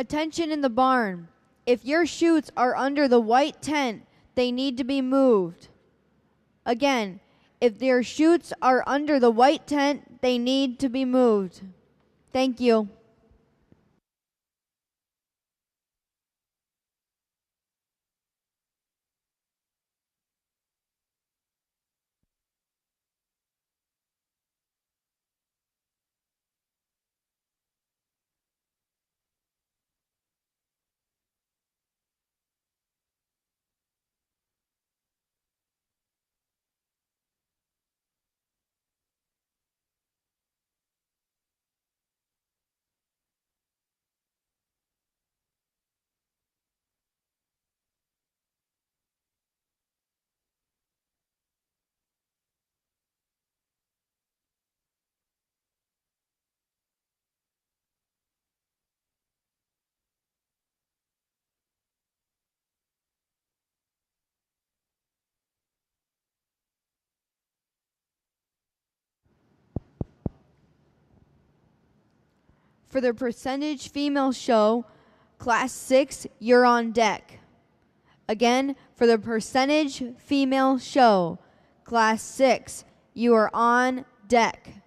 Attention in the barn. If your chutes are under the white tent, they need to be moved. Again, if their chutes are under the white tent, they need to be moved. Thank you. For the percentage female show, Class 6, you're on deck. Again, for the percentage female show, Class 6, you are on deck.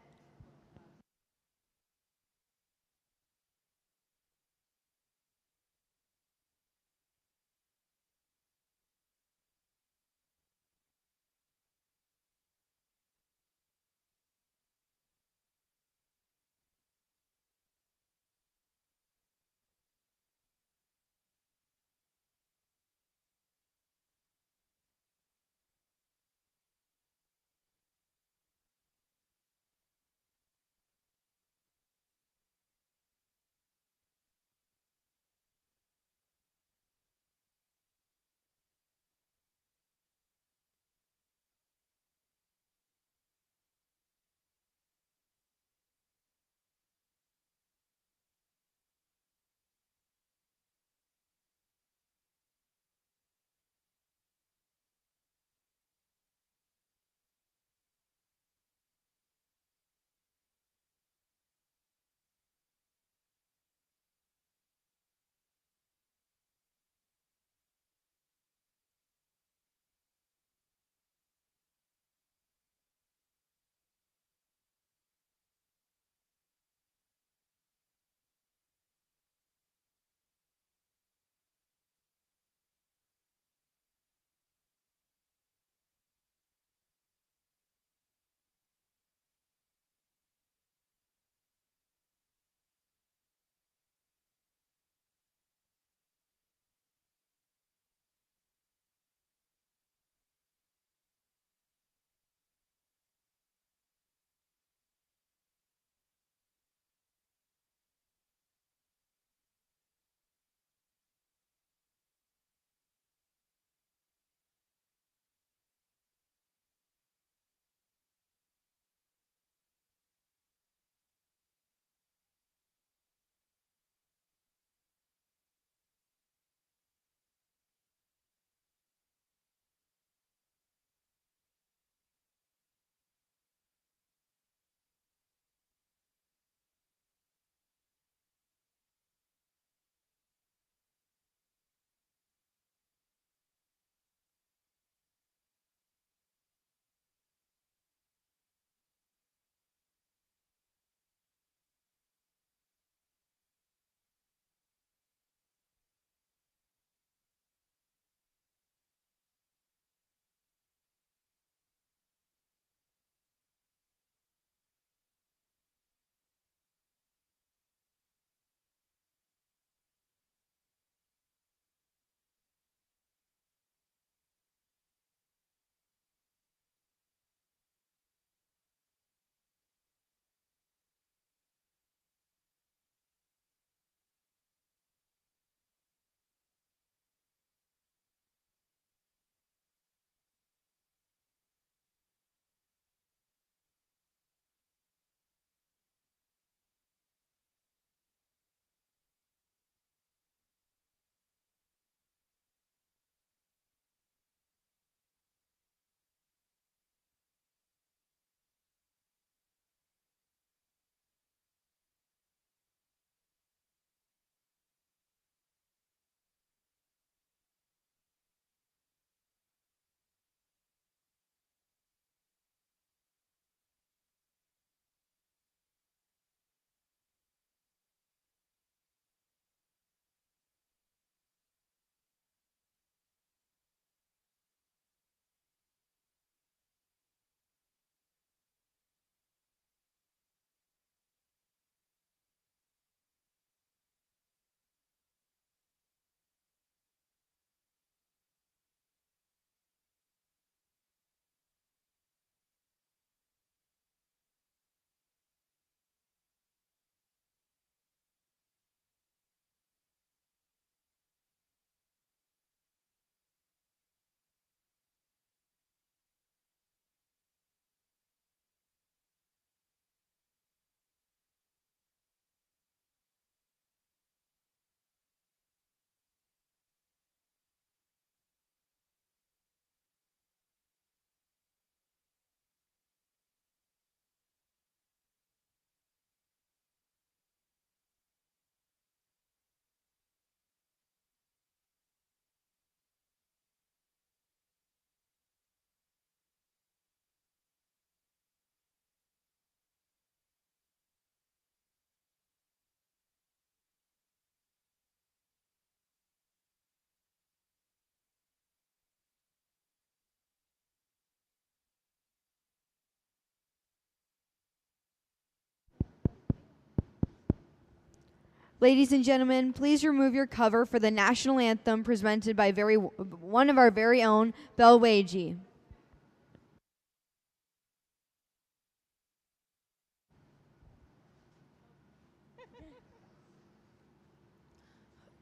Ladies and gentlemen, please remove your cover for the national anthem presented by one of our very own, Belle Wagey.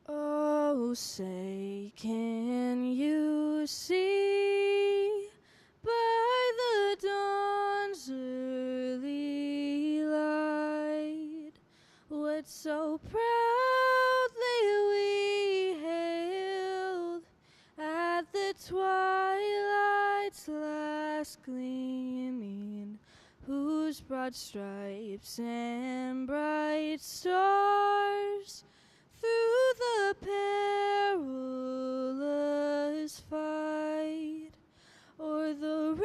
Oh, say, can you see by the dawn's early light what so proudly we hailed at the twilight's last gleaming, whose broad stripes and bright stars through the perilous fight o'er the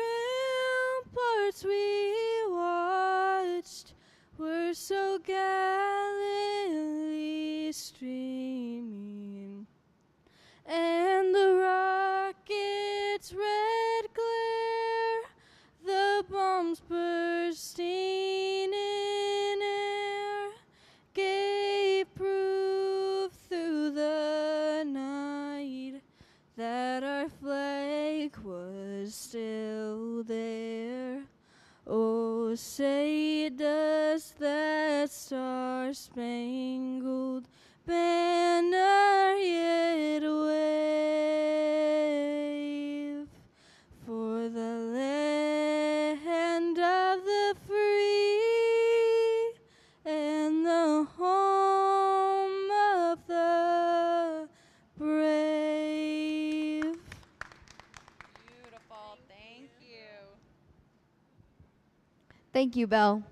ramparts we watched were so gallantly streaming, and the rocket's red glare, the bombs bursting in air, gave proof through the night that our flag was still there. Oh, say does that star-spangled banner yet wave for the land of the free and the home of the brave? Beautiful. Thank you. Thank you, Belle.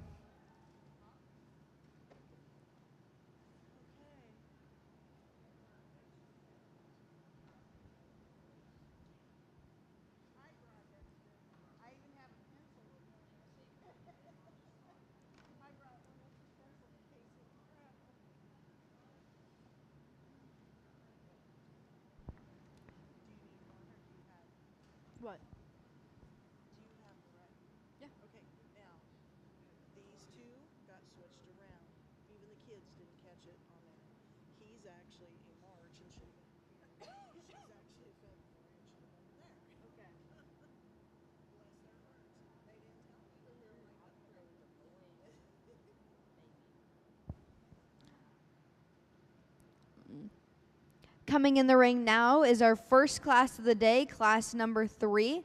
What? Do you have the right? Yeah. Okay, now, these two got switched around. Even the kids didn't catch it on there. He's actually a March and should have been, she's actually a February and should have been there. Okay. Bless their hearts. They didn't tell me. Coming in the ring now is our first class of the day, class number 3.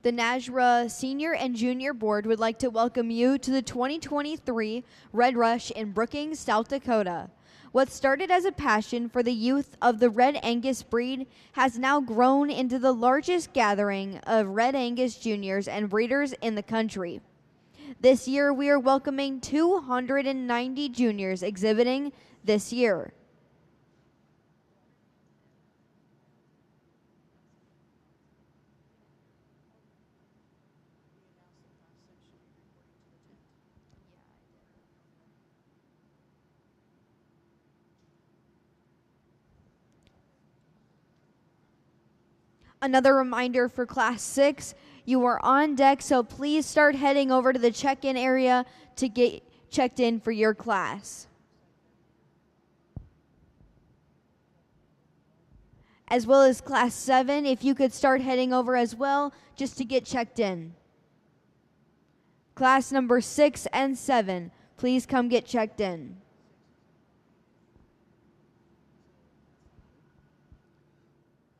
The NAJRAE Senior and Junior Board would like to welcome you to the 2023 Red Rush in Brookings, South Dakota. What started as a passion for the youth of the Red Angus breed has now grown into the largest gathering of Red Angus juniors and breeders in the country. This year, we are welcoming 290 juniors exhibiting this year. Another reminder for Class 6, you are on deck, so please start heading over to the check-in area to get checked in for your class. As well as Class 7, if you could start heading over as well, just to get checked in. Class number 6 and 7, please come get checked in.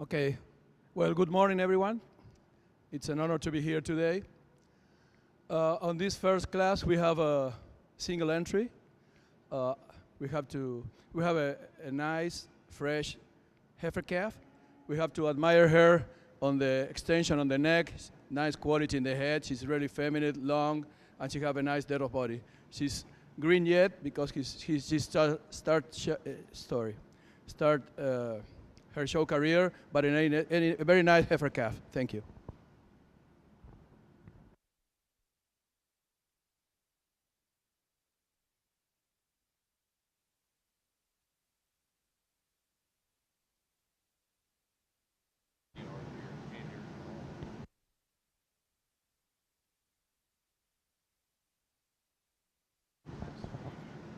Okay. Well, good morning, everyone. It's an honor to be here today. On this first class, we have a single entry. We have a nice, fresh heifer calf. We have to admire her on the extension on the neck, nice quality in the head. She's really feminine, long, and she have a nice dead of body. She's green yet because she start her show career, but in a very nice heifer calf. Thank you.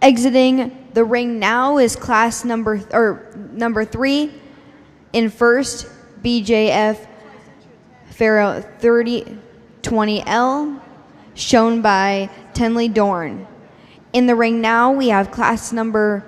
Exiting the ring now is class number 3 in first, BJF Pharaoh 3020L, shown by Tenley Dorn. In the ring now, we have class number...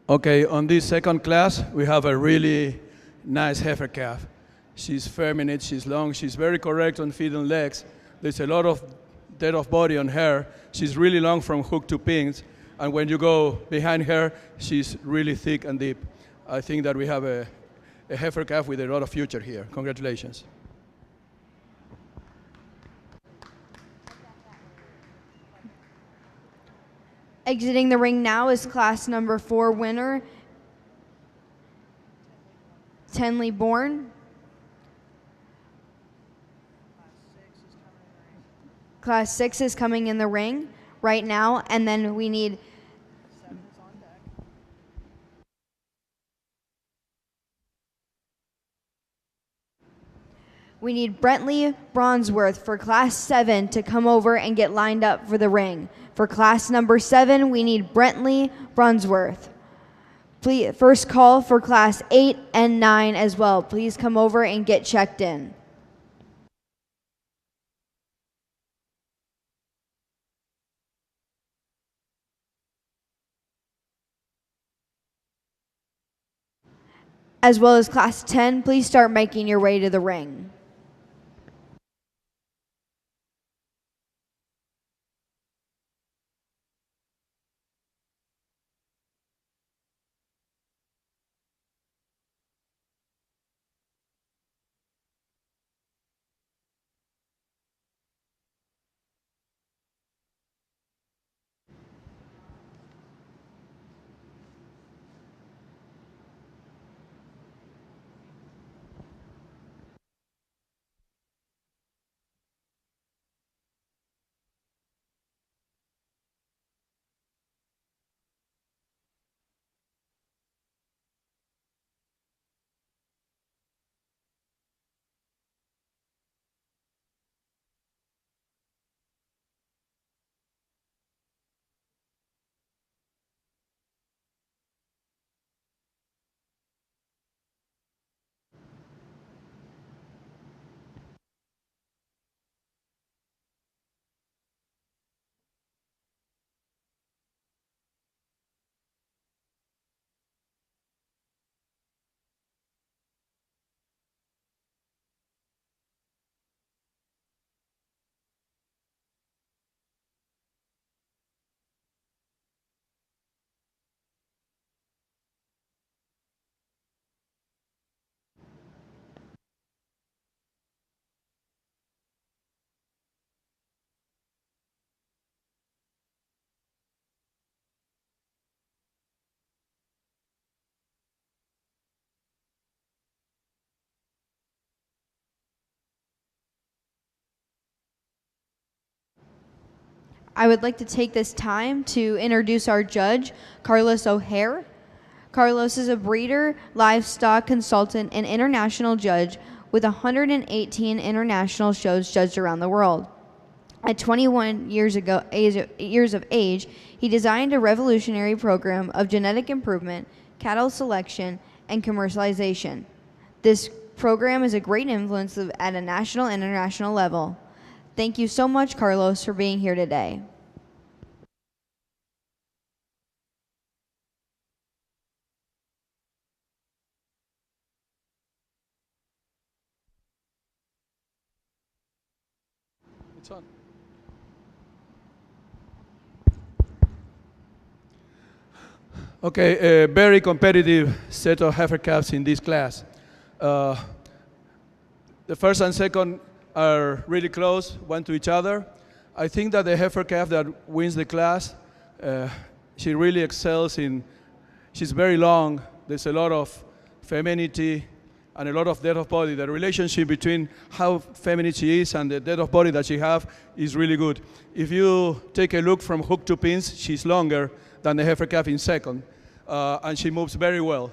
Okay, on this second class, we have a really nice heifer calf. She's feminine, she's long, she's very correct on feet and legs. There's a lot of dead of body on her. She's really long from hook to pins, and when you go behind her, she's really thick and deep. I think that we have a heifer calf with a lot of future here. Congratulations. Exiting the ring now is class number 4 winner, Tenley Bourne. Class 6 is coming in the ring right now, and then we need Brentley Bronzeworth for class 7 to come over and get lined up for the ring. For class number 7, we need Brentley Bronzeworth. Please, first call for class 8 and 9 as well. Please come over and get checked in. As well as class 10, please start making your way to the ring. I would like to take this time to introduce our judge, Carlos O'Hare. Carlos is a breeder, livestock consultant, and international judge with 118 international shows judged around the world. At 21 years of age, he designed a revolutionary program of genetic improvement, cattle selection, and commercialization. This program is a great influence at a national and international level. Thank you so much, Carlos, for being here today. It's on. Okay, a very competitive set of heifer calves in this class. Uh, the first and second are really close, one to each other. I think that the heifer calf that wins the class, she really excels in, she's very long, there's a lot of femininity and a lot of depth of body. The relationship between how feminine she is and the depth of body that she has is really good. If you take a look from hook to pins, she's longer than the heifer calf in second, and she moves very well.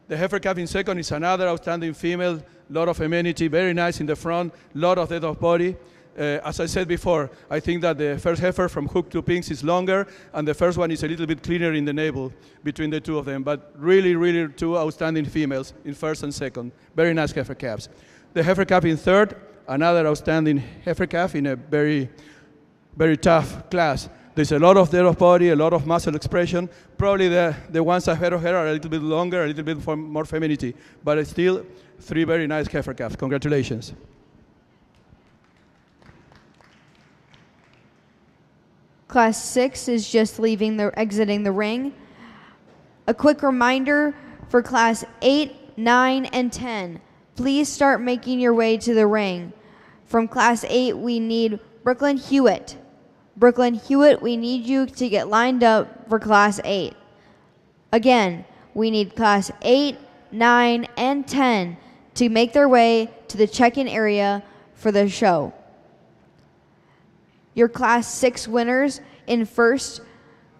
The heifer calf in second is another outstanding female, lot of femininity, very nice in the front, lot of depth of body. As I said before, I think that the first heifer from hook to pins is longer, and the first one is a little bit cleaner in the navel between the two of them. But really, really two outstanding females in first and second. Very nice heifer calves. The heifer calf in third, another outstanding heifer calf in a very, very tough class. There's a lot of depth of body, a lot of muscle expression. Probably the ones ahead of her are a little bit longer, a little bit more femininity. But it's still three very nice heifer calves. Congratulations. Class 6 is just exiting the ring. A quick reminder for Class 8, 9, and 10. Please start making your way to the ring. From Class 8, we need Brooklyn Hewitt. Brooklyn Hewitt, we need you to get lined up for Class 8. Again, we need Class 8, 9, and 10 to make their way to the check-in area for the show. Your Class 6 winners in first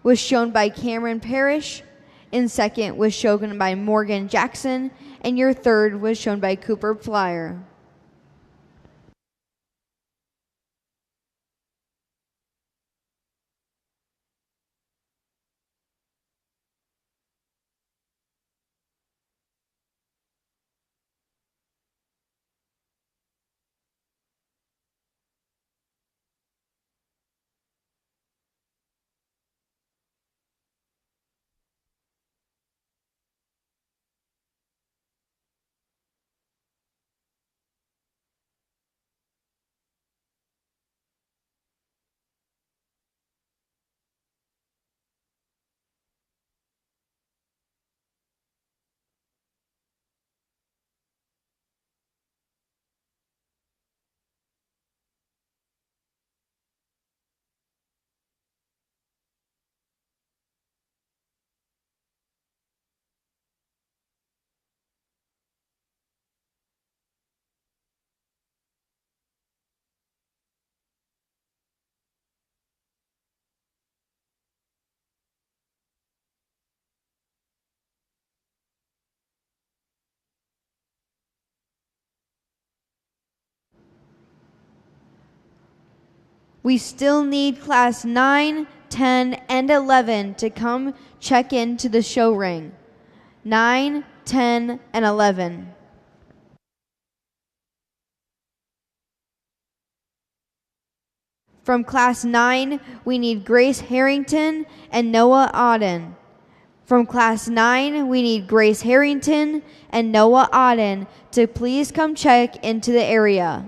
was shown by Cameron Parrish, in second was shown by Morgan Jackson, and your third was shown by Cooper Flyer. We still need Class 9, 10, and 11 to come check into the show ring. 9, 10, and 11. From Class 9, we need Grace Harrington and Noah Auden. From Class 9, we need Grace Harrington and Noah Auden to please come check into the area.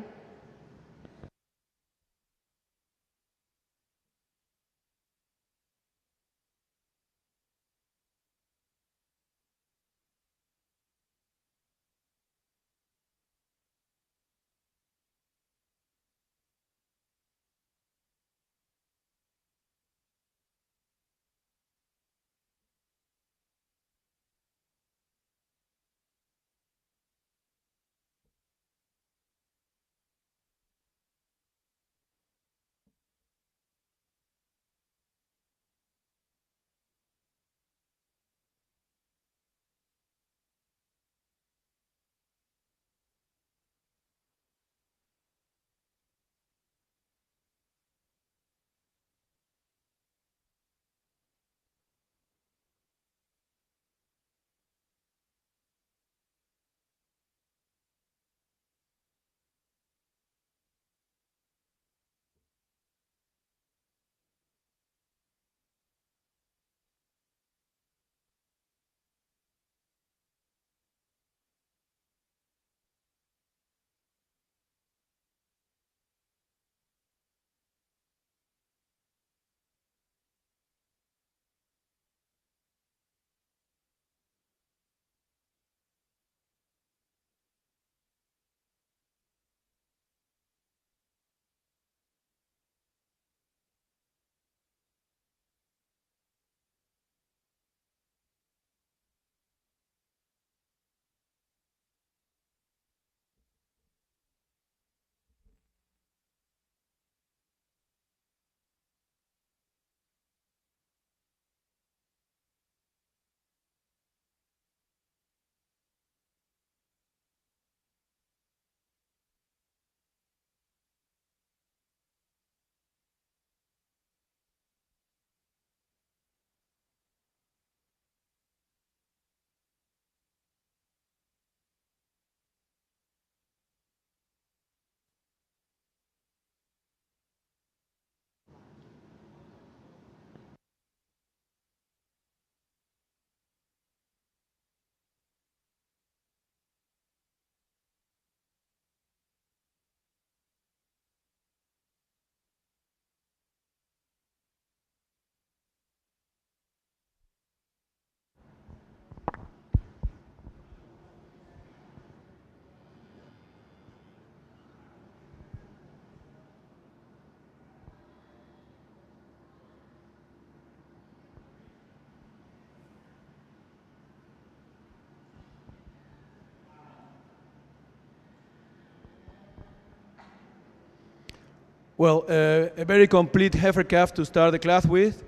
Well, a very complete heifer calf to start the class with.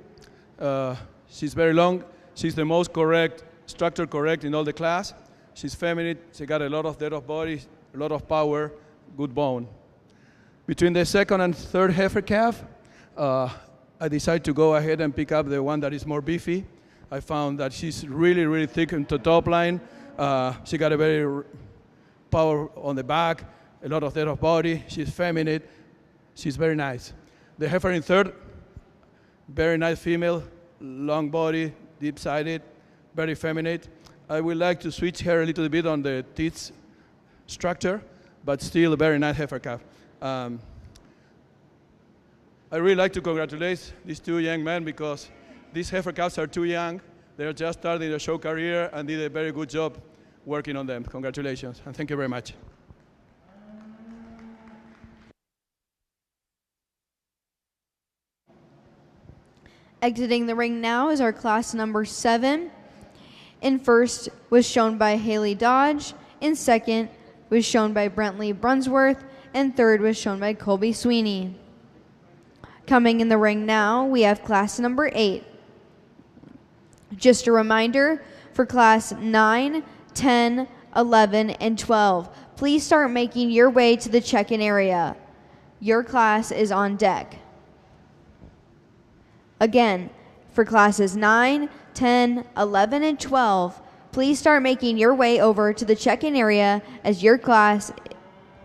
She's very long. She's the most correct, structure correct in all the class. She's feminine. She got a lot of depth of body, a lot of power, good bone. Between the second and third heifer calf, I decided to go ahead and pick up the one that is more beefy. I found that she's really, really thick in the top line. She got a very power on the back, a lot of depth of body. She's feminine. She's very nice. The heifer in third, very nice female, long body, deep-sided, very feminine. I would like to switch her a little bit on the teeth structure, but still a very nice heifer calf. I really like to congratulate these two young men because these heifer calves are too young. They're just starting their show career and did a very good job working on them. Congratulations, and thank you very much. Exiting the ring now is our class number 7. In first was shown by Haley Dodge. In second was shown by Brentley Brunsworth. And third was shown by Colby Sweeney. Coming in the ring now, we have class number 8. Just a reminder, for class 9, 10, 11, and 12, please start making your way to the check-in area. Your class is on deck. Again, for classes 9, 10, 11, and 12, please start making your way over to the check-in area as your class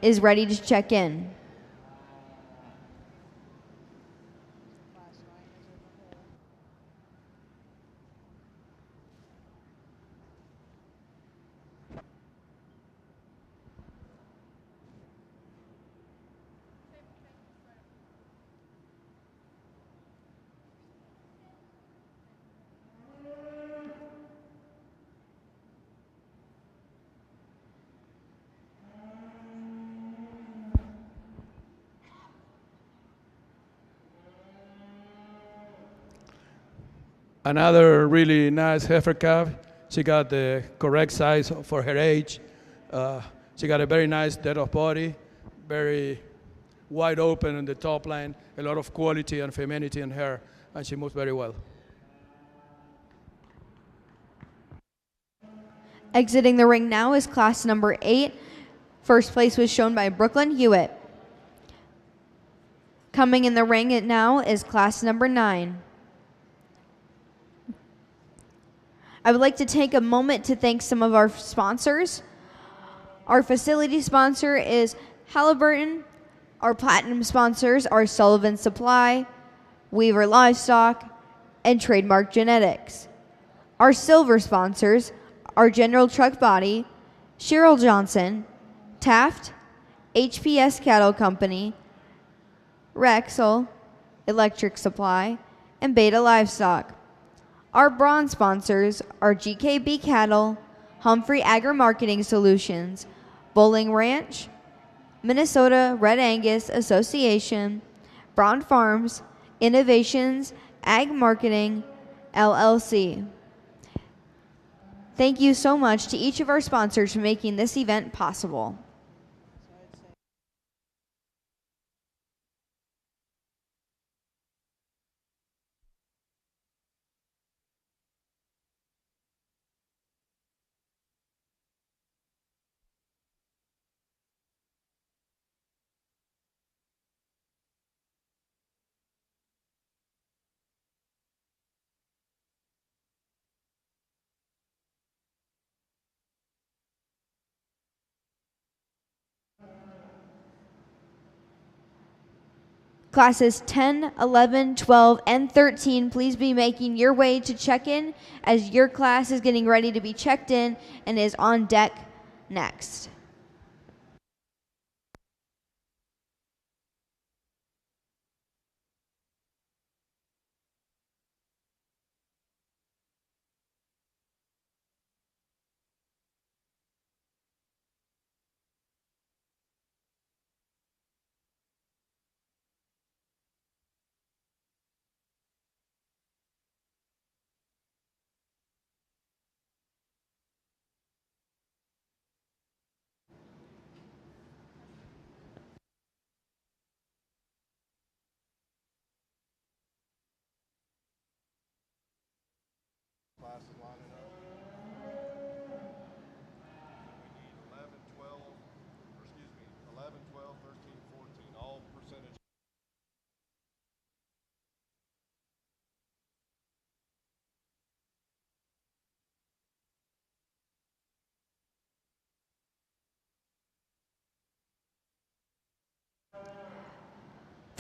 is ready to check in. Another really nice heifer calf. She got the correct size for her age. She got a very nice depth of body, very wide open in the top line, a lot of quality and femininity in her, and she moves very well. Exiting the ring now is class number 8. First place was shown by Brooklyn Hewitt. Coming in the ring now is class number 9. I would like to take a moment to thank some of our sponsors. Our facility sponsor is Halliburton. Our platinum sponsors are Sullivan Supply, Weaver Livestock, and Trademark Genetics. Our silver sponsors are General Truck Body, Cheryl Johnson, Taft, HPS Cattle Company, Rexel Electric Supply, and Beta Livestock. Our bronze sponsors are GKB Cattle, Humphrey Agri-Marketing Solutions, Bowling Ranch, Minnesota Red Angus Association, Brown Farms, Innovations, Ag Marketing, LLC. Thank you so much to each of our sponsors for making this event possible. Classes 10, 11, 12, and 13, please be making your way to check-in as your class is getting ready to be checked in and is on deck next.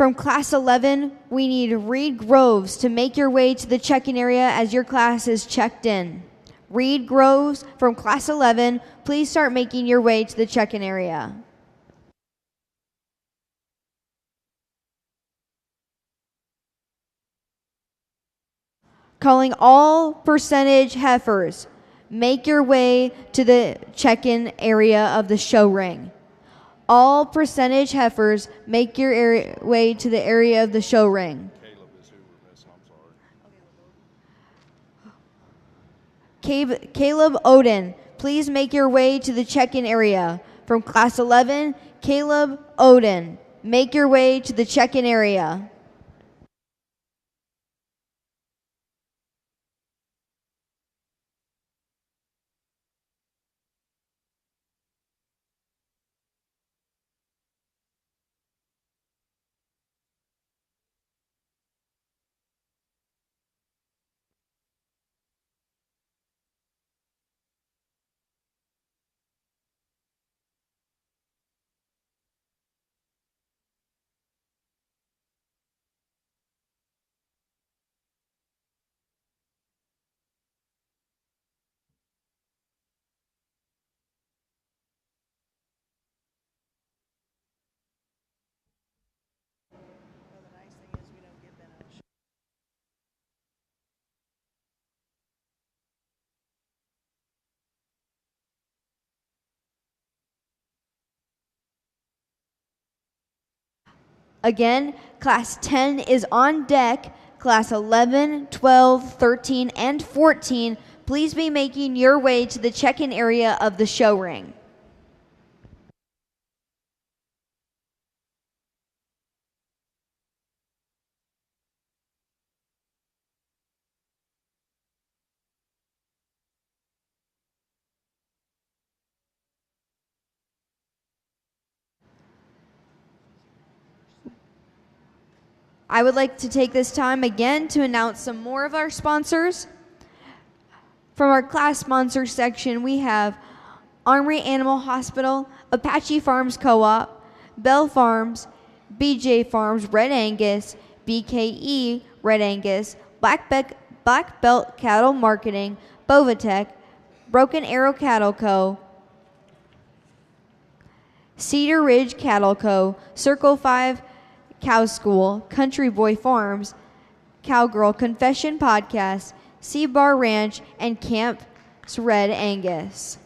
From class 11, we need Reed Groves to make your way to the check-in area as your class is checked in. Reed Groves from class 11, please start making your way to the check-in area. Calling all percentage heifers, make your way to the check-in area of the show ring. All percentage heifers, make your way to the area of the show ring. Caleb Oden, please make your way to the check-in area. From class 11, Caleb Oden, make your way to the check-in area. Well, the nice thing is we don't get bent out of shape. Again, class 10 is on deck. Class 11, 12, 13, and 14, please be making your way to the check-in area of the show ring. I would like to take this time again to announce some more of our sponsors. From our class sponsors section, we have Armory Animal Hospital, Apache Farms Co-op, Bell Farms, BJ Farms Red Angus, BKE Red Angus, Black Belt Cattle Marketing, Bovatech, Broken Arrow Cattle Co., Cedar Ridge Cattle Co., Circle 5 Cow School, Country Boy Farms, Cowgirl Confession Podcast, Sea Bar Ranch, and Camp's Red Angus.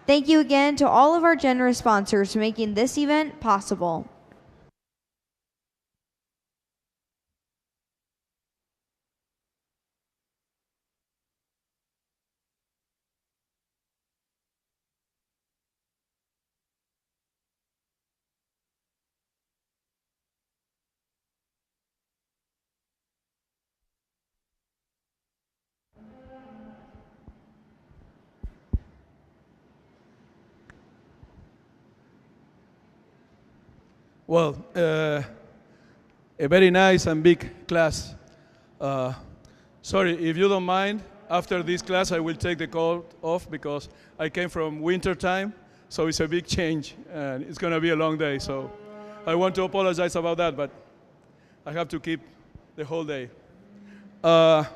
Thank you again to all of our generous sponsors for making this event possible. Well, a very nice and big class. Sorry, if you don't mind, after this class I will take the coat off because I came from winter time, so it's a big change and it's going to be a long day. So I want to apologize about that, but I have to keep the whole day. The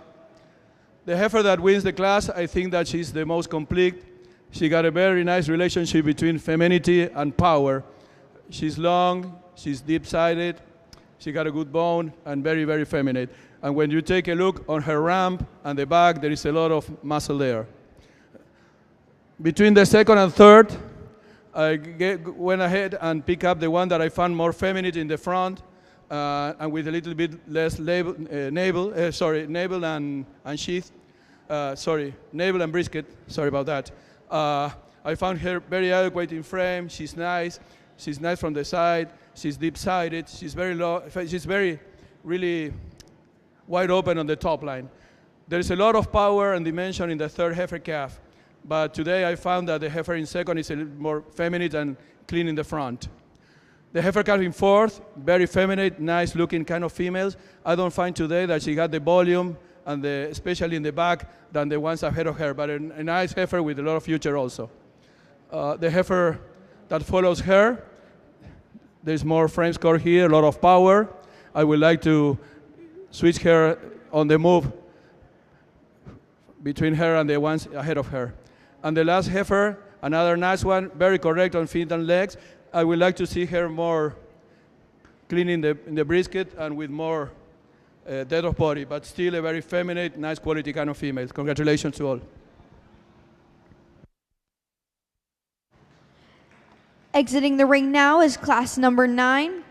heifer that wins the class, I think that she's the most complete. She got a very nice relationship between femininity and power. She's long, she's deep-sided, she got a good bone, and very, very feminine. And when you take a look on her ramp and the back, there is a lot of muscle there. Between the second and third, I went ahead and picked up the one that I found more feminine in the front, and with a little bit less navel and sheath. Navel and brisket, sorry about that. I found her very adequate in frame, she's nice from the side, she's deep-sided, she's very really wide open on the top line. There is a lot of power and dimension in the third heifer calf, but today I found that the heifer in second is a little more feminine and clean in the front. The heifer calf in fourth, very feminine, nice looking kind of females. I don't find today that she got the volume, and especially in the back, than the ones ahead of her, but a nice heifer with a lot of future also. The heifer that follows her, There's more frame score here, a lot of power. I would like to switch her on the move between her and the ones ahead of her. And the last heifer, another nice one, very correct on feet and legs. I would like to see her more clean in the brisket and with more depth of body, but still a very feminine, nice quality kind of female. Congratulations to all. Exiting the ring now is class number 9.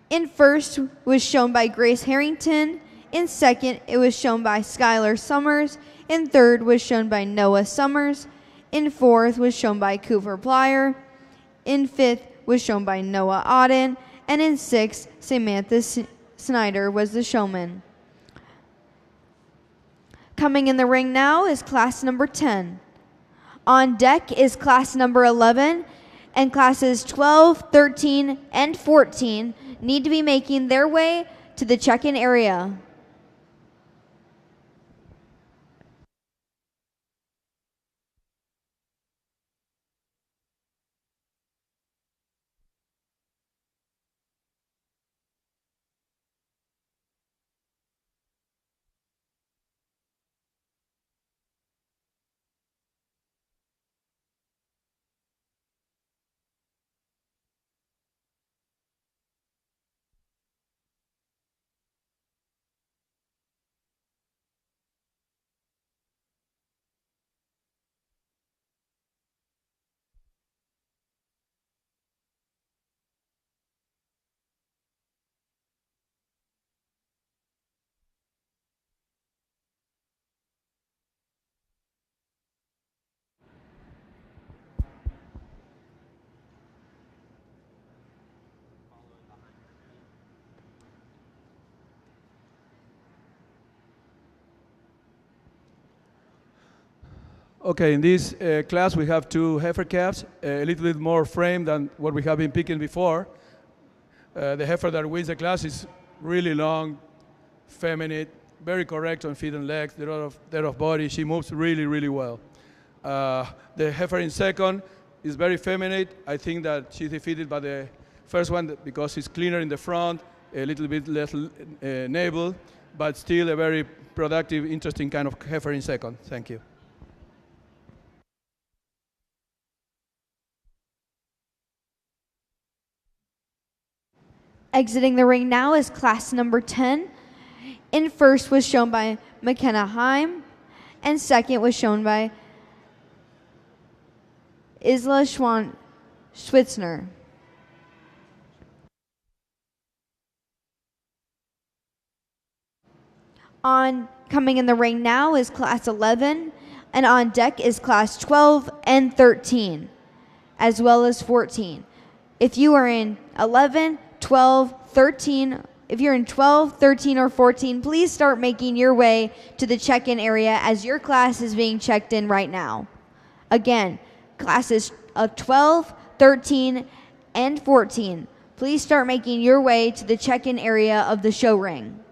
In first was shown by Grace Harrington. In second, it was shown by Skylar Summers. In third was shown by Noah Summers. In fourth was shown by Cooper Plyer. In fifth was shown by Noah Auden. And in sixth, Samantha Snyder was the showman. Coming in the ring now is class number 10. On deck is class number 11, and classes 12, 13, and 14 need to be making their way to the check-in area. Okay, in this class we have 2 heifer calves, a little bit more frame than what we have been picking before. The heifer that wins the class is really long, feminine, very correct on feet and legs, a lot of depth of body. She moves really, really well. The heifer in second is very feminine. I think that she's defeated by the first one because she's cleaner in the front, a little bit less navel, but still a very productive, interesting kind of heifer in second. Thank you. Exiting the ring now is class number 10. In first was shown by McKenna Heim, and second was shown by Isla Schwitzner. On coming in the ring now is class 11, and on deck is class 12 and 13, as well as 14. If you are in 11, 12, 13, if you're in 12, 13, or 14, please start making your way to the check-in area as your class is being checked in right now. Again, classes of 12, 13, and 14, please start making your way to the check-in area of the show ring.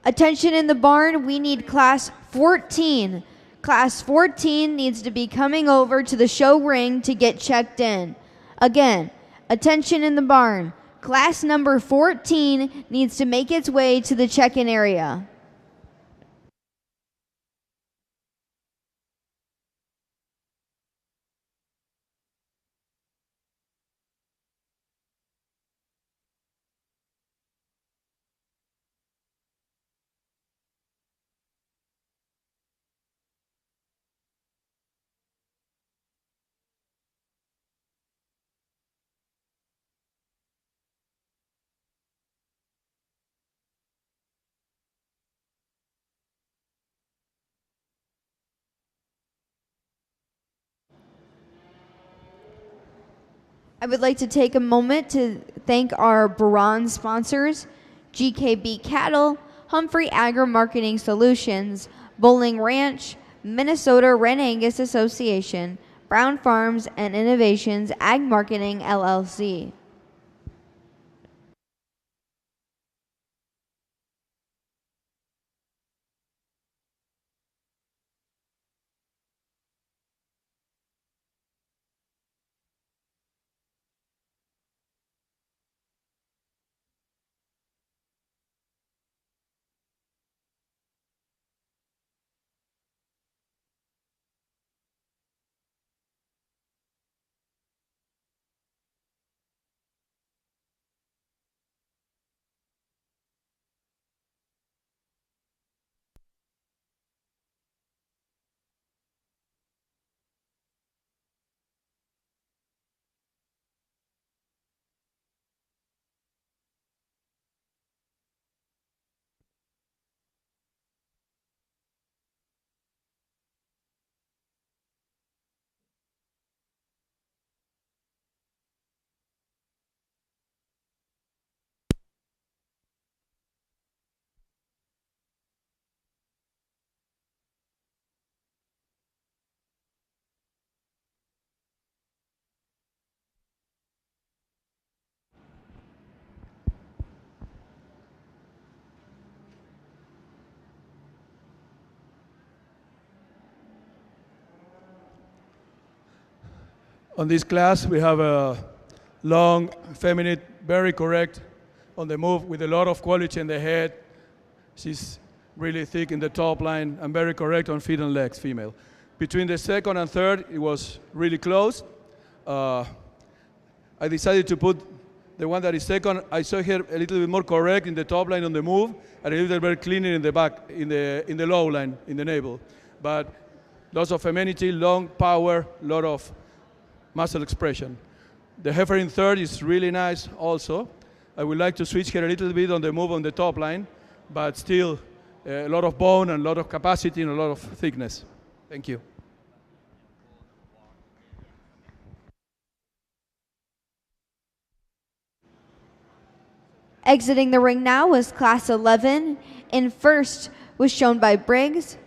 Attention in the barn, we need class 14. Class 14 needs to be coming over to the show ring to get checked in. Again, attention in the barn. Class number 14 needs to make its way to the check-in area. I would like to take a moment to thank our bronze sponsors, GKB Cattle, Humphrey Agri Marketing Solutions, Bowling Ranch, Minnesota Red Angus Association, Brown Farms, and Innovations Ag Marketing LLC. On this class, we have a long, feminine, very correct on the move with a lot of quality in the head. She's really thick in the top line and very correct on feet and legs, female. Between the second and third, it was really close. I decided to put the one that is second. I saw her a little bit more correct in the top line on the move and a little bit cleaner in the back, in the low line, in the navel. But lots of femininity, long power, lot of muscle expression. The heifer in third is really nice also. I would like to switch her a little bit on the move on the top line, but still a lot of bone and a lot of capacity and a lot of thickness. Thank you. Exiting the ring now was Class 11. In first was shown by Briggs.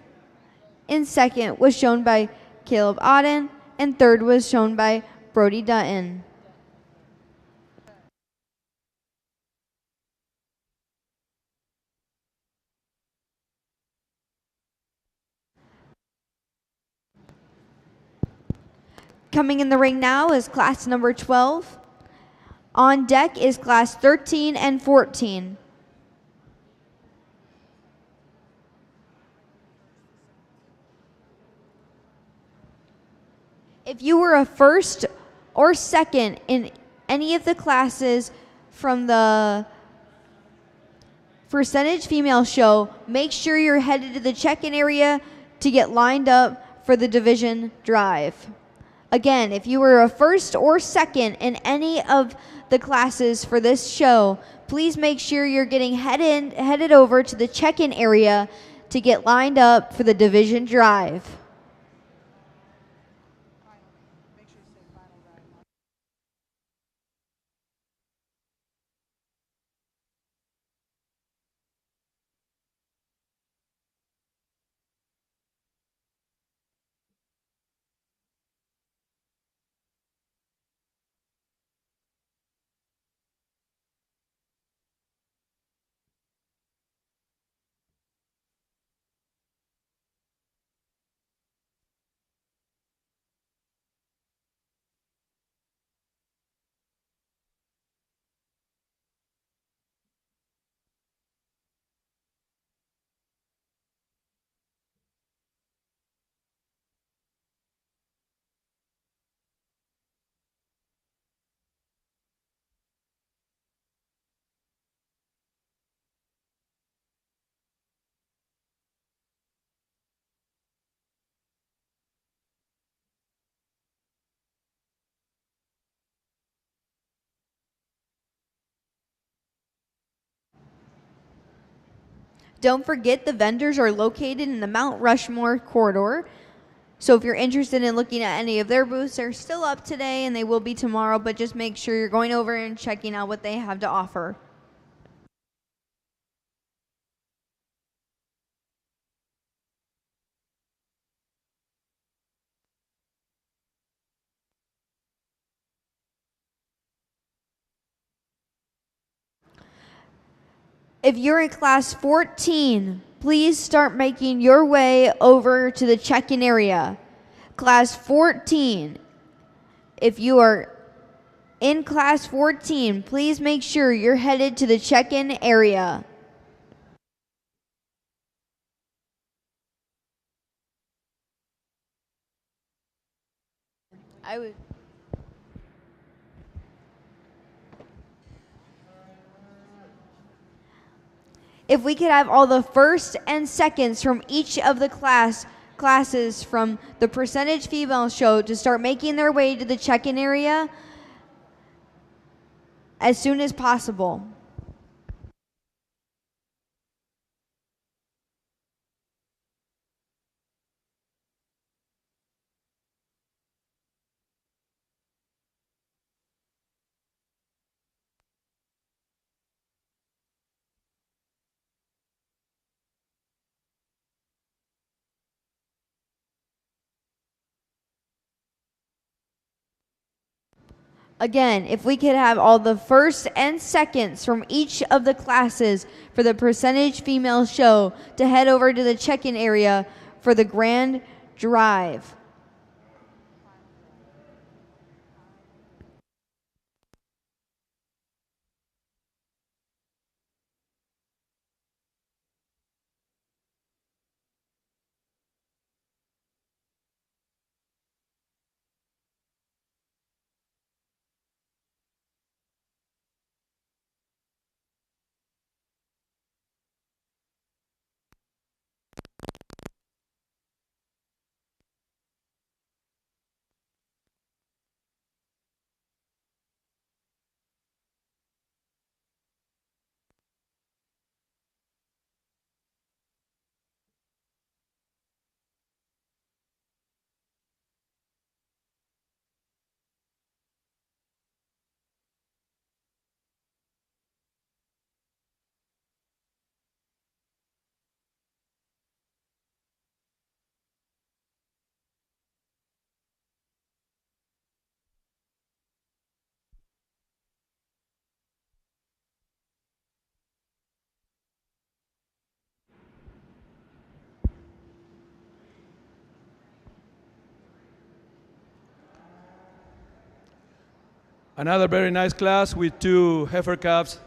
In second was shown by Caleb Auden. And third was shown by Brody Dutton. Coming in the ring now is class number 12. On deck is class 13 and 14. If you were a first or second in any of the classes from the percentage female show, make sure you're headed to the check-in area to get lined up for the division drive. Again, if you were a first or second in any of the classes for this show, please make sure you're getting headed over to the check-in area to get lined up for the division drive. Don't forget the vendors are located in the Mount Rushmore corridor. So if you're interested in looking at any of their booths, they're still up today and they will be tomorrow, but just make sure you're going over and checking out what they have to offer. If you're in class 14, please start making your way over to the check-in area. Class 14, if you are in class 14, please make sure you're headed to the check-in area. If we could have all the first and seconds from each of the classes from the percentage female show to start making their way to the check-in area as soon as possible. Again, if we could have all the first and seconds from each of the classes for the percentage female show to head over to the check-in area for the grand drive. Another very nice class with two heifer calves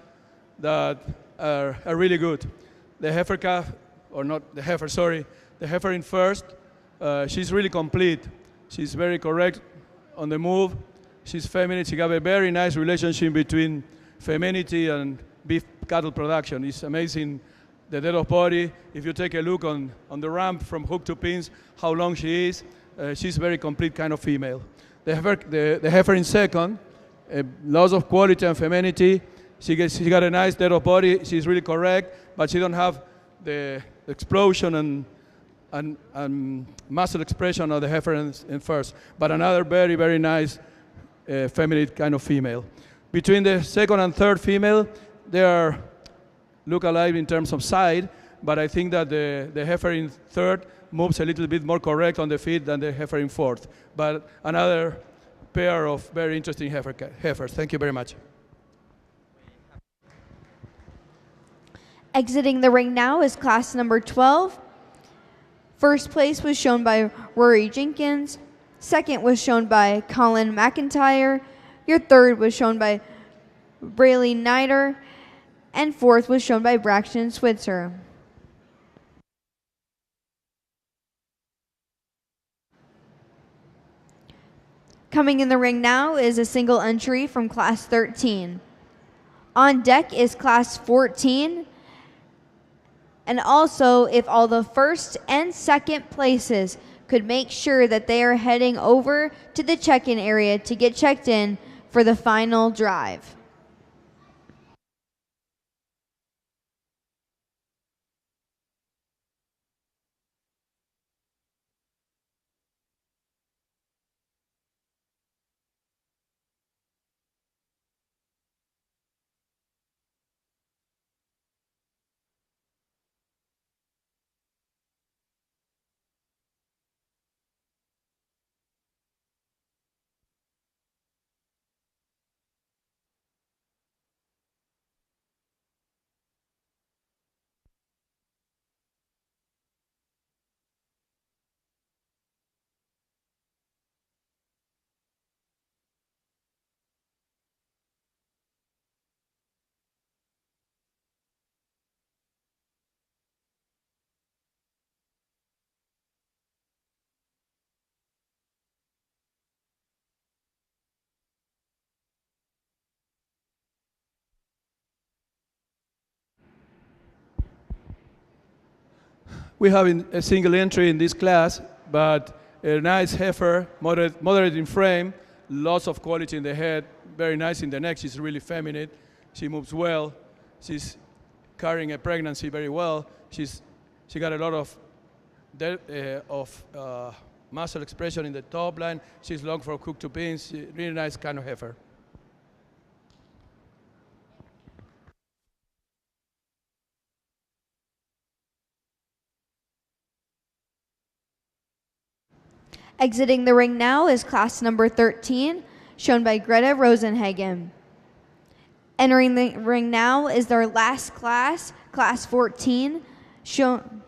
that are really good. The heifer calf, or not the heifer, sorry, the heifer in first, she's really complete. She's very correct on the move. She's feminine. She got a very nice relationship between femininity and beef cattle production. It's amazing, the dead of body. If you take a look on the ramp from hook to pins, how long she is, she's a very complete kind of female. The heifer in second, lots of quality and femininity. She got a nice dead of body. She's really correct, but she don't have the explosion and muscle expression of the heifer in first. But another very, very nice feminine kind of female. Between the second and third female, they are look alike in terms of side, but I think that the heifer in third moves a little bit more correct on the feet than the heifer in fourth. But another pair of very interesting heifers. Thank you very much. Exiting the ring now is class number 12. First place was shown by Rory Jenkins. Second was shown by Colin McIntyre. Your third was shown by Braylee Nider. And fourth was shown by Braxton Switzer. Coming in the ring now is a single entry from class 13. On deck is class 14. And also, if all the first and second places could make sure that they are heading over to the check-in area to get checked in for the final drive. We have a single entry in this class, but a nice heifer, moderate in frame, lots of quality in the head, very nice in the neck. She's really feminine. She moves well. She's carrying a pregnancy very well. She got a lot of muscle expression in the top line. She's long for hook to pins. Really nice kind of heifer. Exiting the ring now is class number 13, shown by Greta Rosenhagen. Entering the ring now is their last class, class 14, shown.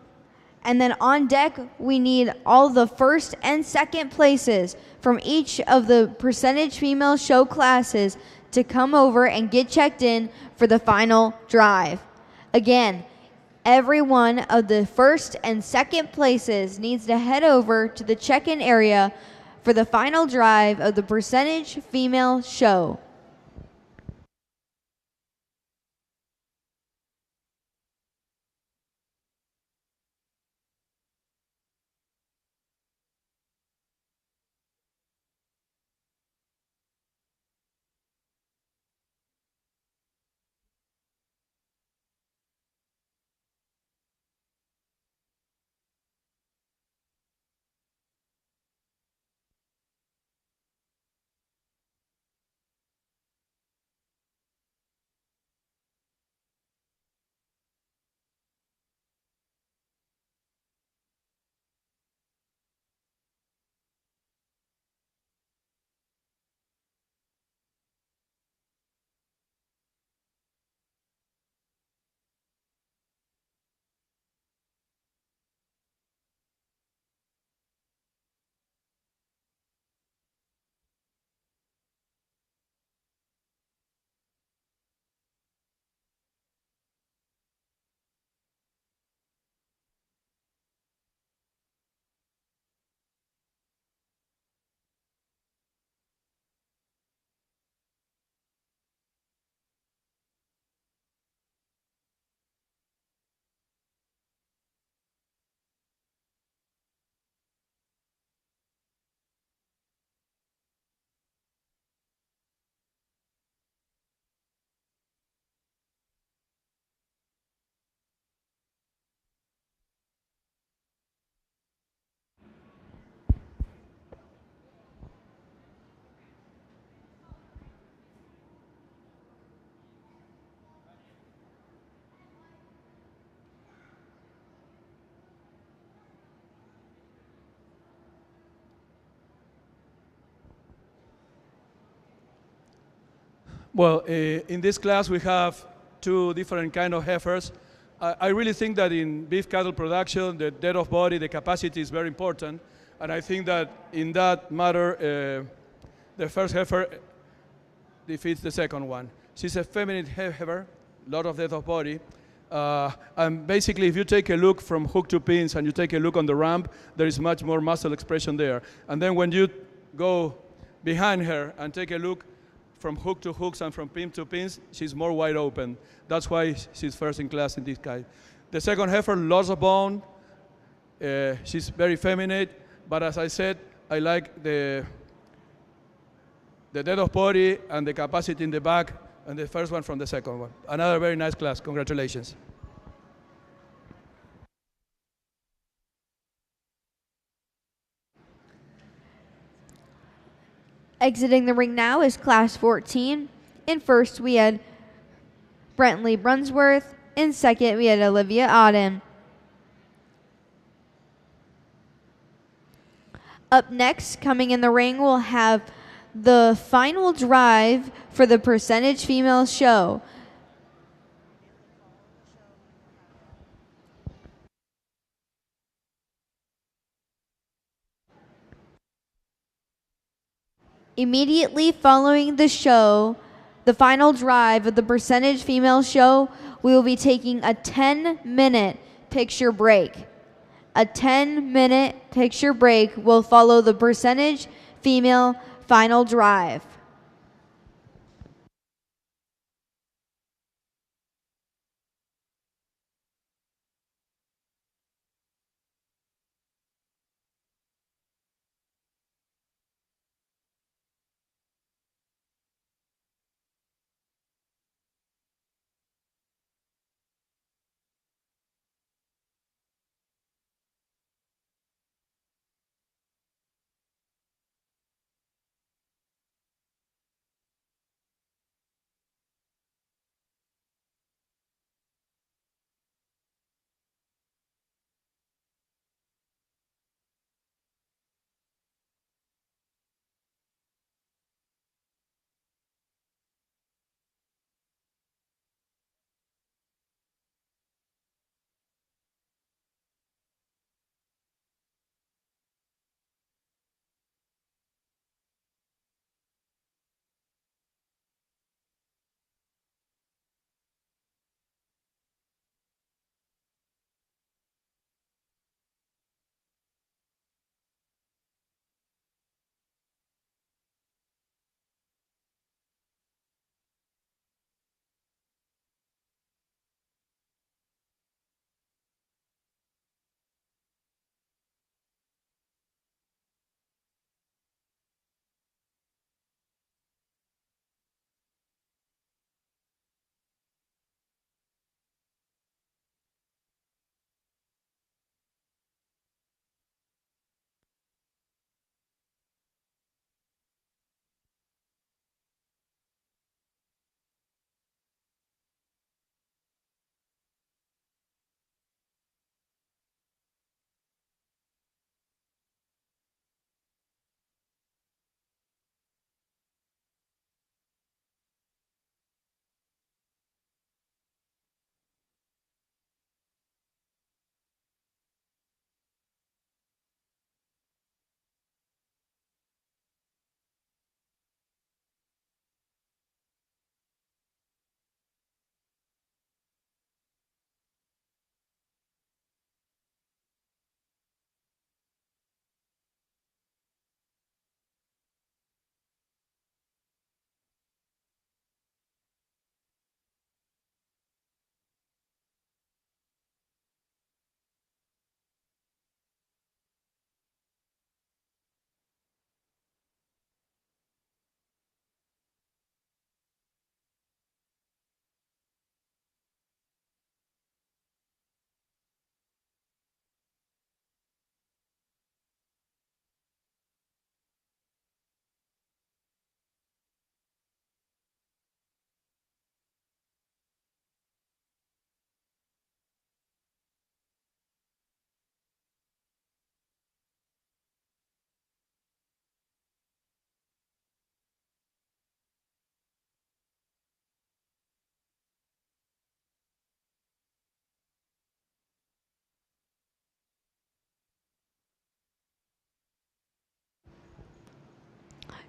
And then on deck, we need all the first and second places from each of the percentage female show classes to come over and get checked in for the final drive. Again, every one of the first and second places needs to head over to the check-in area for the final drive of the percentage female show. Well, in this class we have two different kind of heifers. I really think that in beef cattle production, the depth of body, the capacity is very important. And I think that in that matter, the first heifer defeats the second one. She's a feminine heifer, lot of depth of body. And basically, if you take a look from hook to pins and you take a look on the ramp, there is much more muscle expression there. And then when you go behind her and take a look from hook to hooks and from pin to pins, she's more wide open. That's why she's first in class in this kind. The second heifer, lots of bone. She's very feminine, but as I said, I like the depth of body and the capacity in the back, and the first one from the second one. Another very nice class. Congratulations. Exiting the ring now is class 14. In first, we had Brentley Brunsworth. In second, we had Olivia Auden. Up next, coming in the ring, we'll have the final drive for the percentage female show. Immediately following the show, the final drive of the percentage female show, we will be taking a 10-minute picture break. A 10-minute picture break will follow the percentage female final drive.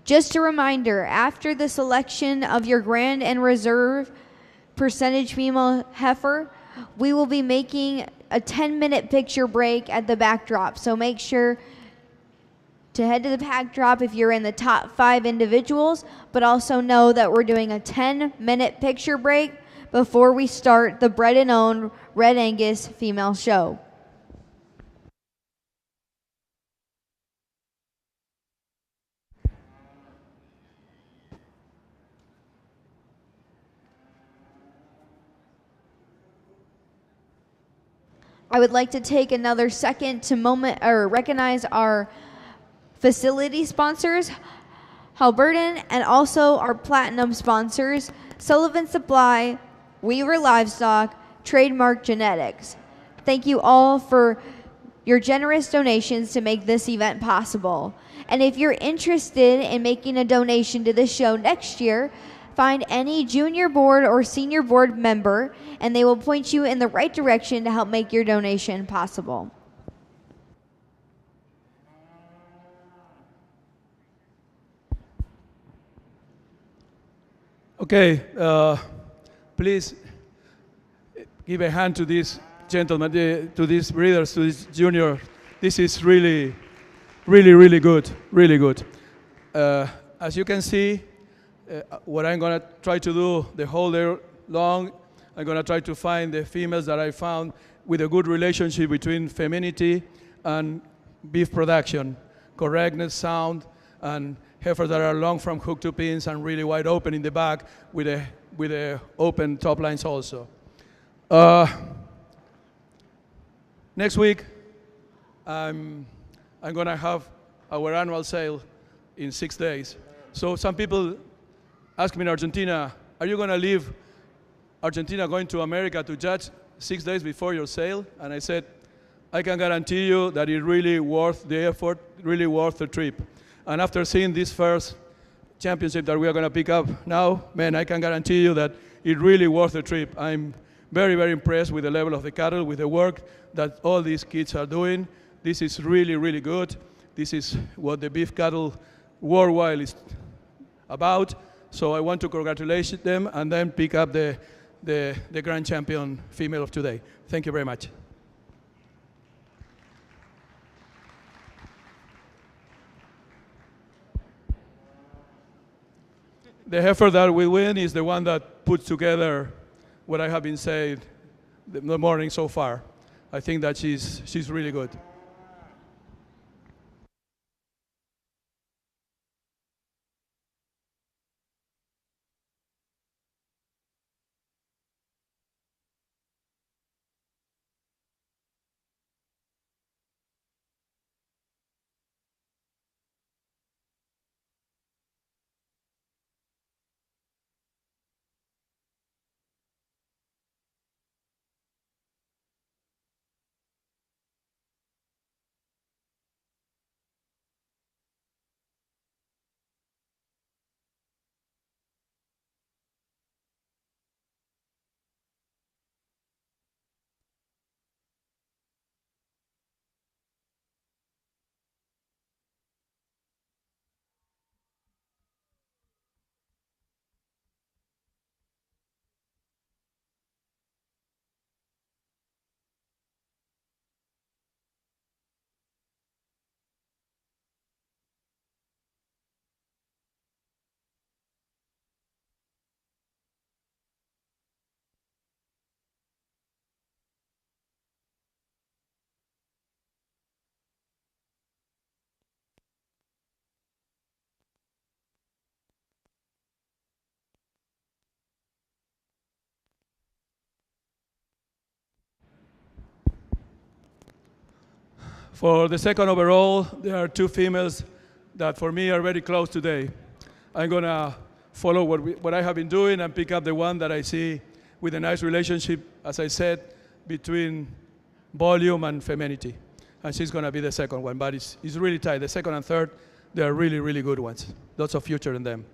Just a reminder, after the selection of your grand and reserve percentage female heifer, we will be making a 10-minute picture break at the backdrop. So make sure to head to the backdrop if you're in the top 5 individuals, but also know that we're doing a 10-minute picture break before we start the Bred and Owned Red Angus female show. I would like to take another second to recognize our facility sponsors, Halberton, and also our platinum sponsors, Sullivan Supply, Weaver Livestock, Trademark Genetics. Thank you all for your generous donations to make this event possible. And if you're interested in making a donation to this show next year, find any junior board or senior board member, and they will point you in the right direction to help make your donation possible. Okay, please give a hand to these gentlemen, to these breeders, to this junior. This is really, really, really good, really good. As you can see, what I'm going to try to do the whole day long, I'm going to try to find the females that I found with a good relationship between femininity and beef production, correctness, sound, and heifers that are long from hook to pins and really wide open in the back with a open top lines also. Next week, I'm going to have our annual sale in 6 days. So some people ask me in Argentina, are you going to leave Argentina going to America to judge 6 days before your sale? And I said, I can guarantee you that it's really worth the effort, really worth the trip. And after seeing this first championship that we are going to pick up now, man, I can guarantee you that it's really worth the trip. I'm very, very impressed with the level of the cattle, with the work that all these kids are doing. This is really, really good. This is what the beef cattle worldwide is about. So I want to congratulate them and then pick up the grand champion female of today. Thank you very much. The heifer that will win is the one that puts together what I have been saying the morning so far. I think that she's really good. For the second overall, there are 2 females that for me are very close today. I'm going to follow what I have been doing and pick up the one that I see with a nice relationship, as I said, between volume and femininity. And she's going to be the second one, but it's really tight. The second and third, they are really, really good ones. Lots of future in them.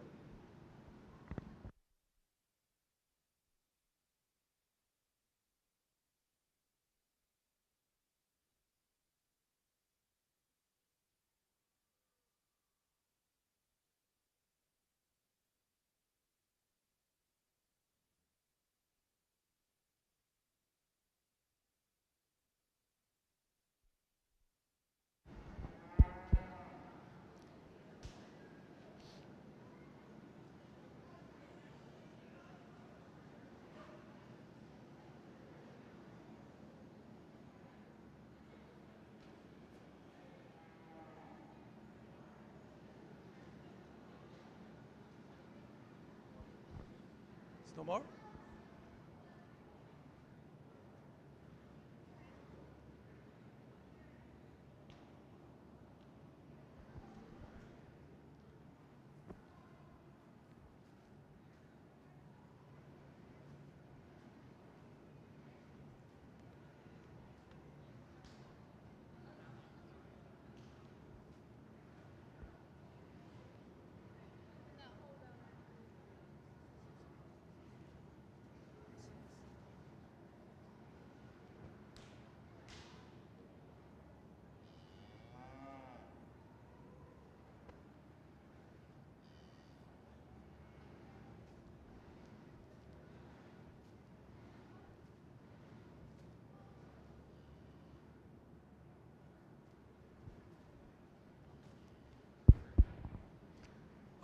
No more?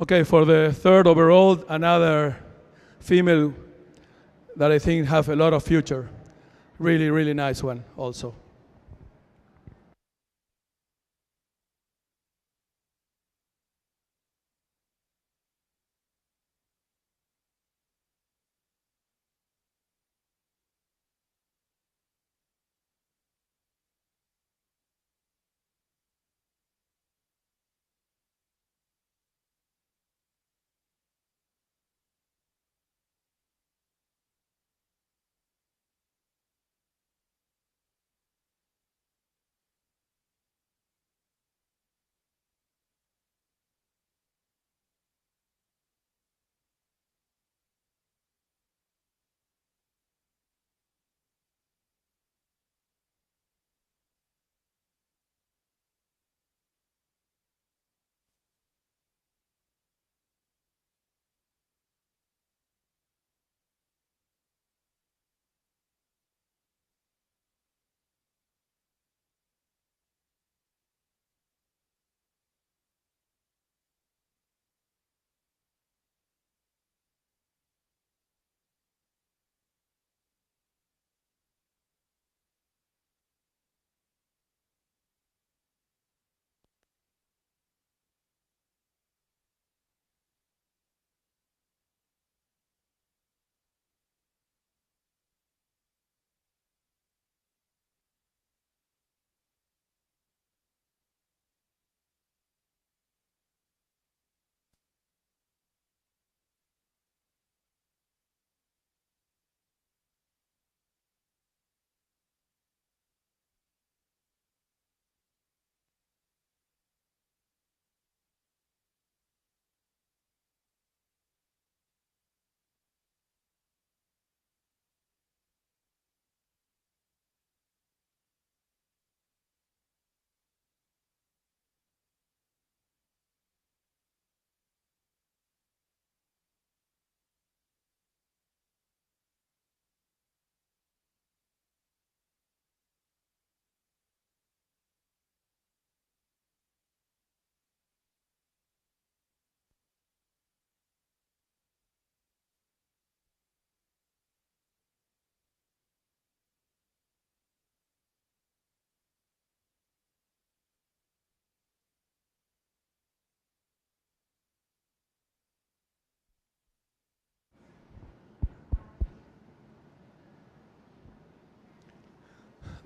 Okay, for the third overall, another female that I think have a lot of future. Really, really nice one also.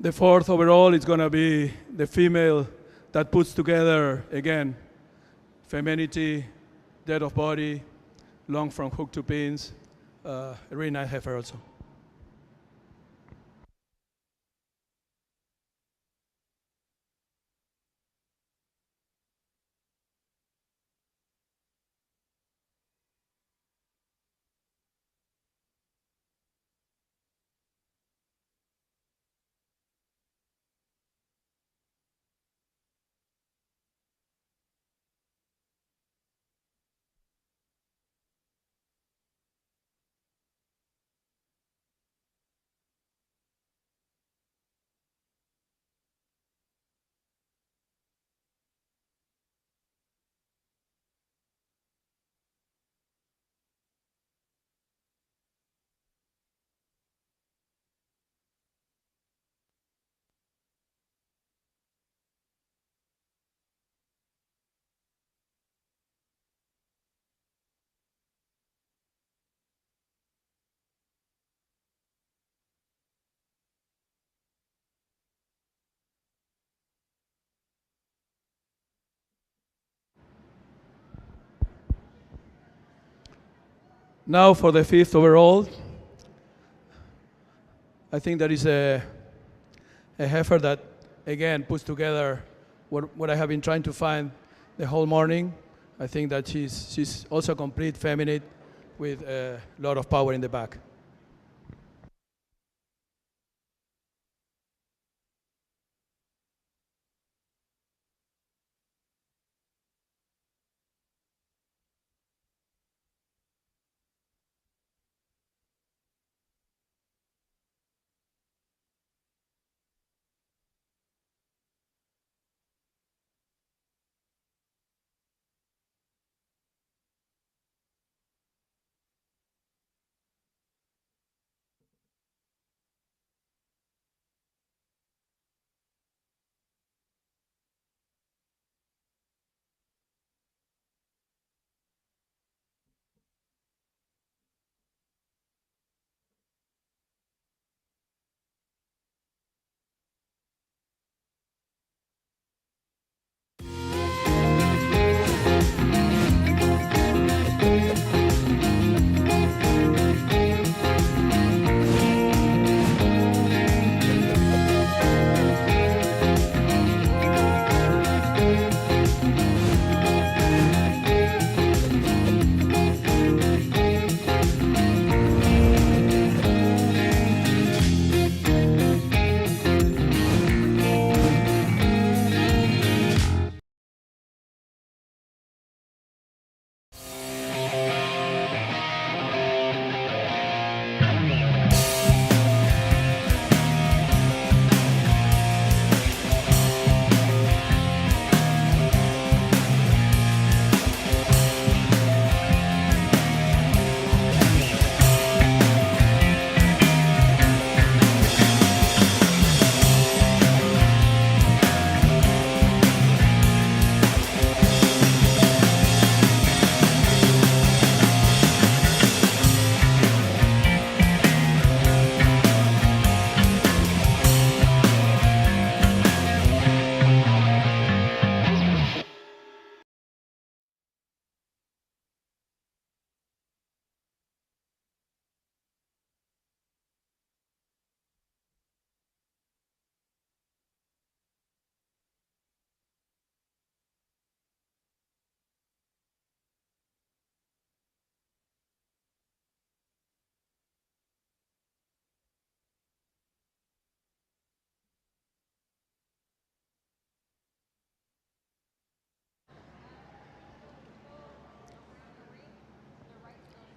The fourth overall is going to be the female that puts together, again, femininity, depth of body, long from hook to pins. A really nice heifer also. Now for the 5th overall, I think that is a heifer that, again, puts together what I have been trying to find the whole morning. I think that she's also complete feminine with a lot of power in the back.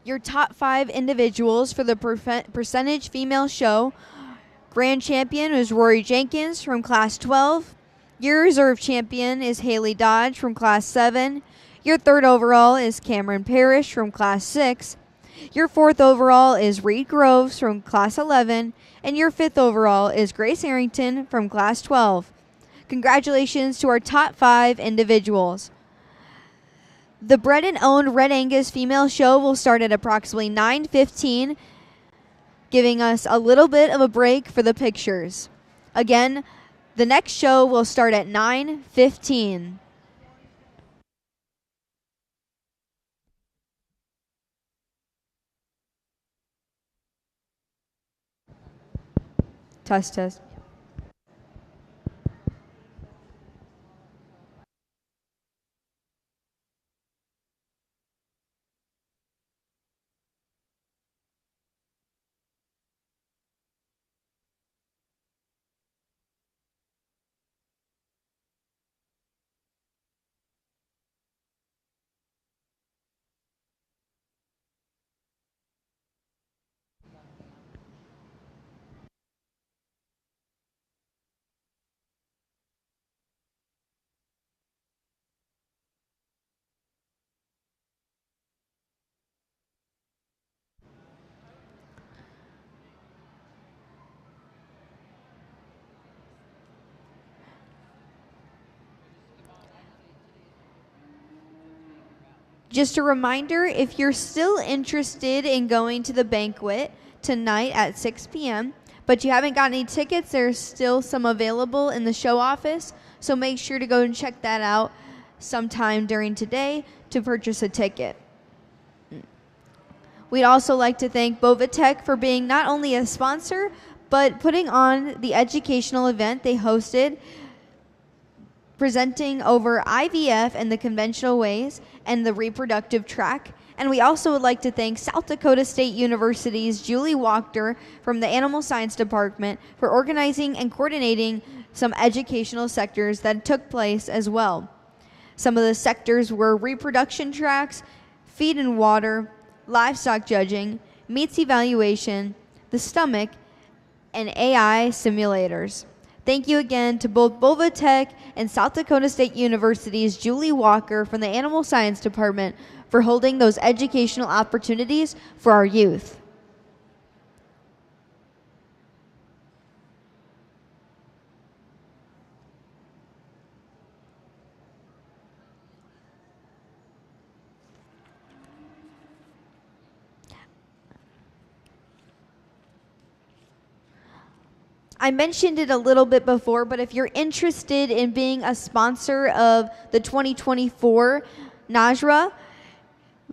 Your top 5 individuals for the percentage female show. Grand champion is Rory Jenkins from class 12. Your reserve champion is Haley Dodge from class 7. Your 3rd overall is Cameron Parrish from class 6. Your 4th overall is Reed Groves from class 11. And your 5th overall is Grace Harrington from class 12. Congratulations to our top 5 individuals. The bred and owned Red Angus female show will start at approximately 9:15, giving us a little bit of a break for the pictures. Again, the next show will start at 9:15. Test, test. Just a reminder, if you're still interested in going to the banquet tonight at 6 p.m., but you haven't got any tickets, there's still some available in the show office, so make sure to go and check that out sometime during today to purchase a ticket. We'd also like to thank Bovatech for being not only a sponsor, but putting on the educational event they hosted, presenting over IVF and the conventional ways and the reproductive track. And we also would like to thank South Dakota State University's Julie Wachter from the Animal Science Department for organizing and coordinating some educational sectors that took place as well. Some of the sectors were reproduction tracks, feed and water, livestock judging, meats evaluation, the stomach, and AI simulators. Thank you again to both Bovatech and South Dakota State University's Julie Walker from the Animal Science Department for holding those educational opportunities for our youth. I mentioned it a little bit before, but if you're interested in being a sponsor of the 2024 NAJRAE,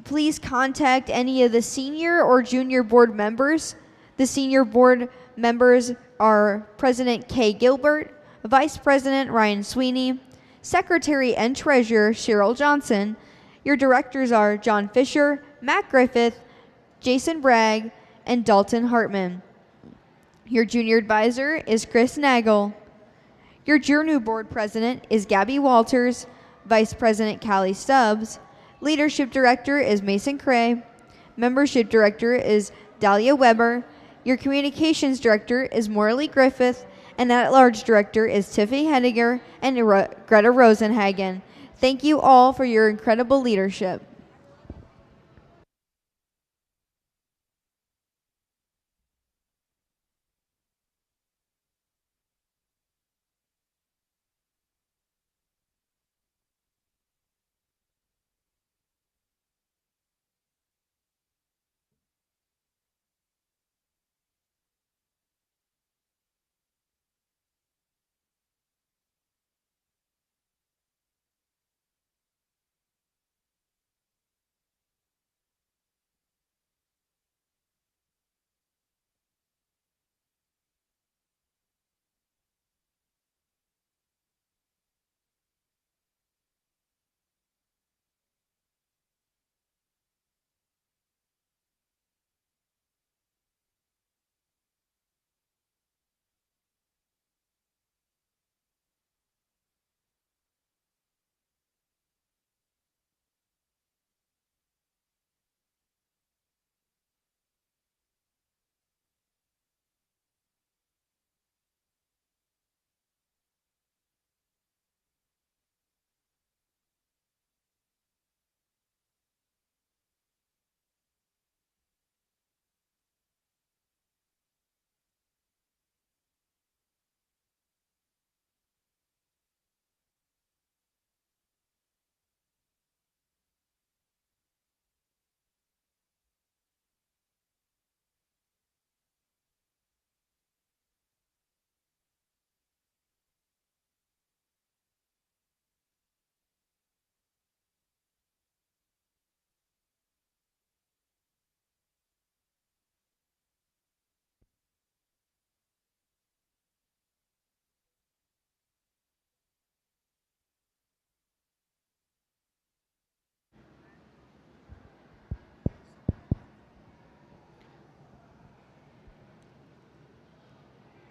please contact any of the senior or junior board members. The senior board members are President Kay Gilbert, Vice President Ryan Sweeney, Secretary and Treasurer Cheryl Johnson. Your directors are John Fisher, Matt Griffith, Jason Bragg, and Dalton Hartman. Your junior advisor is Chris Nagel. Your junior board president is Gabby Walters, Vice President Callie Stubbs. Leadership director is Mason Cray. Membership director is Dahlia Weber. Your communications director is Morley Griffith. And at-large director is Tiffany Hediger and Greta Rosenhagen. Thank you all for your incredible leadership.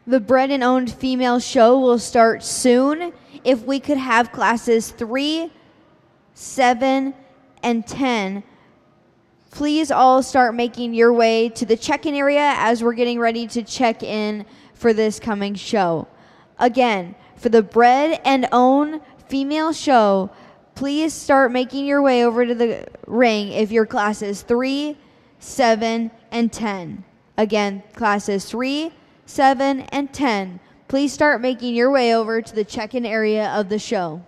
The Bred and Owned Female Show will start soon. If we could have classes 3, 7, and 10, please all start making your way to the check-in area as we're getting ready to check in for this coming show. Again, for the Bred and Owned Female Show, please start making your way over to the ring if your classes 3, 7, and 10. Again, classes 3, 7, and 10. Please start making your way over to the check-in area of the show.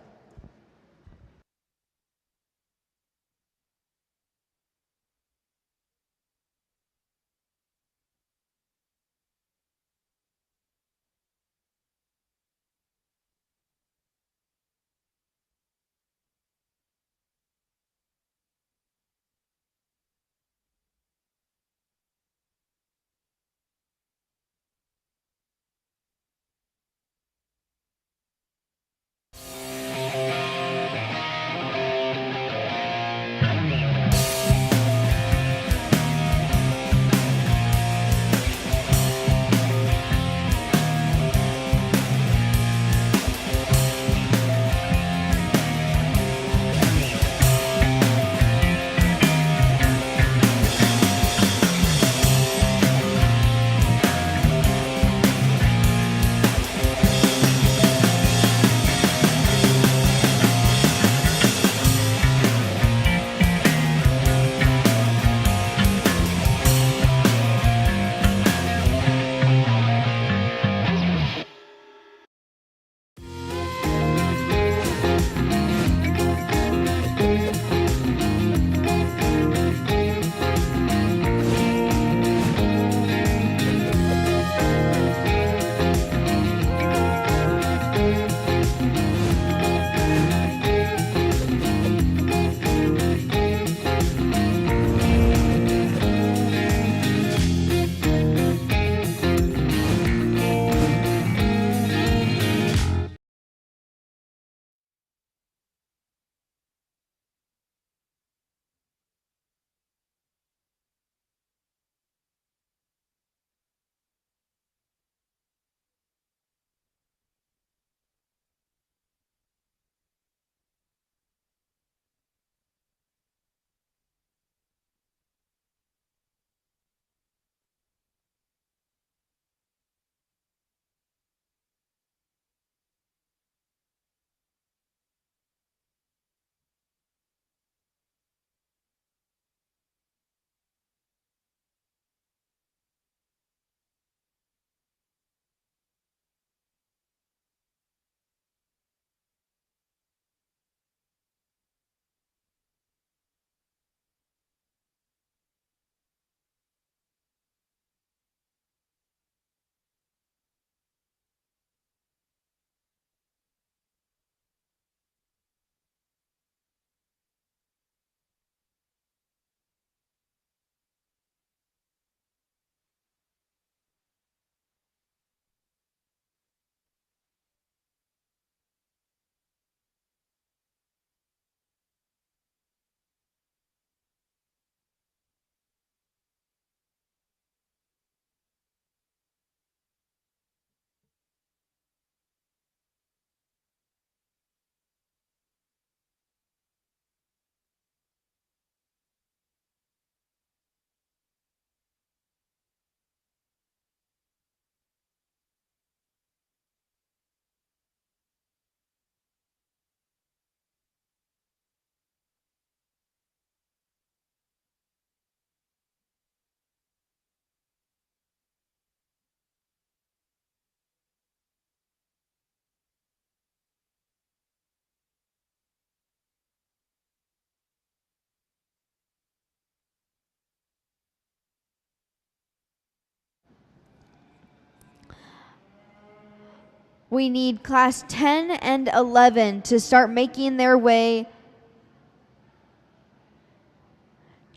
we need class 10 and 11 to start making their way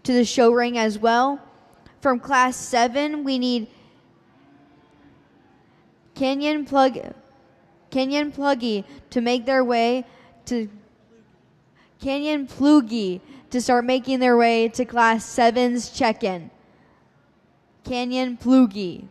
to the show ring as well. From class 7, we need Canyon Pluggy to make their way to Canyon Plugy to start making their way to class 7's check-in. Canyon Plugy.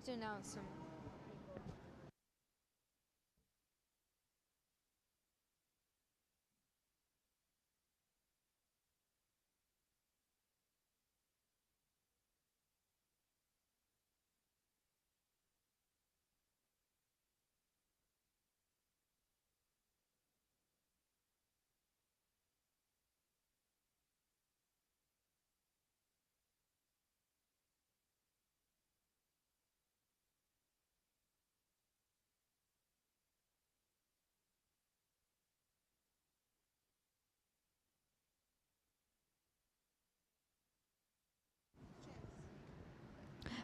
To announce some.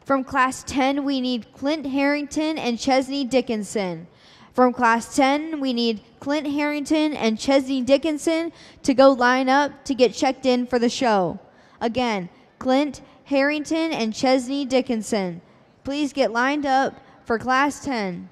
From class 10, we need Clint Harrington and Chesney Dickinson. From class 10, we need Clint Harrington and Chesney Dickinson to go line up to get checked in for the show. Again, Clint Harrington and Chesney Dickinson. Please get lined up for class 10.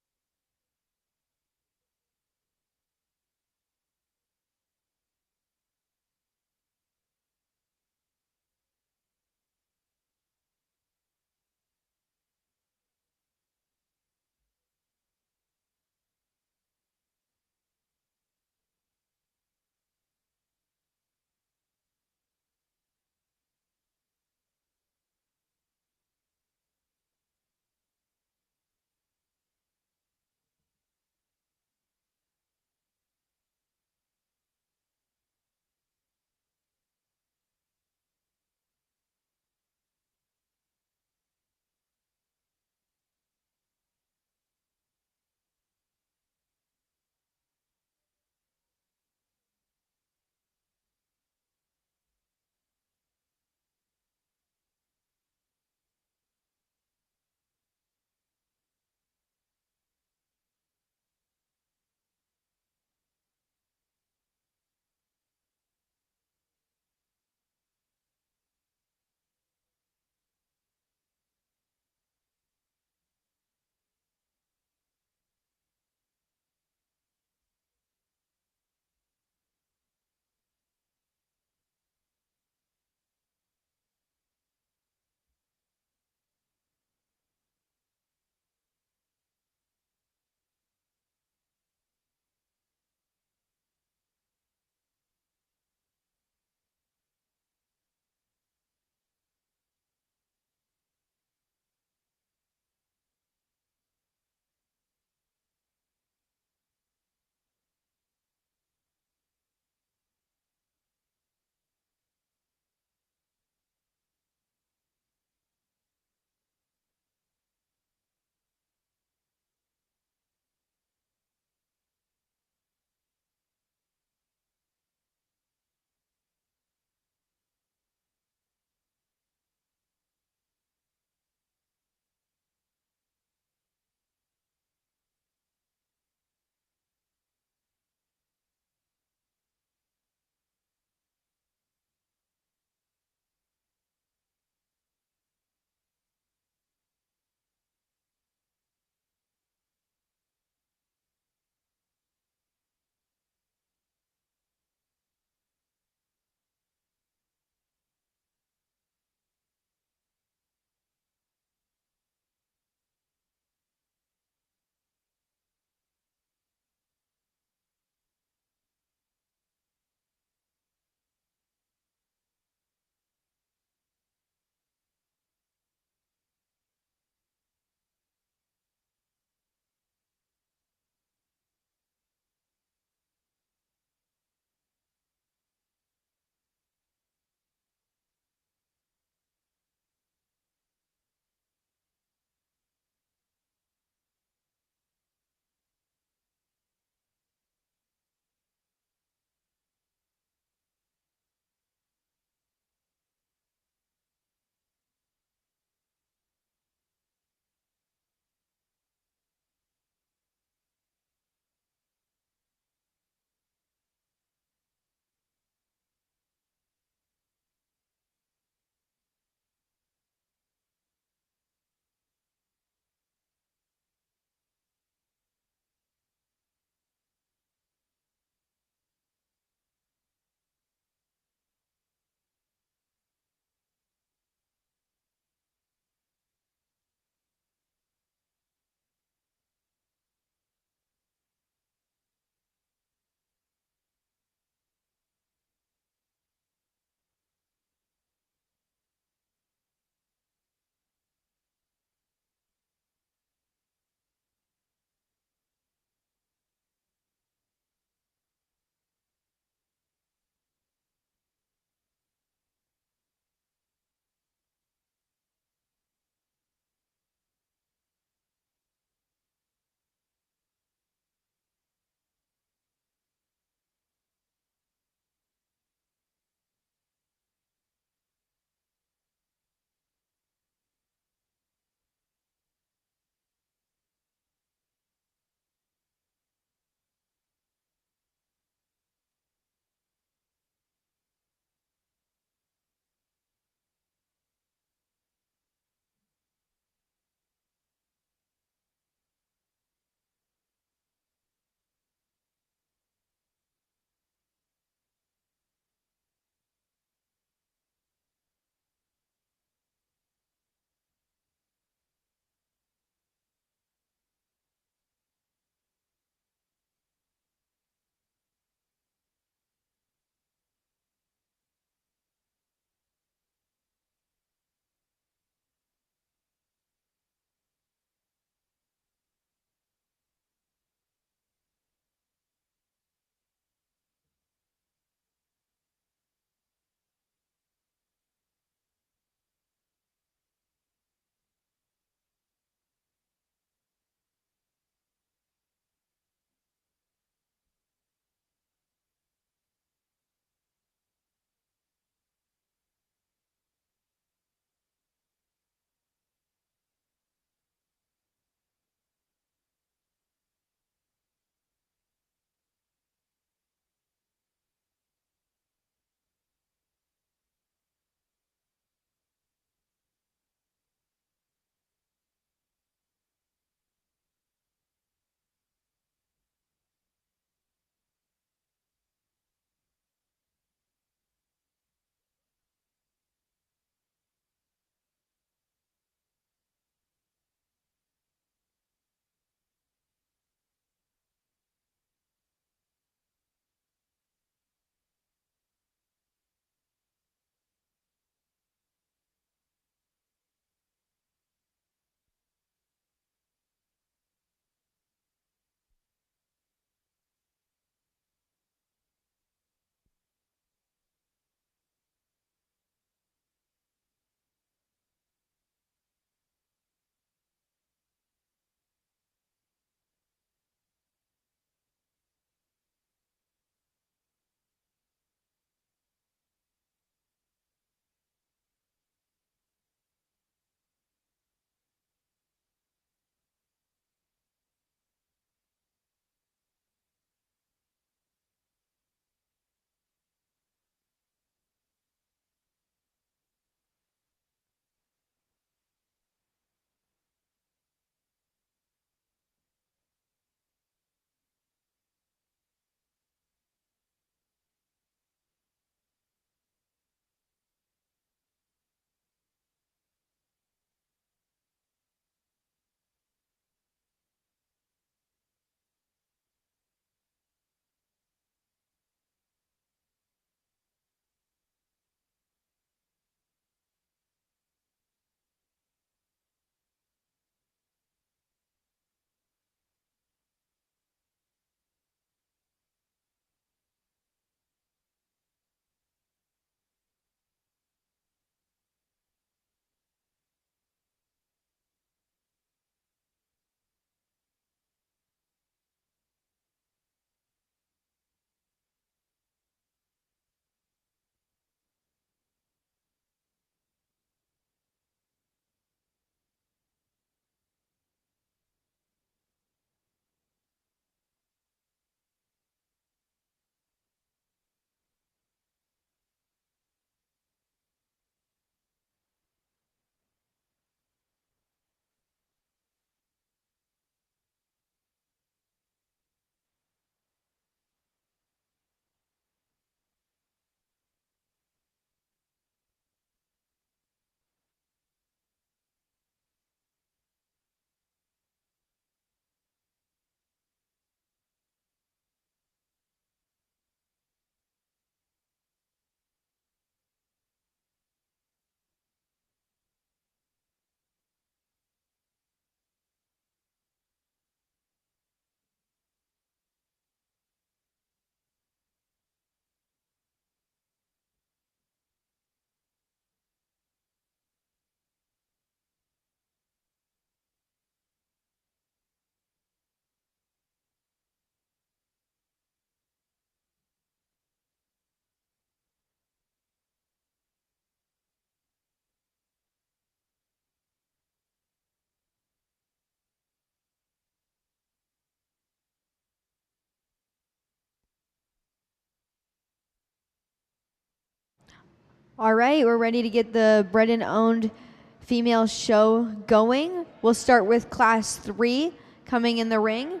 All right, we're ready to get the Bred and Owned female show going. We'll start with Class 3 coming in the ring.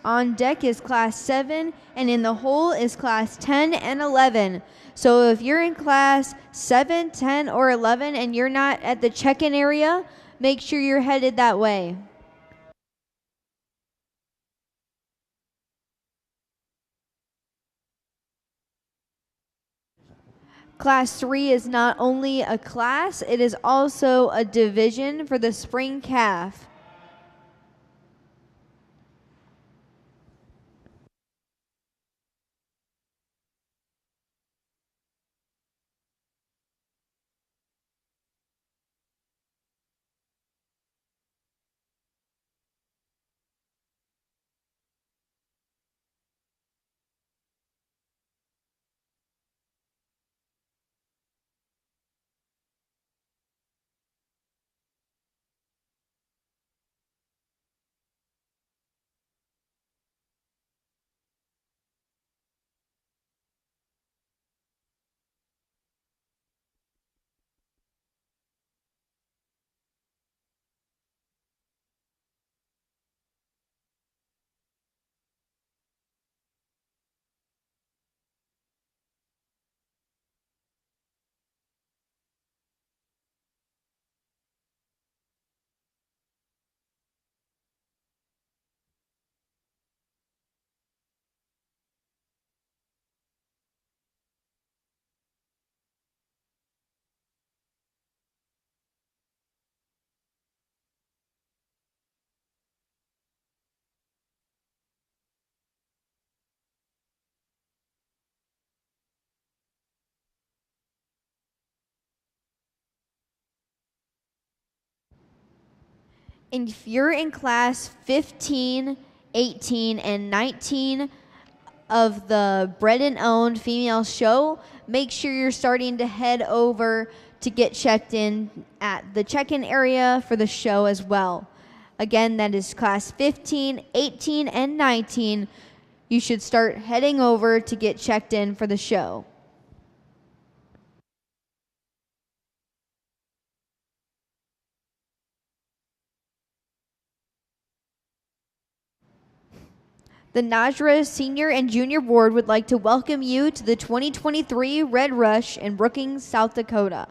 On deck is Class 7, and in the hole is Class 10 and 11. So if you're in Class 7, 10, or 11 and you're not at the check-in area, make sure you're headed that way. Class 3 is not only a class, it is also a division for the spring calf. And if you're in Class 15, 18, and 19 of the Bred and Owned female show, make sure you're starting to head over to get checked in at the check-in area for the show as well. Again, that is Class 15, 18, and 19. You should start heading over to get checked in for the show. The NAJRAE Senior and Junior Board would like to welcome you to the 2023 Red Rush in Brookings, South Dakota.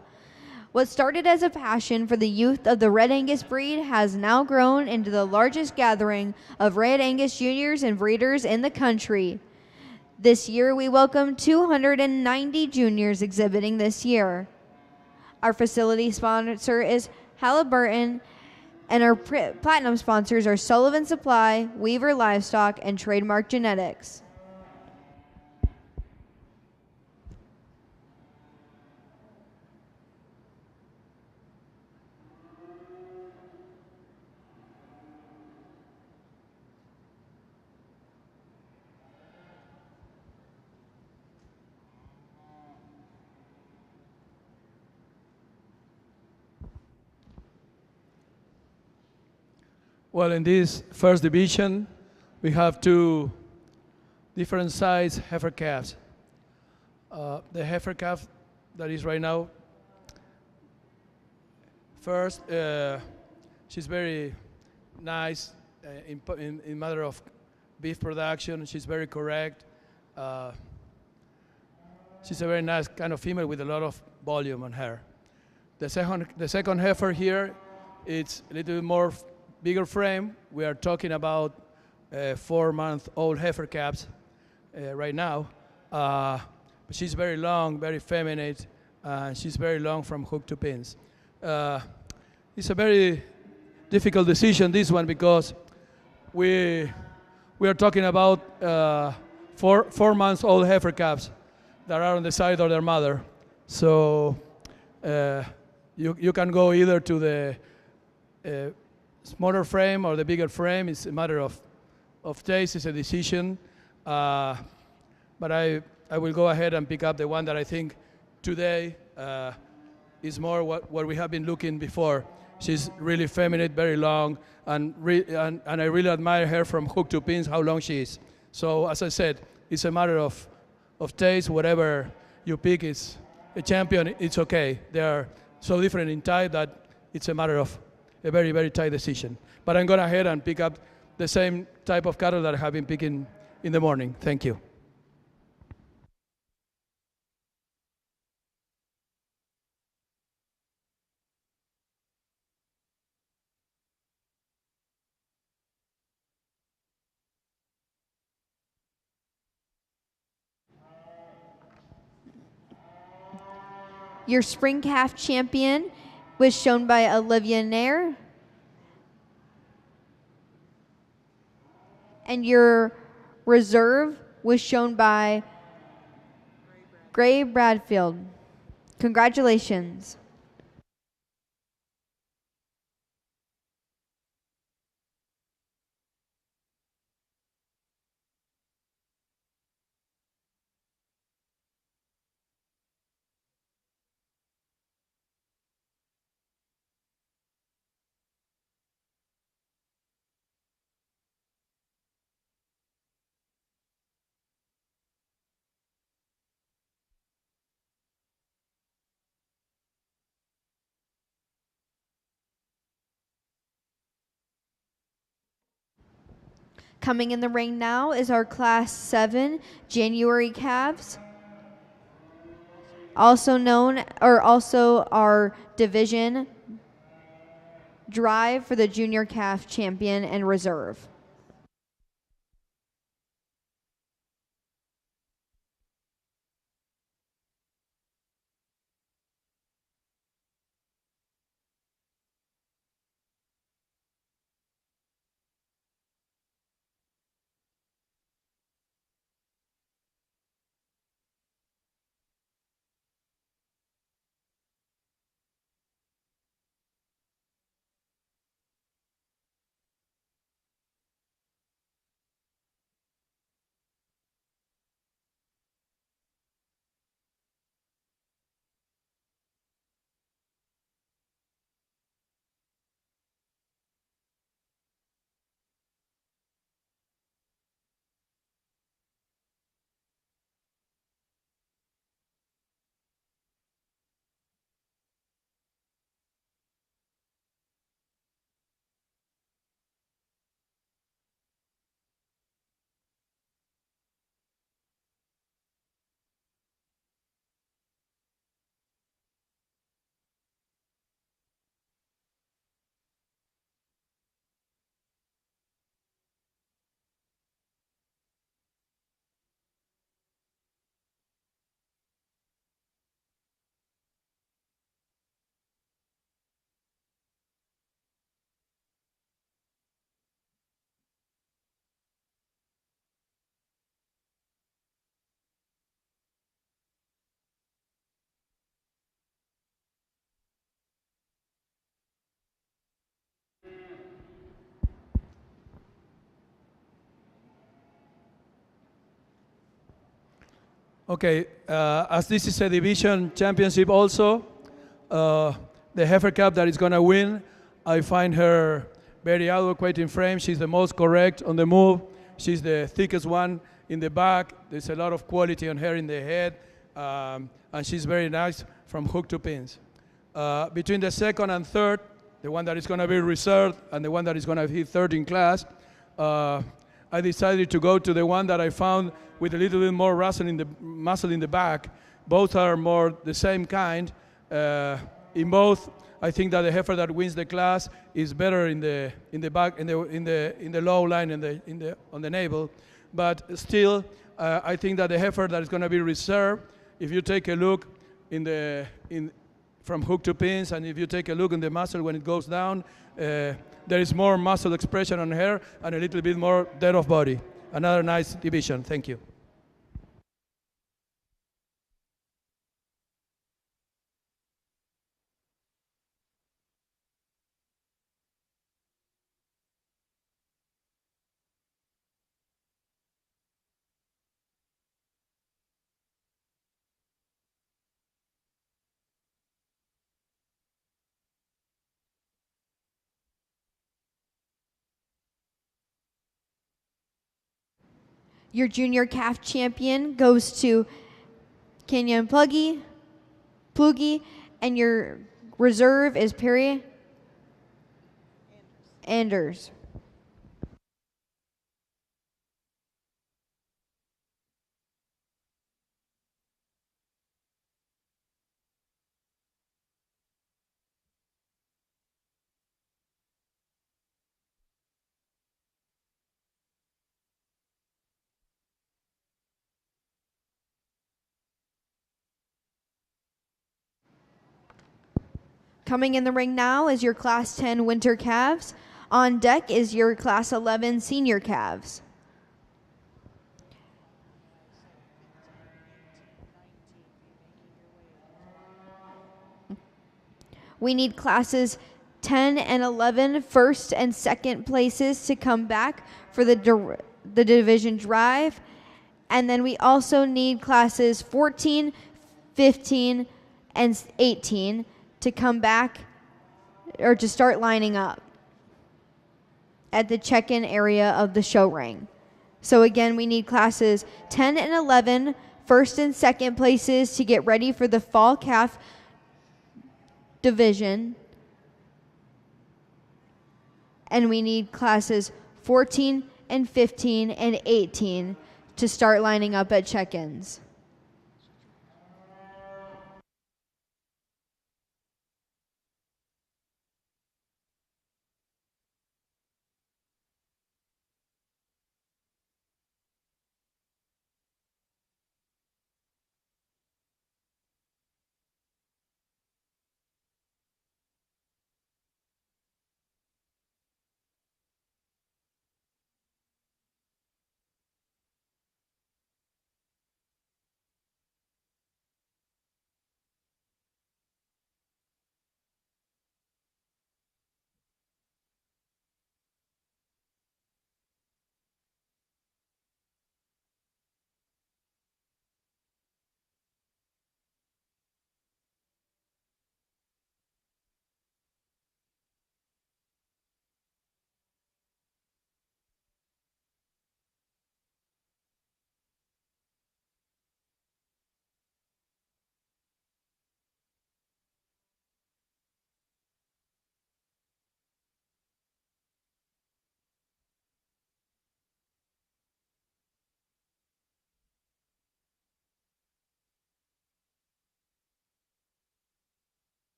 What started as a passion for the youth of the Red Angus breed has now grown into the largest gathering of Red Angus juniors and breeders in the country. This year, we welcome 290 juniors exhibiting this year. Our facility sponsor is Halliburton, and our platinum sponsors are Sullivan Supply, Weaver Livestock, and Trademark Genetics. Well, in this first division, we have two different size heifer calves. The heifer calf that is right now, first, she's very nice in matter of beef production. She's very correct. She's a very nice kind of female with a lot of volume on her. The second heifer here, it's a little bit more bigger frame. We are talking about 4-month-old heifer calves right now. But she's very long, very feminine, and she's very long from hook to pins. It's a very difficult decision, this one, because we are talking about 4-month-old heifer calves that are on the side of their mother. So you can go either to the smaller frame or the bigger frame. It's a matter of taste. It's a decision. But I will go ahead and pick up the one that I think today is more what we have been looking before. She's really feminine, very long, and I really admire her from hook to pins, how long she is. So as I said, it's a matter of of taste. Whatever you pick is a champion. It's okay. They are so different in type that it's a matter of a very, very tight decision. But I'm going to ahead and pick up the same type of cattle that I have been picking in the morning. Thank you. Your spring calf champion was shown by Olivia Nair. And your reserve was shown by Gray Bradfield. Congratulations. Coming in the ring now is our Class 7 January calves, also our division drive for the junior calf champion and reserve. Okay, as this is a division championship also, the heifer calf that is going to win, I find her very adequate in frame. She's the most correct on the move. She's the thickest one in the back. There's a lot of quality on her in the head, and she's very nice from hook to pins. Between the second and third, the one that is going to be reserved and the one that is going to be third in class, I decided to go to the one that I found with a little bit more muscle in the back. Both are more the same kind. In both, I think that the heifer that wins the class is better in the back, in the low line, on the navel. But still, I think that the heifer that is going to be reserved, if you take a look from hook to pins, and if you take a look in the muscle when it goes down, there is more muscle expression on her and a little bit more dead of body. Another nice division. Thank you. Your junior calf champion goes to Kenyon Plugi, and your reserve is Perry Anders. Coming in the ring now is your Class 10 winter calves. On deck is your Class 11 senior calves. We need classes 10 and 11 first and second places to come back for the division drive. And then we also need classes 14, 15, and 18 to come back or to start lining up at the check-in area of the show ring. So again, we need classes 10 and 11 first and second places to get ready for the fall calf division. And we need classes 14 and 15 and 18 to start lining up at check-ins.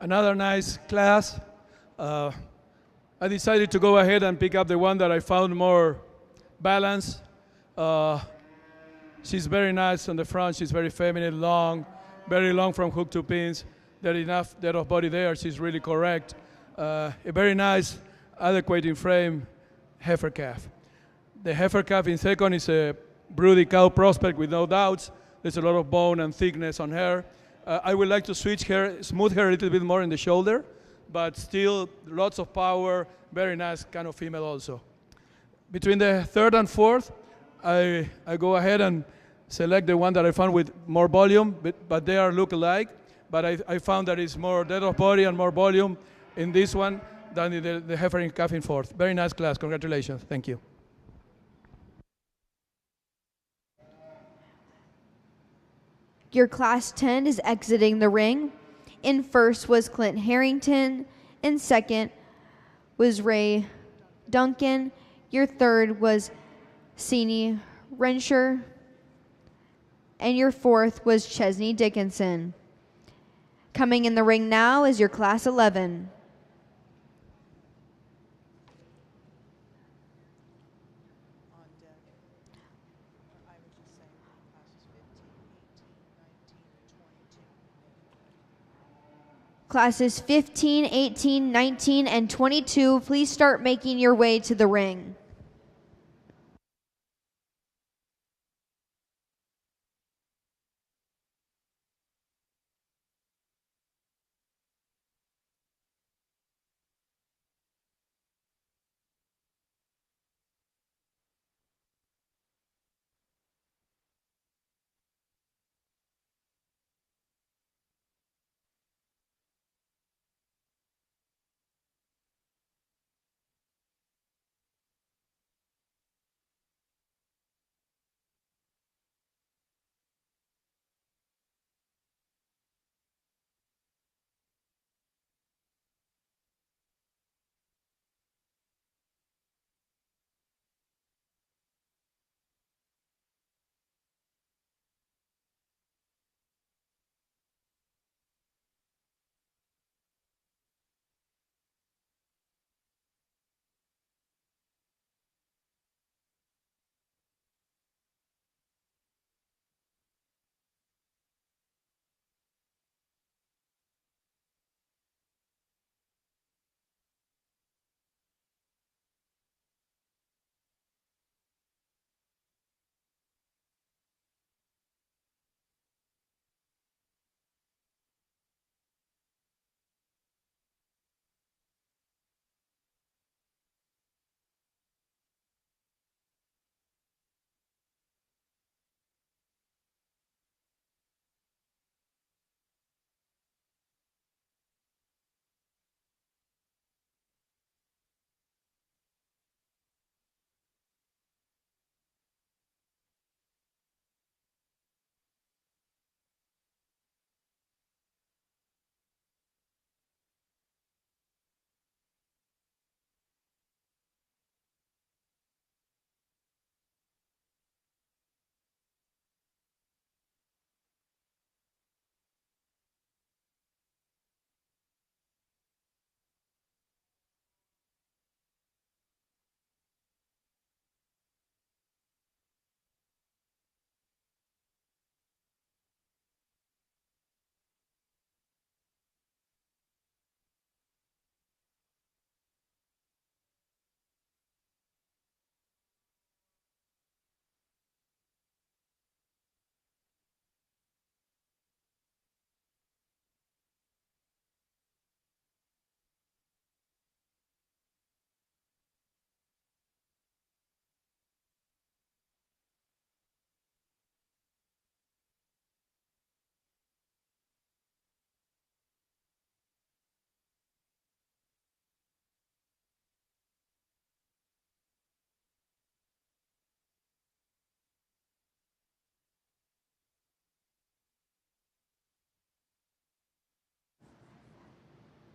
Another nice class. I decided to go ahead and pick up the one that I found more balanced. She's very nice on the front. She's very feminine, long, very long from hook to pins. There's enough depth of body there. She's really correct. A very nice, adequate in frame heifer calf. The heifer calf in second is a broody cow prospect with no doubts. There's a lot of bone and thickness on her. I would like to switch her, smooth her a little bit more in the shoulder, but still lots of power, very nice kind of female also. Between the third and fourth, I go ahead and select the one that I found with more volume, but they are look alike. But I found that it's more depth of body and more volume in this one. Danny, the heifer in calf in fourth. Very nice class. Congratulations. Thank you. Your class 10 is exiting the ring. In first was Clint Harrington. In second was Ray Duncan. Your third was Sini Rensher. And your fourth was Chesney Dickinson. Coming in the ring now is your class 11. On deck, I would just say classes 15, 18, 19, 22. Classes 15, 18, 19, and 22, please start making your way to the ring.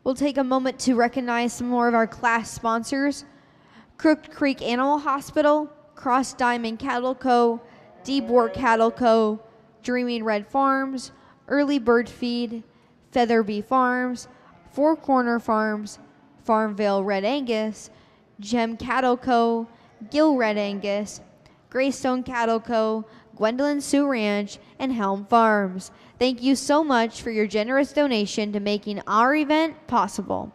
We'll take a moment to recognize some more of our class sponsors: Crooked Creek Animal Hospital, Cross Diamond Cattle Co., Deepwork Cattle Co., Dreaming Red Farms, Early Bird Feed, Featherby Farms, Four Corner Farms, Farmville Red Angus, Gem Cattle Co., Gill Red Angus, Greystone Cattle Co., Gwendolyn Sioux Ranch, and Helm Farms. Thank you so much for your generous donation to making our event possible.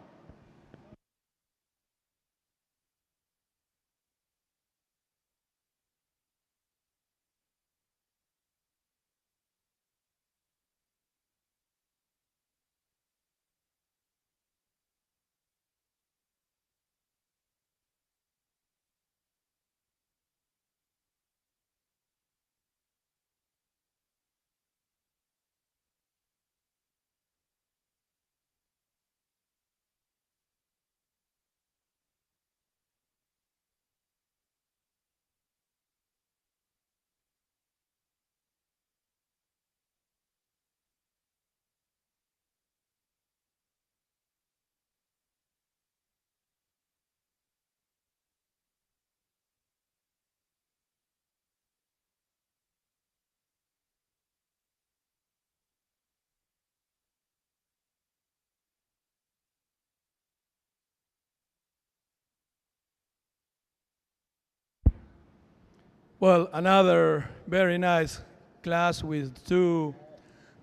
Well, another very nice class with two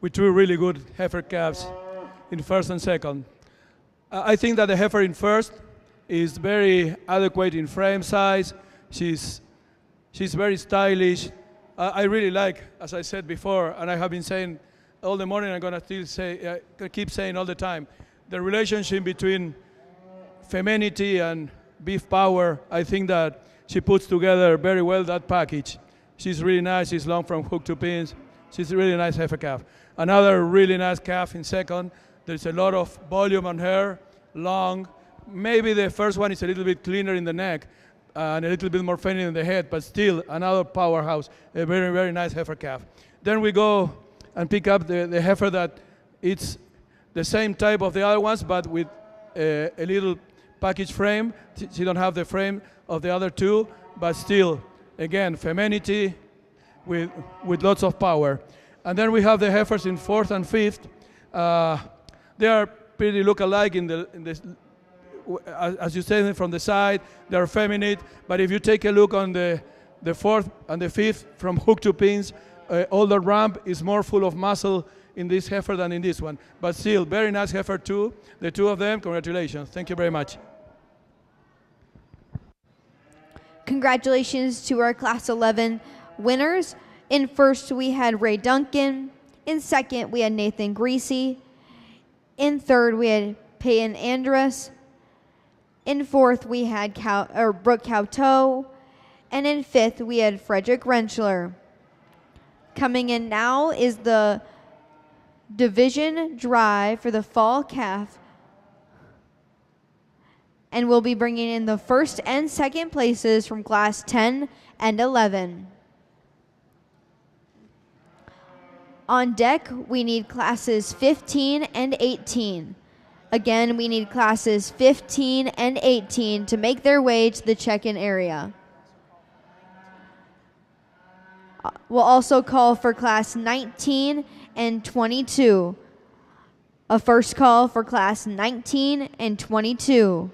really good heifer calves in first and second. I think that the heifer in first is very adequate in frame size. She's very stylish. I really like, as I said before, and I have been saying all the morning, I'm gonna still say, keep saying all the time, the relationship between femininity and beef power, I think that she puts together very well that package. She's really nice, she's long from hook to pins. She's a really nice heifer calf. Another really nice calf in second. There's a lot of volume on her, long. Maybe the first one is a little bit cleaner in the neck and a little bit more feminine in the head, but still another powerhouse, a very, very nice heifer calf. Then we go and pick up the heifer that it's the same type of the other ones, but with a little package frame. She don't have the frame of the other two, but still, again, femininity with lots of power. And then we have the heifers in fourth and fifth. They are pretty look-alike as you say from the side. They are feminine, but if you take a look on the fourth and the fifth from hook to pins, all the rump is more full of muscle in this heifer than in this one. But still, very nice heifer too. The two of them, congratulations. Thank you very much. Congratulations to our Class 11 winners. In first, we had Ray Duncan. In second, we had Nathan Greasy. In third, we had Peyton Andrus. In fourth, we had Brooke Cowtoe. And in fifth, we had Frederick Rentschler. Coming in now is the division drive for the fall calf. And we'll be bringing in the first and second places from Class 10 and 11. On deck, we need classes 15 and 18. Again, we need classes 15 and 18 to make their way to the check-in area. We'll also call for class 19 and 22. A first call for class 19 and 22.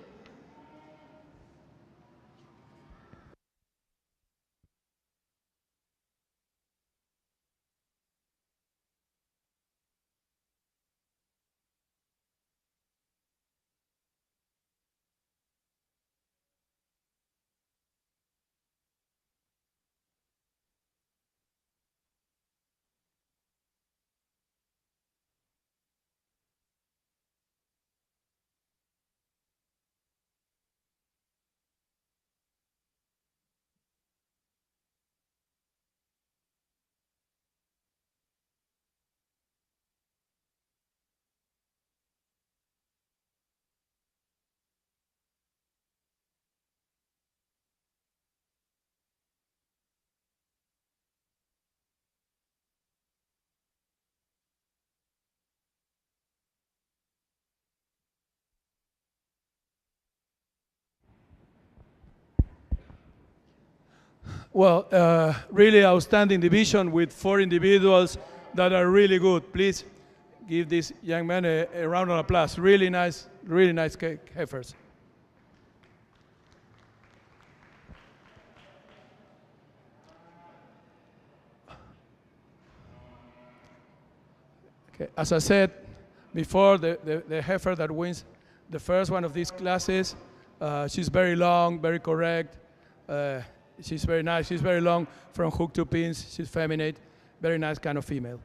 Well, really outstanding division with 4 individuals that are really good. Please give this young man a round of applause. Really nice heifers. Okay. As I said before, the heifer that wins the first one of these classes, she's very long, very correct. She's very nice. She's very long from hook to pins. She's feminine, very nice kind of female.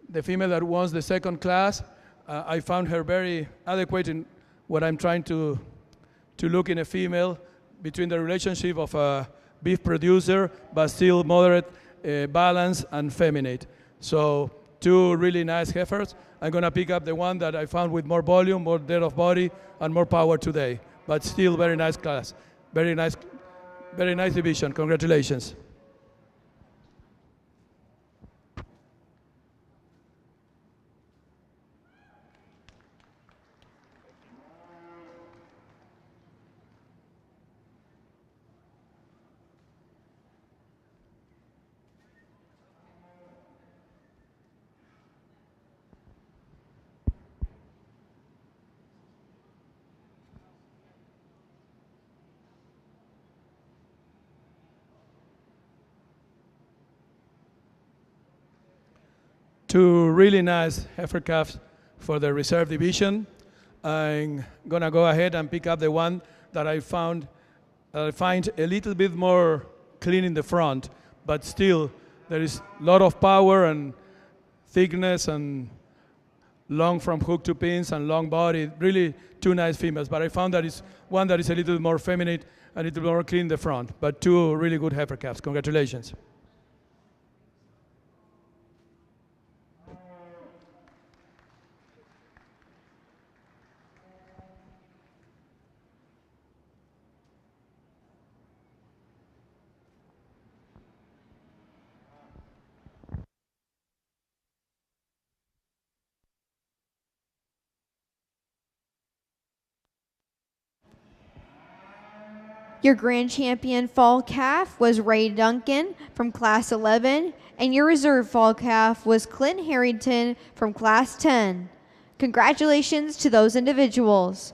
The female that won the second class, I found her very adequate in what I'm trying to look in a female, between the relationship of a beef producer, but still moderate, balance, and feminine. So 2 really nice heifers. I'm gonna pick up the one that I found with more volume, more depth of body, and more power today. But still very nice class. Very nice division. Congratulations. two really nice heifer calves for the reserve division. I'm gonna go ahead and pick up the one that I find a little bit more clean in the front, but still there is a lot of power and thickness and long from hook to pins and long body, really two nice females. But I found that it's one that is a little more feminine, a little more clean in the front, but two really good heifer calves. Congratulations. Your grand champion fall calf was Ray Duncan from Class 11, and your reserve fall calf was Clint Harrington from Class 10. Congratulations to those individuals.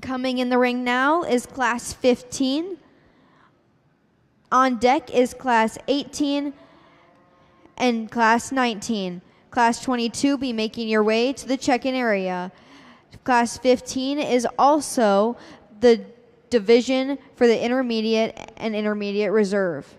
Coming in the ring now is Class 15. On deck is Class 18 and Class 19. Class 22 be making your way to the check-in area. Class 15 is also the division for the intermediate and intermediate reserve.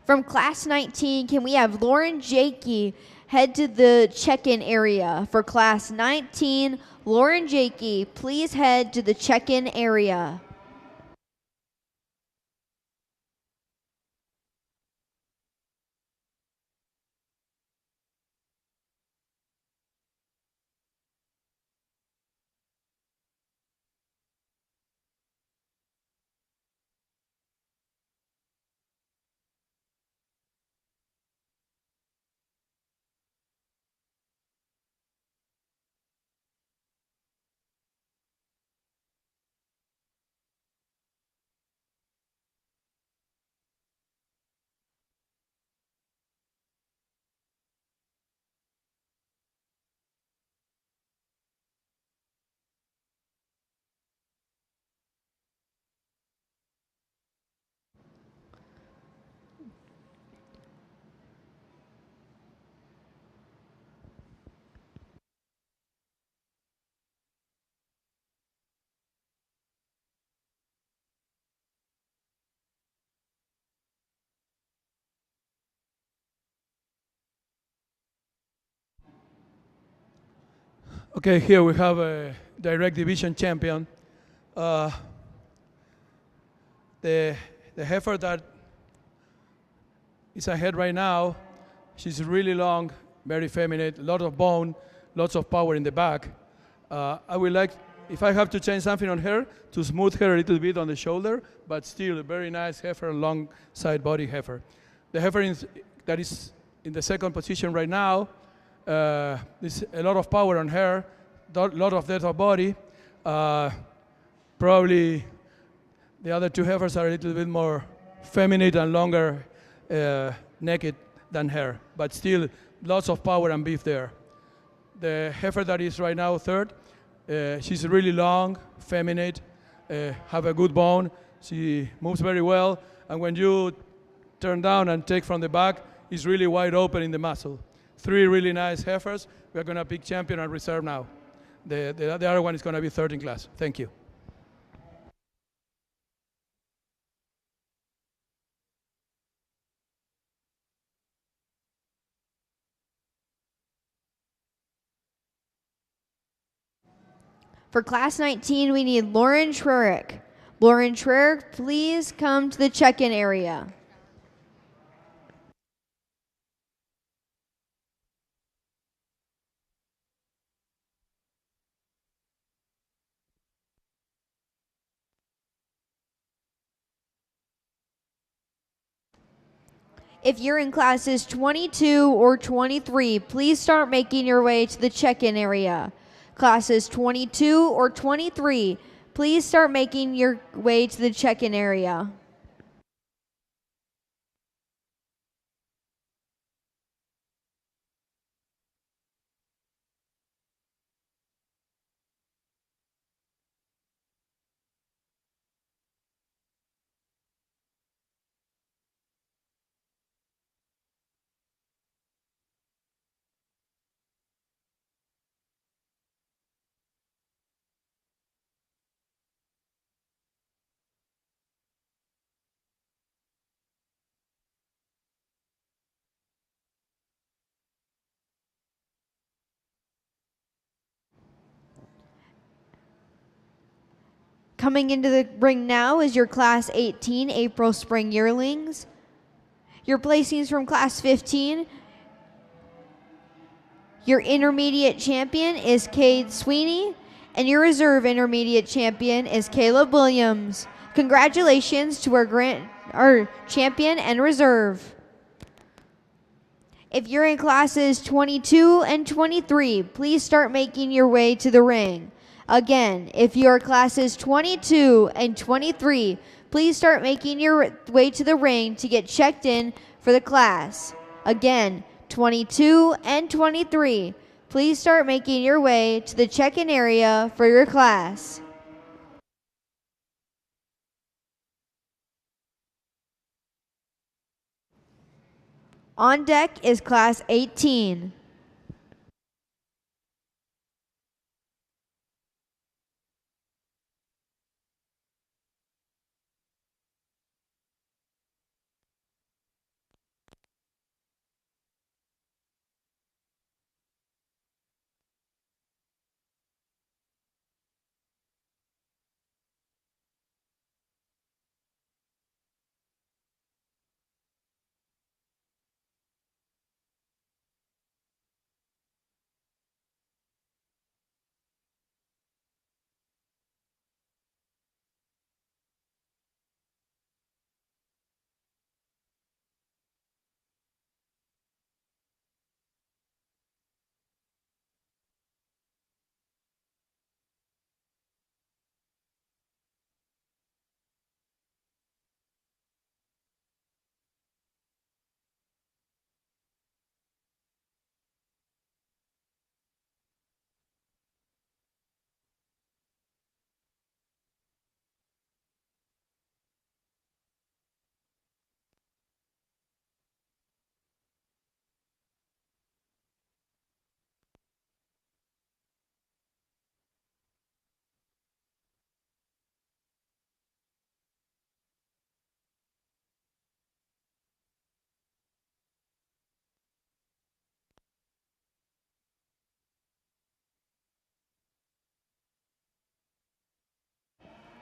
From Class 19, can we have Lauren Jakey head to the check-in area? For Class 19, Lauren Jakey, please head to the check-in area. Okay, here we have a direct division champion. Uh, the heifer that is ahead right now, she's really long, very feminine, a lot of bone, lots of power in the back. I would like, if I have to change something on her, to smooth her a little bit on the shoulder, but still a very nice heifer, long side body heifer. The heifer that is in the second position right now, there's a lot of power on her, a lot of depth of body. Probably the other two heifers are a little bit more feminine and longer naked than her, but still lots of power and beef there. The heifer that is right now third, she's really long, feminine, have a good bone. She moves very well, and when you turn down and take from the back, it's really wide open in the muscle. Three really nice heifers. We're going to pick champion and reserve now. The other one is going to be third in class. Thank you. For class 19, we need Lauren Trerick. Lauren Trerick, please come to the check-in area. If you're in classes 22 or 23, please start making your way to the check-in area. Classes 22 or 23, please start making your way to the check-in area. Coming into the ring now is your Class 18 April Spring Yearlings. Your placings from Class 15. Your intermediate champion is Cade Sweeney, and your reserve intermediate champion is Caleb Williams. Congratulations to our champion and reserve. If you're in classes 22 and 23, please start making your way to the ring. Again, if you are classes 22 and 23, please start making your way to the ring to get checked in for the class. Again, 22 and 23, please start making your way to the check-in area for your class. On deck is Class 18.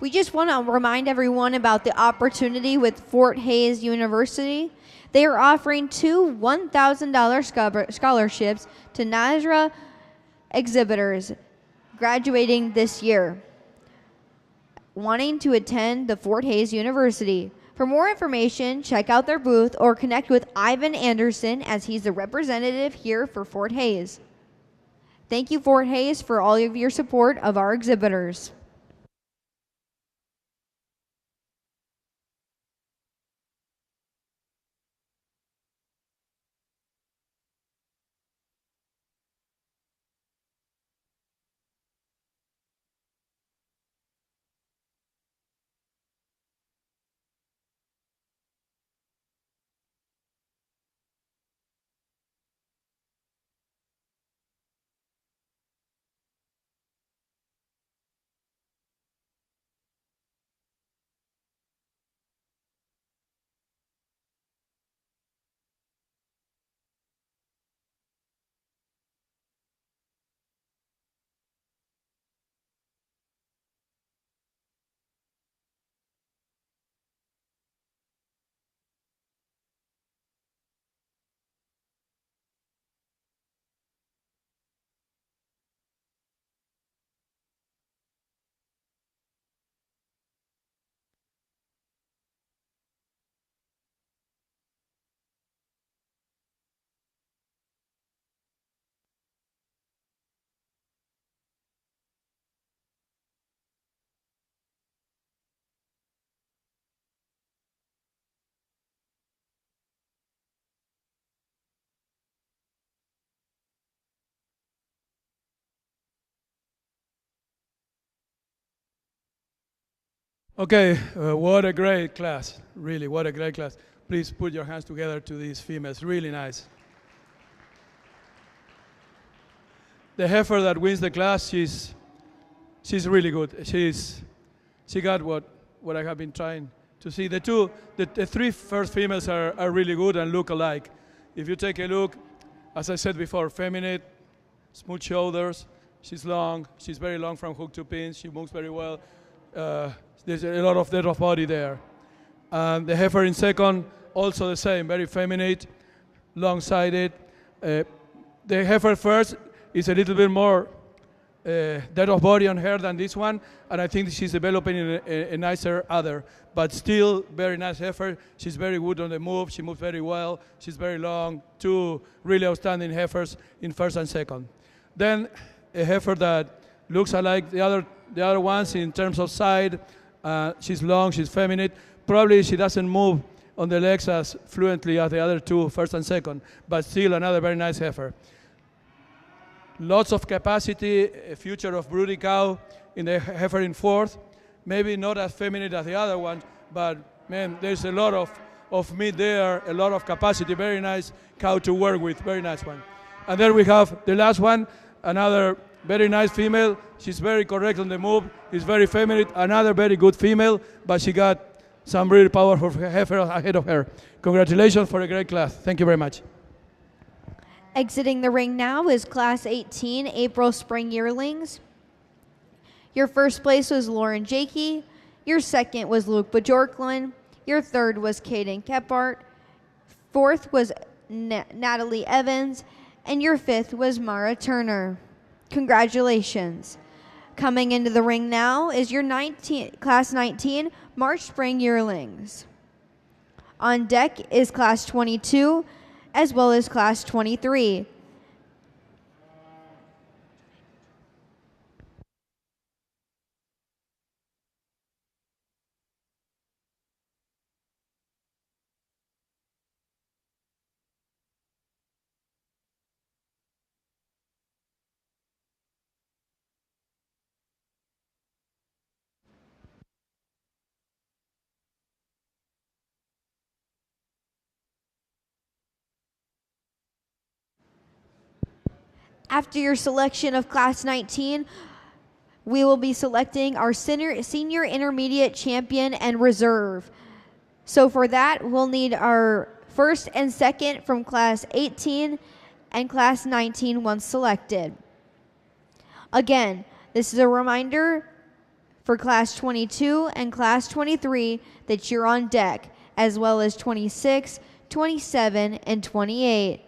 We just want to remind everyone about the opportunity with Fort Hays University. They are offering two $1,000 scholarships to NAJRAE exhibitors graduating this year, wanting to attend the Fort Hays University. For more information, check out their booth or connect with Ivan Anderson, as he's the representative here for Fort Hays. Thank you, Fort Hays, for all of your support of our exhibitors. Okay, what a great class. Really, what a great class. Please put your hands together to these females. Really nice. The heifer that wins the class, she's really good. She got what I have been trying to see. The three first females are really good and look alike. If you take a look, as I said before, feminine, smooth shoulders. She's long. She's very long from hook to pin. She moves very well. There's a lot of depth of body there. And the heifer in second, also the same, very feminine, long-sided. The heifer first is a little bit more depth of body on her than this one, and I think she's developing a nicer other, but still very nice heifer. She's very good on the move. She moves very well. She's very long. Two really outstanding heifers in first and second. Then a heifer that looks alike the other ones in terms of side. She's long, she's feminine. Probably she doesn't move on the legs as fluently as the other two, first and second, but still another very nice heifer. Lots of capacity, a future of broody cow in the heifer in fourth. Maybe not as feminine as the other one, but man, there's a lot of meat there, a lot of capacity, very nice cow to work with, very nice one. And then we have the last one, another very nice female. She's very correct on the move. Is very feminine. Another very good female, but she got some really powerful heifer ahead of her. Congratulations for a great class. Thank you very much. Exiting the ring now is Class 18 April Spring Yearlings. Your first place was Lauren Jakey. Your second was Luke Bajorklin. Your third was Caden Kephart. Fourth was Natalie Evans. And your fifth was Mara Turner. Congratulations. Coming into the ring now is your Class 19 March Spring Yearlings. On deck is Class 22 as well as Class 23. After your selection of Class 19, we will be selecting our senior intermediate champion and reserve. So for that, we'll need our first and second from Class 18 and Class 19 once selected. Again, this is a reminder for Class 22 and Class 23 that you're on deck, as well as 26, 27, and 28.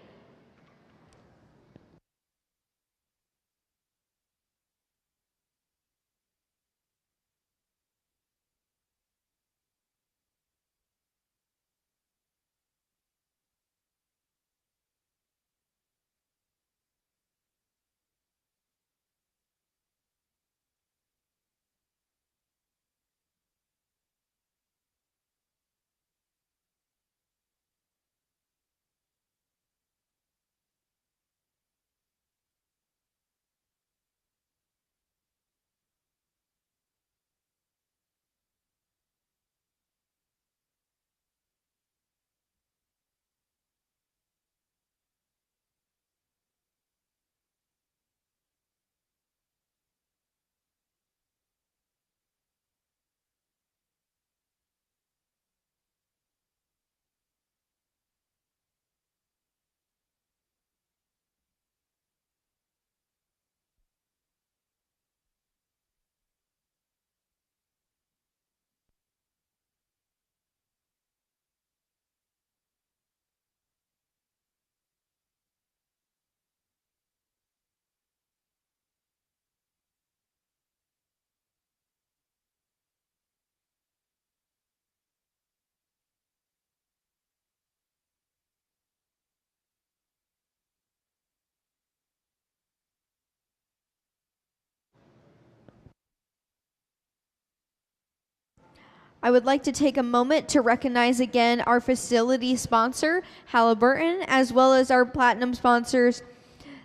I would like to take a moment to recognize again our facility sponsor, Halliburton, as well as our platinum sponsors,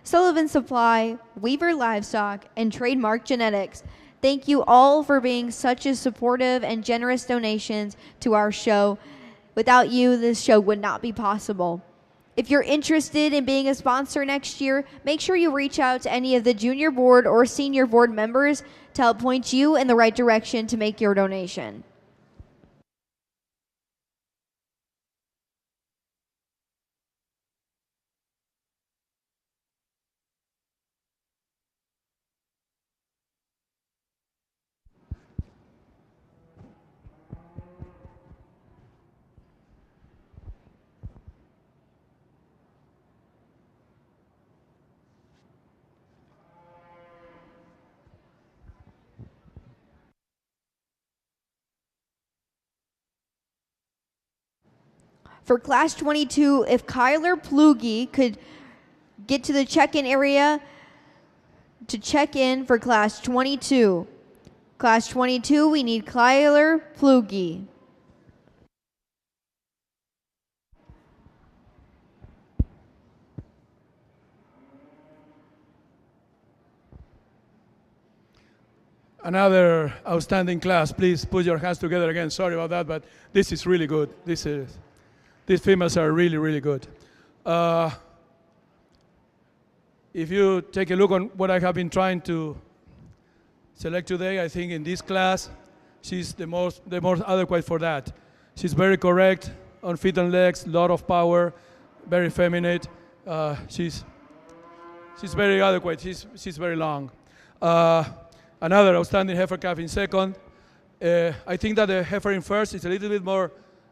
Sullivan Supply, Weaver Livestock, and Trademark Genetics. Thank you all for being such a supportive and generous donations to our show. Without you, this show would not be possible. If you're interested in being a sponsor next year, make sure you reach out to any of the junior board or senior board members to help point you in the right direction to make your donation. For Class 22, if Kyler Plugi could get to the check-in area to check in for Class 22. Class 22, we need Kyler Plugi. Another outstanding class. Please put your hands together again. Sorry about that, but this is really good. These females are really, really good. If you take a look on what I have been trying to select today, I think in this class, she's the most adequate for that. She's very correct on feet and legs, lot of power, very feminine. She's very adequate. She's very long. Another outstanding heifer calf in second. I think that the heifer in first is a little bit more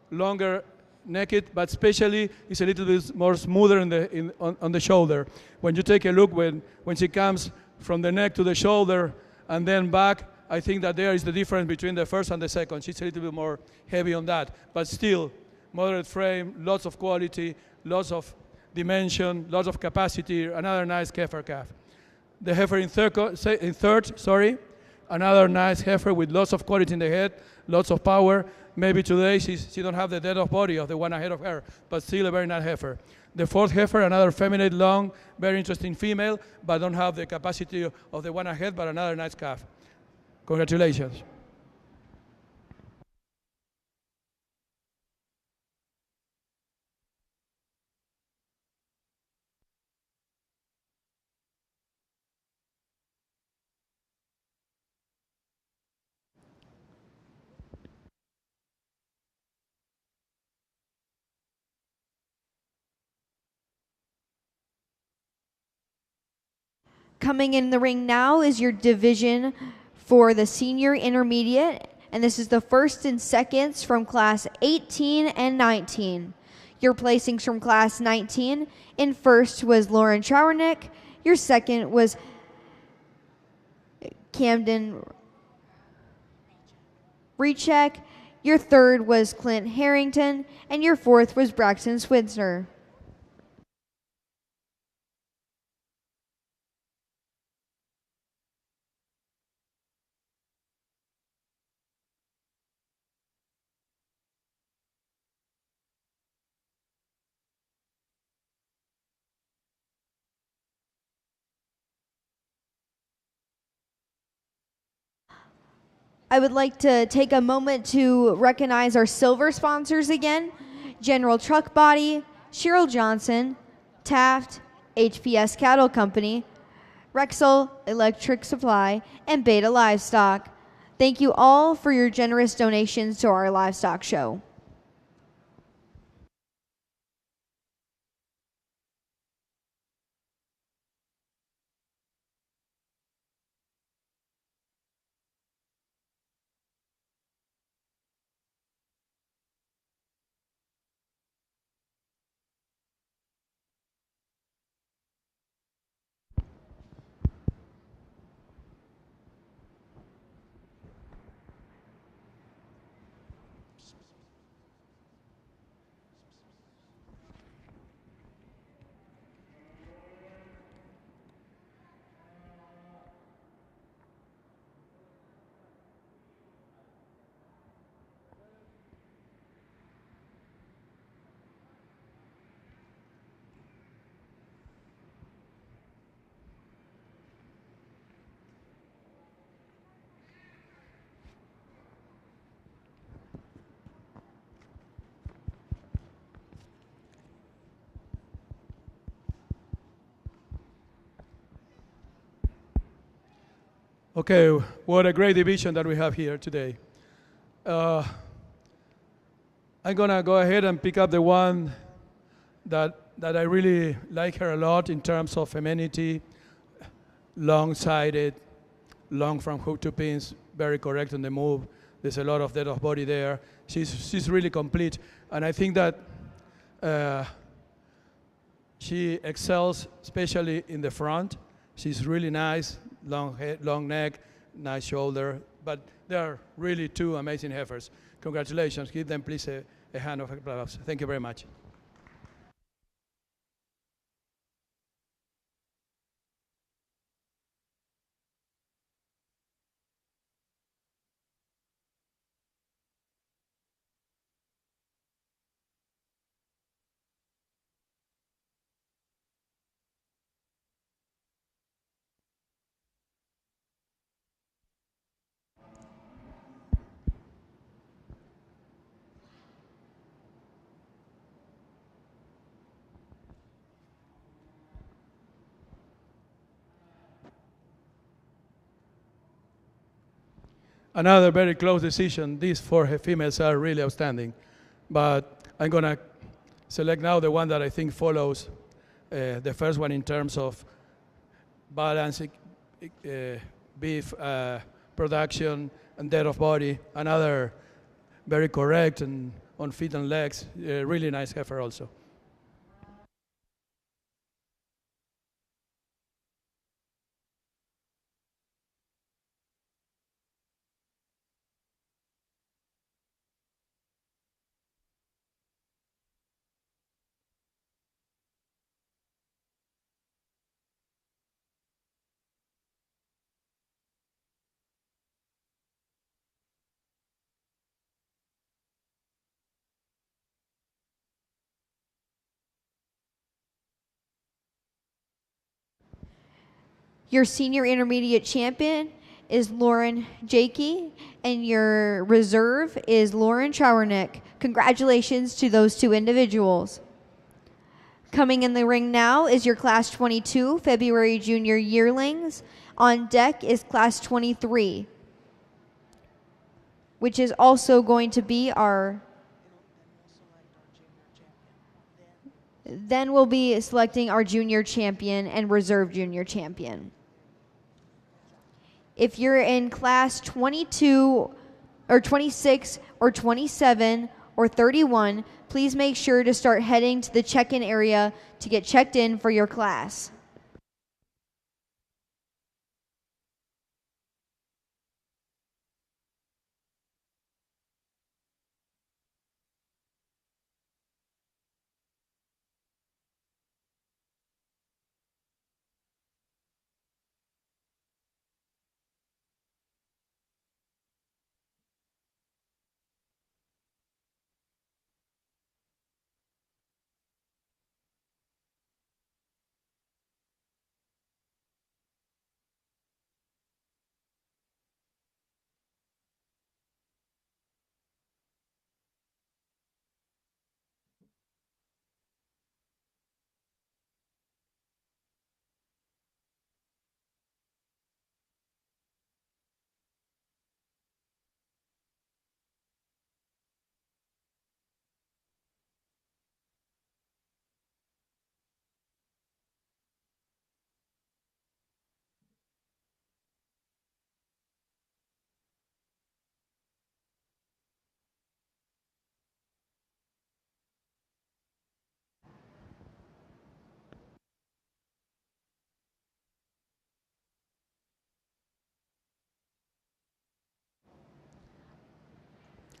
longer necked, but especially it's a little bit more smoother on the shoulder. When you take a look when she comes from the neck to the shoulder and then back, I think that there is the difference between the first and the second. She's a little bit more heavy on that, but still moderate frame, lots of quality, lots of dimension, lots of capacity. Another nice heifer calf. The heifer in third, another nice heifer with lots of quality in the head, lots of power. Maybe today she don't have the depth of body of the one ahead of her, but still a very nice heifer. The fourth heifer, another feminine, long, very interesting female, but don't have the capacity of the one ahead, but another nice calf. Congratulations. Coming in the ring now is your division for the senior intermediate, and this is the first and seconds from Class 18 and 19. Your placings from Class 19, in first was Lauren Trowernick, your second was Camden Recheck, your third was Clint Harrington, and your fourth was Braxton Switzer. I would like to take a moment to recognize our silver sponsors again: General Truck Body, Cheryl Johnson, Taft, HPS Cattle Company, Rexel Electric Supply, and Beta Livestock. Thank you all for your generous donations to our livestock show. Okay, what a great division that we have here today. I'm gonna go ahead and pick up the one that I really like her a lot in terms of femininity, long-sided, long from hook to pins, very correct on the move. There's a lot of depth of body there. She's really complete, and I think that she excels, especially in the front. She's really nice, long head, long neck, nice shoulder. But they are really two amazing heifers. Congratulations. Give them, please, a hand of applause. Thank you very much. Another very close decision. These four females are really outstanding. But I'm going to select now the one that I think follows the first one in terms of balance, beef production, and depth of body. Another very correct and on feet and legs. Really nice heifer also. Your senior intermediate champion is Lauren Jakey, and your reserve is Lauren Trowernick. Congratulations to those two individuals. Coming in the ring now is your Class 22 February Junior Yearlings. On deck is Class 23, which is also going to be our... Then we'll be selecting our junior champion and reserve junior champion. If you're in class 22 or 26 or 27 or 31, please make sure to start heading to the check-in area to get checked in for your class.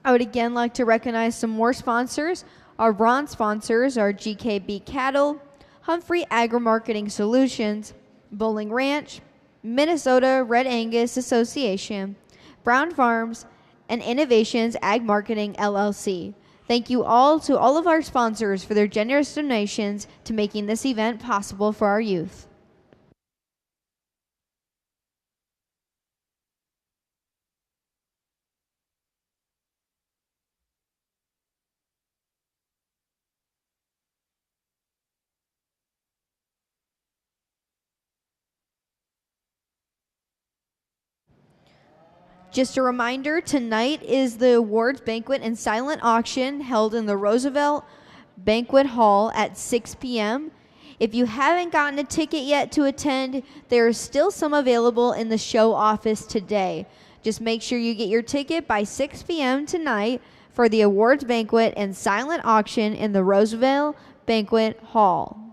I would again like to recognize some more sponsors. Our bronze sponsors are GKB Cattle, Humphrey Agri-Marketing Solutions, Bowling Ranch, Minnesota Red Angus Association, Brown Farms, and Innovations Ag Marketing LLC. Thank you all to all of our sponsors for their generous donations to making this event possible for our youth. Just a reminder, tonight is the awards banquet and silent auction held in the Roosevelt Banquet Hall at 6 p.m. If you haven't gotten a ticket yet to attend, there is still some available in the show office today. Just make sure you get your ticket by 6 p.m. tonight for the awards banquet and silent auction in the Roosevelt Banquet Hall.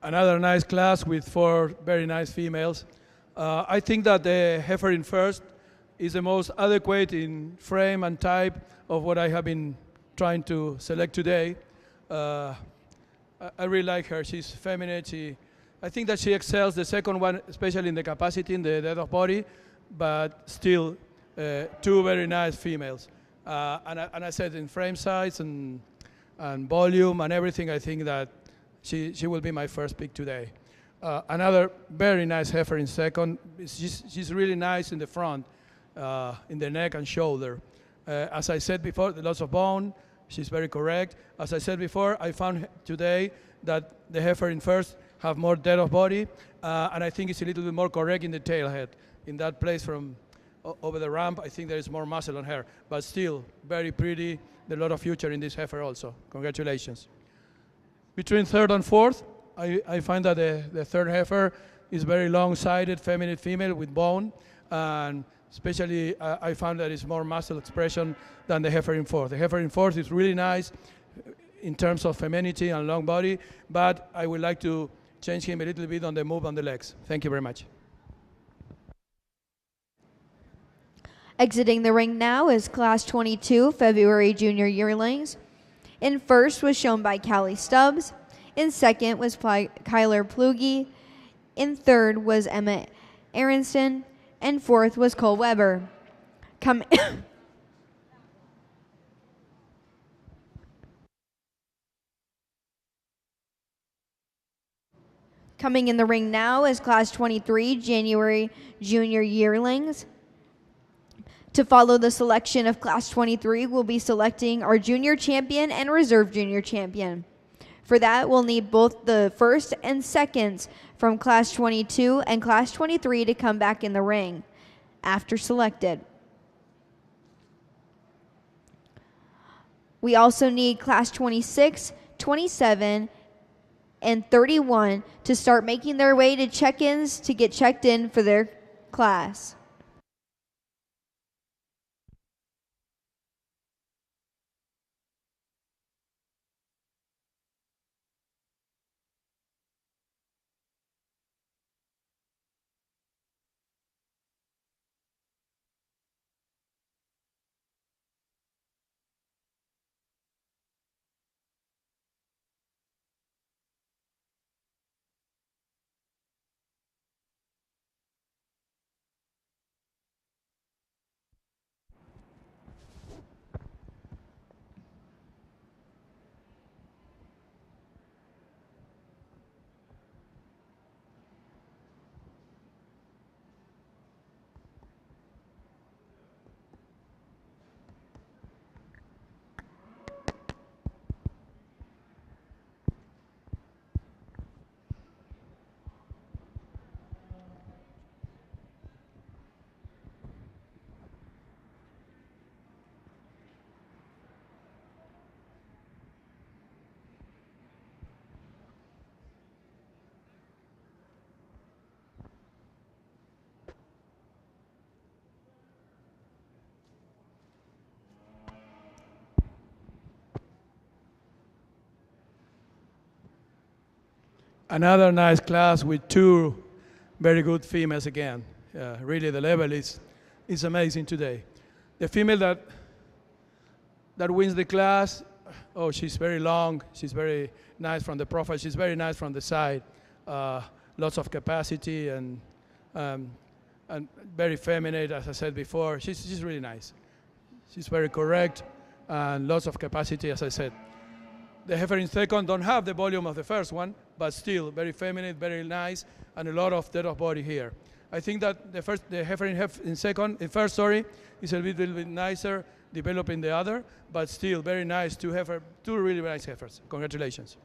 Another nice class with 4 very nice females. I think that the heifer in first is the most adequate in frame and type of what I have been trying to select today. I really like her. She's feminine. I think that she excels the second one, especially in the capacity, in the depth of body, but still 2 very nice females. And I said in frame size and volume and everything, I think that she will be my first pick today. Another very nice heifer in second. She's really nice in the front, in the neck and shoulder. As I said before, the loss of bone, she's very correct. As I said before, I found today that the heifer in first have more depth of body, and I think it's a little bit more correct in the tail head. In that place from over the ramp, I think there is more muscle on her, but still very pretty. There's a lot of future in this heifer also. Congratulations. Between third and fourth, I find that the third heifer is very long-sided, feminine female with bone, and especially I found that it's more muscle expression than the heifer in fourth. The heifer in fourth is really nice in terms of femininity and long body, but I would like to change him a little bit on the move on the legs. Thank you very much. Exiting the ring now is Class 22 February Junior Yearlings. In first was shown by Callie Stubbs. In second was Kyler Plugi. In third was Emma Aronston. And fourth was Cole Weber. Coming in the ring now is Class 23 January Junior Yearlings. To follow the selection of Class 23, we'll be selecting our Junior Champion and Reserve Junior Champion. For that, we'll need both the first and seconds from Class 22 and Class 23 to come back in the ring after selected. We also need Class 26, 27, and 31 to start making their way to check-ins to get checked in for their class. Another nice class with two very good females again. Really, the level is amazing today. The female that wins the class, oh, she's very long. She's very nice from the profile. She's very nice from the side. Lots of capacity and very feminine, as I said before. She's really nice. She's very correct and lots of capacity, as I said. The heifer in second don't have the volume of the first one, but still very feminine, very nice, and a lot of depth of body here. I think that the heifer in first, is a little bit nicer developing the other, but still very nice. Two really nice heifers. Congratulations.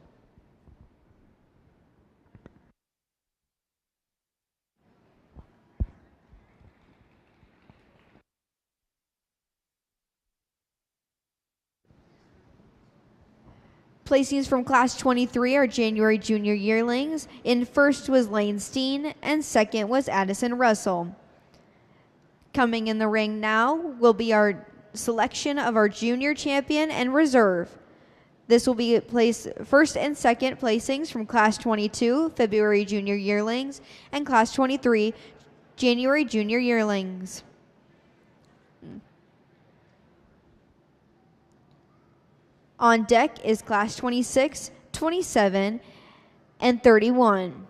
Placings from Class 23 are January Junior Yearlings. In first was Lane Steen, and second was Addison Russell. Coming in the ring now will be our selection of our junior champion and reserve. This will be first and second placings from Class 22, February Junior Yearlings, and Class 23, January Junior Yearlings. On deck is Class 26, 27, and 31.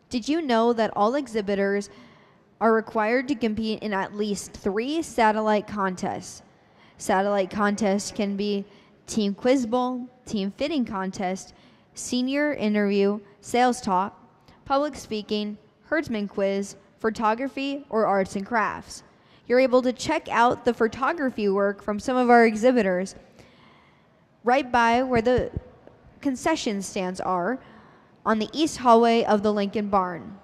Did you know that all exhibitors are required to compete in at least 3 satellite contests? Satellite contests can be Team Quiz Bowl, Team Fitting Contest, Senior Interview, Sales Talk, Public Speaking, Herdsman Quiz, Photography, or Arts and Crafts. You're able to check out the photography work from some of our exhibitors right by where the concession stands are on the east hallway of the Lincoln Barn.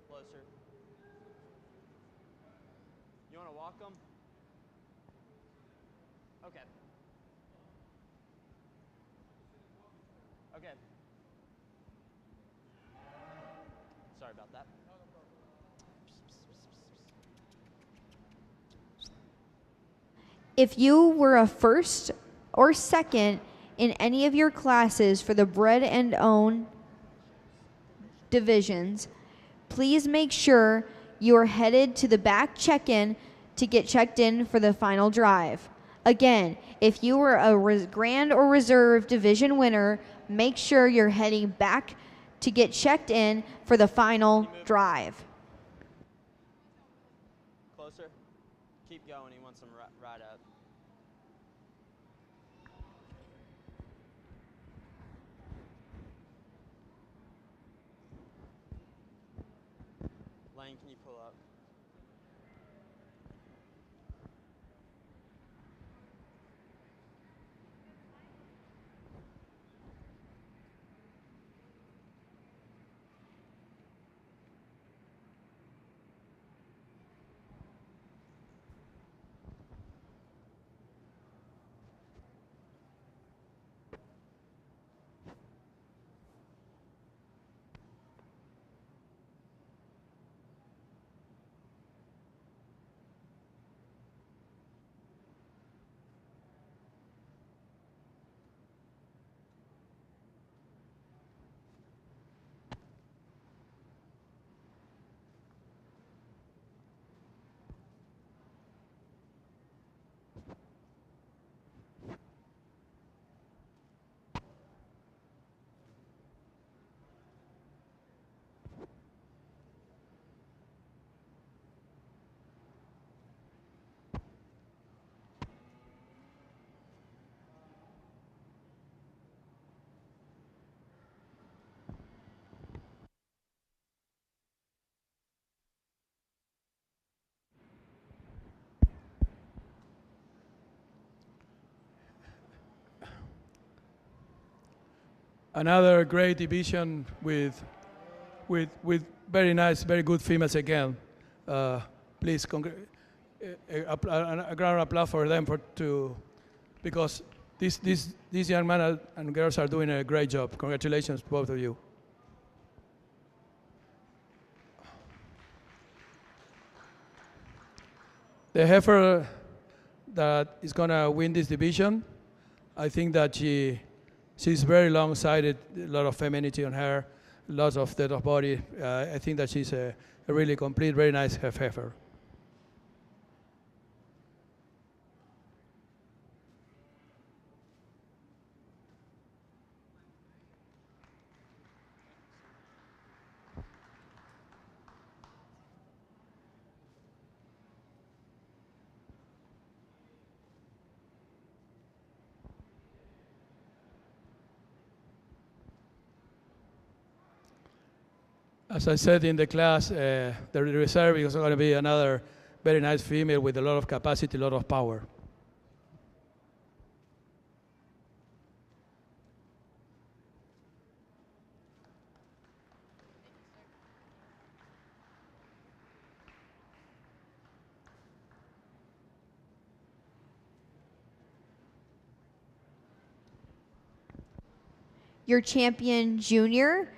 Closer. You want to walk them? Okay. Okay. Sorry about that. If you were a first or second in any of your classes for the Bred and Own divisions, please make sure you are headed to the back check-in to get checked in for the final drive. Again, if you were a grand or reserve division winner, make sure you're heading back to get checked in for the final drive. Closer. Keep going. He wants some right up. Lane, can you pull up? Another great division with very nice, very good females again. Please, a ground applause for them because these young men and girls are doing a great job. Congratulations, both of you. The heifer that is gonna win this division, I think that she's very long-sided, a lot of femininity on her, lots of depth of body. I think that she's a really complete, very nice heifer. As I said in the class, the reserve is going to be another very nice female with a lot of capacity, a lot of power. Your champion junior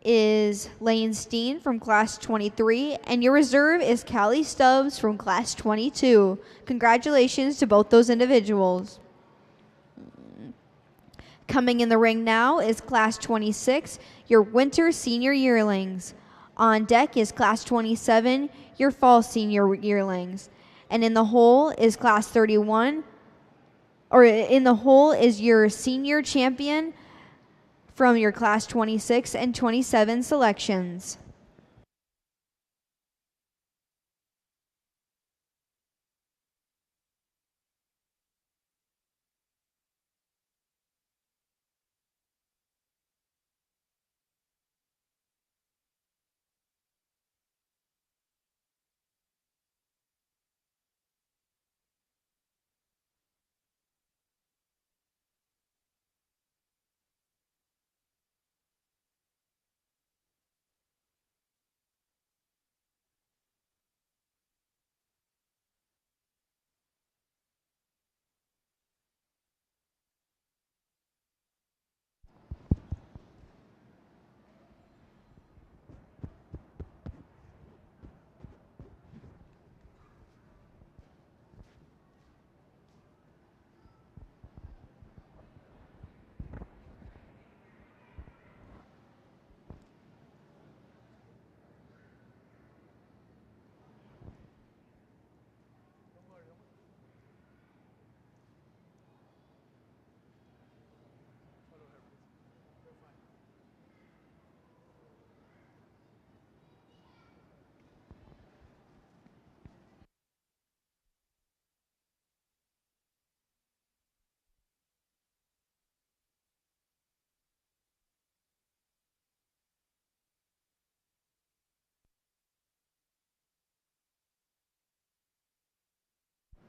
is Lane Steen from class 23, and your reserve is Callie Stubbs from class 22. Congratulations to both those individuals. Coming in the ring now is class 26, your winter senior yearlings. On deck is class 27, your fall senior yearlings. And in the hole is class 31, or in the hole is your senior champion from your class 26 and 27 selections.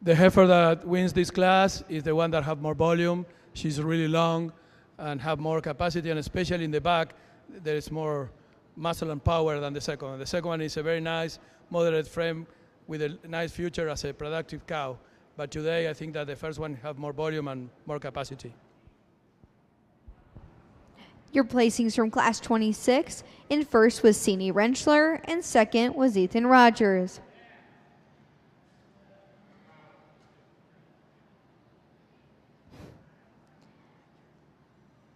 The heifer that wins this class is the one that have more volume. She's really long and have more capacity, and especially in the back, there is more muscle and power than the second one. The second one is a very nice, moderate frame with a nice future as a productive cow. But today, I think that the first one have more volume and more capacity. Your placings from class 26, in first was Sini Rentschler, and second was Ethan Rogers.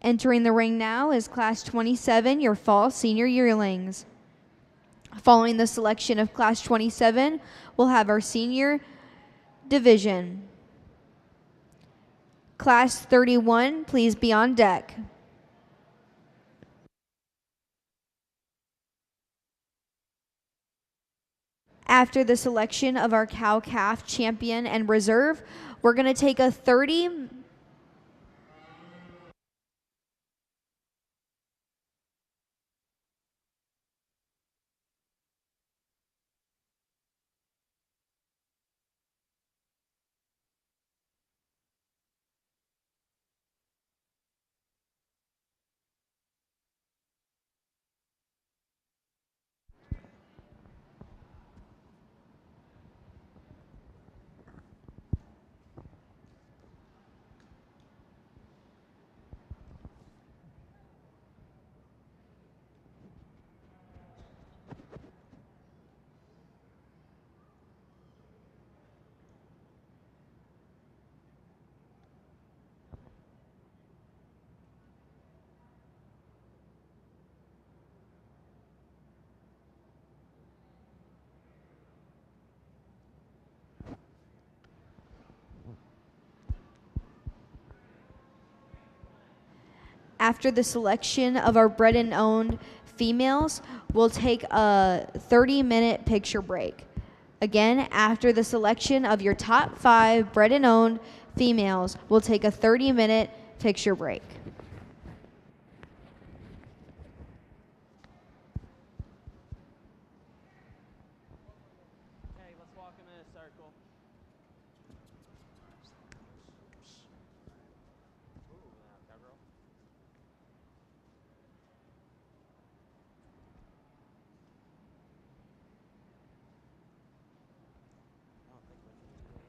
Entering the ring now is class 27, your fall senior yearlings. Following the selection of class 27, we'll have our senior division. Class 31, please be on deck. After the selection of our cow-calf champion and reserve, we're going to take a 30 After the selection of our bred and owned females, we'll take a 30-minute picture break. Again, after the selection of your top 5 bred and owned females, we'll take a 30-minute picture break. Okay, let's walk them in a circle. Ooh, now, cowgirl. I don't think we can do it.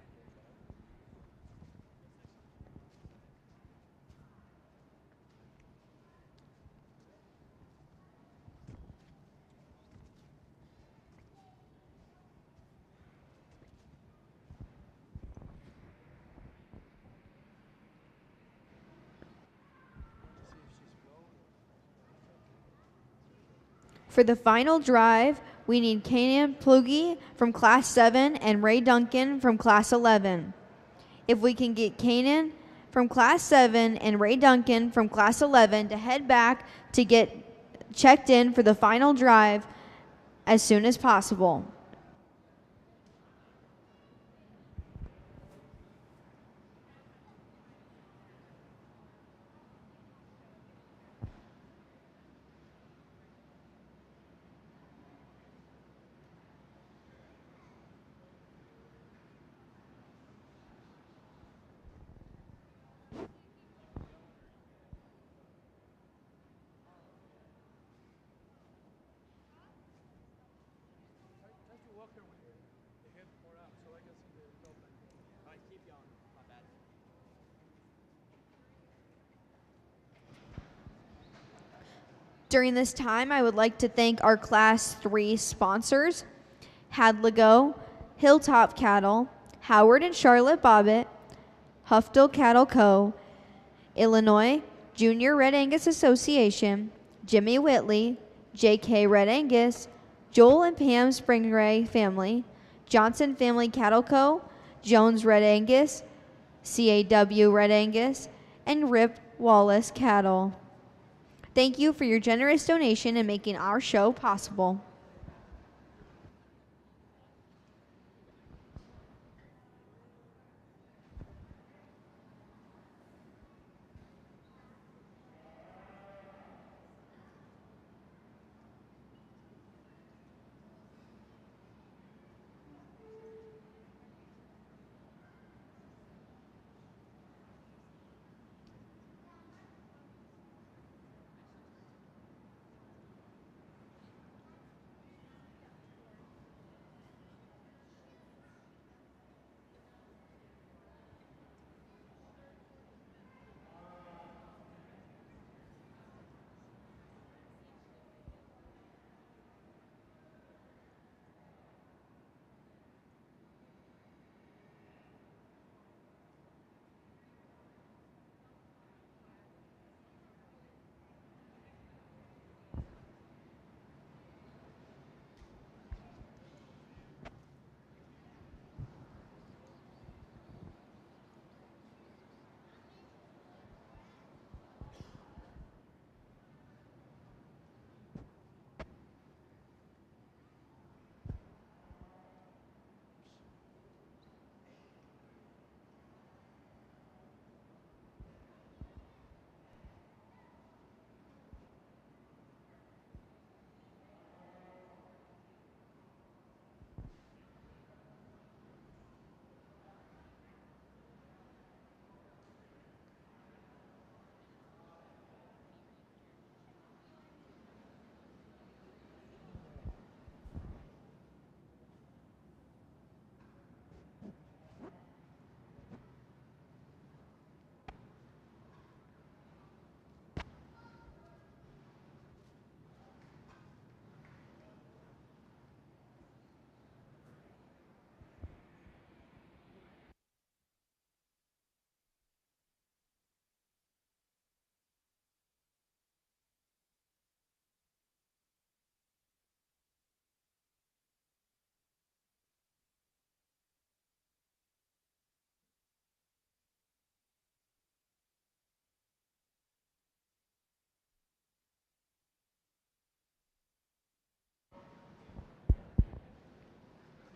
For the final drive, we need Kanan Plugi from Class 7 and Ray Duncan from Class 11. If we can get Kanan from Class 7 and Ray Duncan from Class 11 to head back to get checked in for the final drive as soon as possible. All right, keep going. My bad. During this time, I would like to thank our Class 3 sponsors, Hadlago, Hilltop Cattle, Howard and Charlotte Bobbitt, Huffdale Cattle Co., Illinois Junior Red Angus Association, Jimmy Whitley, J.K. Red Angus, Joel and Pam Springray Family, Johnson Family Cattle Co., Jones Red Angus, CAW Red Angus, and Rip Wallace Cattle. Thank you for your generous donation in making our show possible.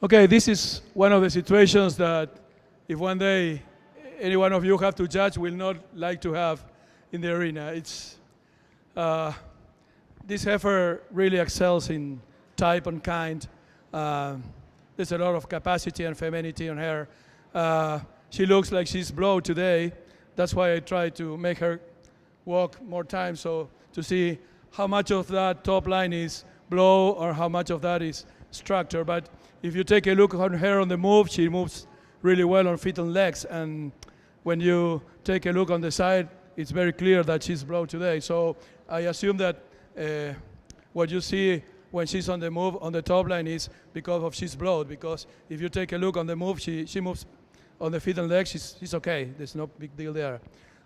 Okay, this is one of the situations that if one day any one of you have to judge, will not like to have in the arena. It's this heifer really excels in type and kind. There's a lot of capacity and femininity on her. She looks like she's blow today. That's why I try to make her walk more time, so to see how much of that top line is blow or how much of that is structure. But if you take a look on her on the move, she moves really well on feet and legs. And when you take a look on the side, it's very clear that she's blow today. So I assume that what you see when she's on the move on the top line is because of she's blowed. Because if you take a look on the move, she moves on the feet and legs. She's okay. There's no big deal there.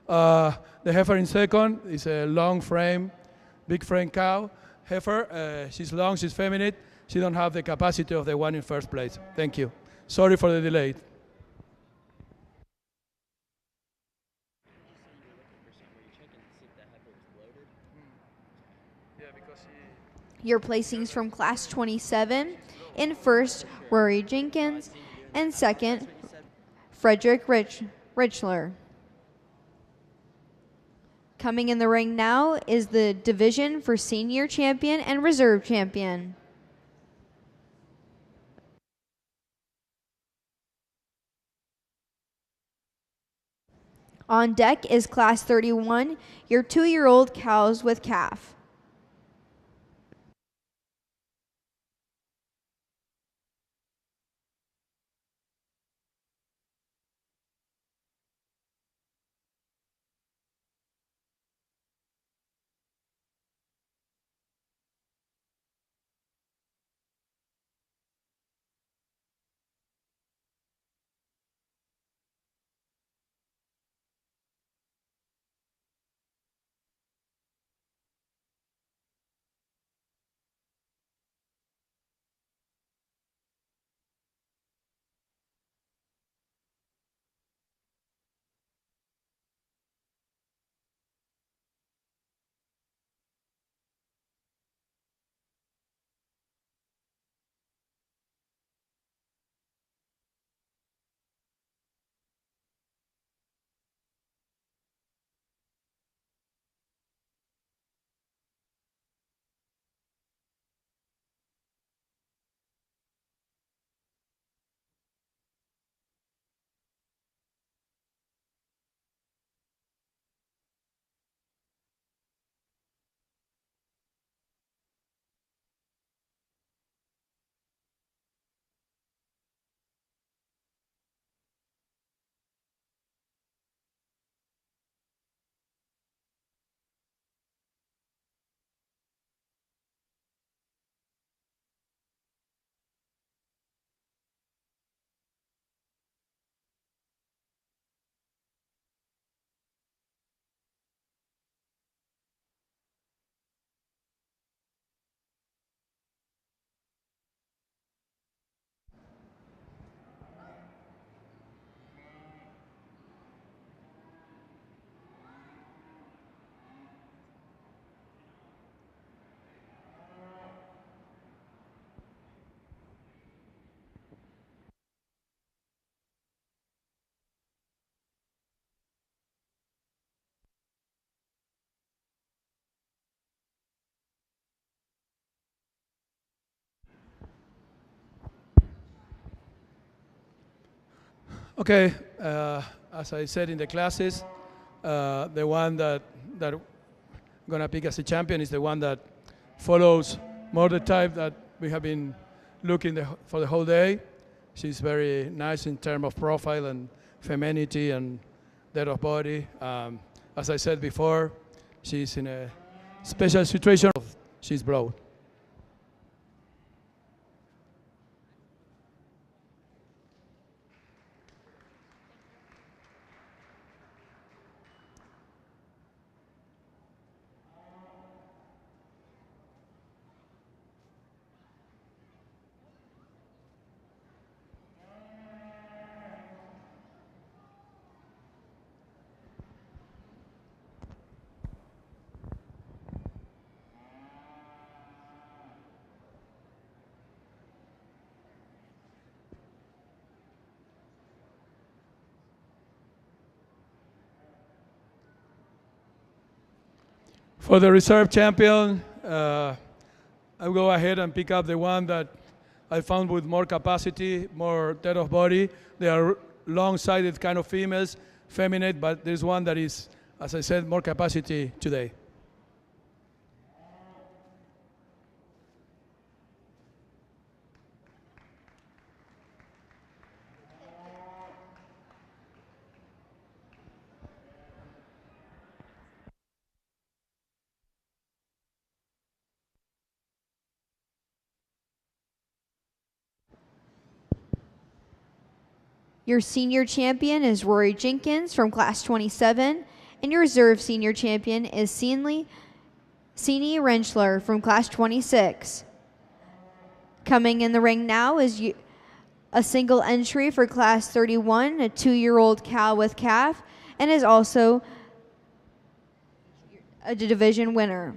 The heifer in second is a long frame, big frame cow heifer. She's long, she's feminine. She don't have the capacity of the one in first place. Thank you. Sorry for the delay. Your placings from Class 27. In first, Rory Jenkins. And second, Frederick Richler. Coming in the ring now is the division for senior champion and reserve champion. On deck is Class 31, your 2-year-old cows with calf. Okay, as I said in the classes, the one that gonna pick as a champion is the one that follows more the type that we have been looking for the whole day. She's very nice in terms of profile and femininity and depth of body. As I said before, she's in a special situation. She's broad. For the reserve champion, I'll go ahead and pick up the one that I found with more capacity, more depth of body. They are long-sided kind of females, feminine, but there's one that is, as I said, more capacity today. Your senior champion is Rory Jenkins from class 27, and your reserve senior champion is Sini Rentschler from class 26. Coming in the ring now is a single entry for class 31, a 2-year-old cow with calf, and is also a division winner.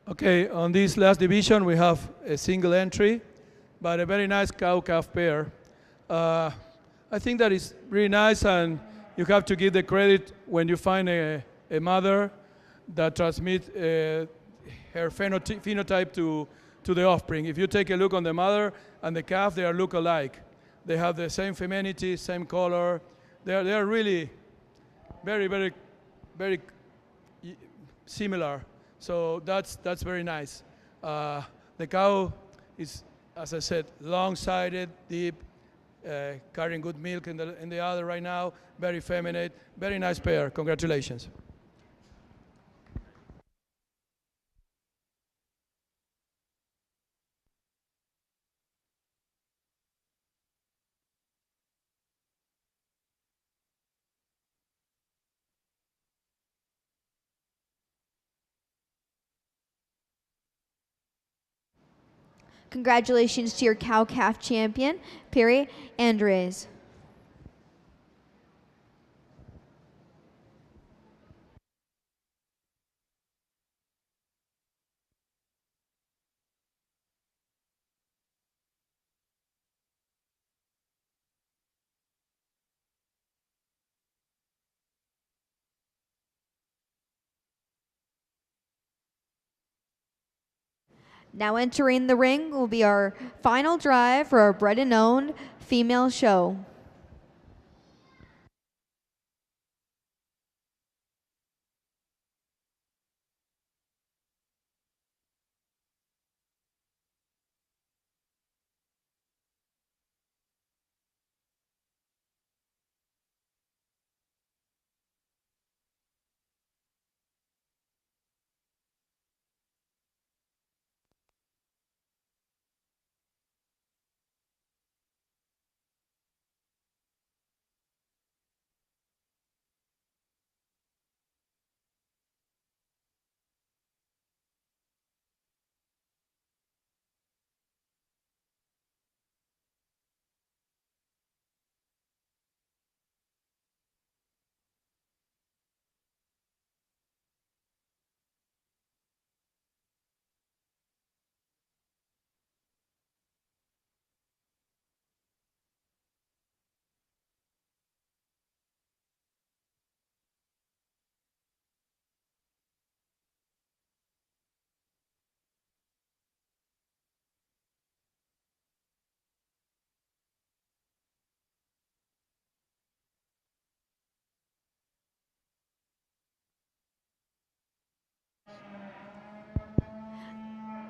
Okay, on this last division, we have a single entry, but a very nice cow-calf pair. I think that is really nice, and you have to give the credit when you find a mother that transmits her phenotype to the offspring. If you take a look on the mother and the calf, they are look alike. They have the same femininity, same color. They are really very, very, very similar. So that's very nice. The cow is, as I said, long-sided, deep, carrying good milk in the other right now. Very feminine, very nice pair. Congratulations. Congratulations to your cow-calf champion, Perry Andres. Now entering the ring will be our final drive for our bred and owned female show.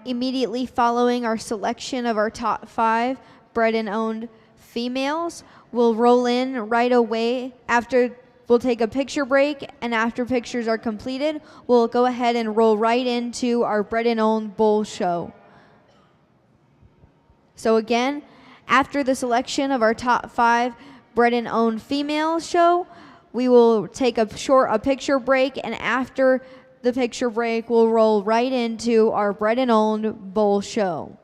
immediately following our selection of our top 5 bred and owned females. We'll roll in right away after. We'll take a picture break, and after pictures are completed, we'll go ahead and roll right into our bred and owned bull show. So again, after the selection of our top 5 bred and owned females show, we will take a picture break, and after the picture break, we'll roll right into our bred and owned bull show.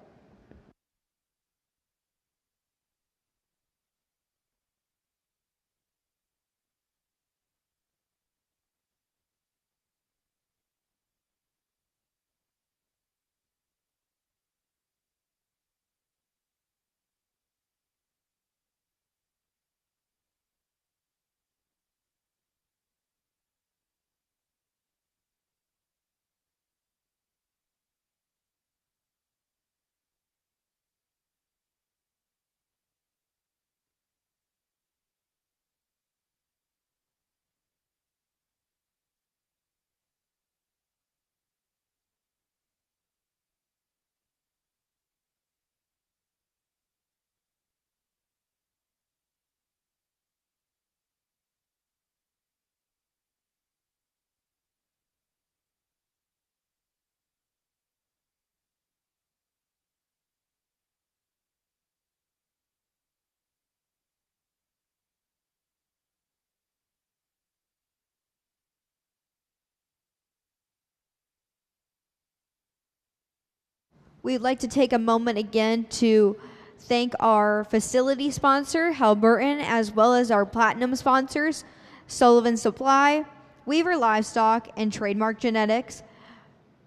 We'd like to take a moment again to thank our facility sponsor, Halliburton, as well as our platinum sponsors, Sullivan Supply, Weaver Livestock, and Trademark Genetics.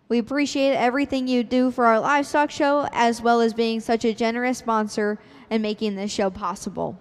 We appreciate everything you do for our livestock show, as well as being such a generous sponsor and making this show possible.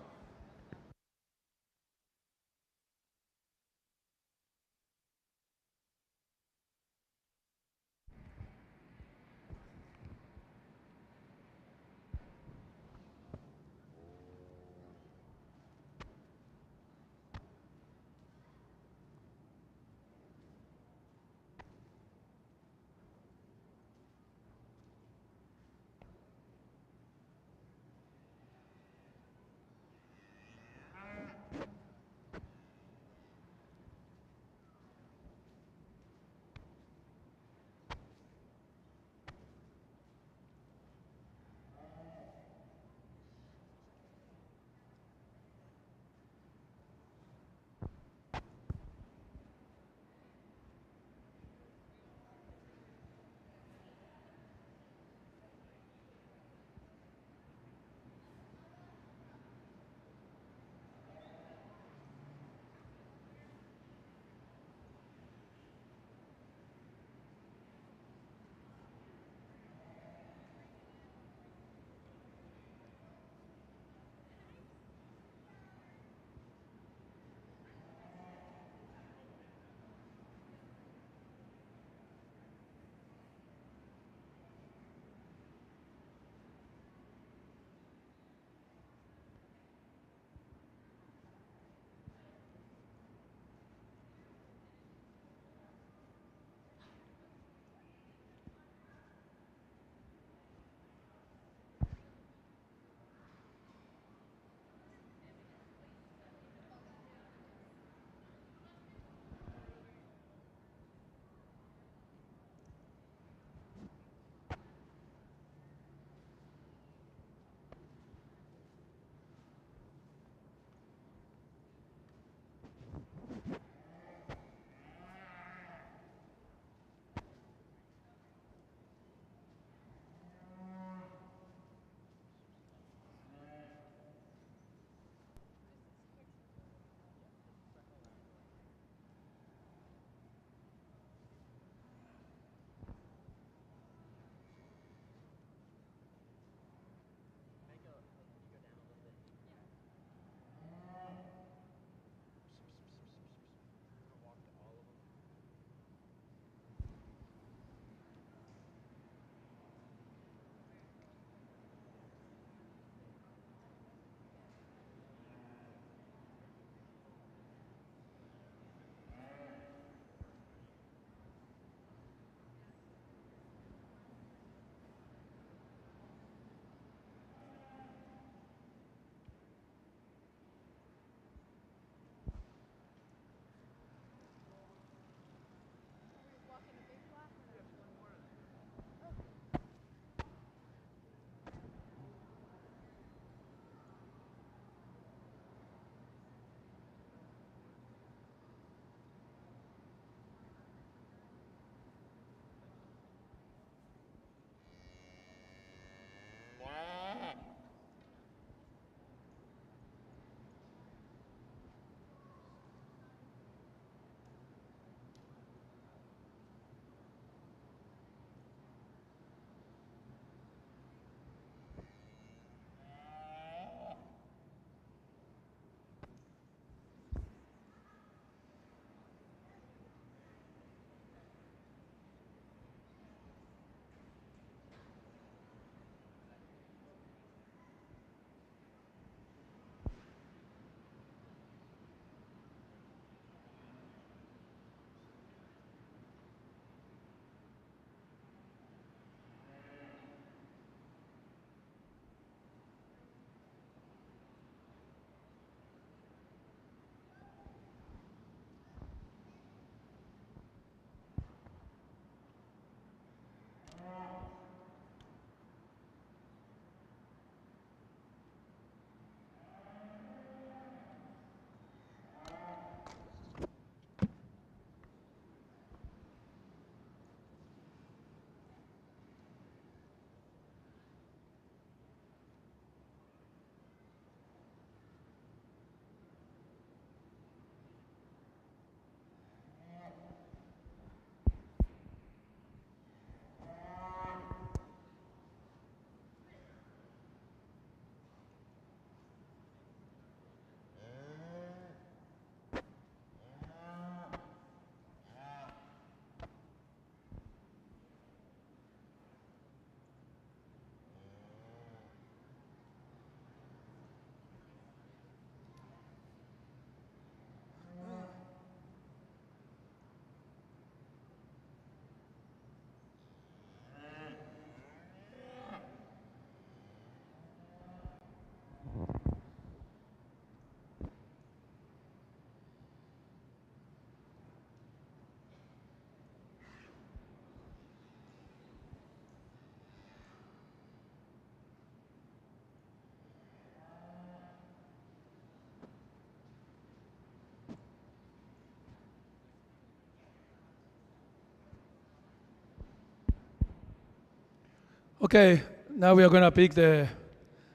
Okay, now we are going to pick the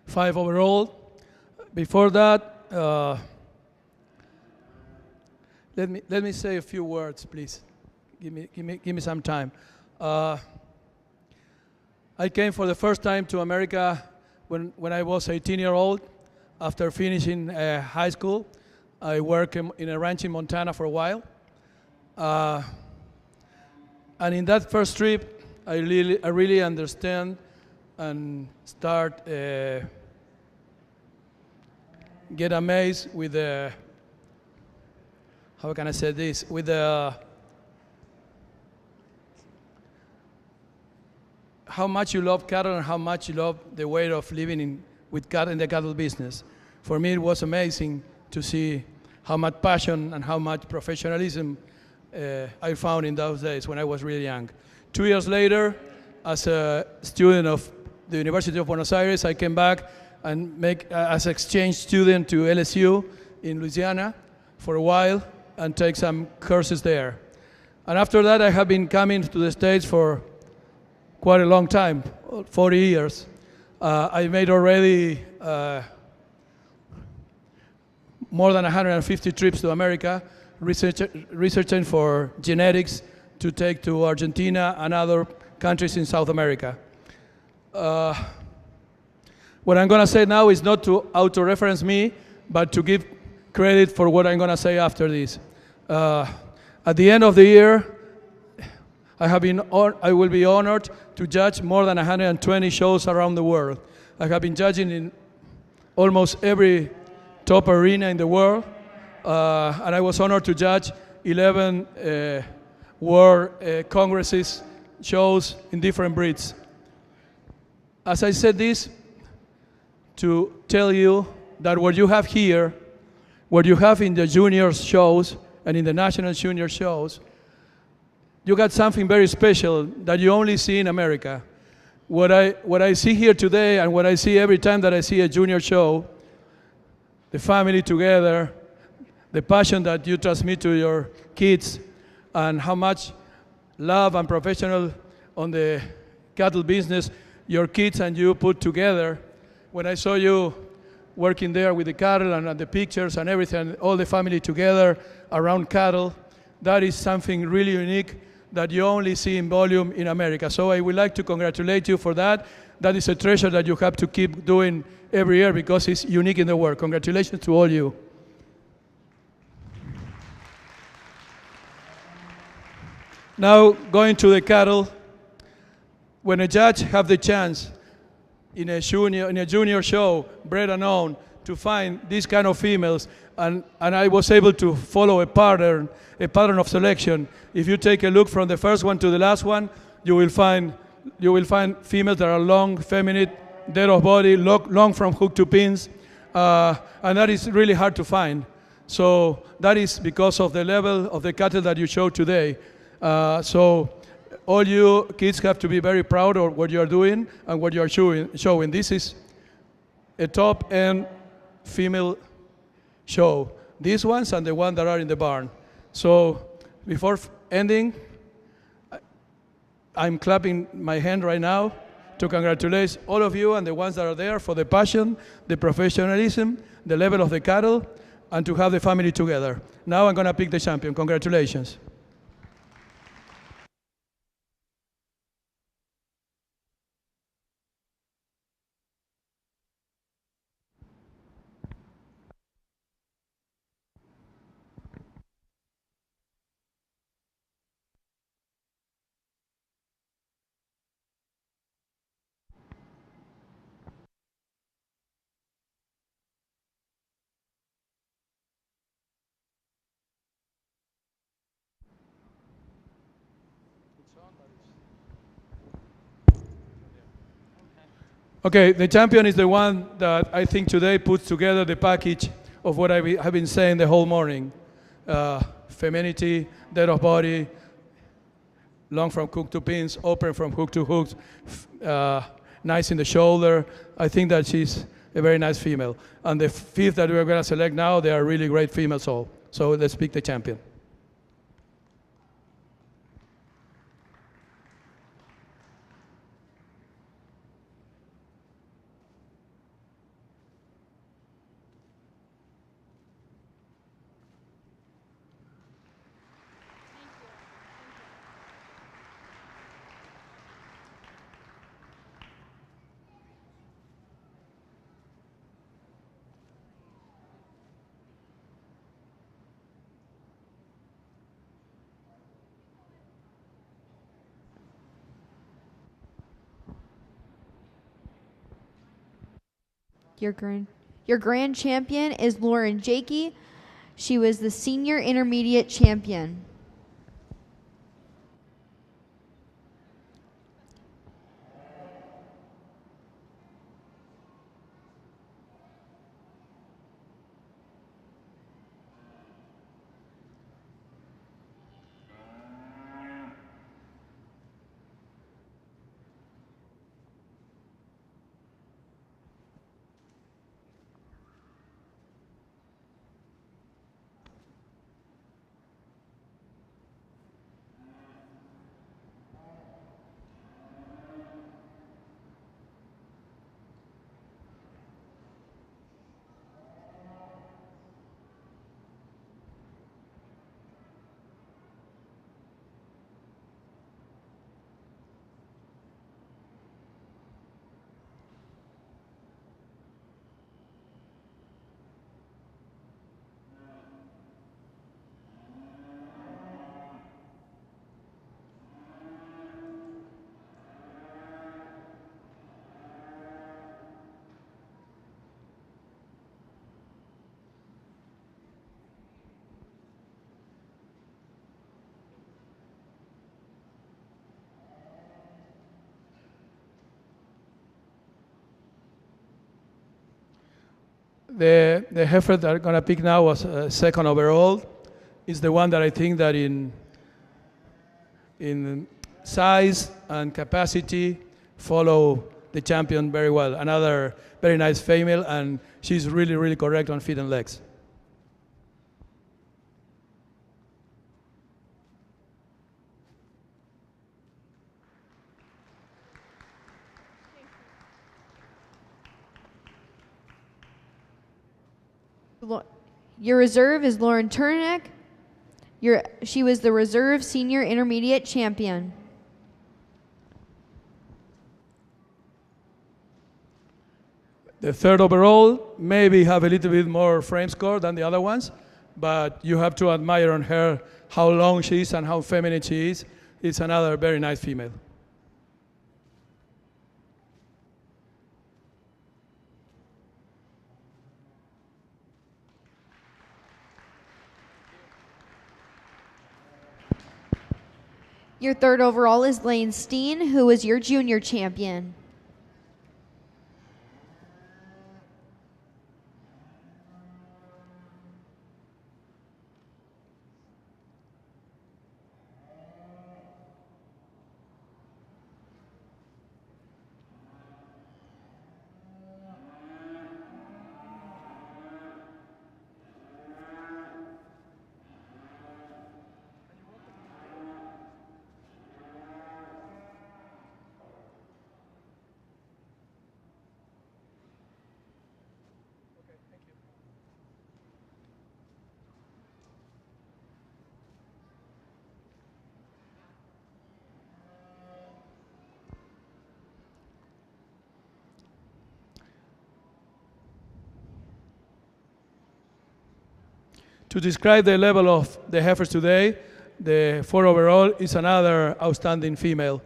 5 overall. Before that, let me say a few words, please. Give me some time. I came for the first time to America when I was 18-year-old. After finishing high school, I worked in a ranch in Montana for a while. And in that first trip, I really understand and start get amazed with the, how can I say this, with the, how much you love cattle and how much you love the way of living with cattle in the cattle business. For me, it was amazing to see how much passion and how much professionalism I found in those days when I was really young. 2 years later, as a student of the University of Buenos Aires, I came back and as an exchange student to LSU in Louisiana for a while and take some courses there. And after that, I have been coming to the States for quite a long time, 40 years. I made already more than 150 trips to America, researching for genetics to take to Argentina and other countries in South America. What I'm going to say now is not to auto-reference me, but to give credit for what I'm going to say after this. At the end of the year, I will be honored to judge more than 120 shows around the world. I have been judging in almost every top arena in the world, and I was honored to judge 11 world congresses, shows in different breeds. As I said this, to tell you that what you have here, what you have in the junior shows and in the national junior shows, you got something very special that you only see in America. What I see here today and what I see every time that I see a junior show, the family together, the passion that you transmit to your kids, and how much love and professional on the cattle business your kids and you put together. When I saw you working there with the cattle and the pictures and everything, all the family together around cattle, that is something really unique that you only see in volume in America. So I would like to congratulate you for that. That is a treasure that you have to keep doing every year because it's unique in the world. Congratulations to all you. Now, going to the cattle, when a judge have the chance in a junior show, bred and owned, to find these kind of females, and I was able to follow a pattern of selection. If you take a look from the first one to the last one, you will find females that are long, feminine, dead of body, long from hook to pins, and that is really hard to find. So that is because of the level of the cattle that you showed today. So all you kids have to be very proud of what you are doing and what you are showing. This is a top-end female show. These ones and the ones that are in the barn. So before ending, I'm clapping my hand right now to congratulate all of you and the ones that are there for the passion, the professionalism, the level of the cattle, and to have the family together. Now I'm going to pick the champion. Congratulations. Okay, the champion is the one that I think today puts together the package of what I have been saying the whole morning. Femininity, dead of body, long from hook to pins, open from hook to hooks, nice in the shoulder. I think that she's a very nice female. And the fifth that we're going to select now, they are really great females all. So let's pick the champion. Your grand champion is Lauren Jakey. She was the senior intermediate champion. The heifer that I'm gonna pick now was second overall. Is the one that I think that in size and capacity follow the champion very well. Another very nice female, and she's really, really correct on feet and legs. Your reserve is Lauren Turnick. She was the reserve senior intermediate champion. The third overall maybe have a little bit more frame score than the other ones, but you have to admire on her how long she is and how feminine she is. It's another very nice female. Your third overall is Lane Steen, who was your junior champion. To describe the level of the heifers today, the 4 overall is another outstanding female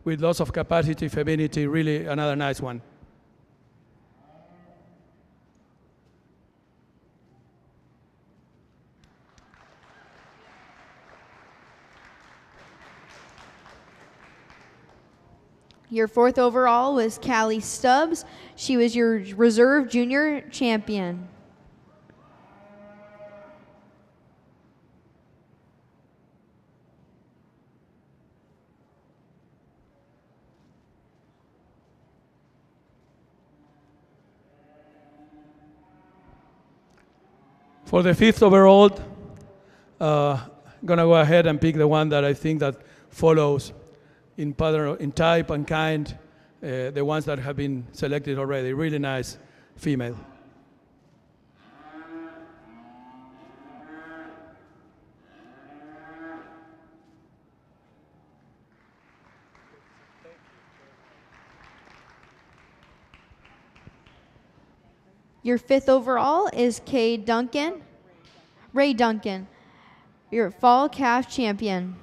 with lots of capacity, femininity, really another nice one. Your fourth overall was Callie Stubbs. She was your reserve junior champion. For the 5th overall, gonna go ahead and pick the one that I think that follows in pattern, in type and kind, the ones that have been selected already. Really nice female. Your 5th overall is Ray Duncan, your fall calf champion.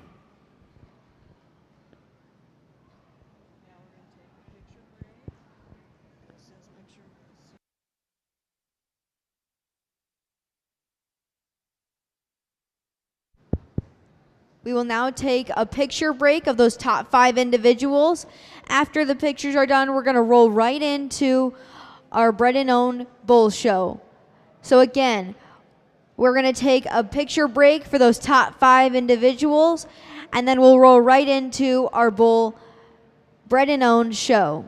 We will now take a picture break of those top 5 individuals. After the pictures are done, we're going to roll right into our Bred and Own Bull Show. So again, we're going to take a picture break for those top 5 individuals, and then we'll roll right into our Bull Bred and Own show.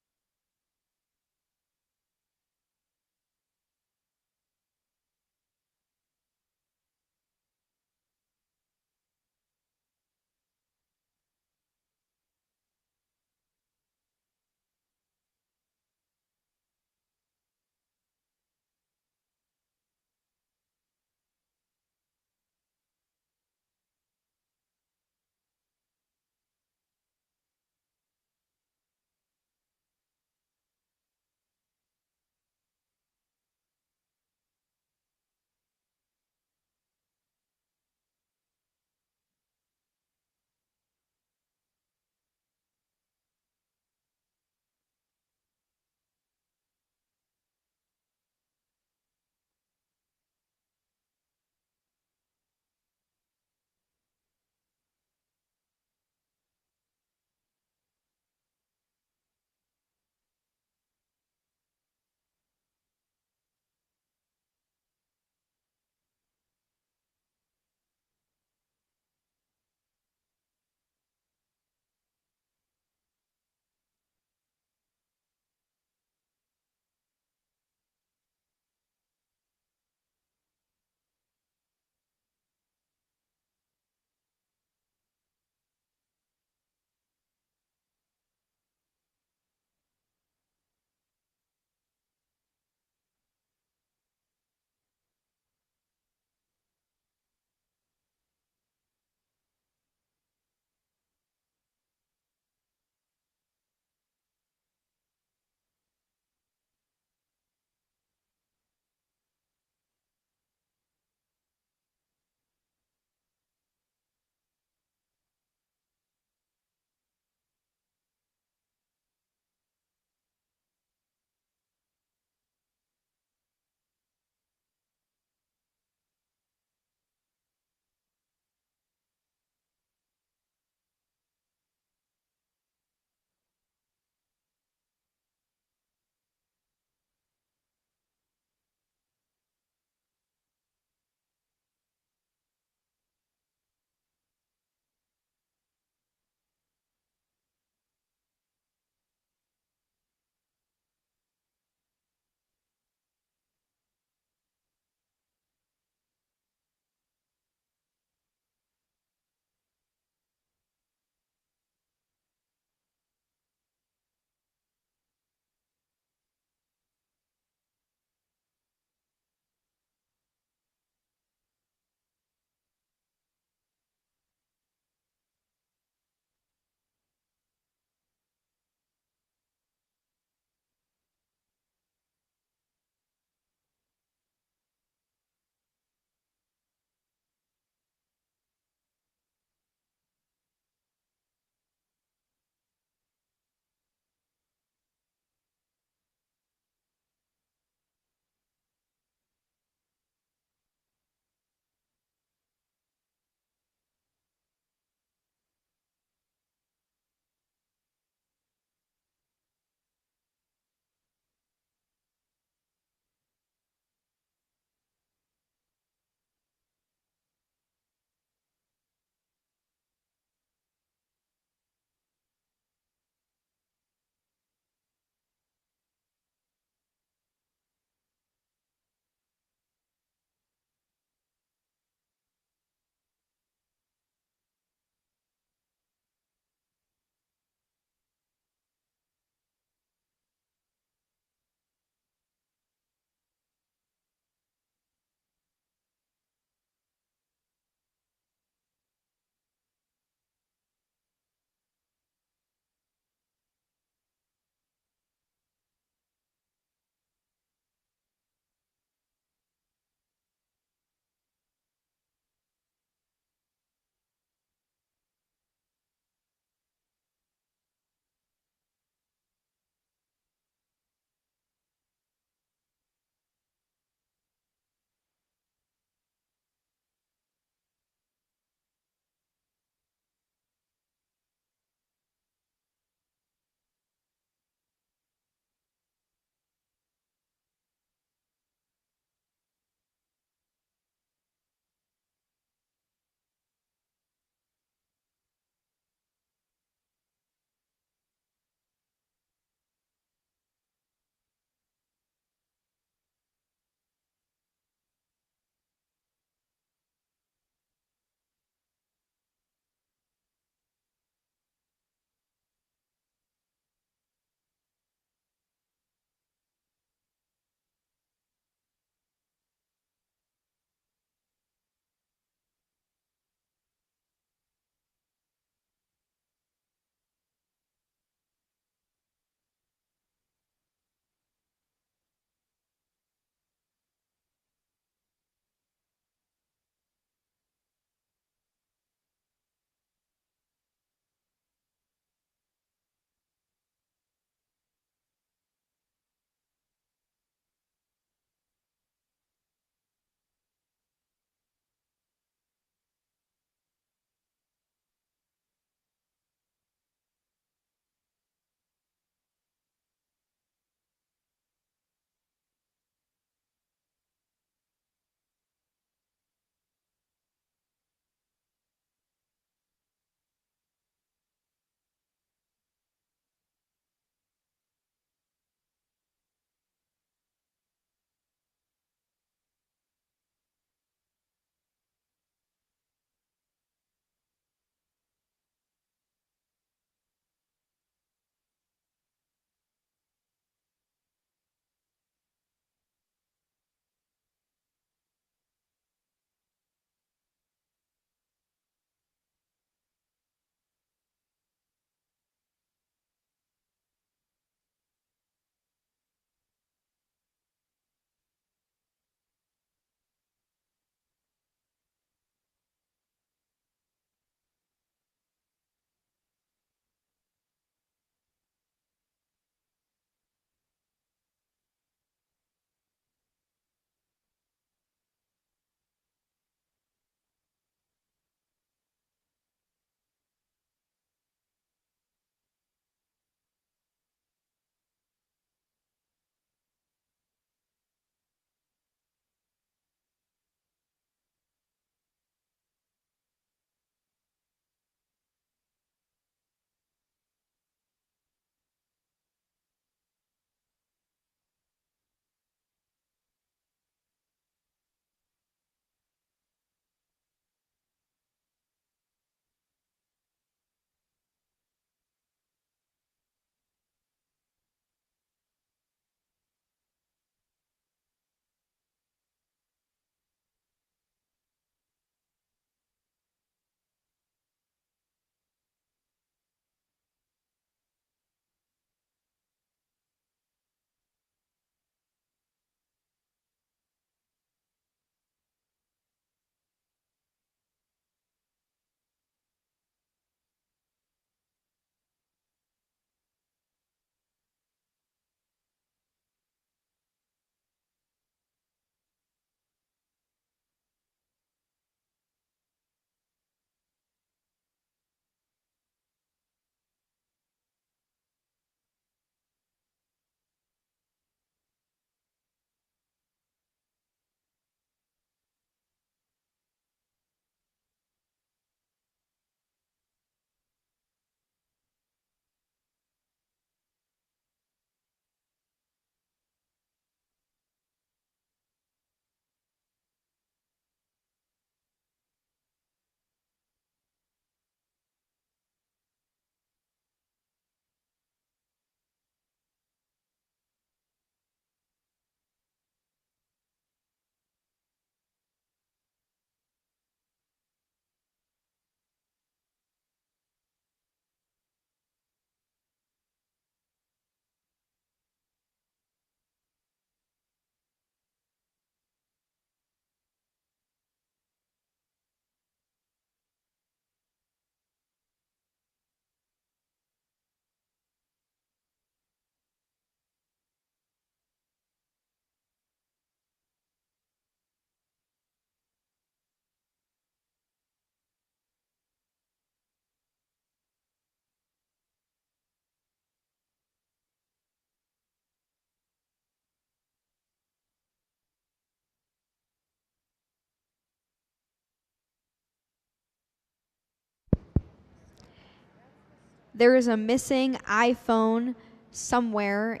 There is a missing iPhone somewhere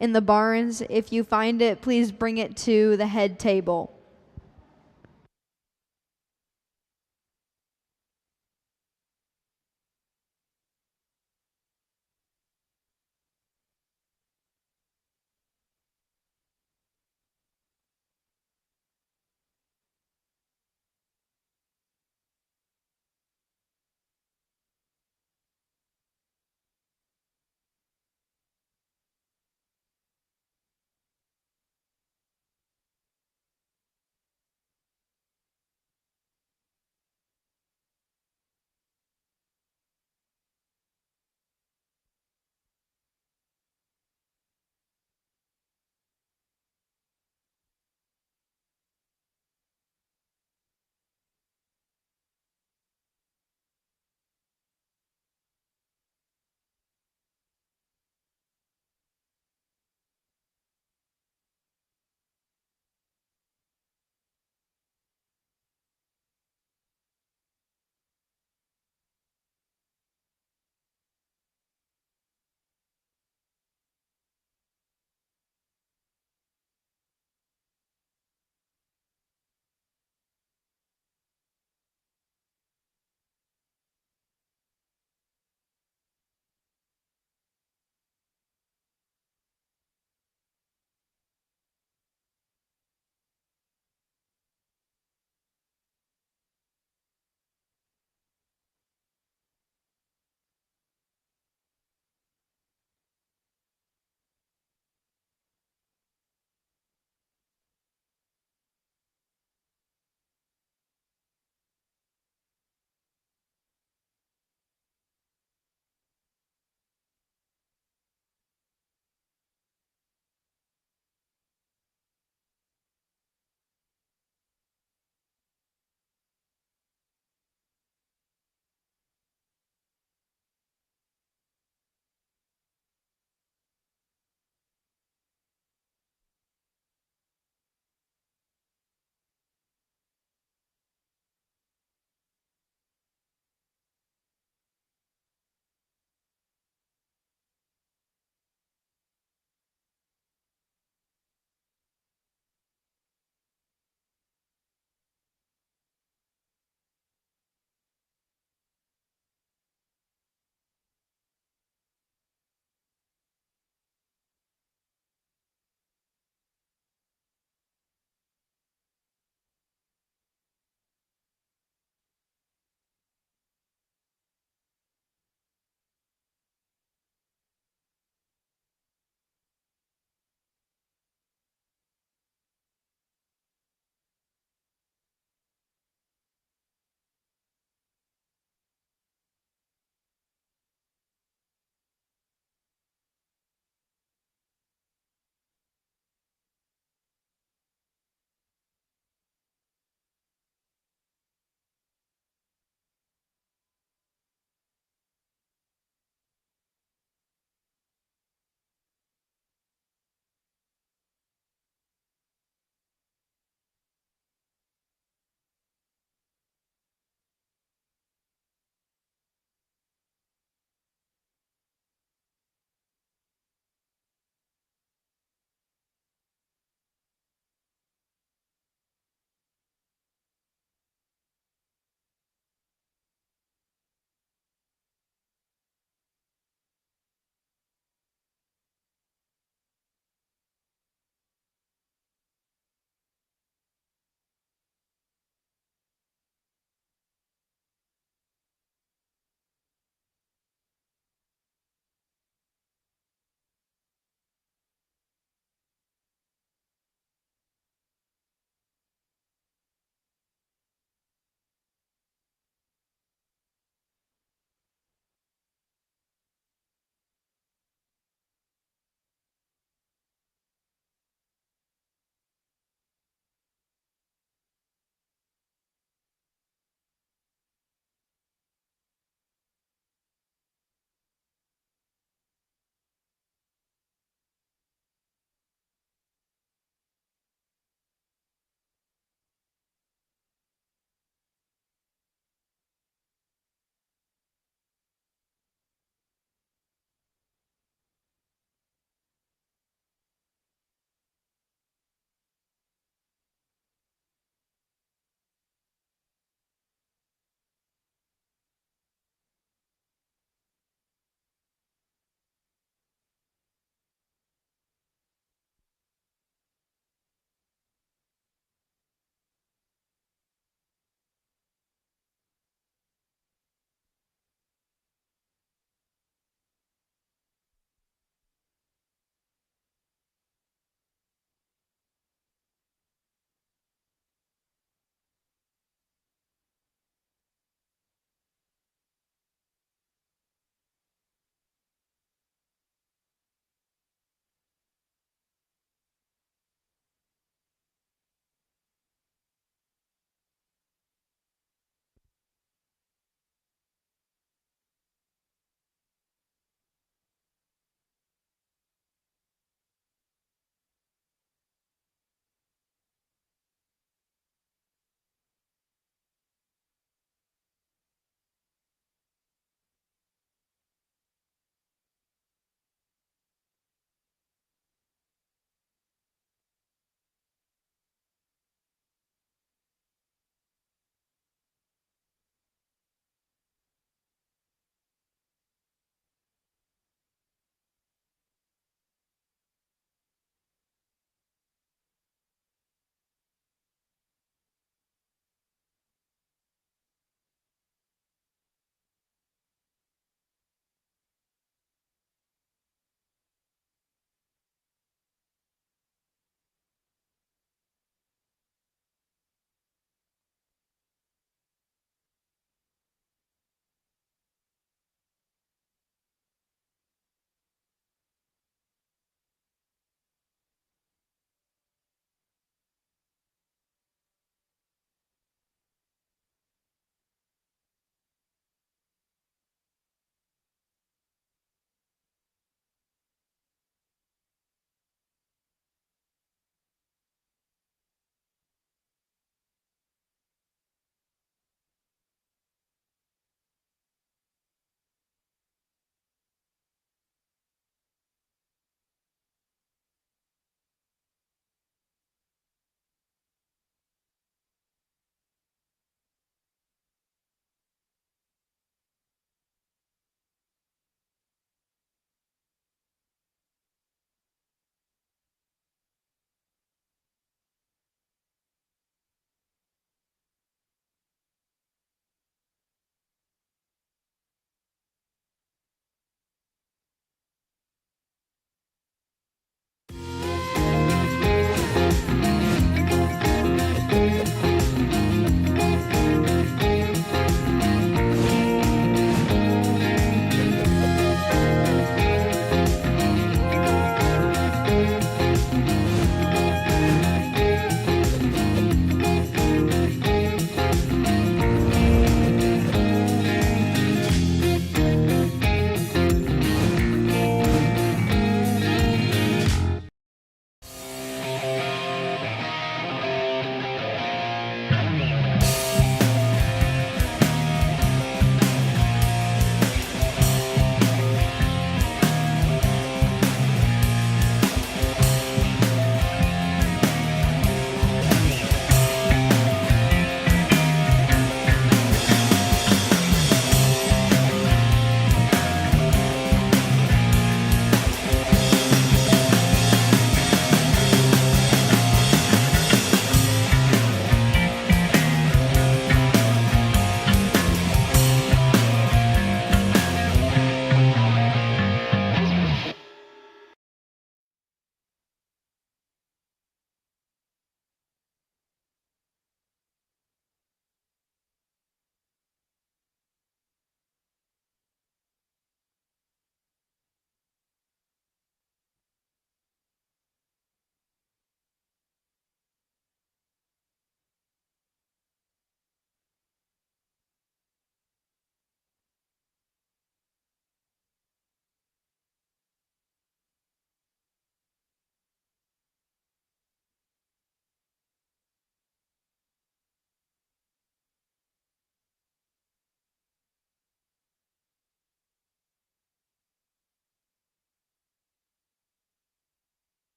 in the barns. If you find it, please bring it to the head table.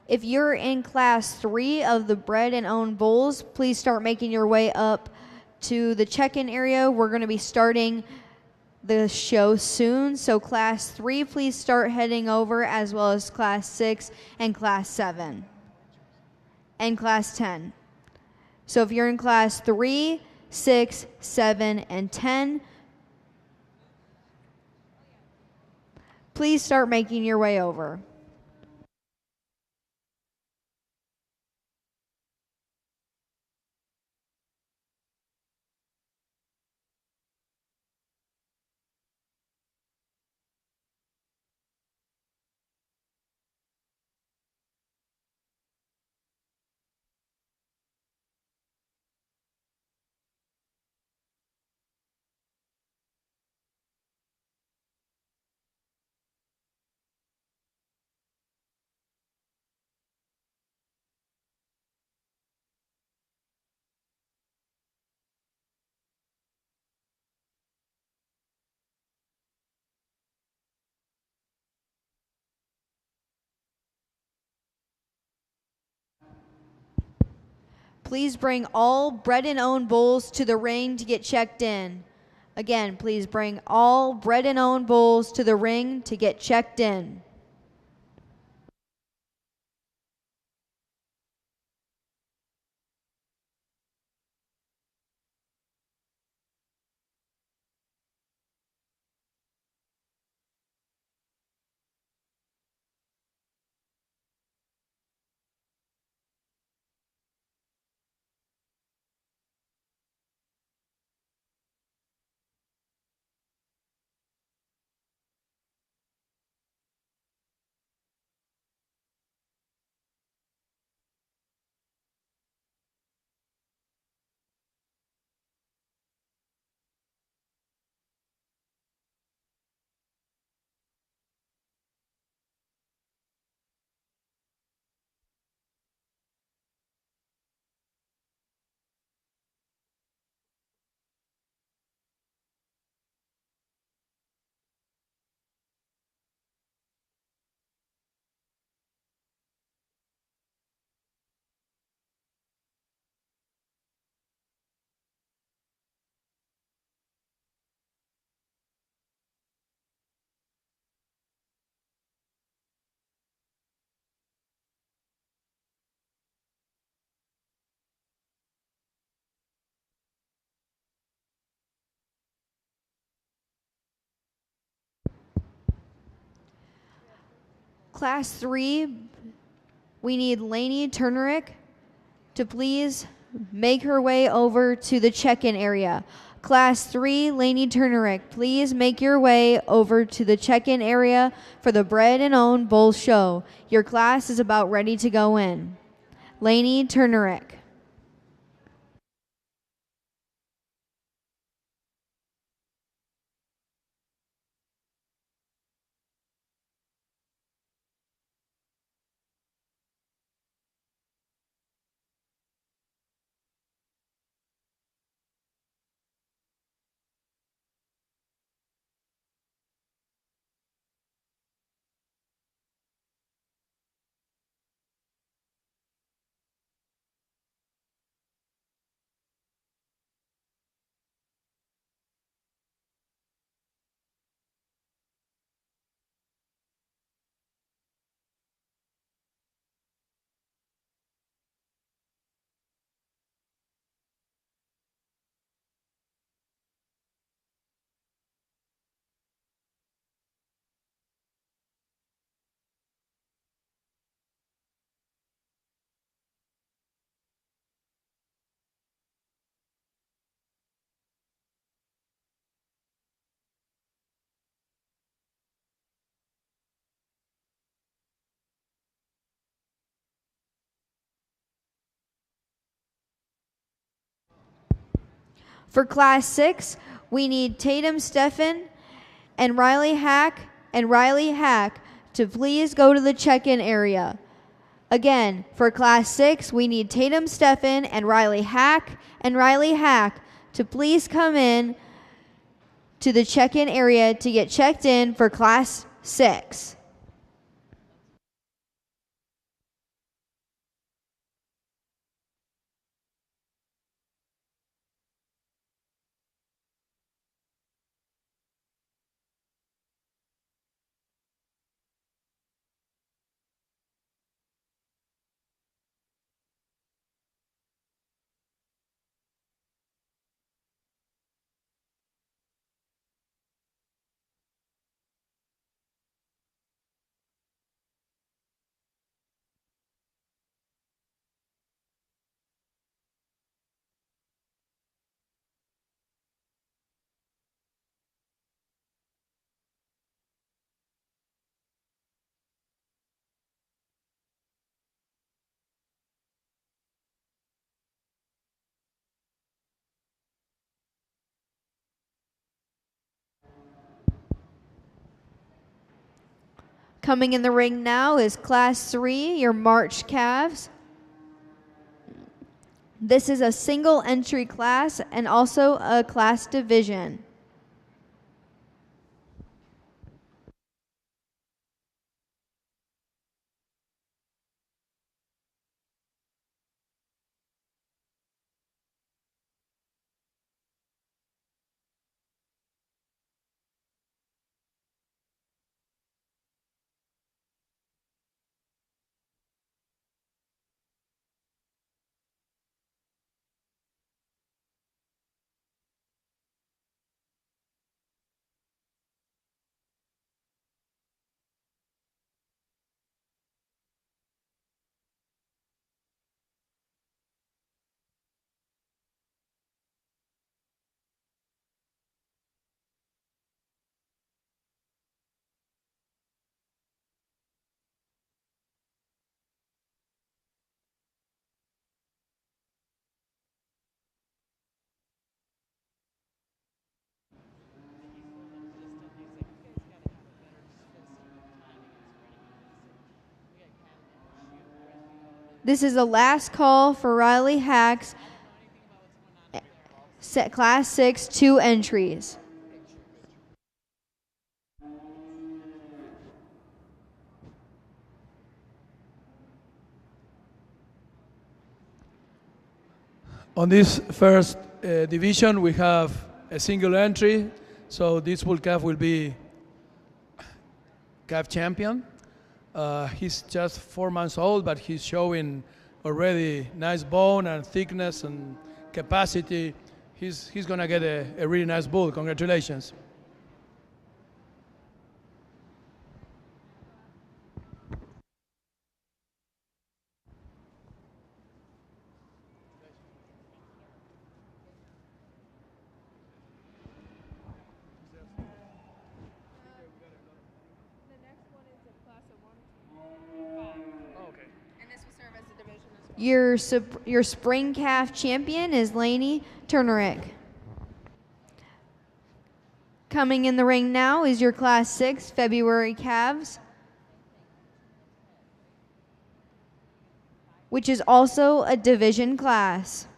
If you're in class 3 of the Bred and Own Bulls, please start making your way up to the check-in area. We're going to be starting the show soon. So class 3, please start heading over, as well as class 6 and class 7 and class 10. So if you're in class 3, 6, 7, and 10, please start making your way over. Please bring all Bred and Own bulls to the ring to get checked in. Again, please bring all Bred and Own bulls to the ring to get checked in. Class 3, we need Lainey Turnerick to please make her way over to the check-in area. Class 3, Lainey Turnerick, please make your way over to the check-in area for the Bred and Own Bull Show. Your class is about ready to go in. Lainey Turnerick. For class 6, we need Tatum Steffen and Riley Hack to please go to the check-in area. Again, for class 6, we need Tatum Steffen and Riley Hack to please come in to the check-in area to get checked in for class 6. Coming in the ring now is Class 3, your March calves. This is a single entry class and also a class division. This is the last call for Riley Hacks, Class 6, 2 entries. On this first division, we have a single entry. So this bull calf will be calf champion. He's just 4 months old, but he's showing already nice bone and thickness and capacity. He's going to get a really nice bull. Congratulations. And this will serve as a division as well. Your spring calf champion is Lainey Turnerick. Coming in the ring now is your Class 6 February calves, which is also a division class.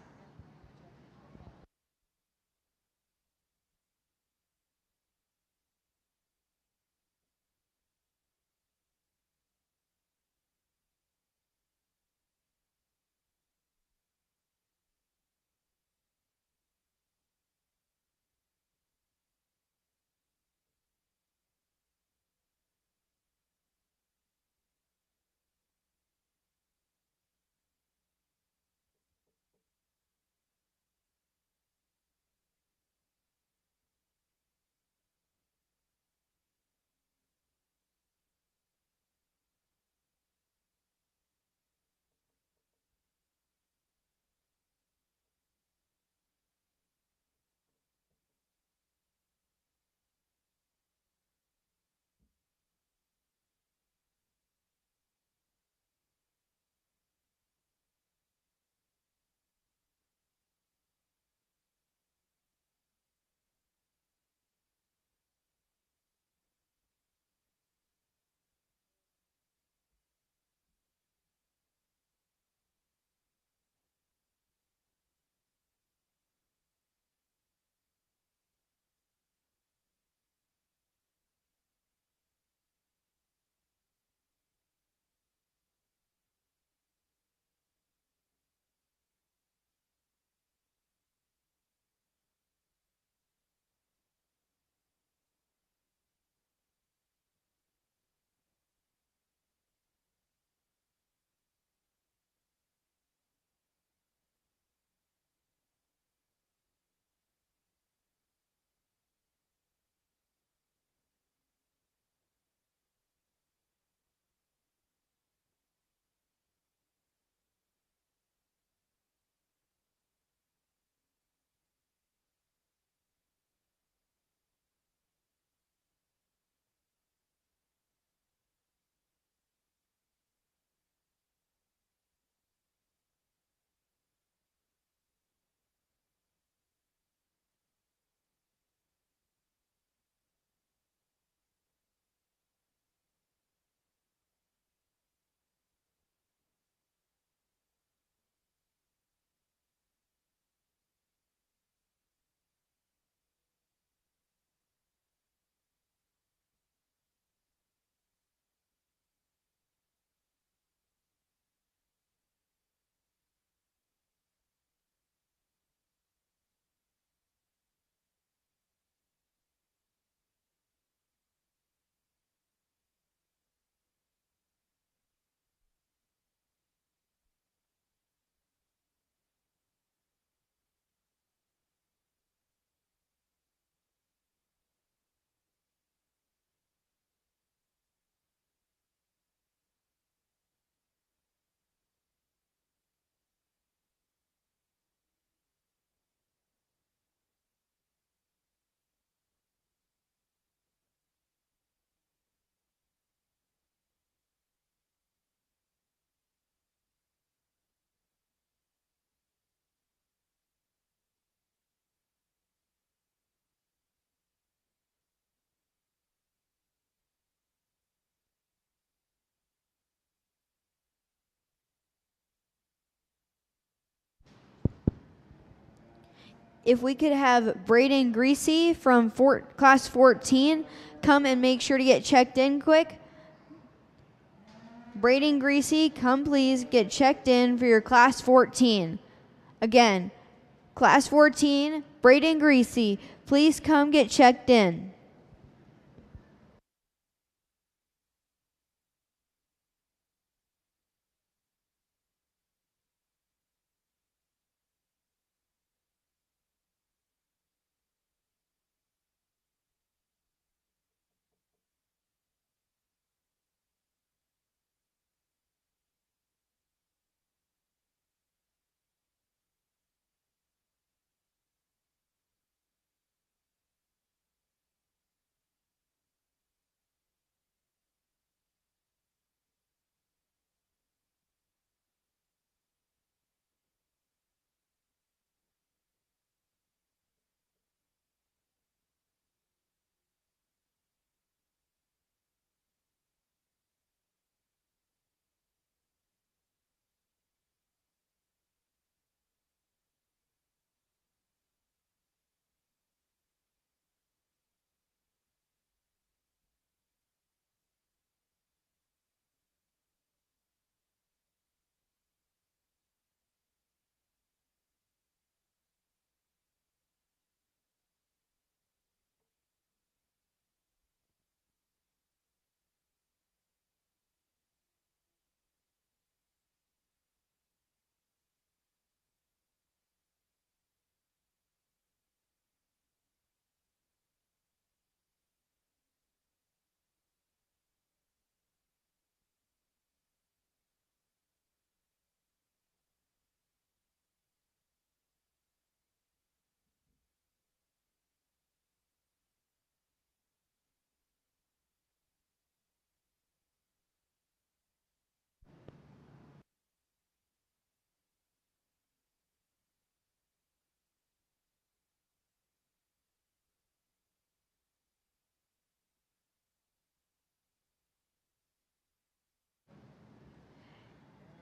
if we could have Braden Greasy from class 14 come and make sure to get checked in quick. Braden Greasy, come please get checked in for your class 14. Again, class 14, Braden Greasy, please come get checked in.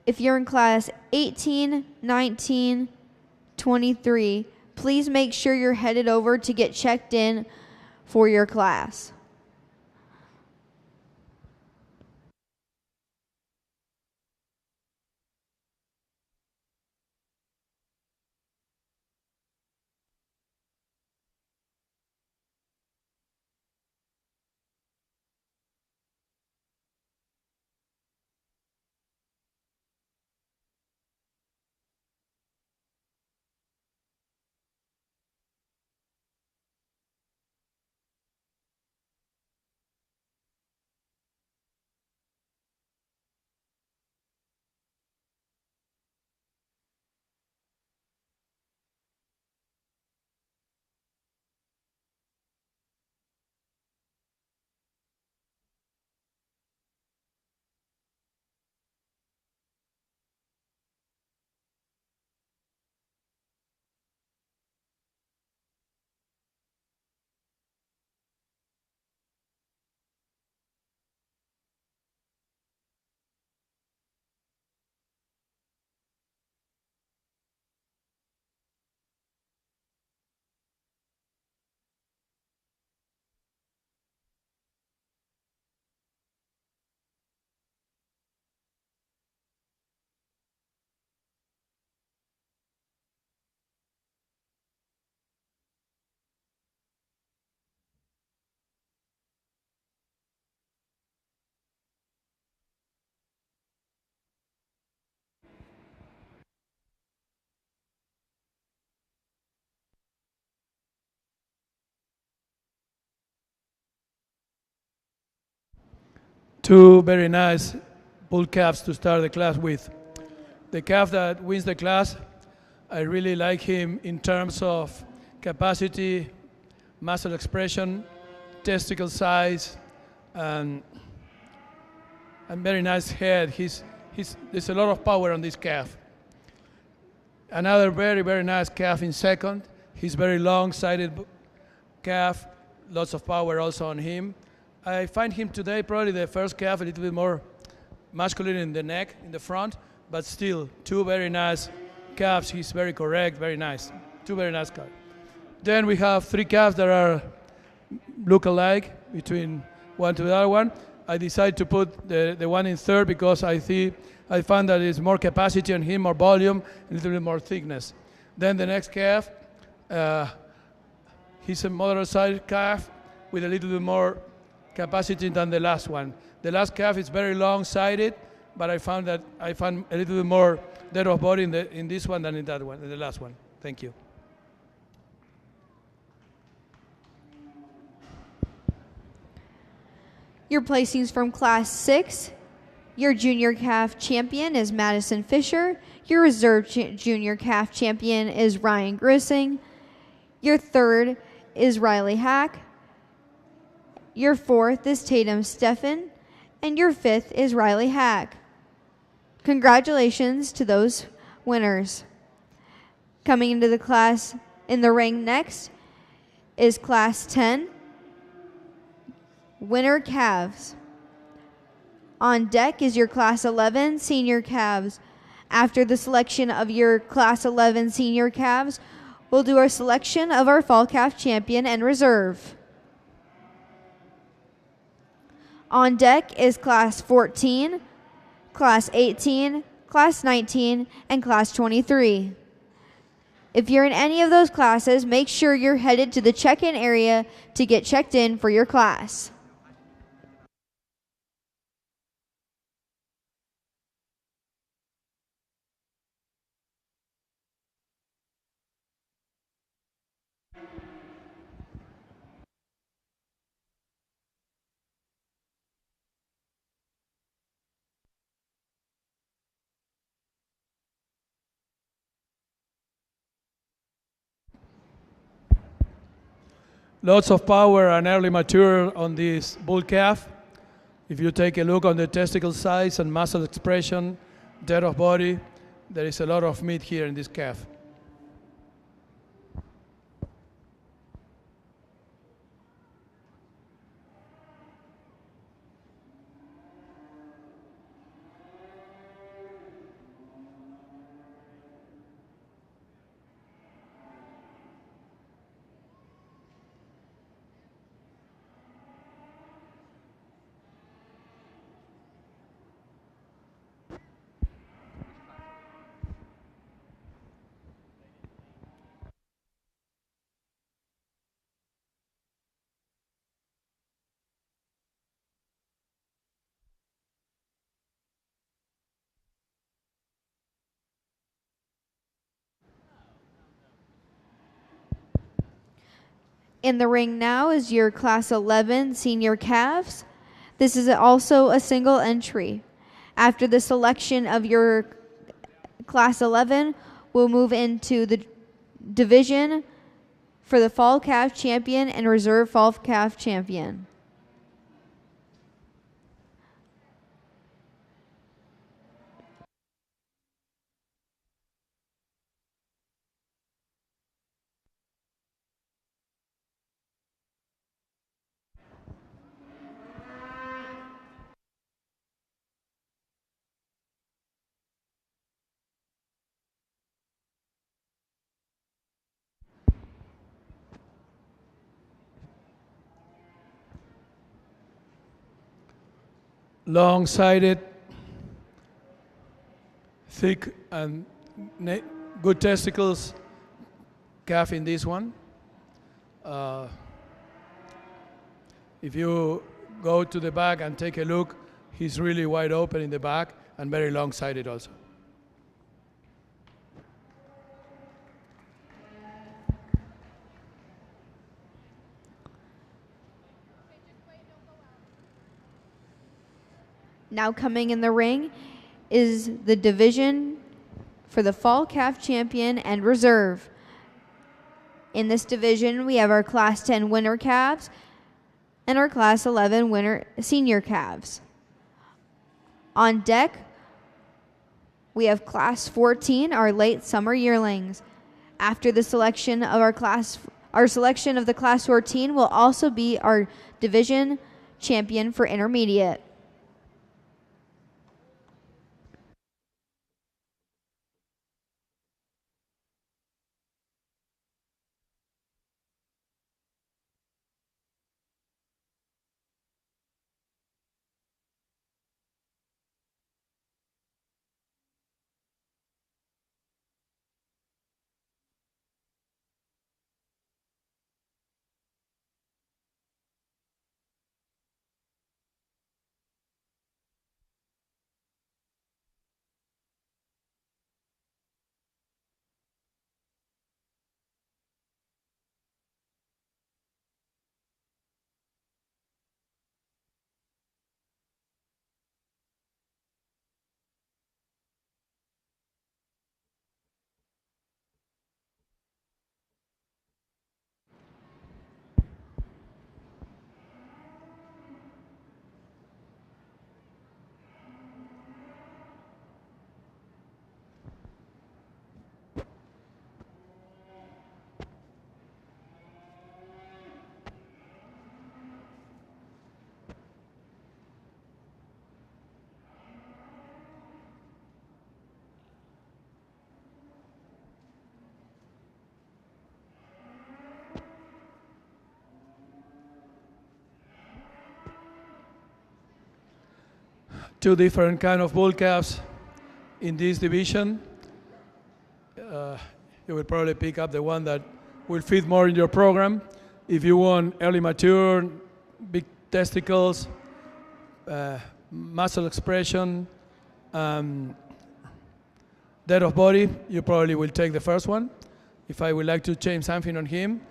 If you're in class 18, 19, 23, please make sure you're headed over to get checked in for your class. Two very nice bull calves to start the class with. The calf that wins the class, I really like him in terms of capacity, muscle expression, testicle size, and very nice head. There's a lot of power on this calf. Another very, very nice calf in second. He's very long-sided calf, lots of power also on him. I find him today probably the first calf a little bit more masculine in the neck, in the front, but still two very nice calves. He's very correct, very nice. Two very nice calves. Then we have 3 calves that are look alike between one to the other one. I decided to put the one in third because I found that it's more capacity on him, more volume, a little bit more thickness. Then the next calf, he's a moderate-sized calf with a little bit more capacity than the last one. The last calf is very long-sided, but I found a little bit more depth of body in this one than in that one, in the last one. Thank you. Your placings from Class 6. Your junior calf champion is Madison Fisher. Your reserve junior calf champion is Ryan Grissing. Your third is Riley Hack. Your fourth is Tatum Steffen. And your fifth is Riley Hack. Congratulations to those winners. Coming into the class in the ring next is Class 10. Winner calves. On deck is your Class 11 senior calves. After the selection of your Class 11 senior calves, we'll do our selection of our fall calf champion and reserve. On deck is Class 14, Class 18, Class 19, and Class 23. If you're in any of those classes, make sure you're headed to the check-in area to get checked in for your class. Lots of power and early mature on this bull calf. If you take a look on the testicle size and muscle expression, depth of body, there is a lot of meat here in this calf. In the ring now is your Class 11 senior calves. This is also a single entry. After the selection of your Class 11, we'll move into the division for the fall calf champion and reserve fall calf champion. Long-sided, thick and good testicles calf in this one. If you go to the back and take a look, he's really wide open in the back and very long-sided also. Now coming in the ring is the division for the fall calf champion and reserve. In this division, we have our Class 10 winter calves and our Class 11 winter senior calves. On deck, we have Class 14, our late summer yearlings. After the selection of our selection of the Class 14 will also be our division champion for intermediate. two different kind of bull calves in this division. You will probably pick up the one that will fit more in your program. If you want early mature, big testicles, muscle expression, depth of body, you probably will take the first one. If I would like to change something on him,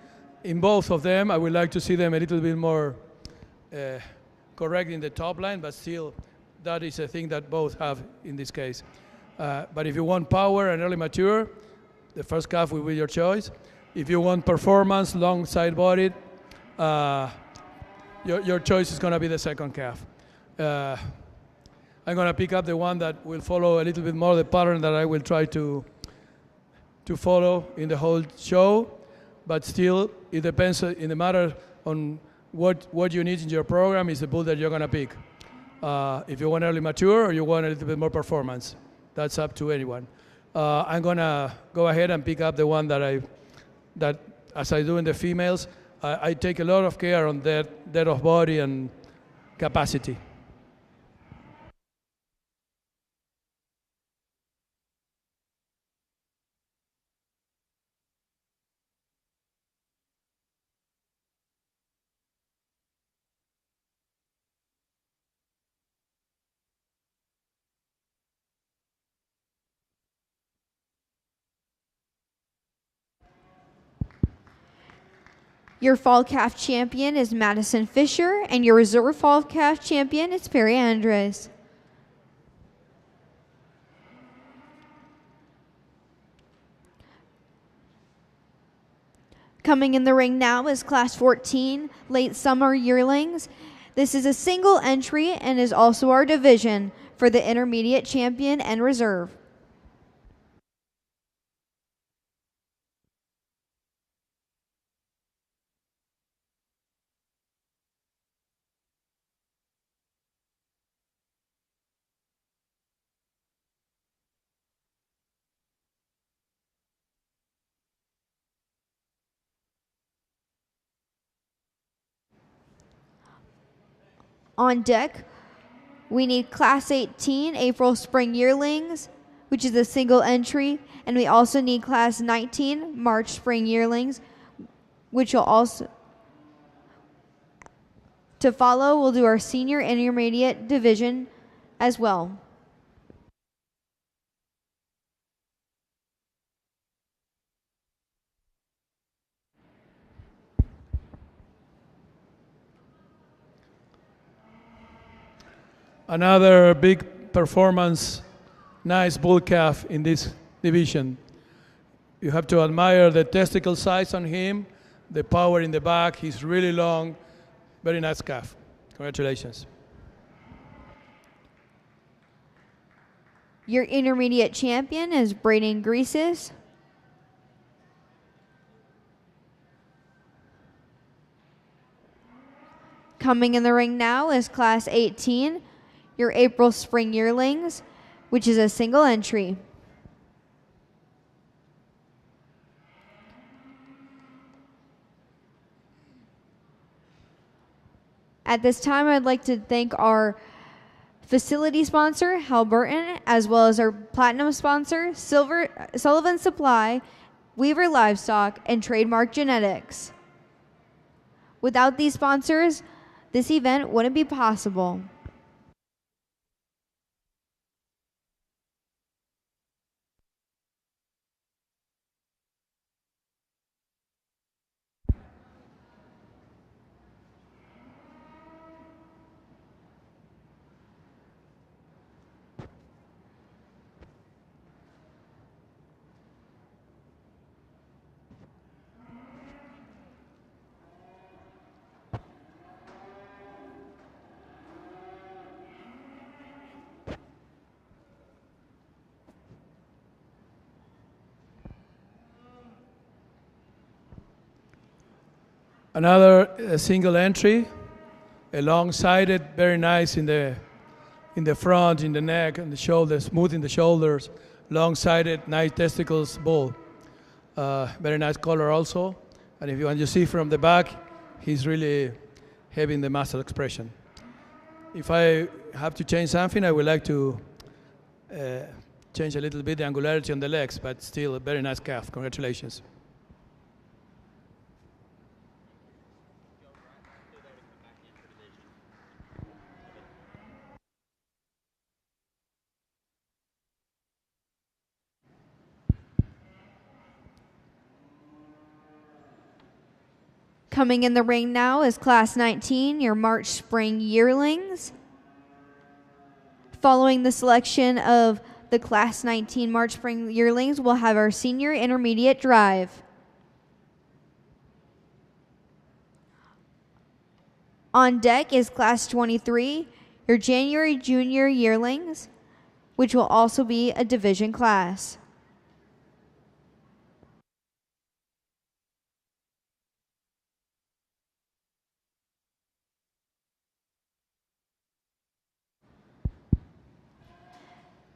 in both of them, I would like to see them a little bit more correct in the top line, but still, that is a thing that both have in this case. But if you want power and early mature, the first calf will be your choice. If you want performance, long side bodied, your choice is going to be the second calf. I'm going to pick up the one that will follow a little bit more the pattern that I will try to follow in the whole show, but still it depends in the matter on what you need in your program is the bull that you're going to pick. If you want early mature or you want a little bit more performance, that's up to anyone. I'm going to go ahead and pick up the one that as I do in the females, I take a lot of care on depth of body and capacity. Your fall calf champion is Madison Fisher, and your reserve fall calf champion is Perry Andres. Coming in the ring now is Class 14, late summer yearlings. This is a single entry and is also our division for the intermediate champion and reserve. On deck, we need Class 18 April Spring Yearlings, which is a single entry, and we also need Class 19 March Spring Yearlings, which will also, to follow, we'll do our senior intermediate division as well. Another big performance, nice bull calf in this division. You have to admire the testicle size on him, the power in the back. He's really long, very nice calf. Congratulations. Your intermediate champion is Braden Greases. Coming in the ring now is Class 18, your April Spring Yearlings, which is a single entry. At this time, I'd like to thank our facility sponsor, Halliburton, as well as our platinum sponsor, Sullivan Supply, Weaver Livestock, and Trademark Genetics. Without these sponsors, this event wouldn't be possible. Another single entry, a long-sided, very nice in the front, in the neck, and the shoulders, smooth in the shoulders, long-sided, nice testicles bull. Very nice color also. And if you want to see from the back, he's really having the muscle expression. If I have to change something, I would like to change a little bit the angularity on the legs, but still a very nice calf. Congratulations. Coming in the ring now is Class 19, your March Spring Yearlings. Following the selection of the Class 19 March Spring Yearlings, we'll have our Senior Intermediate Drive. On deck is Class 23, your January Junior Yearlings, which will also be a division class.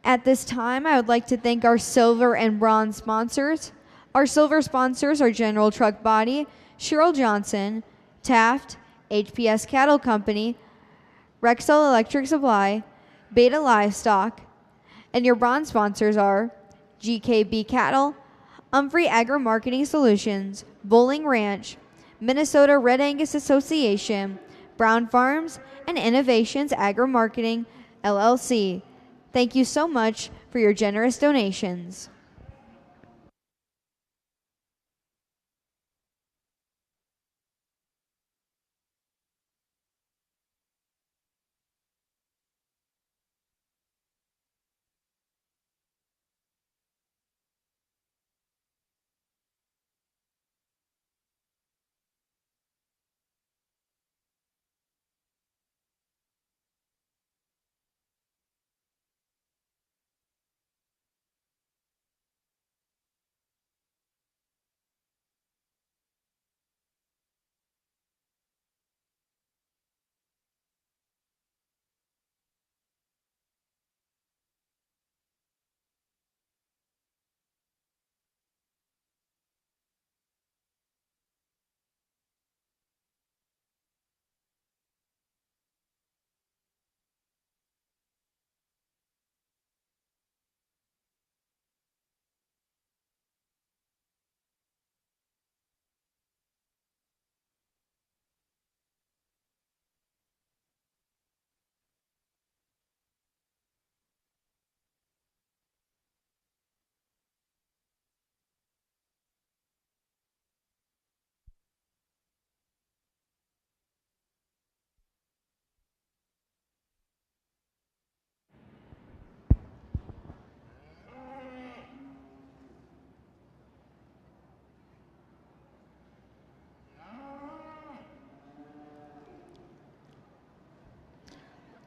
At this time, I would like to thank our silver and bronze sponsors. Our silver sponsors are General Truck Body, Cheryl Johnson, Taft, HPS Cattle Company, Rexel Electric Supply, Beta Livestock, and your bronze sponsors are GKB Cattle, Humphrey Agro Marketing Solutions, Bowling Ranch, Minnesota Red Angus Association, Brown Farms, and Innovations Agro Marketing, LLC. Thank you so much for your generous donations.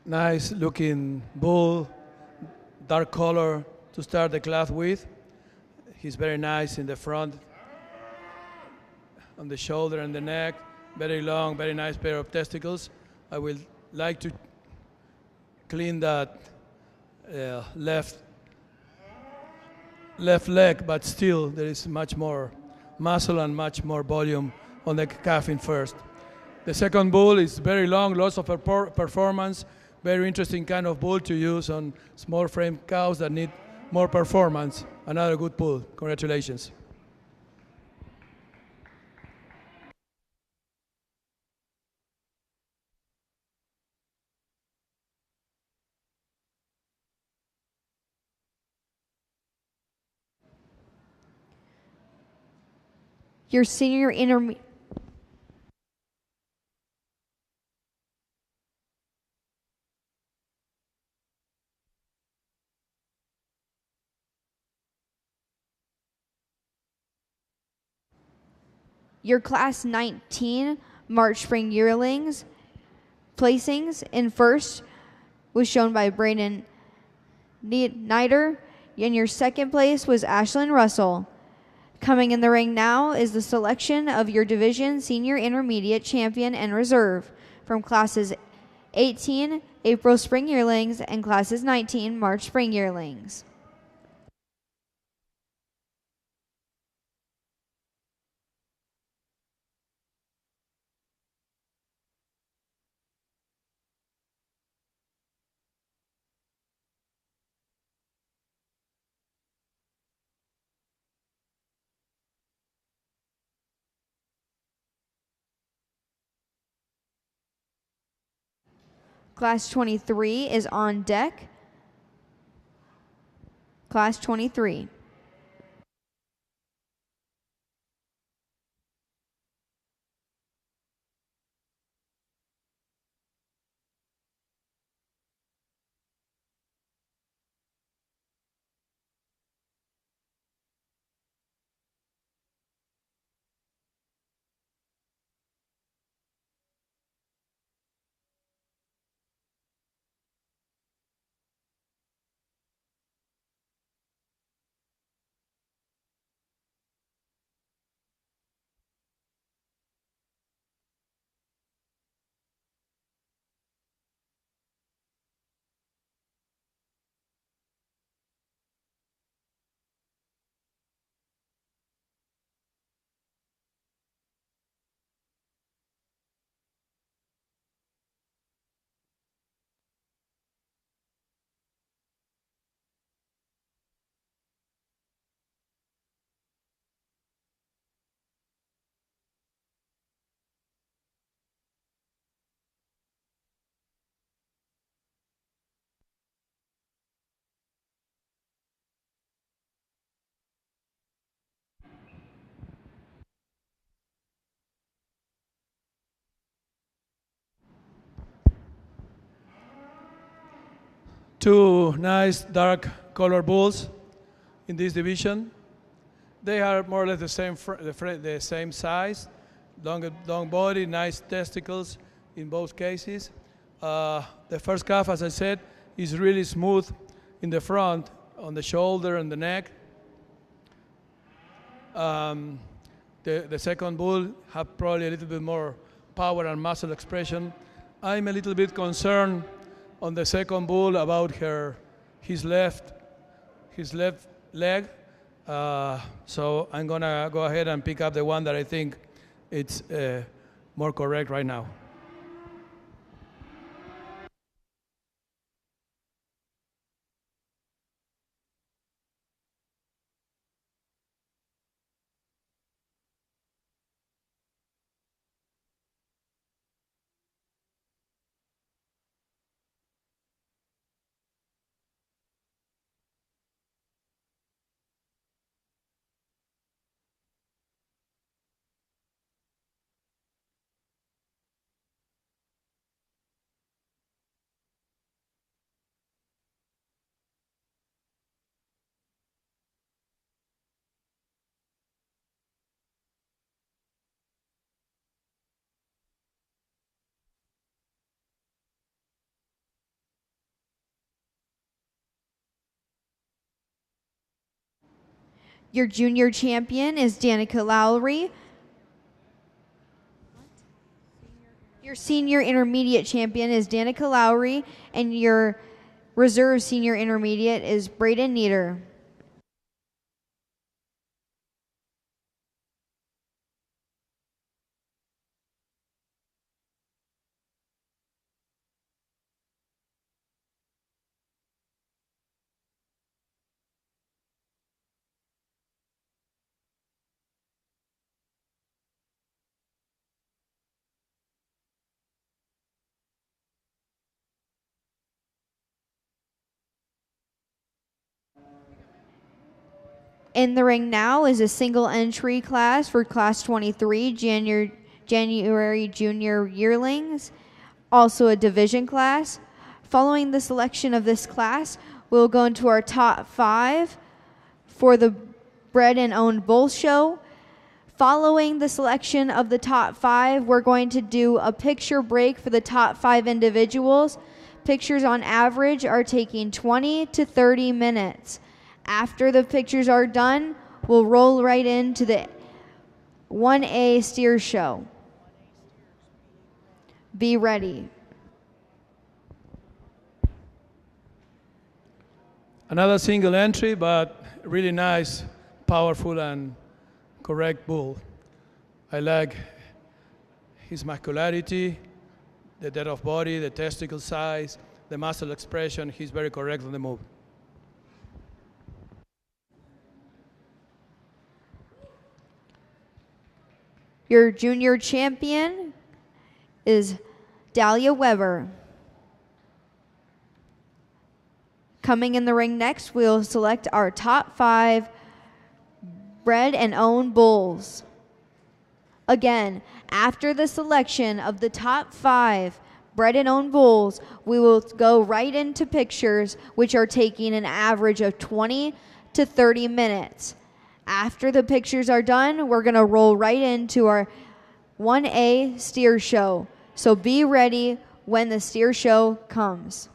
Nice looking bull, dark color to start the class with. He's very nice in the front, on the shoulder and the neck. Very long, very nice pair of testicles. I would like to clean that left leg, but still there is much more muscle and much more volume on the calf in first. The second bull is very long, lots of performance, very interesting kind of bull to use on small frame cows that need more performance. Another good bull. Congratulations. Your senior intermediate. Your Class 19 March Spring Yearlings placings in first was shown by Braden Nider, and your second place was Ashlyn Russell. Coming in the ring now is the selection of your division senior intermediate champion and reserve from classes 18 April Spring Yearlings and classes 19 March Spring Yearlings. Class 23 is on deck. Class 23. Two nice dark color bulls in this division. They are more or less the same size, long body, nice testicles in both cases. The first calf, as I said, is really smooth in the front, on the shoulder and the neck. The second bull have probably a little bit more power and muscle expression. I'm a little bit concerned on the second bull about his left leg. So I'm gonna go ahead and pick up the one that I think it's more correct right now. Your junior champion is Danica Lowry. Your senior intermediate champion is Danica Lowry, and your reserve senior intermediate is Braden Nieder. In the ring now is a single entry class for Class 23 January Junior Yearlings, also a division class. Following the selection of this class, we'll go into our top 5 for the Bred and Owned Bull Show. Following the selection of the top 5, we're going to do a picture break for the top 5 individuals. Pictures on average are taking 20 to 30 minutes. After the pictures are done, we'll roll right into the 1A steer show. Be ready. Another single entry, but really nice, powerful, and correct bull. I like his muscularity, the depth of body, the testicle size, the muscle expression. He's very correct on the move. Your junior champion is Dahlia Weber. Coming in the ring next, we'll select our top 5 bred and owned bulls. Again, after the selection of the top 5 bred and owned bulls, we will go right into pictures, which are taking an average of 20 to 30 minutes. After the pictures are done, we're going to roll right into our 1A steer show. So be ready when the steer show comes.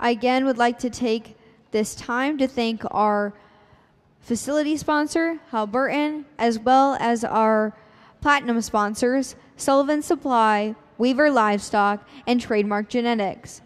I again would like to take this time to thank our facility sponsor, Halliburton, as well as our platinum sponsors, Sullivan Supply, Weaver Livestock, and Trademark Genetics.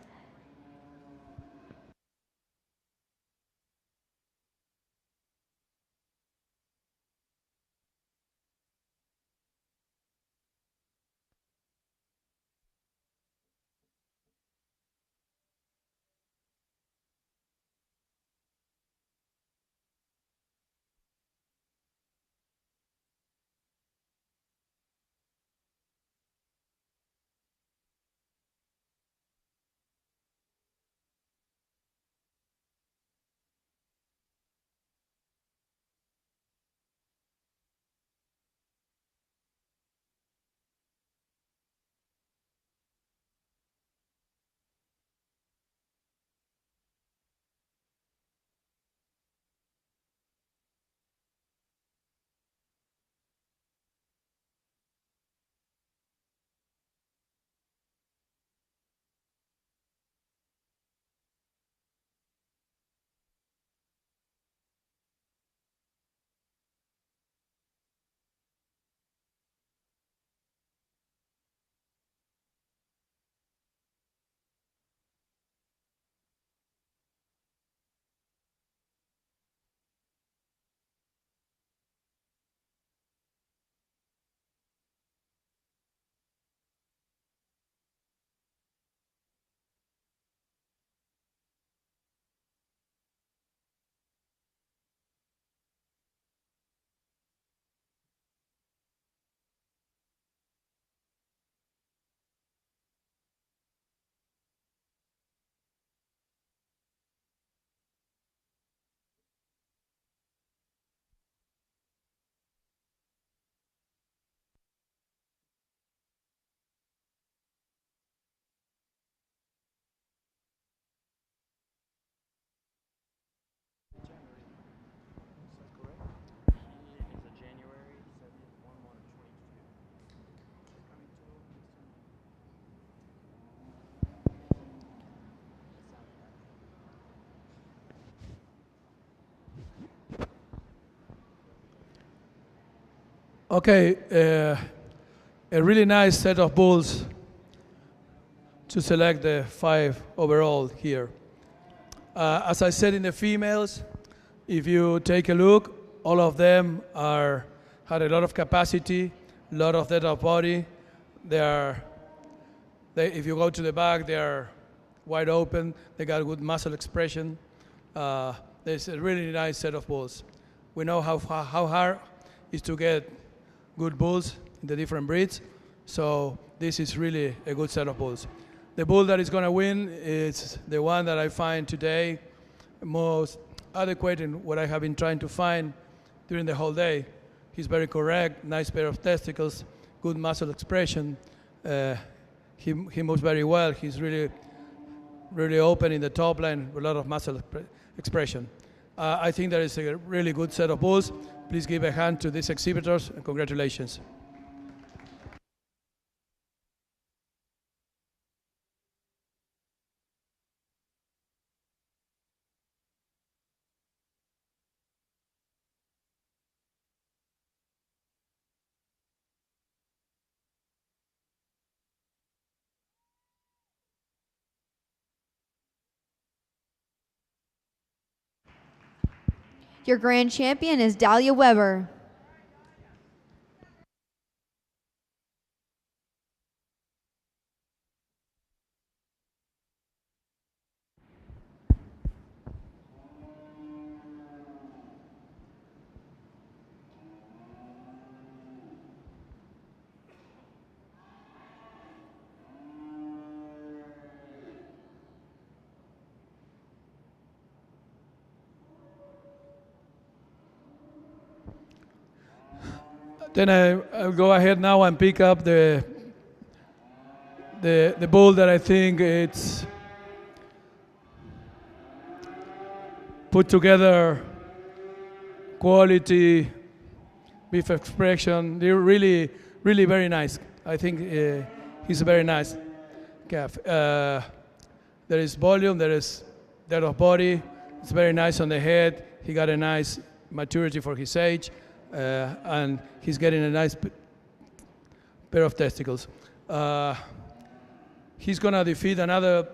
Okay, a really nice set of bulls to select the 5 overall here. As I said in the females, if you take a look, all of them had a lot of capacity, a lot of depth of body. If you go to the back, they are wide open. They got good muscle expression. There's a really nice set of bulls. We know how hard it is to get good bulls in the different breeds. So this is really a good set of bulls. The bull that is going to win is the one that I find today most adequate in what I have been trying to find during the whole day. He's very correct, nice pair of testicles, good muscle expression. He moves very well. He's really open in the top line with a lot of muscle expression. I think that is a really good set of bulls. Please give a hand to these exhibitors and congratulations. Your grand champion is Dahlia Weber. Then I'll go ahead now and pick up the bull that I think it's put together quality, beef expression. They're really very nice. I think he's very nice calf. There is volume, there is depth of body. It's very nice on the head. He got a nice maturity for his age. And he's getting a nice pair of testicles. He's going to defeat another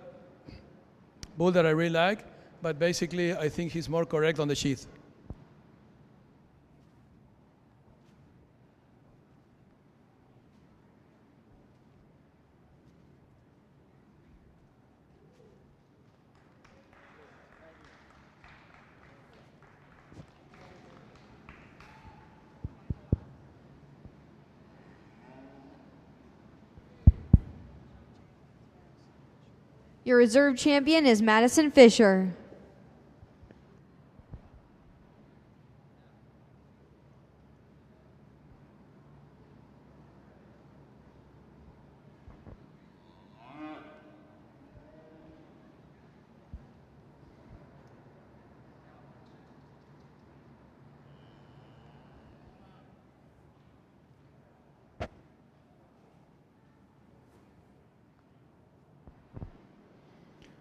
bull that I really like, but basically I think he's more correct on the sheath. Your reserve champion is Madison Fisher.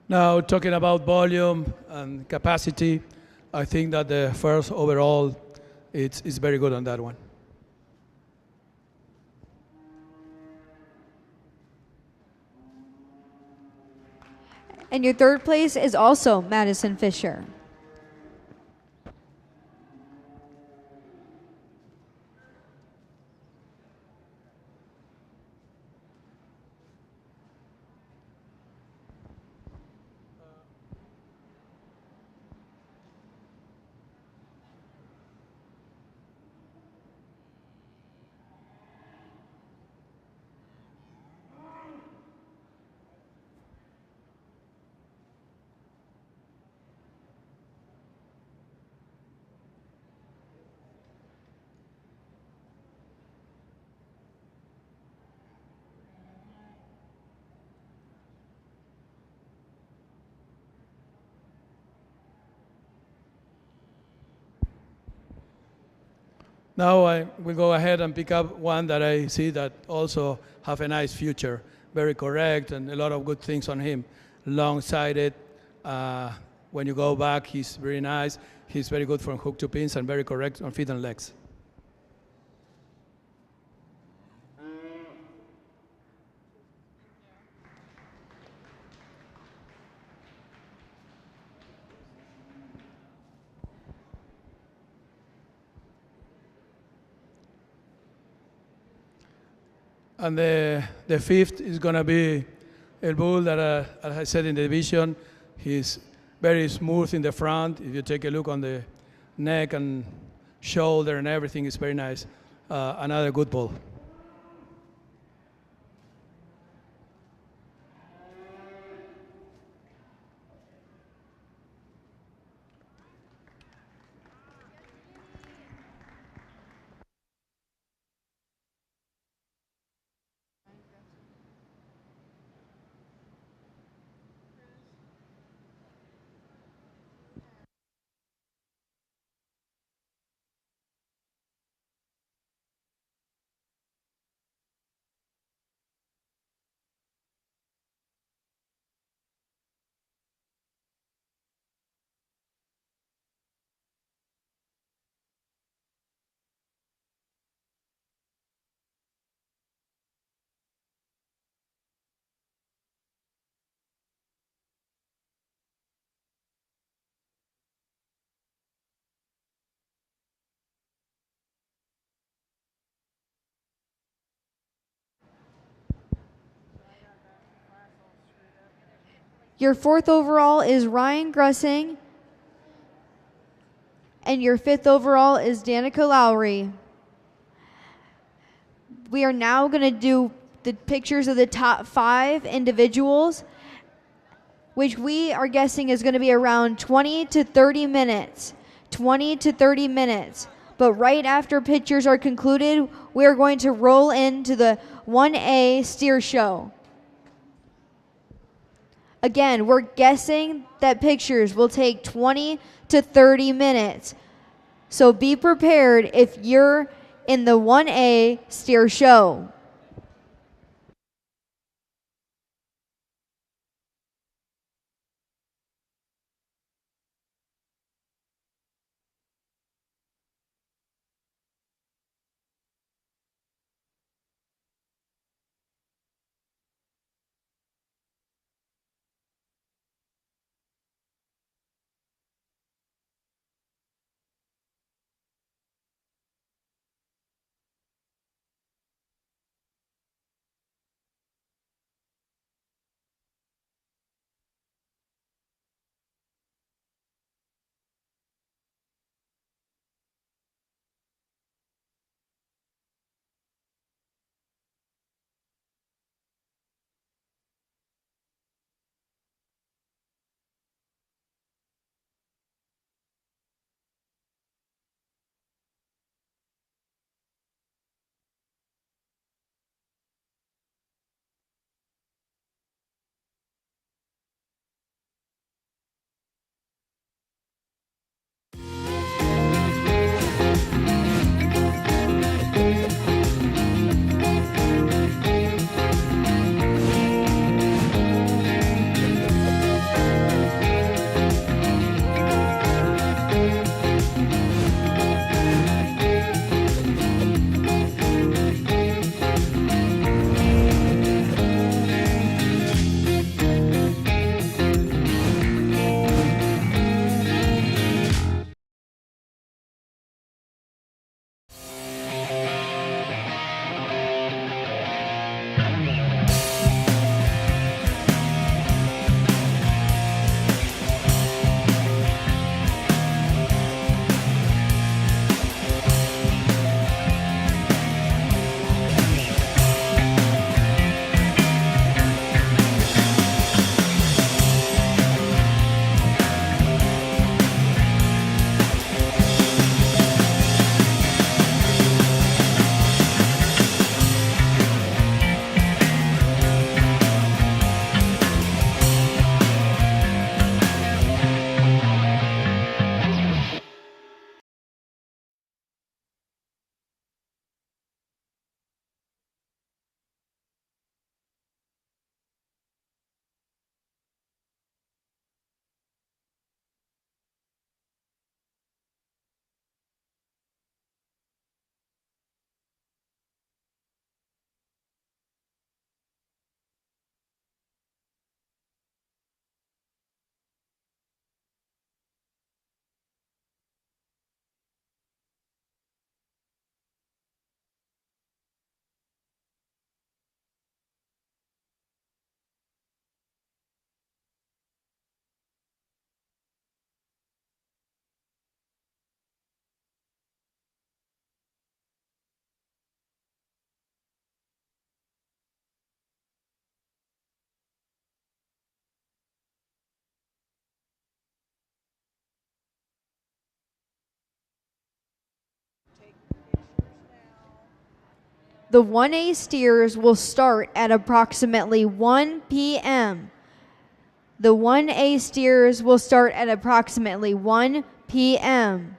Now, talking about volume and capacity, I think that the first overall is very good on that one. And your third place is also Madison Fisher. Now I will go ahead and pick up one that I see that also have a nice future, very correct and a lot of good things on him. Long-sided, when you go back, he's very nice. He's very good from hook to pins and very correct on feet and legs. And the fifth is going to be El bull that, as I said in the division, he's very smooth in the front. If you take a look on the neck and shoulder and everything, is very nice. Another good bull. Your 4th overall is Ryan Grussing, and your 5th overall is Danica Lowry. We are now going to do the pictures of the top 5 individuals, which we are guessing is going to be around 20 to 30 minutes. 20 to 30 minutes. But right after pictures are concluded, we are going to roll into the 1A steer show. Again, we're guessing that pictures will take 20 to 30 minutes. So be prepared if you're in the 1A steer show. The 1A steers will start at approximately 1 p.m. The 1A steers will start at approximately 1 p.m.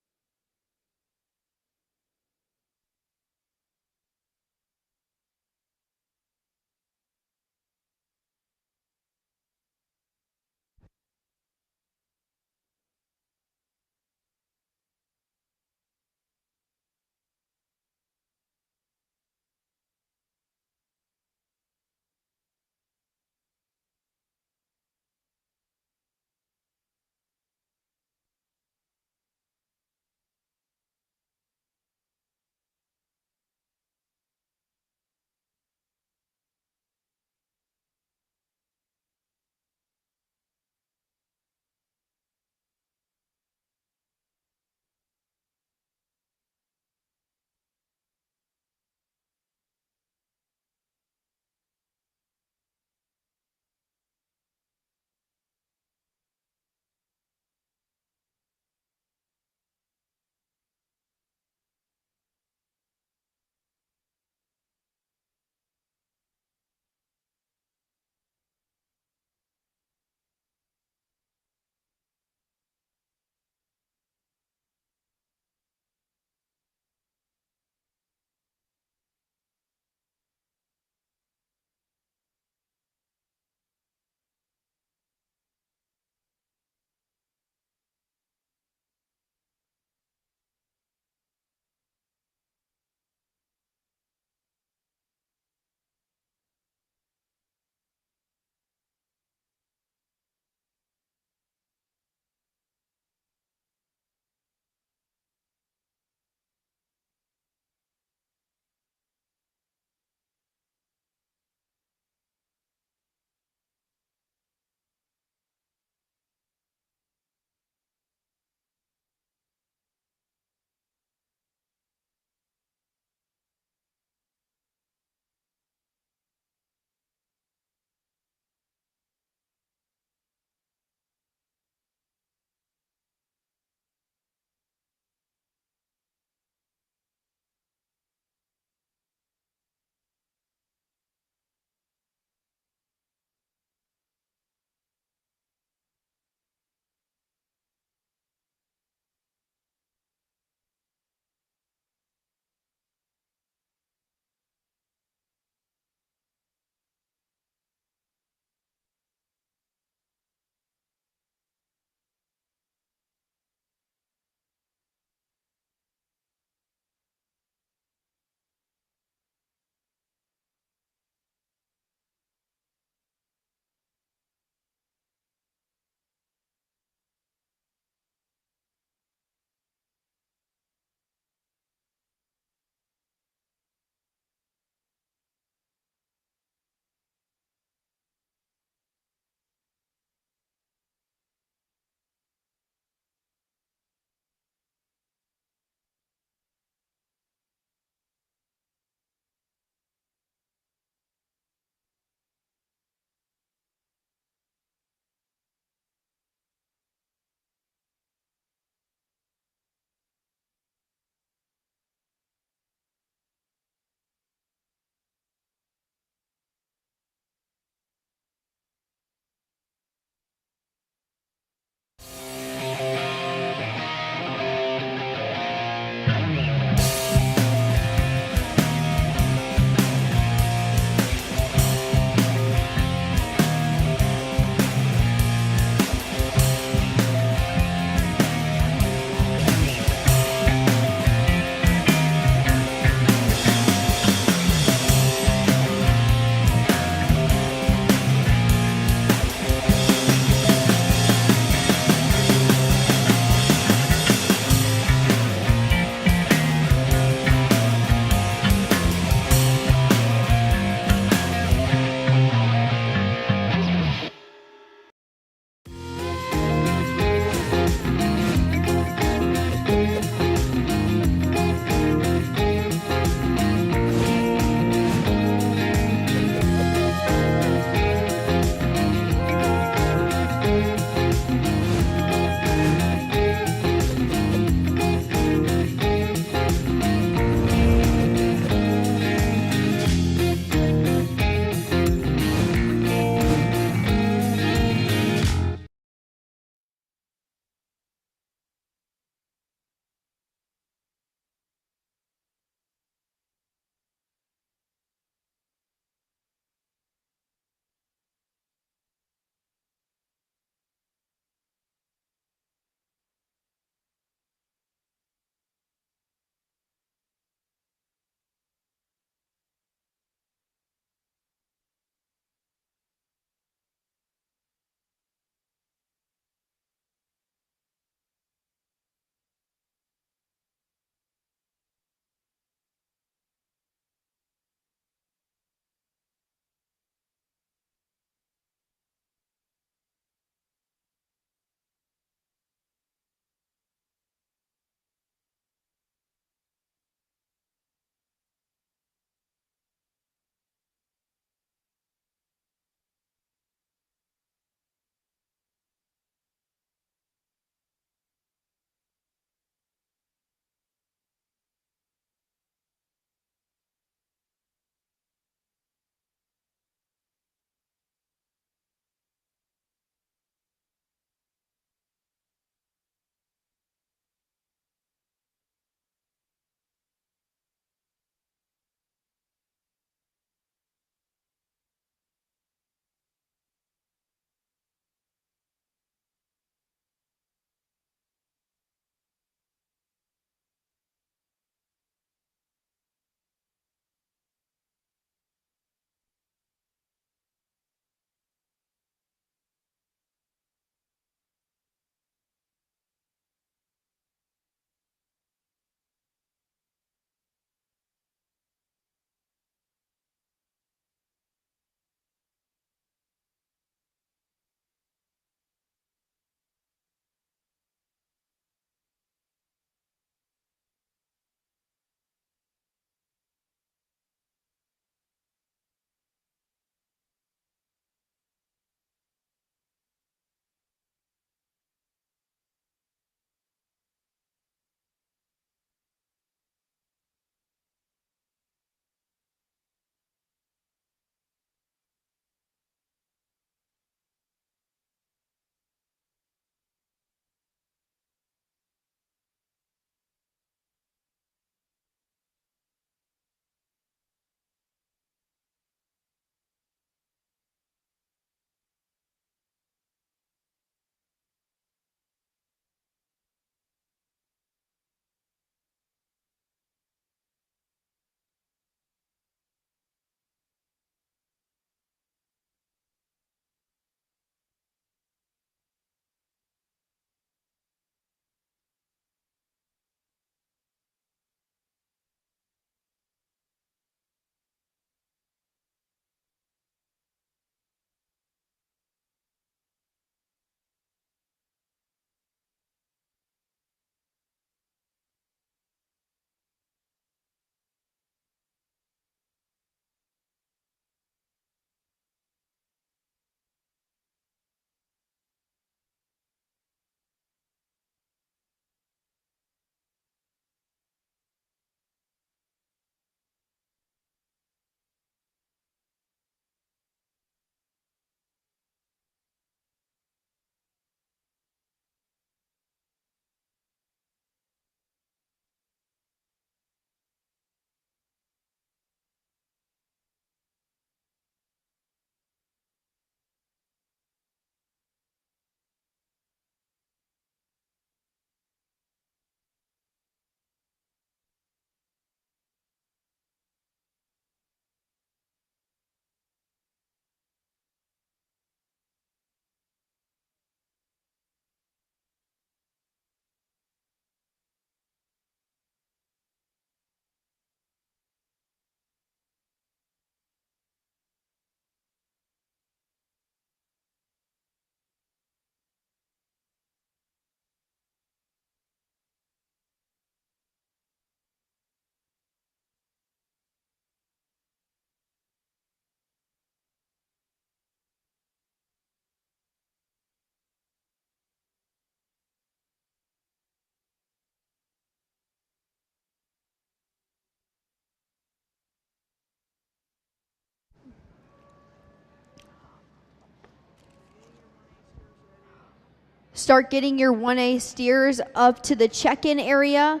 start getting your 1A steers up to the check-in area.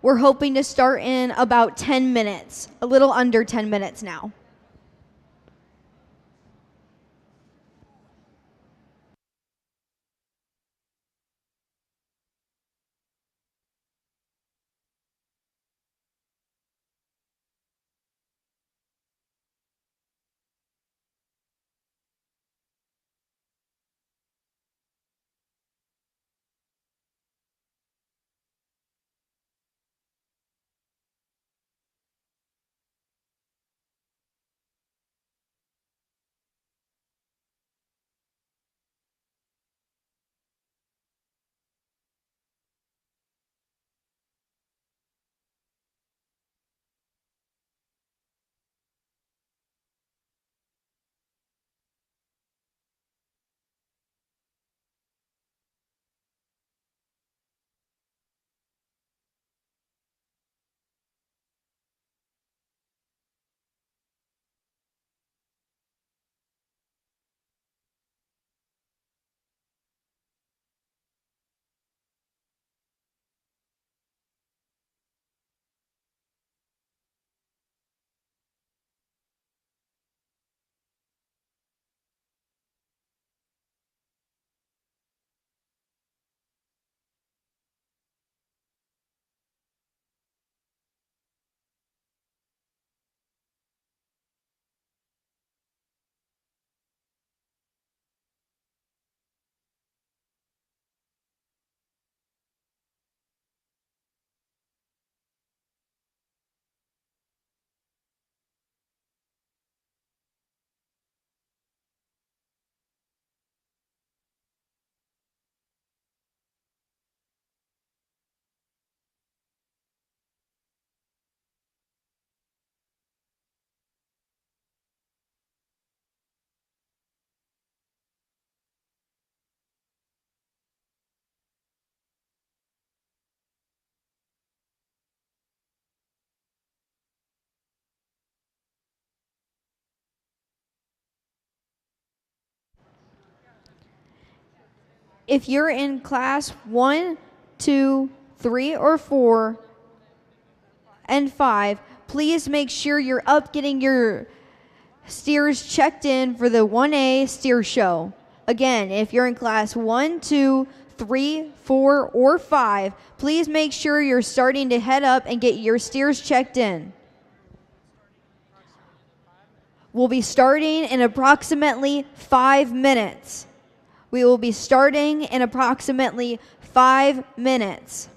We're hoping to start in about 10 minutes, a little under 10 minutes now. If you're in class 1, 2, 3, or 4, and 5, please make sure you're up getting your steers checked in for the 1A steer show. Again, if you're in class 1, 2, 3, 4, or 5, please make sure you're starting to head up and get your steers checked in. We'll be starting in approximately 5 minutes. We will be starting in approximately 5 minutes.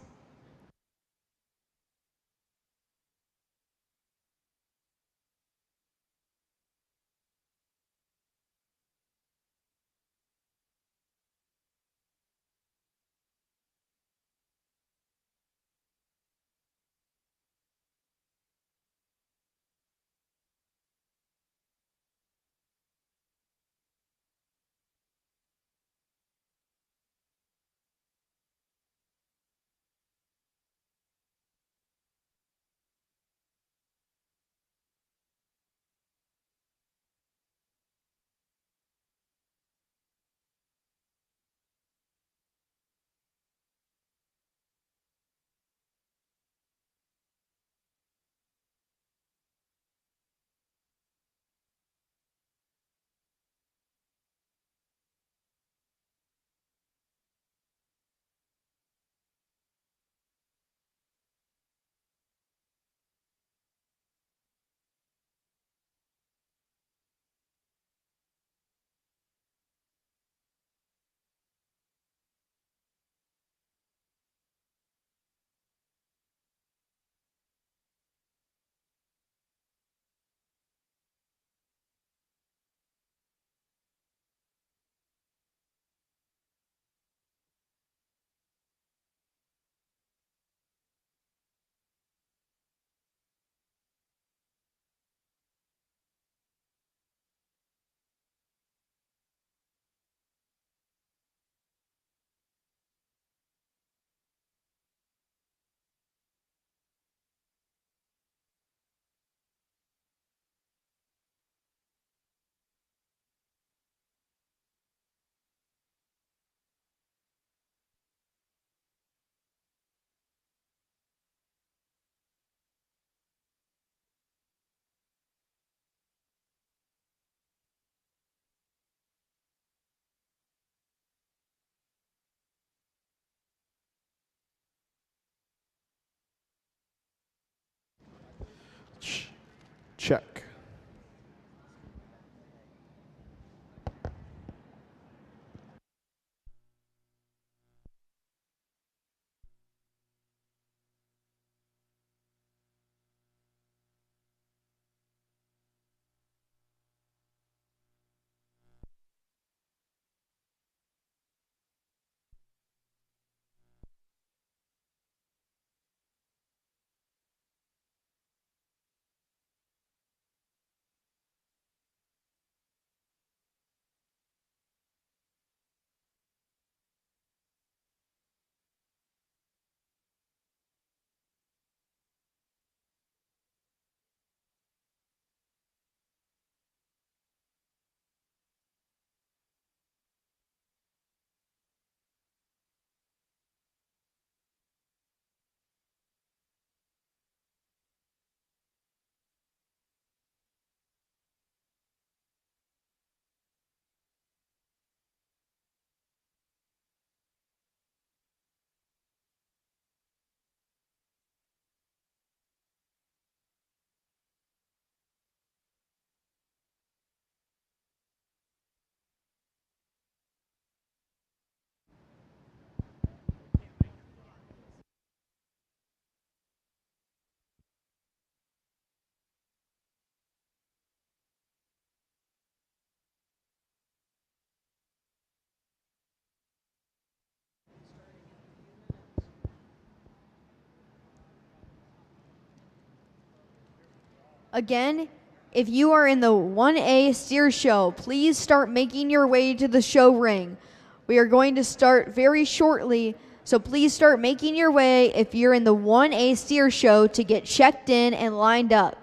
Again, if you are in the 1A steer show, please start making your way to the show ring. We are going to start very shortly, so please start making your way if you're in the 1A steer show to get checked in and lined up.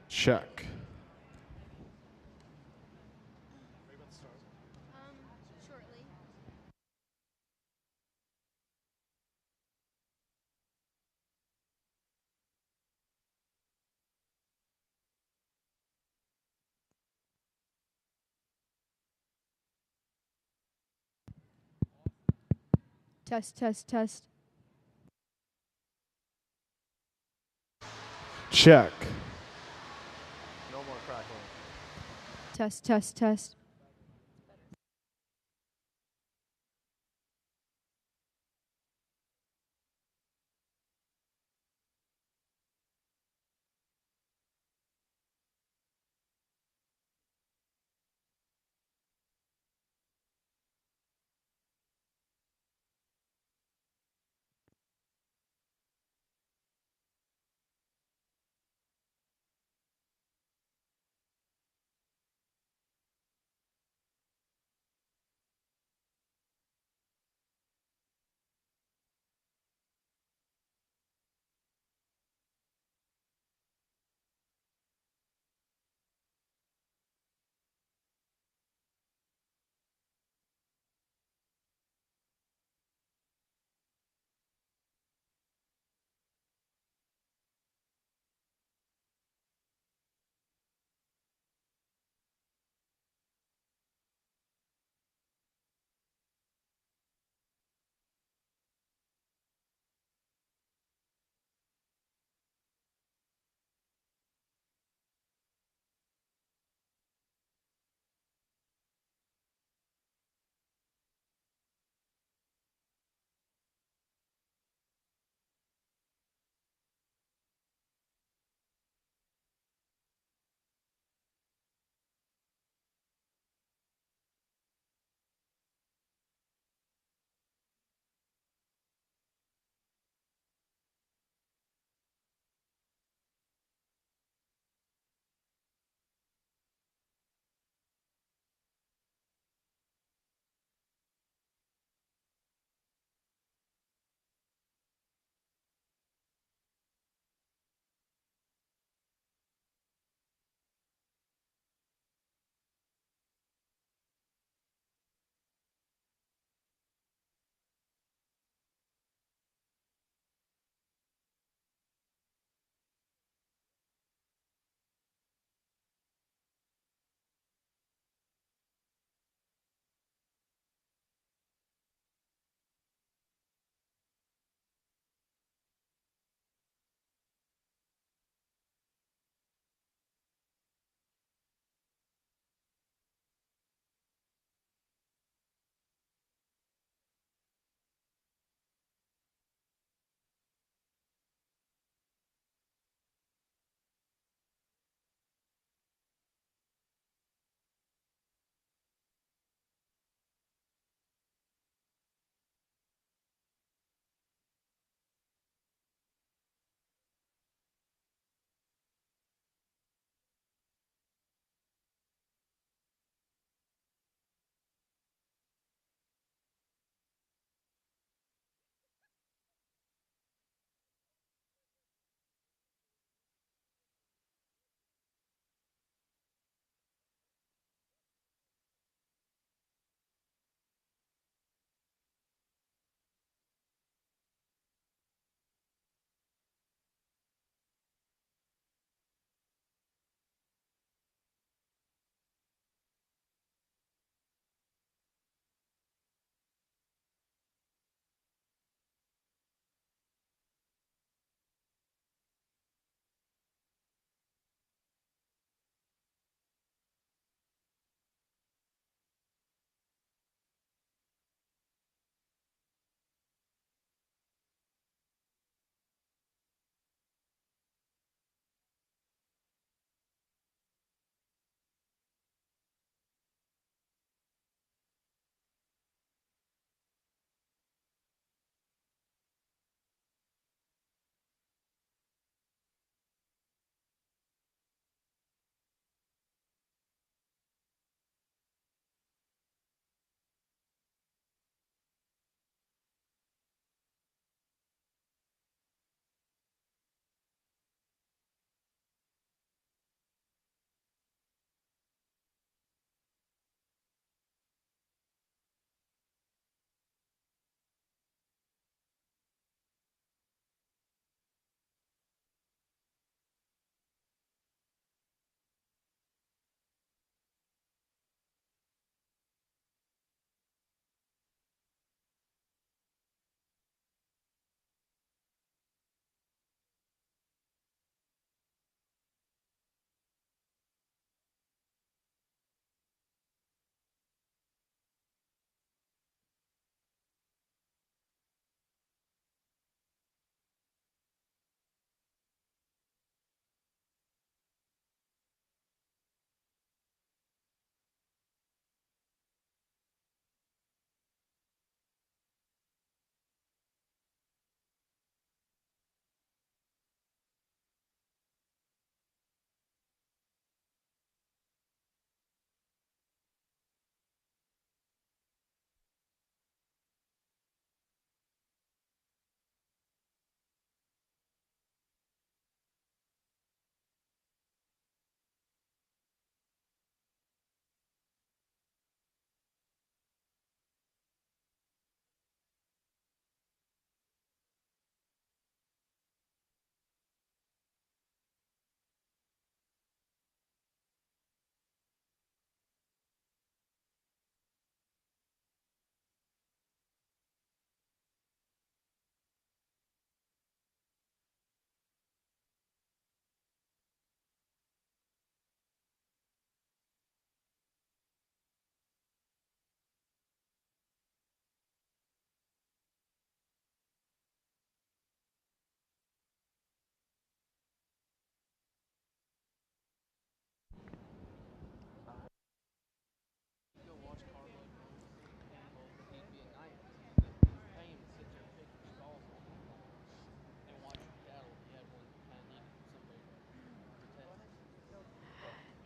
Check. Shortly. Test, test, test. Check. No more crackling. Test, test, test.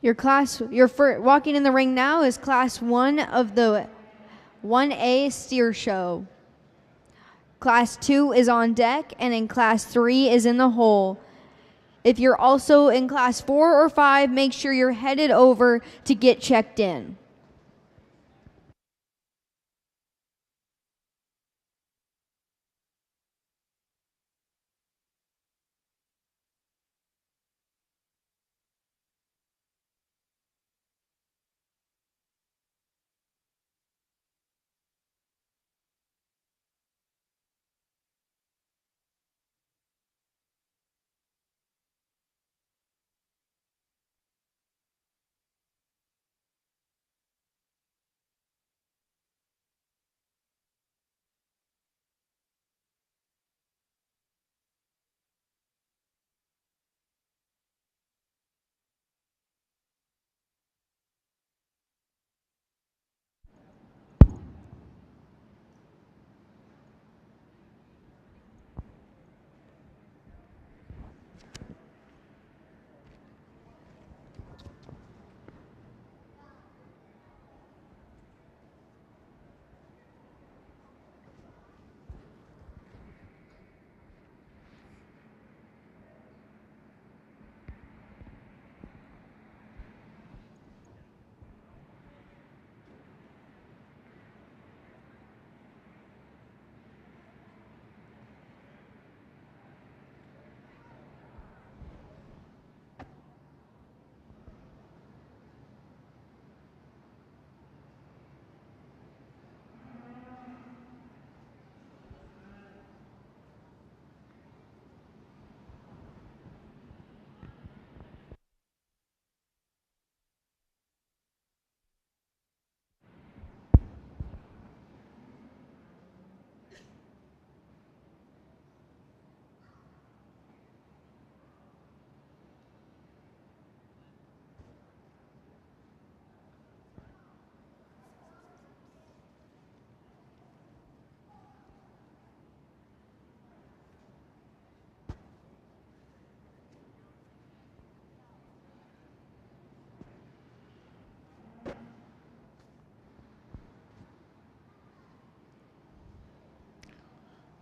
Walking in the ring now is class 1 of the 1A steer show. Class 2 is on deck, and in class 3 is in the hole. If you're also in class 4 or 5, make sure you're headed over to get checked in.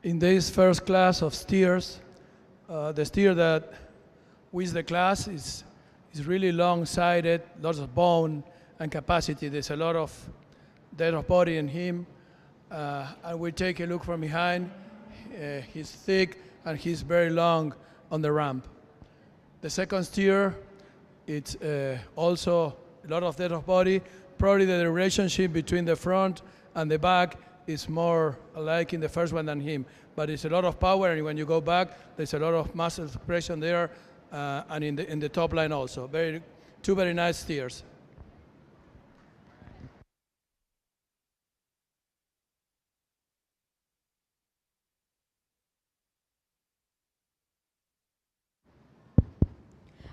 In this first class of steers, the steer that wins the class is really long-sided, lots of bone and capacity. There's a lot of depth of body in him. And we take a look from behind. He's thick and he's very long on the ramp. The second steer, it's also a lot of depth of body. Probably the relationship between the front and the back is more alike in the first one than him. But it's a lot of power, and when you go back, there's a lot of muscle expression there, and in the top line also. Two very nice steers.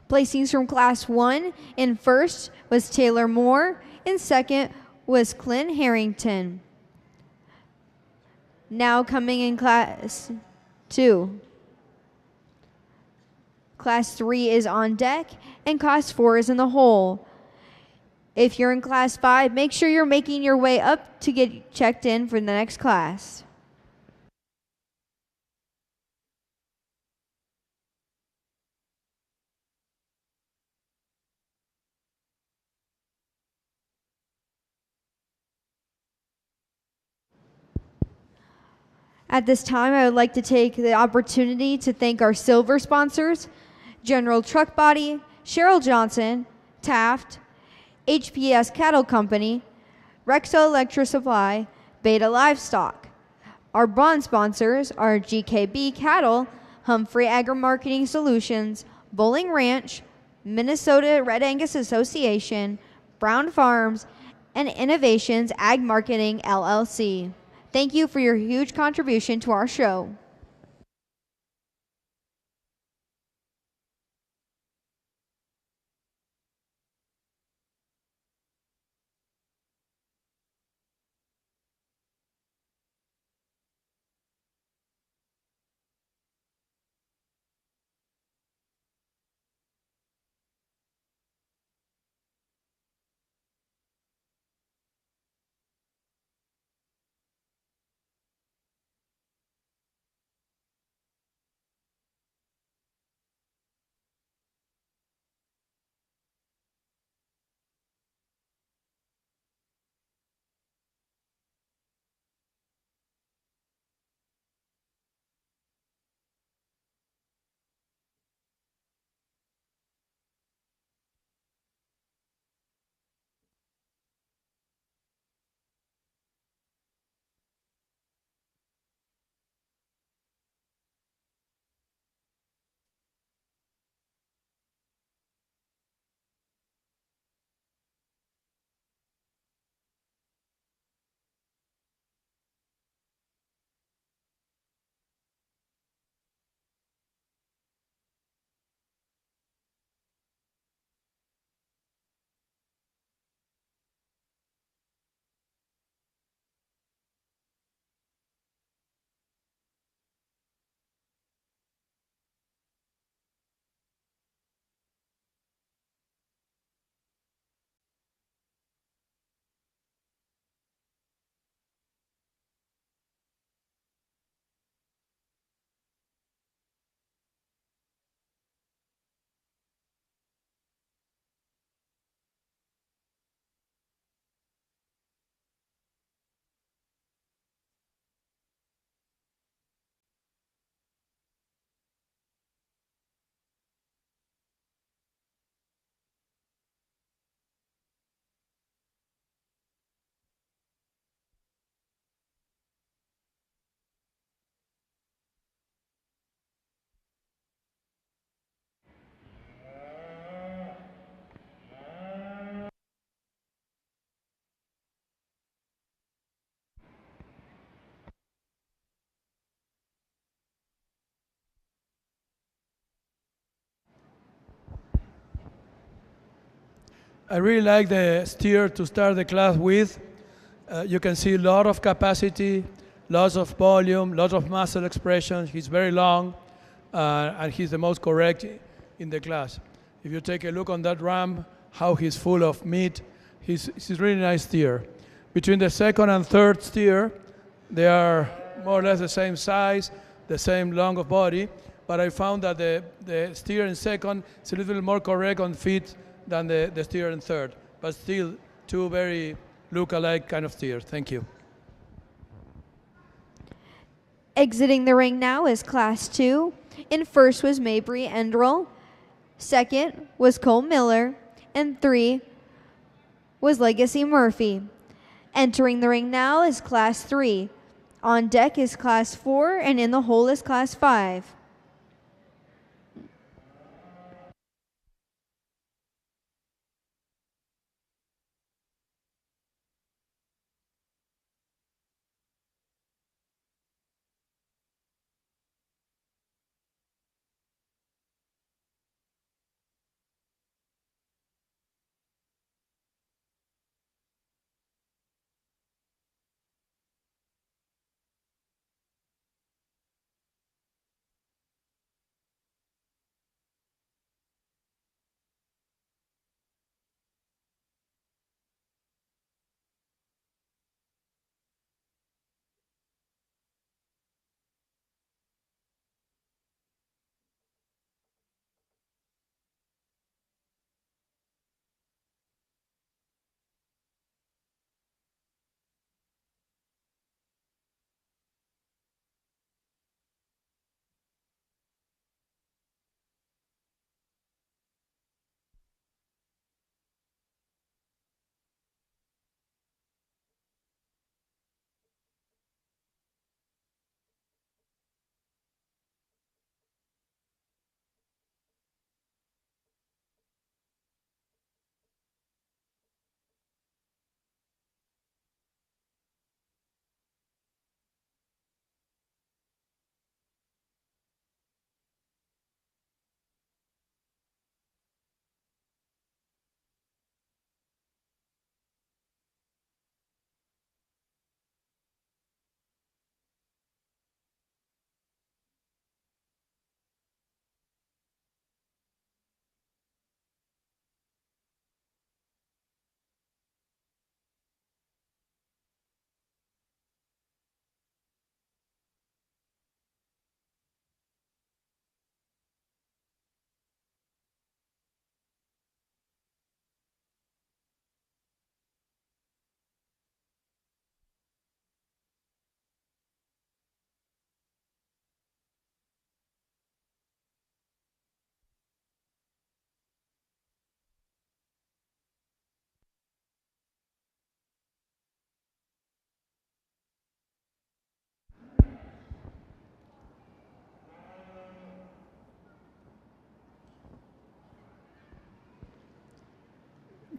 Placings from class 1, in first was Taylor Moore, in second was Clint Harrington. Now coming in class 2. Class 3 is on deck, and class 4 is in the hole. If you're in class 5, make sure you're making your way up to get checked in for the next class. At this time, I would like to take the opportunity to thank our silver sponsors, General Truck Body, Cheryl Johnson, Taft, HPS Cattle Company, Rexel Electric Supply, Beta Livestock. Our bronze sponsors are GKB Cattle, Humphrey Agri-Marketing Solutions, Bowling Ranch, Minnesota Red Angus Association, Brown Farms, and Innovations Ag Marketing LLC. Thank you for your huge contribution to our show. I really like the steer to start the class with. You can see a lot of capacity, lots of volume, lots of muscle expression. He's very long, and he's the most correct in the class. If you take a look on that ram, how he's full of meat, he's really nice steer. Between the second and third steer, they are more or less the same size, the same long of body, but I found that the steer in second is a little bit more correct on feet than the steer in third, but still two very look-alike kind of steers. Thank you. Exiting the ring now is Class 2. In first was Mabry Endrell. Second was Cole Miller. And 3 was Legacy Murphy. Entering the ring now is Class 3. On deck is Class 4, and in the hole is Class 5.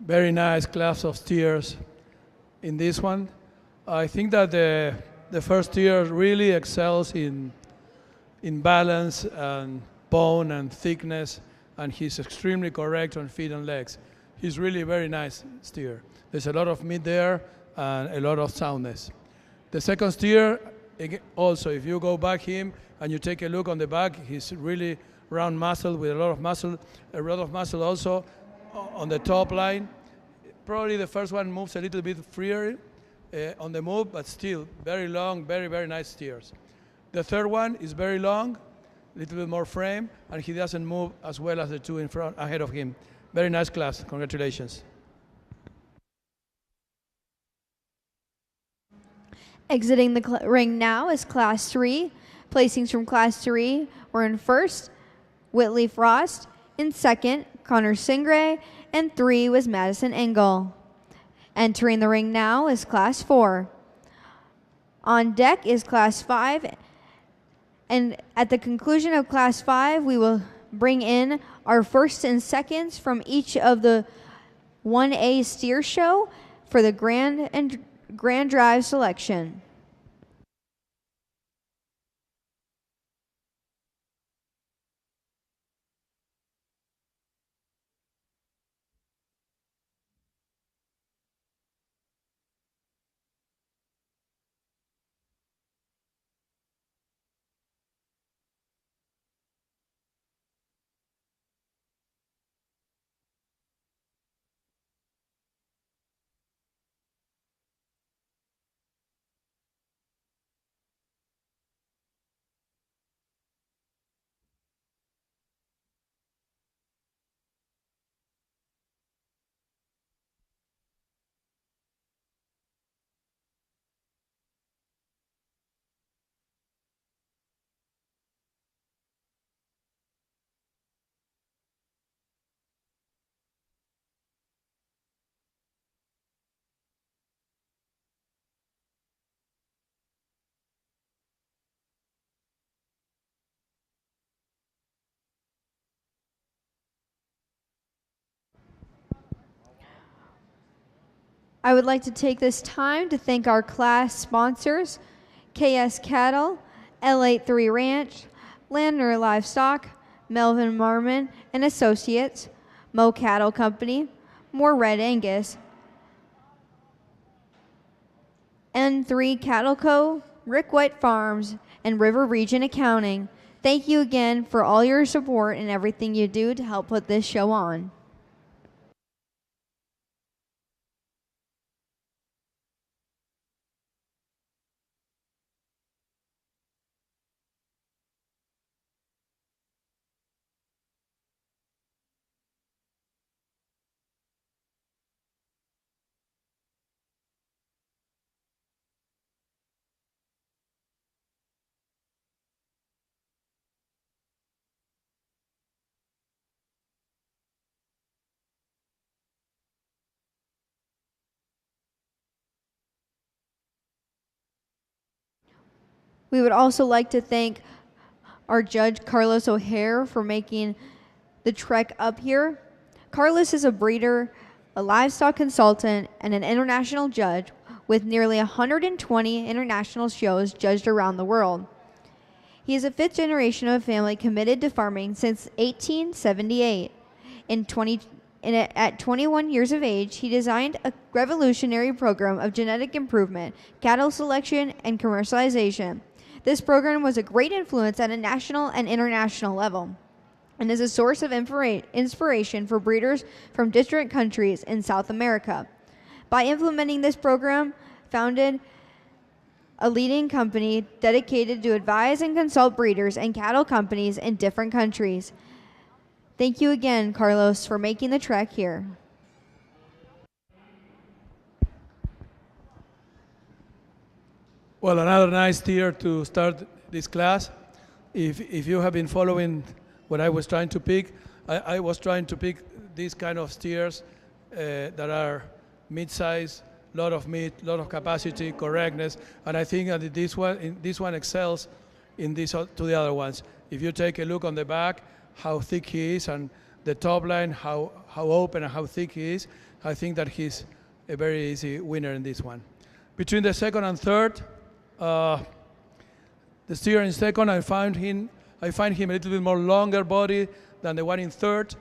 Very nice class of steers in this one. I think that the first steer really excels in balance and bone and thickness, and he's extremely correct on feet and legs. He's really a very nice steer. There's a lot of meat there and a lot of soundness. The second steer, also, if you go back him and you take a look on the back, he's really round muscle with a lot of muscle also on the top line. Probably the first one moves a little bit freer on the move, but still very long, very, very nice steers. The third one is very long, a little bit more frame, and he doesn't move as well as the two in front ahead of him. Very nice class. Congratulations. Exiting the ring now is Class 3. Placings from Class 3 were in first, Whitley Frost. In second, Connor Singray. And 3 was Madison Engel. Entering the ring now is Class 4. On deck is Class 5. And at the conclusion of Class 5, we will bring in our firsts and seconds from each of the 1A steer show for the Grand Drive selection. I would like to take this time to thank our class sponsors, KS Cattle, L83 Ranch, Landner Livestock, Melvin Marmon and Associates, Mo Cattle Company, More Red Angus, N3 Cattle Co., Rick White Farms, and River Region Accounting. Thank you again for all your support and everything you do to help put this show on. We would also like to thank our judge, Carlos O'Hare, for making the trek up here. Carlos is a breeder, a livestock consultant, and an international judge with nearly 120 international shows judged around the world. He is a fifth generation of a family committed to farming since 1878. At 21 years of age, he designed a revolutionary program of genetic improvement, cattle selection, and commercialization. This program was a great influence at a national and international level and is a source of inspiration for breeders from different countries in South America. By implementing this program, founded a leading company dedicated to advise and consult breeders and cattle companies in different countries. Thank you again, Carlos, for making the trek here. Well, another nice steer to start this class. If you have been following what I was trying to pick, I was trying to pick these kind of steers that are mid-size, lot of meat, lot of capacity, correctness, and I think that this one excels in these to the other ones. If you take a look on the back, how thick he is, and the top line, how open and how thick he is, I think that he's a very easy winner in this one. Between the second and third, the steer in second, I find him a little bit more longer body than the one in third.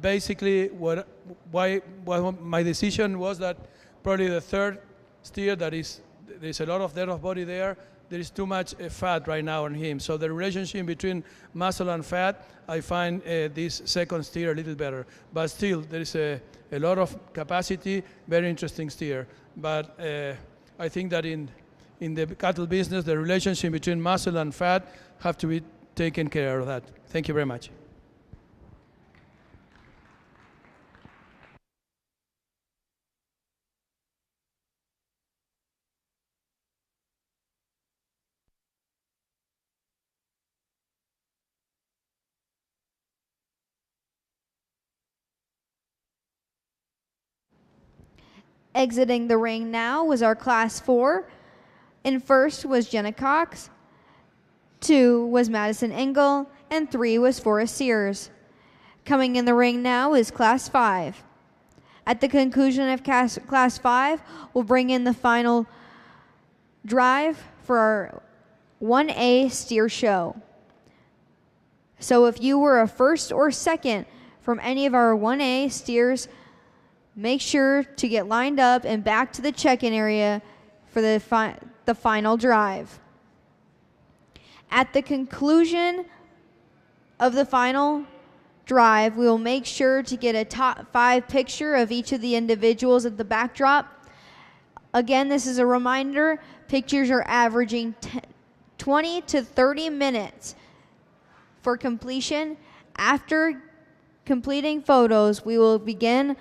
Basically, what my decision was that probably the third steer, there's a lot of depth of body there. There is too much fat right now on him. So the relationship between muscle and fat, I find this second steer a little better. But still, there is a lot of capacity, very interesting steer. But I think that in the cattle business, the relationship between muscle and fat have to be taken care of that. Thank you very much. Exiting the ring now was our Class 4. In first was Jenna Cox, 2 was Madison Engel, and 3 was Forrest Sears. Coming in the ring now is Class 5. At the conclusion of Class 5, we'll bring in the final drive for our 1A steer show. So if you were a first or second from any of our 1A steers, make sure to get lined up and back to the check-in area for the final drive. At the conclusion of the final drive, we will make sure to get a top 5 picture of each of the individuals at the backdrop. Again, this is a reminder, pictures are averaging 20 to 30 minutes for completion. After completing photos, we will begin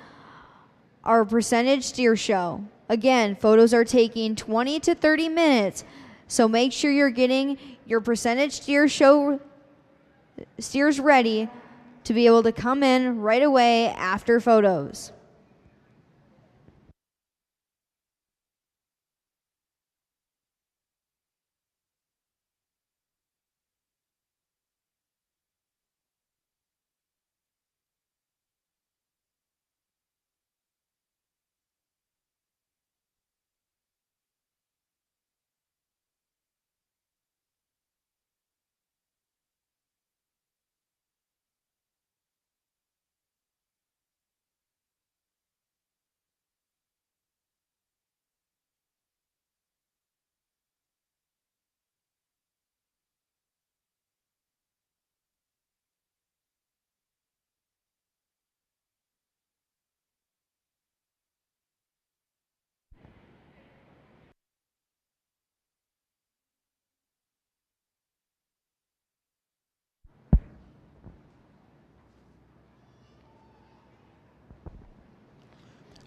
our percentage steer show. Again, photos are taking 20 to 30 minutes, so make sure you're getting your percentage steer show steers ready to be able to come in right away after photos.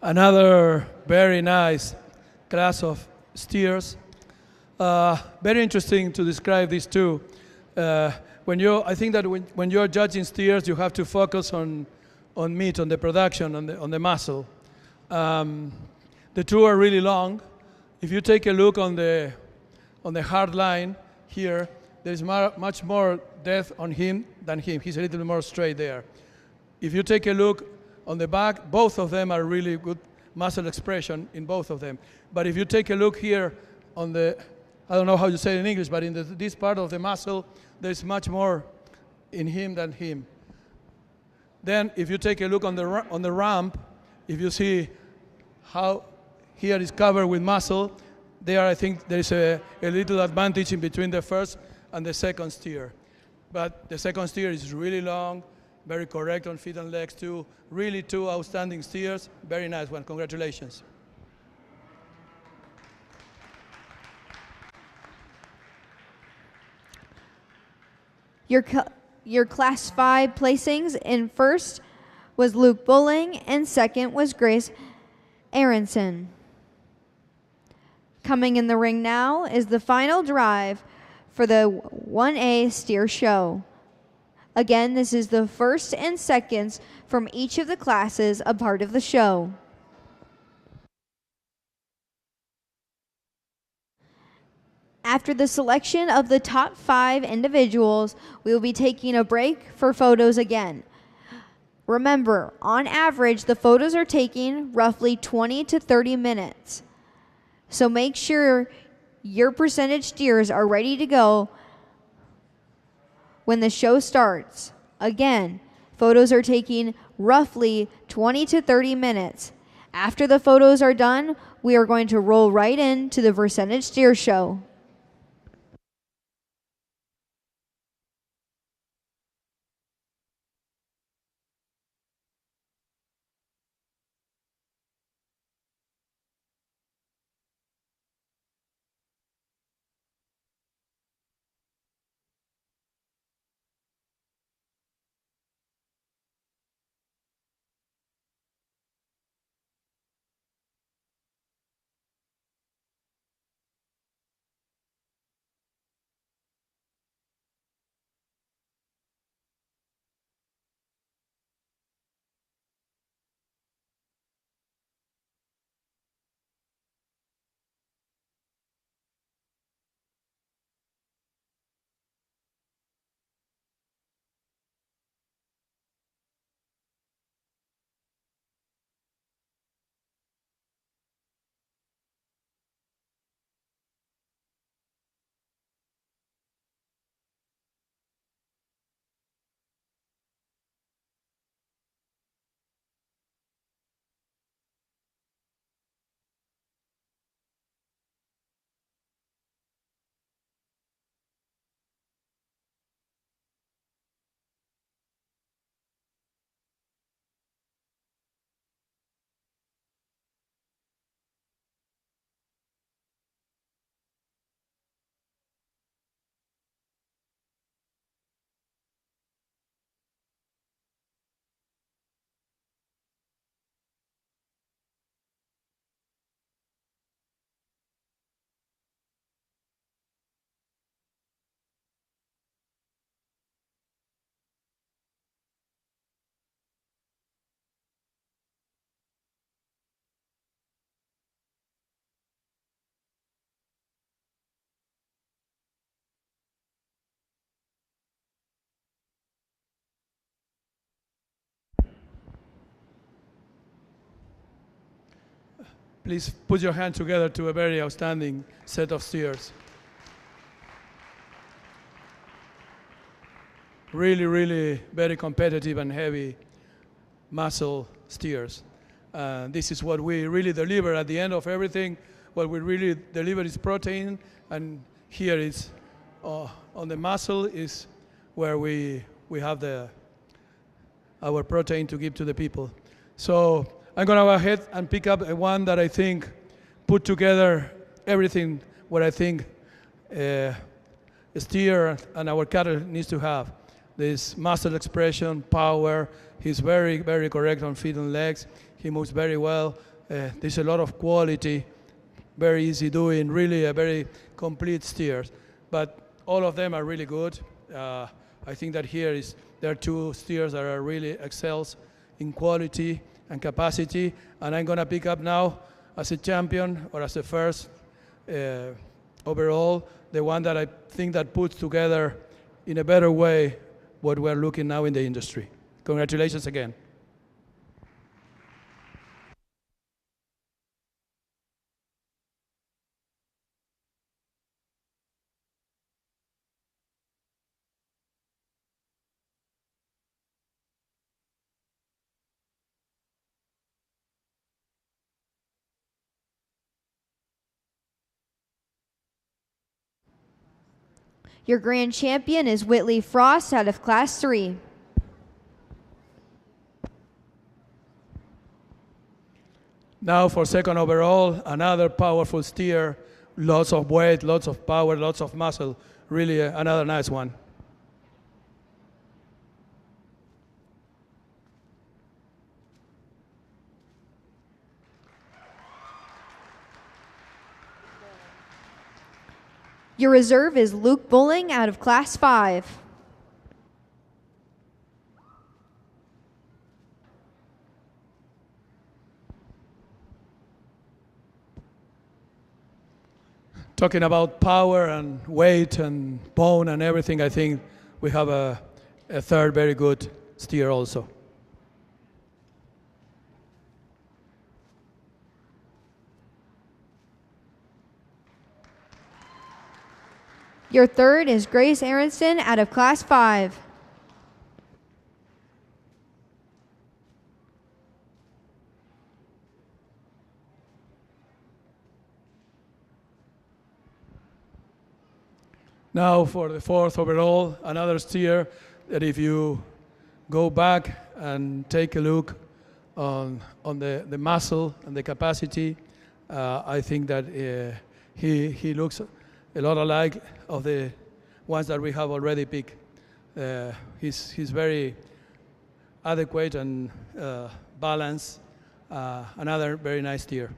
Another very nice class of steers. Very interesting to describe these two. I think that when you're judging steers, you have to focus on meat, on the production, on the muscle. The two are really long. If you take a look on the hard line here, there's much more depth on him than him. He's a little bit more straight there. If you take a look on the back, both of them are really good muscle expression in both of them. But if you take a look here on the, I don't know how you say it in English, but in this part of the muscle, there's much more in him than him. Then if you take a look on the ramp, if you see how here is covered with muscle, there I think there's a little advantage in between the first and the second steer. But the second steer is really long, very correct on feet and legs too. Really two outstanding steers. Very nice one. Congratulations. Your Class 5 placings in first was Luke Bulling and second was Grace Aronson. Coming in the ring now is the final drive for the 1A steer show. Again, this is the first and seconds from each of the classes a part of the show. After the selection of the top 5 individuals, we will be taking a break for photos again. Remember, on average, the photos are taking roughly 20 to 30 minutes. So make sure your percentage steers are ready to go when the show starts. Again, photos are taking roughly 20 to 30 minutes. After the photos are done, we are going to roll right into the percentage steer show. Please put your hand together to a very outstanding set of steers. Really, really very competitive and heavy muscle steers. This is what we really deliver at the end of everything. What we really deliver is protein, and here is on the muscle is where we have our protein to give to the people. So I'm going to go ahead and pick up one that I think put together everything what I think a steer and our cattle needs to have. This muscle expression, power. He's very, very correct on feet and legs. He moves very well. There's a lot of quality, very easy doing, really a very complete steers. But all of them are really good. I think that there are two steers that are really excels in quality and capacity, and I'm gonna pick up now as a champion or as a first overall, the one that I think that puts together in a better way what we're looking now in the industry. Congratulations again. Your grand champion is Whitley Frost out of Class 3. Now for second overall, another powerful steer, lots of weight, lots of power, lots of muscle, really another nice one. Your reserve is Luke Bulling out of Class 5. Talking about power and weight and bone and everything, I think we have a third very good steer also. Your third is Grace Aronson out of Class 5. Now for the fourth overall, another steer that if you go back and take a look on the muscle and the capacity, I think that he looks a lot alike of the ones that we have already picked. He's very adequate and balanced. Another very nice steer.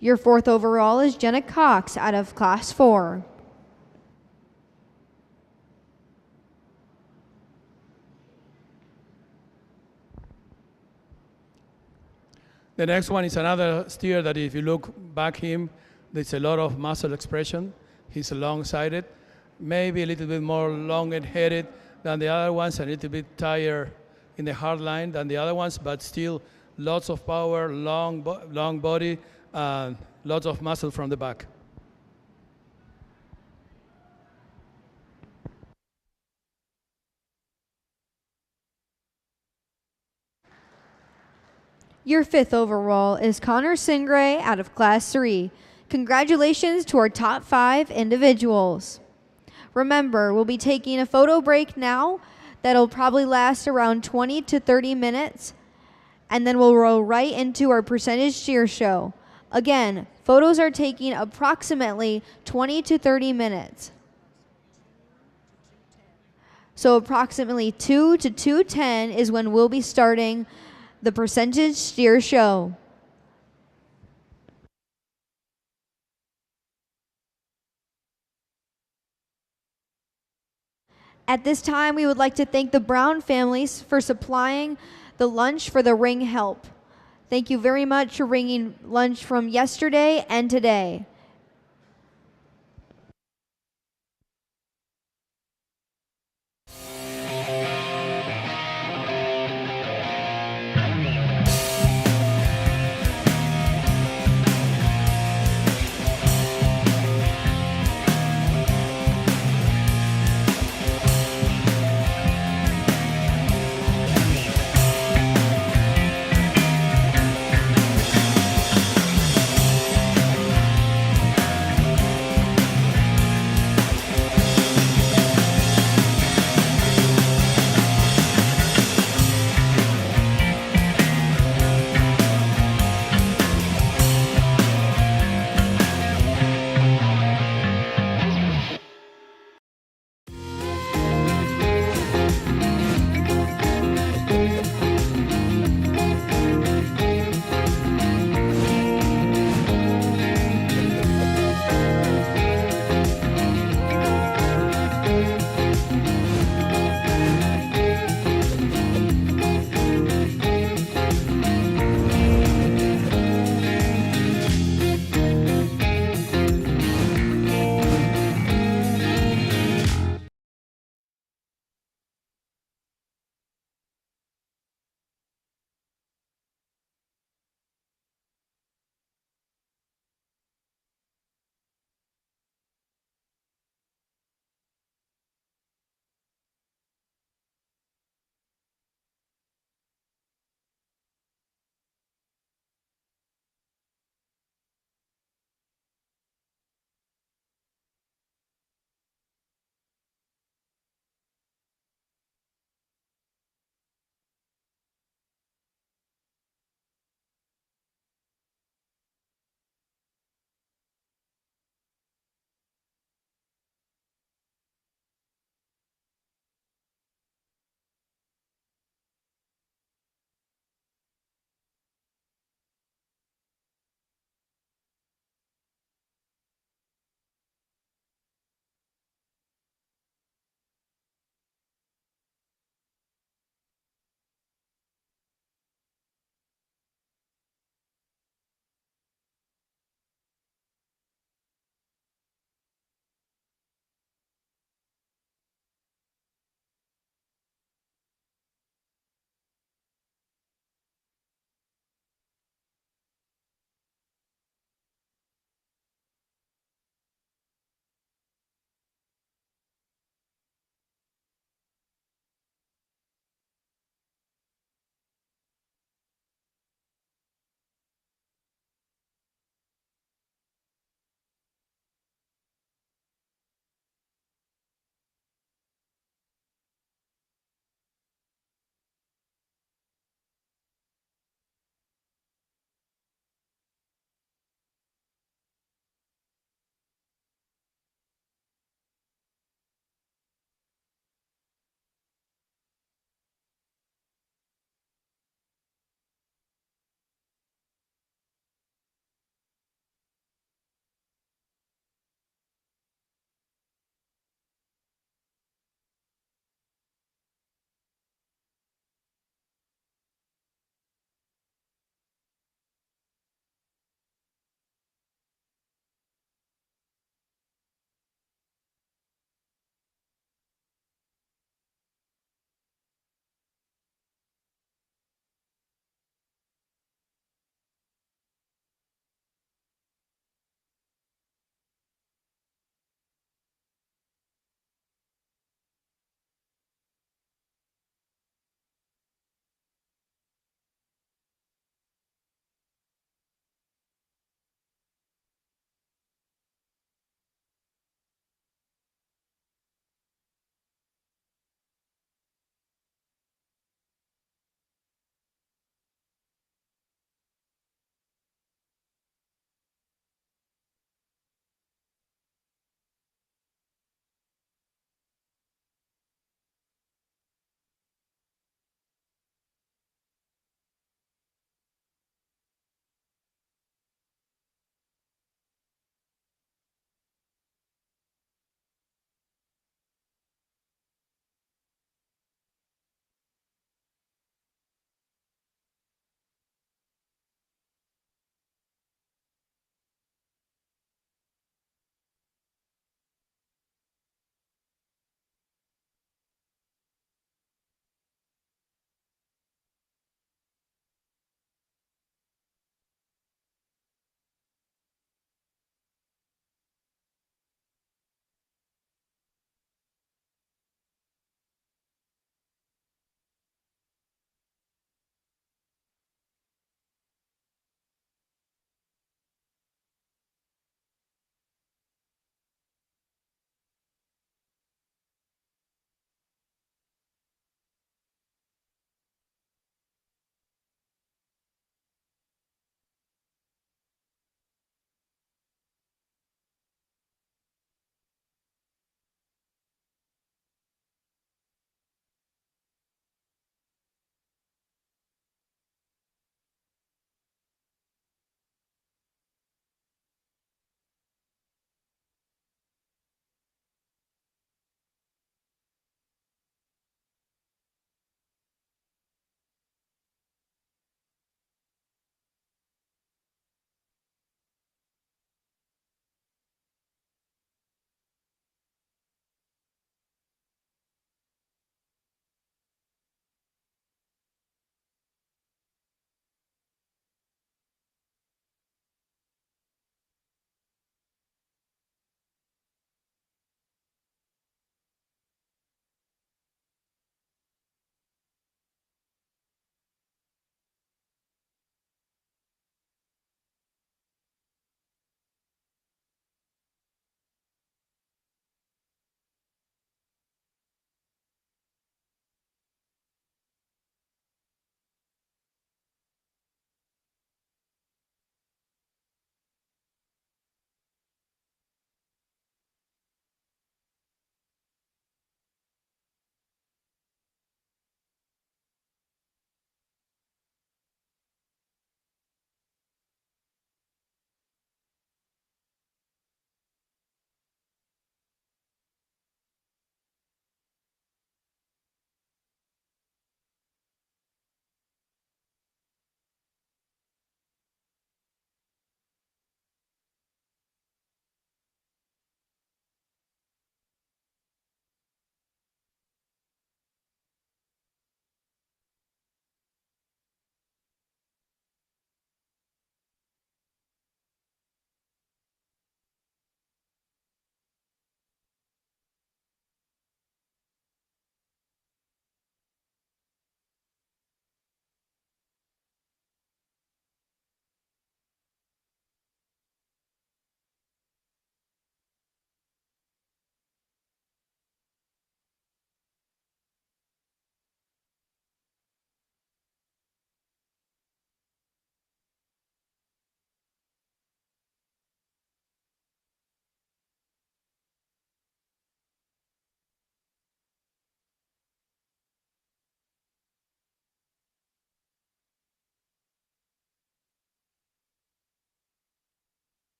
Your fourth overall is Jenna Cox out of Class 4. The next one is another steer that if you look back him, there's a lot of muscle expression. He's long-sided, maybe a little bit more long-headed than the other ones, a little bit tighter in the hard line than the other ones, but still lots of power, long body, and lots of muscle from the back. Your fifth overall is Connor Singray out of Class 3. Congratulations to our top 5 individuals. Remember, we'll be taking a photo break now that'll probably last around 20 to 30 minutes, and then we'll roll right into our percentage steer show. Again, photos are taking approximately 20 to 30 minutes. So approximately 2 to 2:10 is when we'll be starting the percentage steer show. At this time, we would like to thank the Brown families for supplying the lunch for the ring help. Thank you very much for bringing lunch from yesterday and today.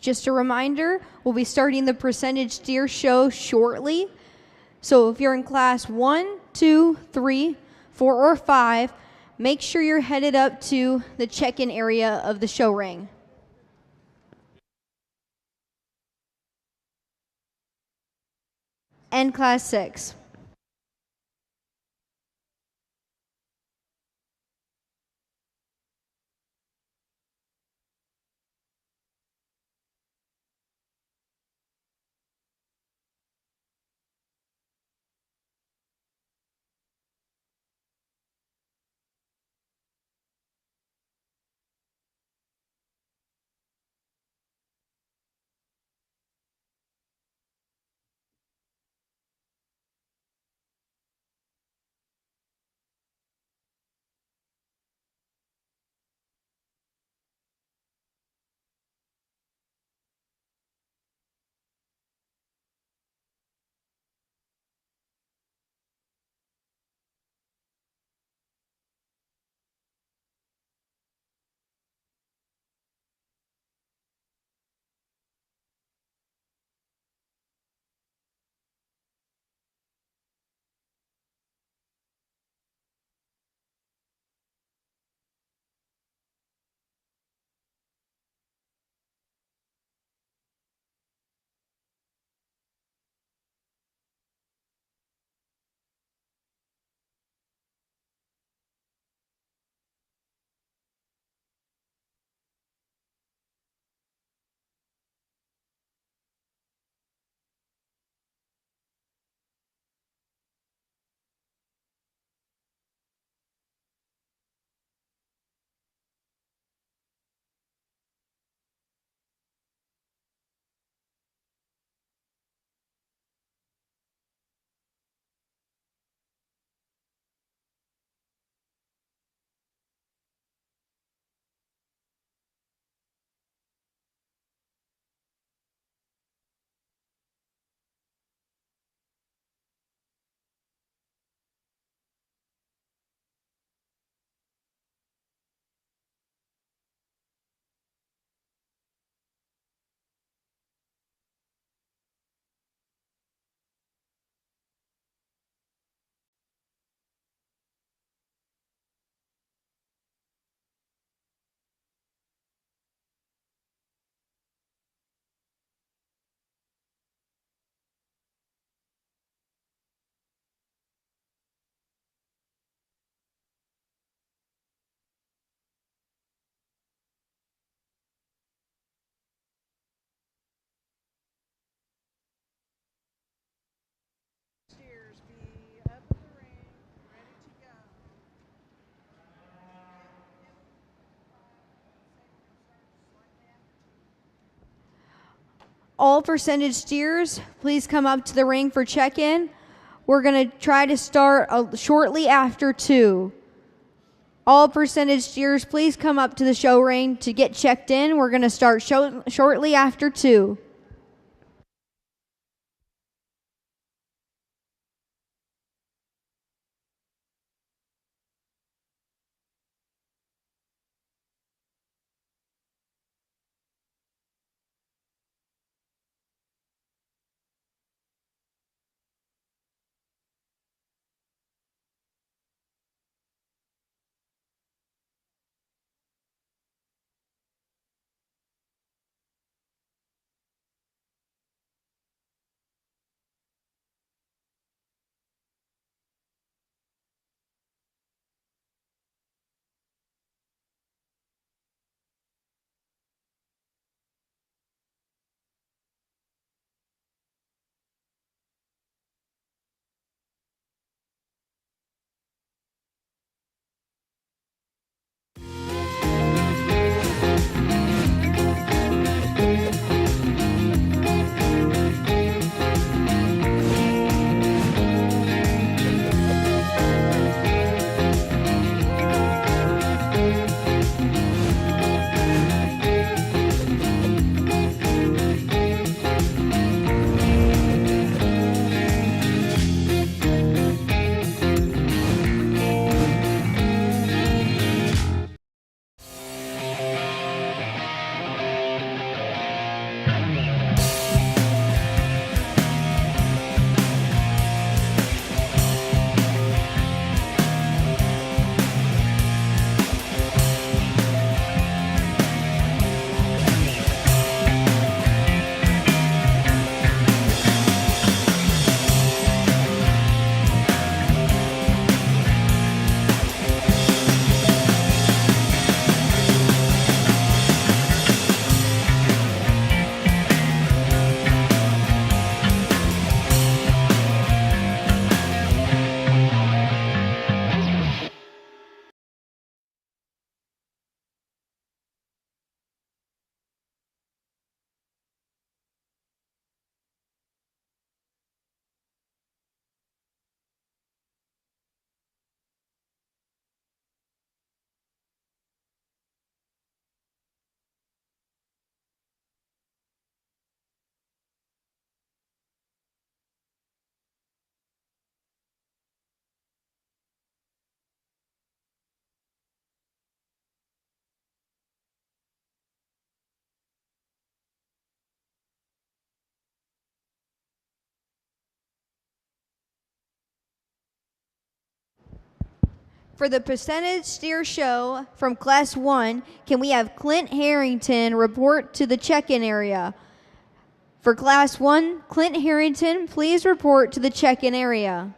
Just a reminder, we'll be starting the percentage steer show shortly. So if you're in class 1, 2, 3, 4, or 5, make sure you're headed up to the check-in area of the show ring. And class 6. Steers be up in the ring, ready to go. All percentage steers, please come up to the ring for check-in. We're going to try to start shortly after 2. All percentage steers, please come up to the show ring to get checked in. We're going to start shortly after 2. For the percentage steer show from Class 1, can we have Clint Harrington report to the check-in area? For Class 1, Clint Harrington, please report to the check-in area.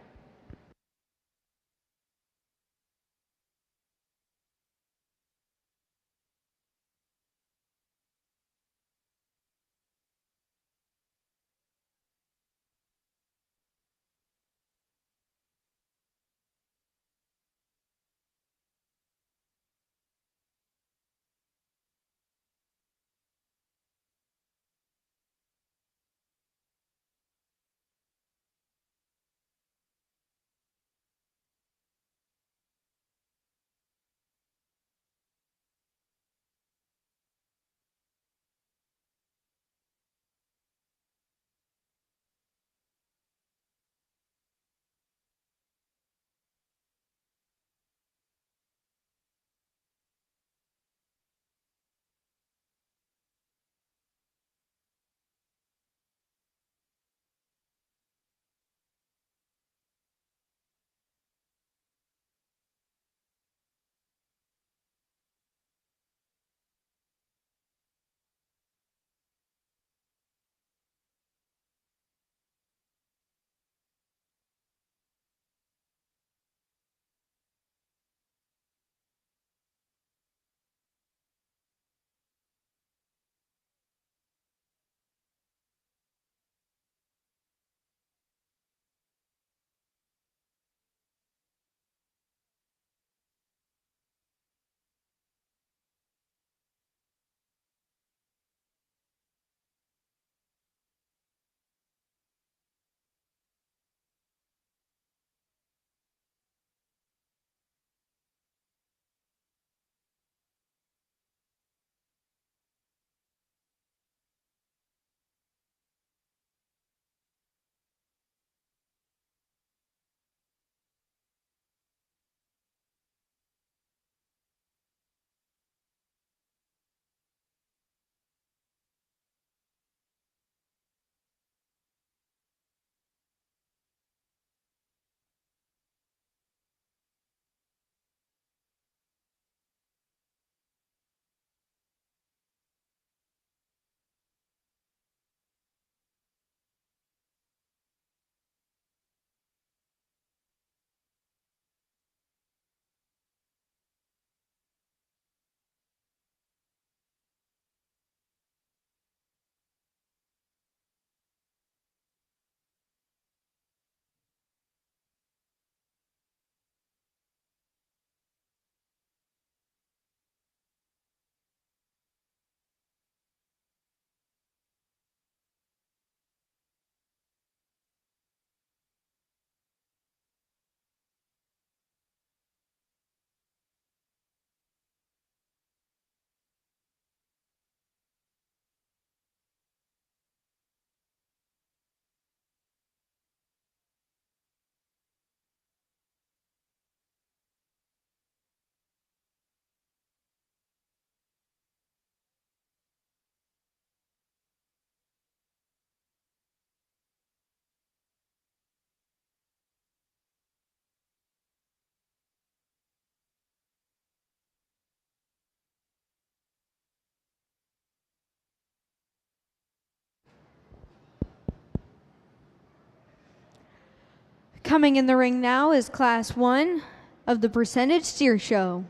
Coming in the ring now is Class 1 of the Percentage Steer Show.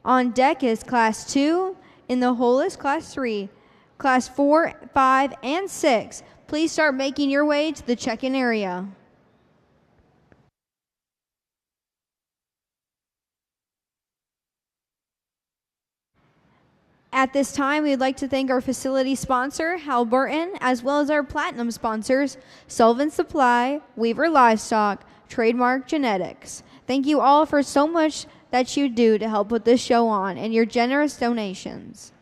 On deck is Class 2, in the hole is Class 3. Class 4, 5, and 6, please start making your way to the check-in area. At this time, we'd like to thank our facility sponsor, Halliburton, as well as our platinum sponsors, Sullivan Supply, Weaver Livestock, Trademark Genetics. Thank you all for so much that you do to help put this show on and your generous donations.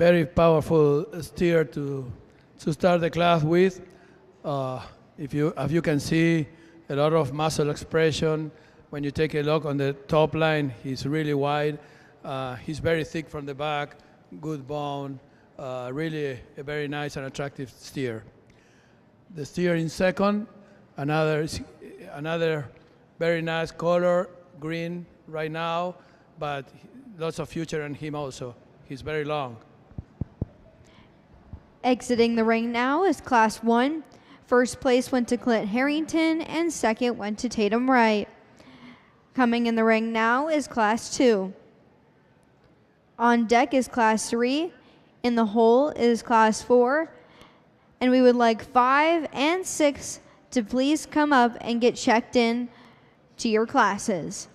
very powerful steer to start the class with. If you can see, a lot of muscle expression. When you take a look on the top line, he's really wide. He's very thick from the back, good bone, really a very nice and attractive steer. The steer in second, another very nice color, green right now, but lots of future in him also. He's very long. Exiting the ring now is Class 1. First place went to Clint Harrington, and second went to Tatum Wright. Coming in the ring now is Class 2. On deck is Class 3. In the hole is Class 4. And we would like 5 and 6 to please come up and get checked in to your classes.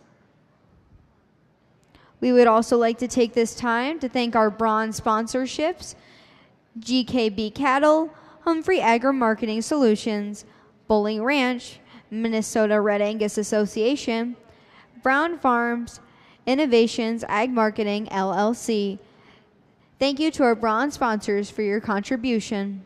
We would also like to take this time to thank our bronze sponsorships: GKB Cattle, Humphrey Agri Marketing Solutions, Bowling Ranch, Minnesota Red Angus Association, Brown Farms, Innovations Ag Marketing LLC. Thank you to our bronze sponsors for your contribution.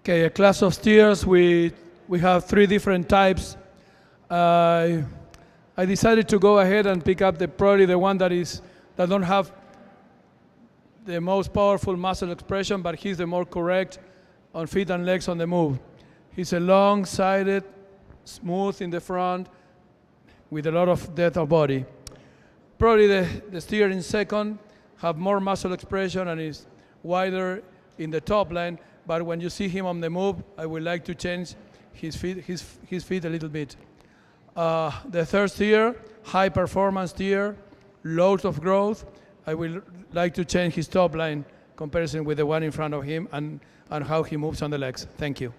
Okay, a class of steers, we have 3 different types. I decided to go ahead and pick up probably the one that don't have the most powerful muscle expression, but he's the more correct on feet and legs on the move. He's a long-sided, smooth in the front, with a lot of depth of body. Probably the steer in second have more muscle expression and is wider in the top line, but when you see him on the move, I would like to change his feet a little bit. The third steer, high performance steer, loads of growth. I would like to change his top line comparison with the one in front of him and how he moves on the legs. Thank you.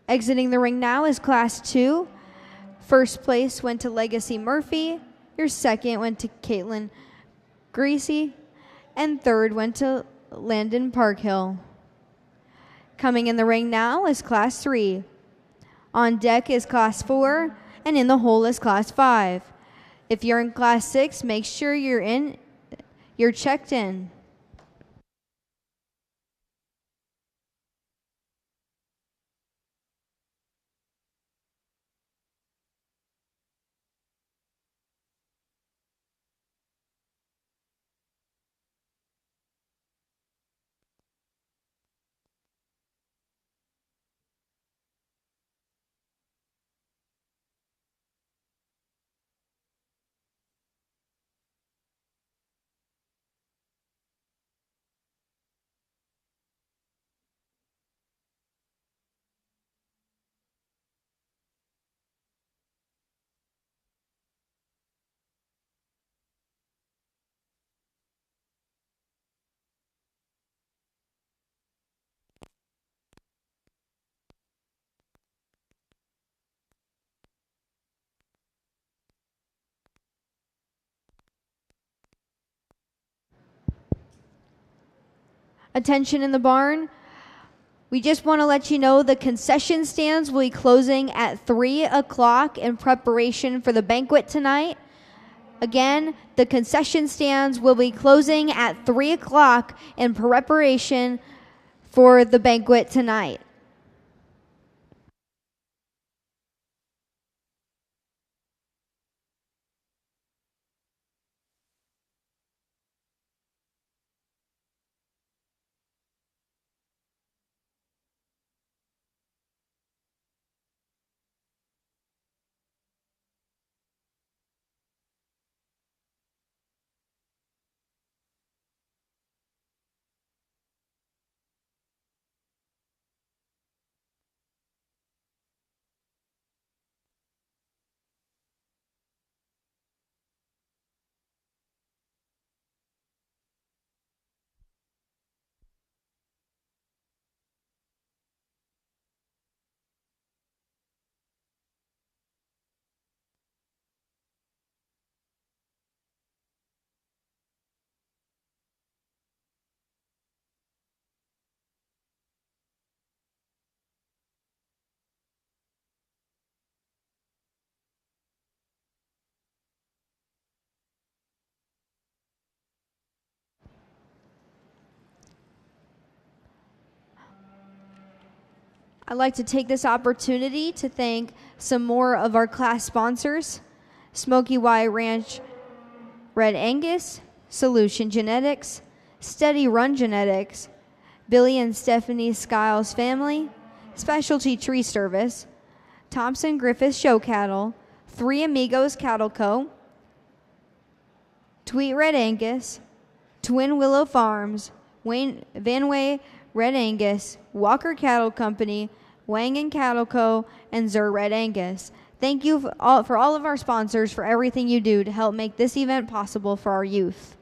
Exiting the ring now is Class 2. First place went to Legacy Murphy. Your second went to Caitlin Greasy. And third went to Landon Parkhill. Coming in the ring now is Class 3. On deck is Class 4, and in the hole is Class 5. If you're in Class 6, make sure you're checked in. Attention in the barn. We just want to let you know the concession stands will be closing at 3 o'clock in preparation for the banquet tonight. Again, the concession stands will be closing at 3 o'clock in preparation for the banquet tonight. I'd like to take this opportunity to thank some more of our class sponsors: Smoky Y Ranch Red Angus, Solution Genetics, Steady Run Genetics, Billy and Stephanie Skiles Family, Specialty Tree Service, Thompson Griffith Show Cattle, Three Amigos Cattle Co., Tweet Red Angus, Twin Willow Farms, Van Way Red Angus, Walker Cattle Company, Wang & Cattle Co., and Zur Red Angus. Thank you for all of our sponsors for everything you do to help make this event possible for our youth.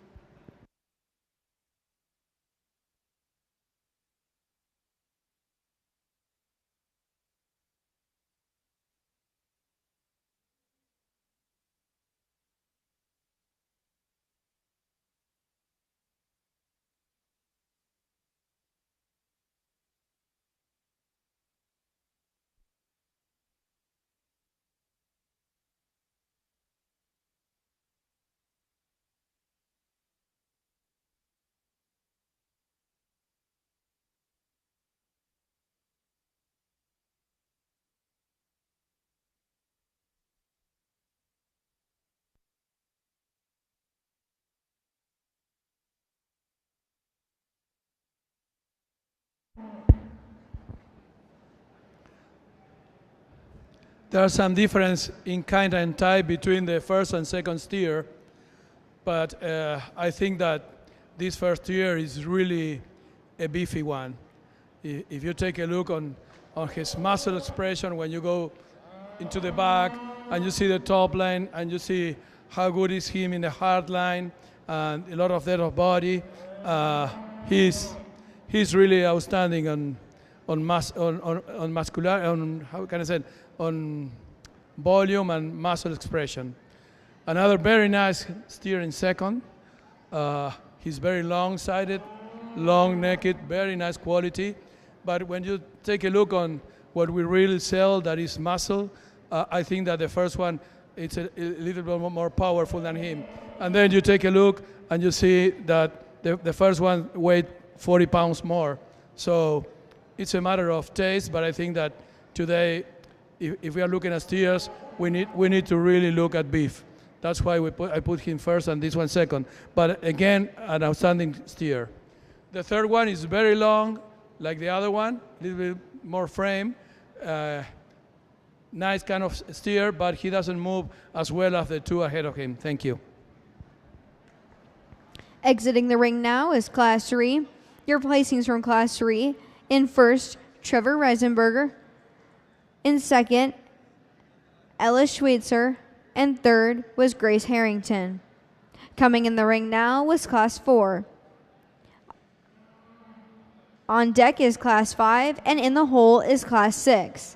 There's some difference in kind and type between the first and second steer, but I think that this first steer is really a beefy one. If you take a look on his muscle expression when you go into the back and you see the top line and you see how good is him in the hard line and a lot of depth of body, he's really outstanding on muscular, on how can I say it? On volume and muscle expression. Another very nice steer in second. He's very long-sided, long-necked, very nice quality. But when you take a look on what we really sell, that is muscle, I think that the first one, it's a little bit more powerful than him. And then you take a look and you see that the first one weighed 40 pounds more. So it's a matter of taste, but I think that today, if we are looking at steers, we need to really look at beef. That's why I put him first and this one second. But again, an outstanding steer. The third one is very long, like the other one, a little bit more frame. Nice kind of steer, but he doesn't move as well as the two ahead of him. Thank you. Exiting the ring now is Class 3. Your placings from Class 3. In first, Trevor Reisenberger. In second, Ella Schweitzer. And third was Grace Harrington. Coming in the ring now was Class 4. On deck is Class 5, and in the hole is Class 6.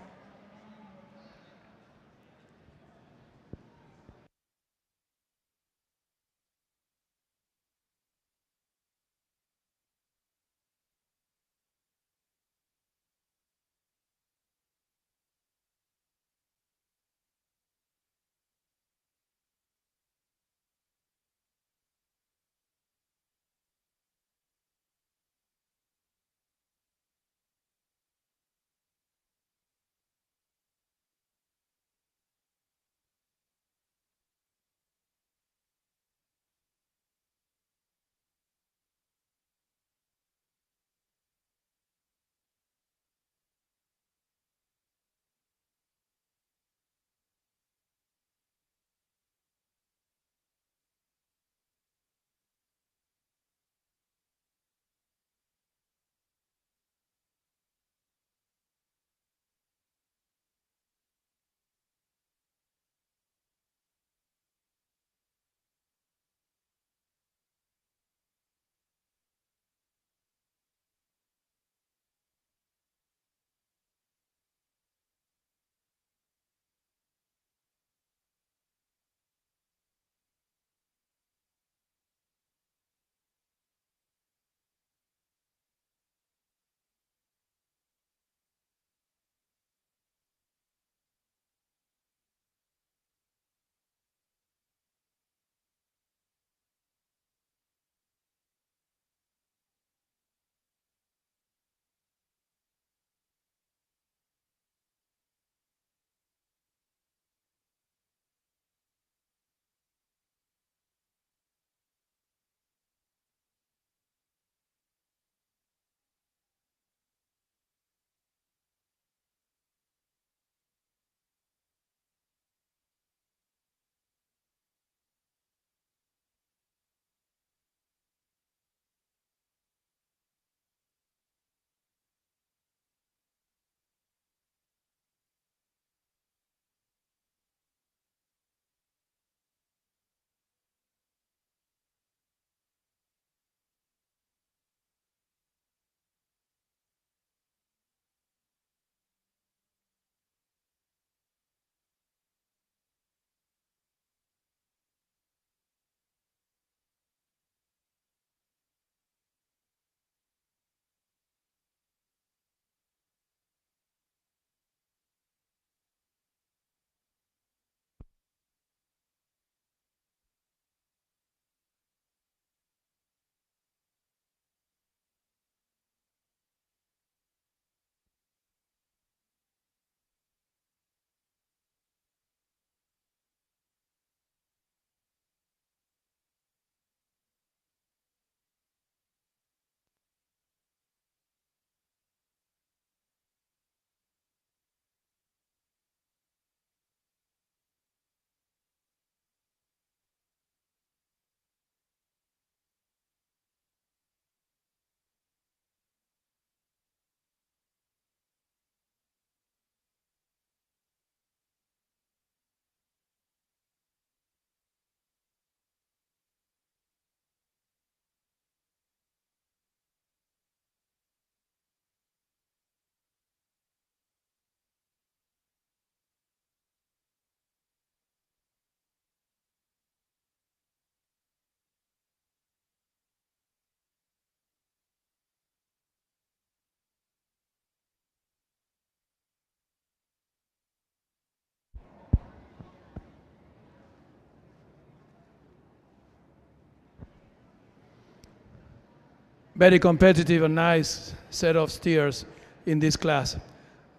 very competitive and nice set of steers in this class.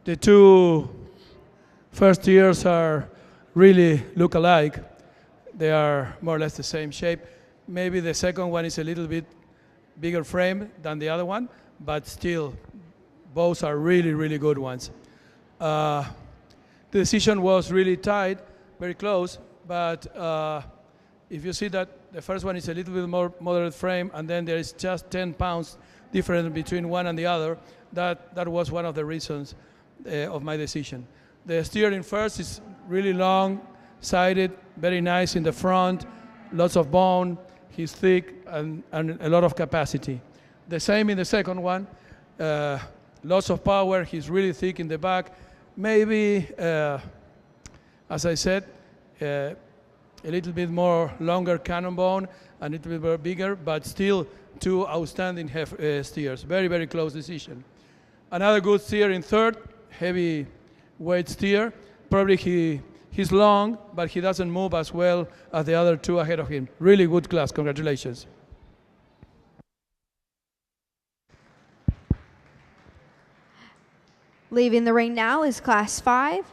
The two first steers are really look alike. They are more or less the same shape. Maybe the second one is a little bit bigger frame than the other one, but still, both are really, really good ones. The decision was really tight, very close, but if you see that the first one is a little bit more moderate frame, and then there is just 10 pounds difference between one and the other, that was one of the reasons of my decision. The steering first is really long-sided, very nice in the front, lots of bone, he's thick, and a lot of capacity. The same in the second one, lots of power, he's really thick in the back. Maybe, as I said, a little bit more longer cannon bone, a little bit more bigger, but still two outstanding steers. Very, very close decision. Another good steer in third, heavy weight steer. Probably he's long, but he doesn't move as well as the other two ahead of him. Really good class, congratulations. Leaving the ring now is class 4.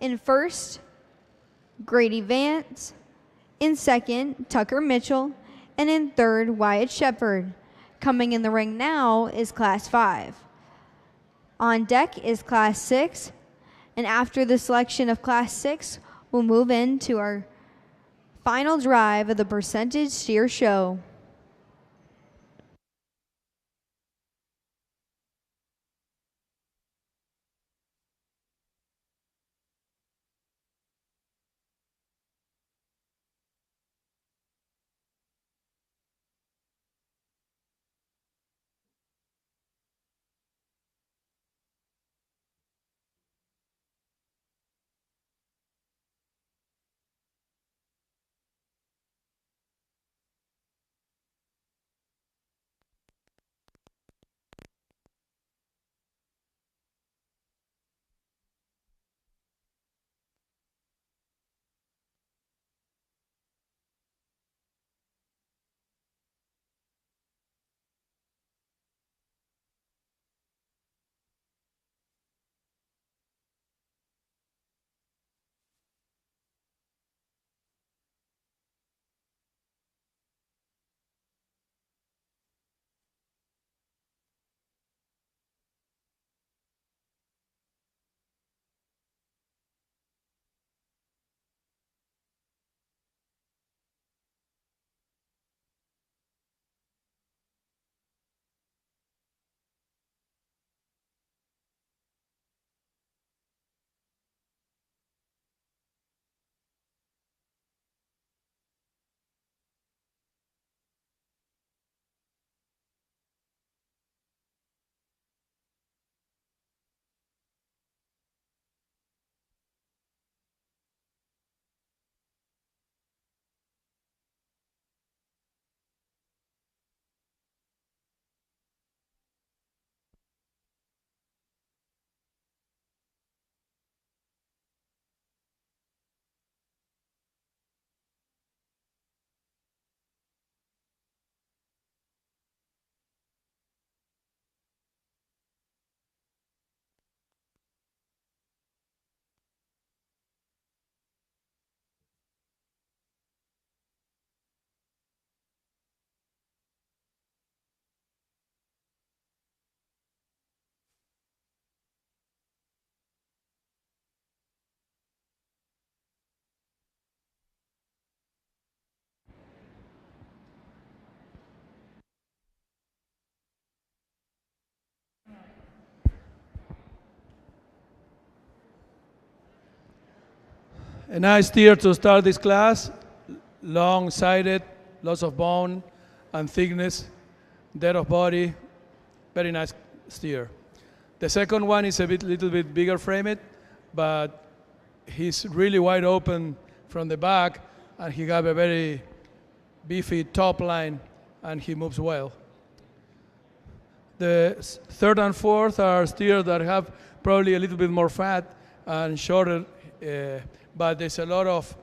In first, Grady Vance. In second, Tucker Mitchell. And in third, Wyatt Shepard. Coming in the ring now is class 5. On deck is class 6. And after the selection of class 6, we'll move into our final drive of the percentage steer show. A nice steer to start this class, long-sided, lots of bone and thickness, depth of body, very nice steer. The second one is a little bit bigger framed, but he's really wide open from the back, and he got a very beefy top line, and he moves well. The third and fourth are steers that have probably a little bit more fat and shorter, but there's a lot of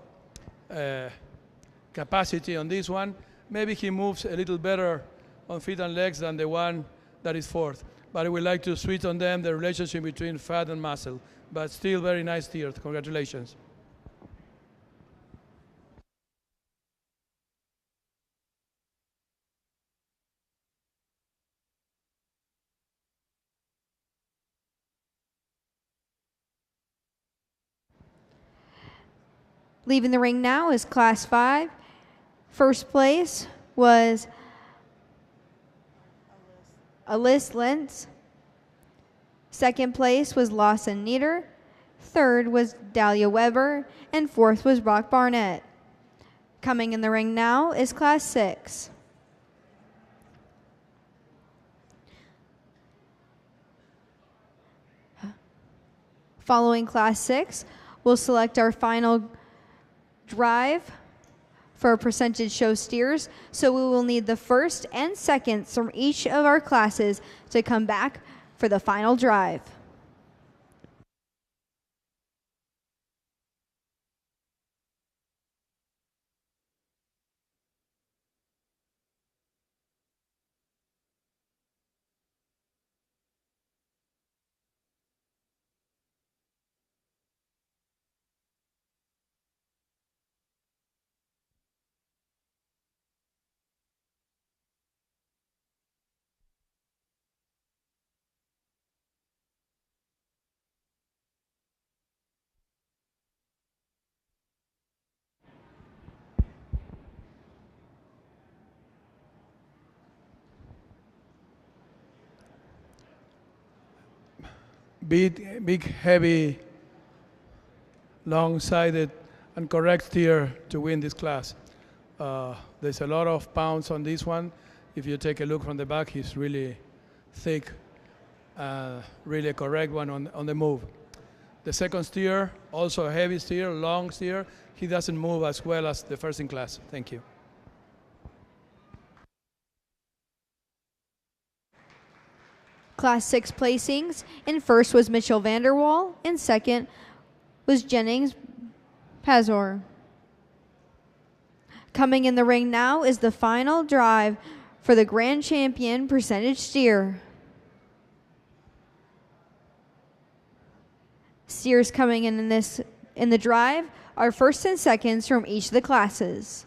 capacity on this one. Maybe he moves a little better on feet and legs than the one that is fourth. But I would like to switch on them the relationship between fat and muscle. But still very nice steer. Congratulations. Leaving the ring now is Class 5. First place was Alice Lentz. Second place was Lawson Nieder. Third was Dahlia Weber. And fourth was Brock Barnett. Coming in the ring now is Class 6. Following Class 6, we'll select our final drive for percentage show steers. So we will need the first and seconds from each of our classes to come back for the final drive. Big, heavy, long-sided, and correct steer to win this class. There's a lot of pounds on this one. If you take a look from the back, he's really thick, really a correct one on the move. The second steer, also a heavy steer, long steer. He doesn't move as well as the first in class. Thank you. Class 6 placings. In first was Mitchell Vanderwall. In second was Jennings Pazor. Coming in the ring now is the final drive for the Grand Champion percentage steer. Steers coming in the drive are first and seconds from each of the classes.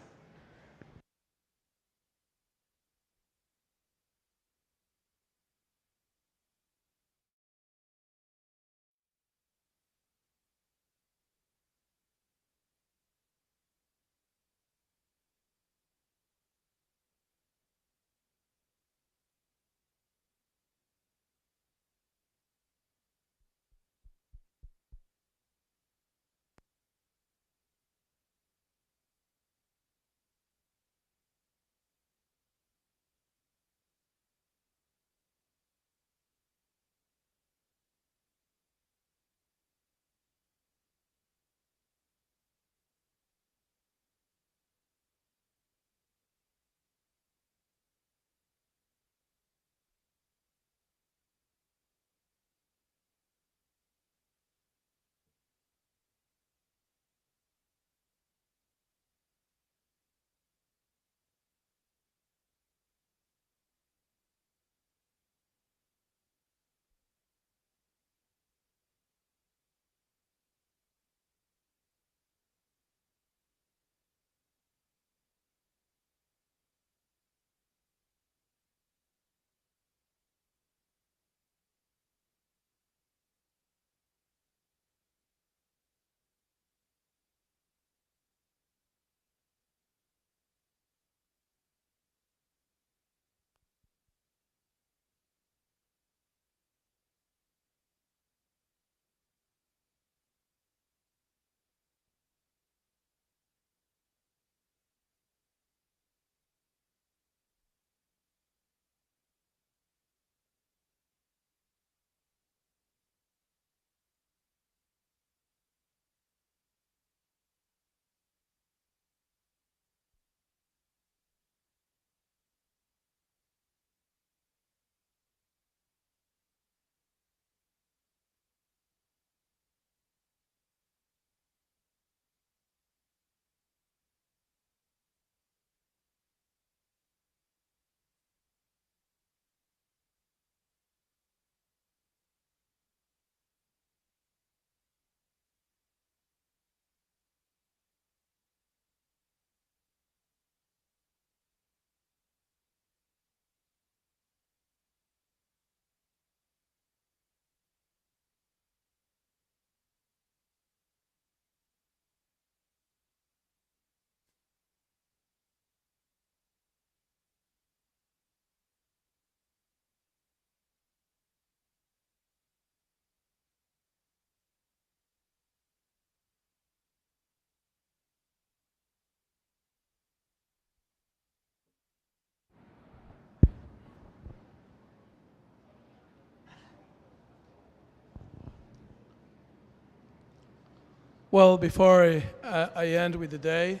Well, before I end with the day,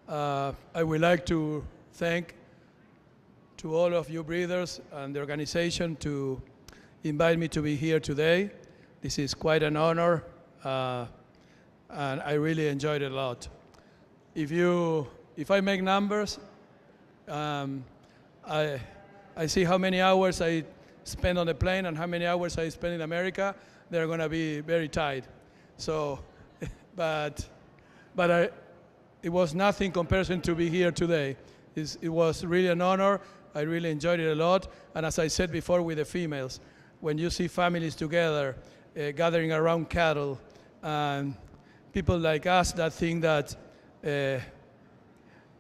I would like to thank to all of you breeders and the organization to invite me to be here today. This is quite an honor, and I really enjoyed it a lot. If I make numbers, I see how many hours I spend on the plane and how many hours I spend in America. They're going to be very tight. So, but it was nothing comparison to be here today. It was really an honor. I really enjoyed it a lot. And as I said before with the females, when you see families together, gathering around cattle, and people like us that think that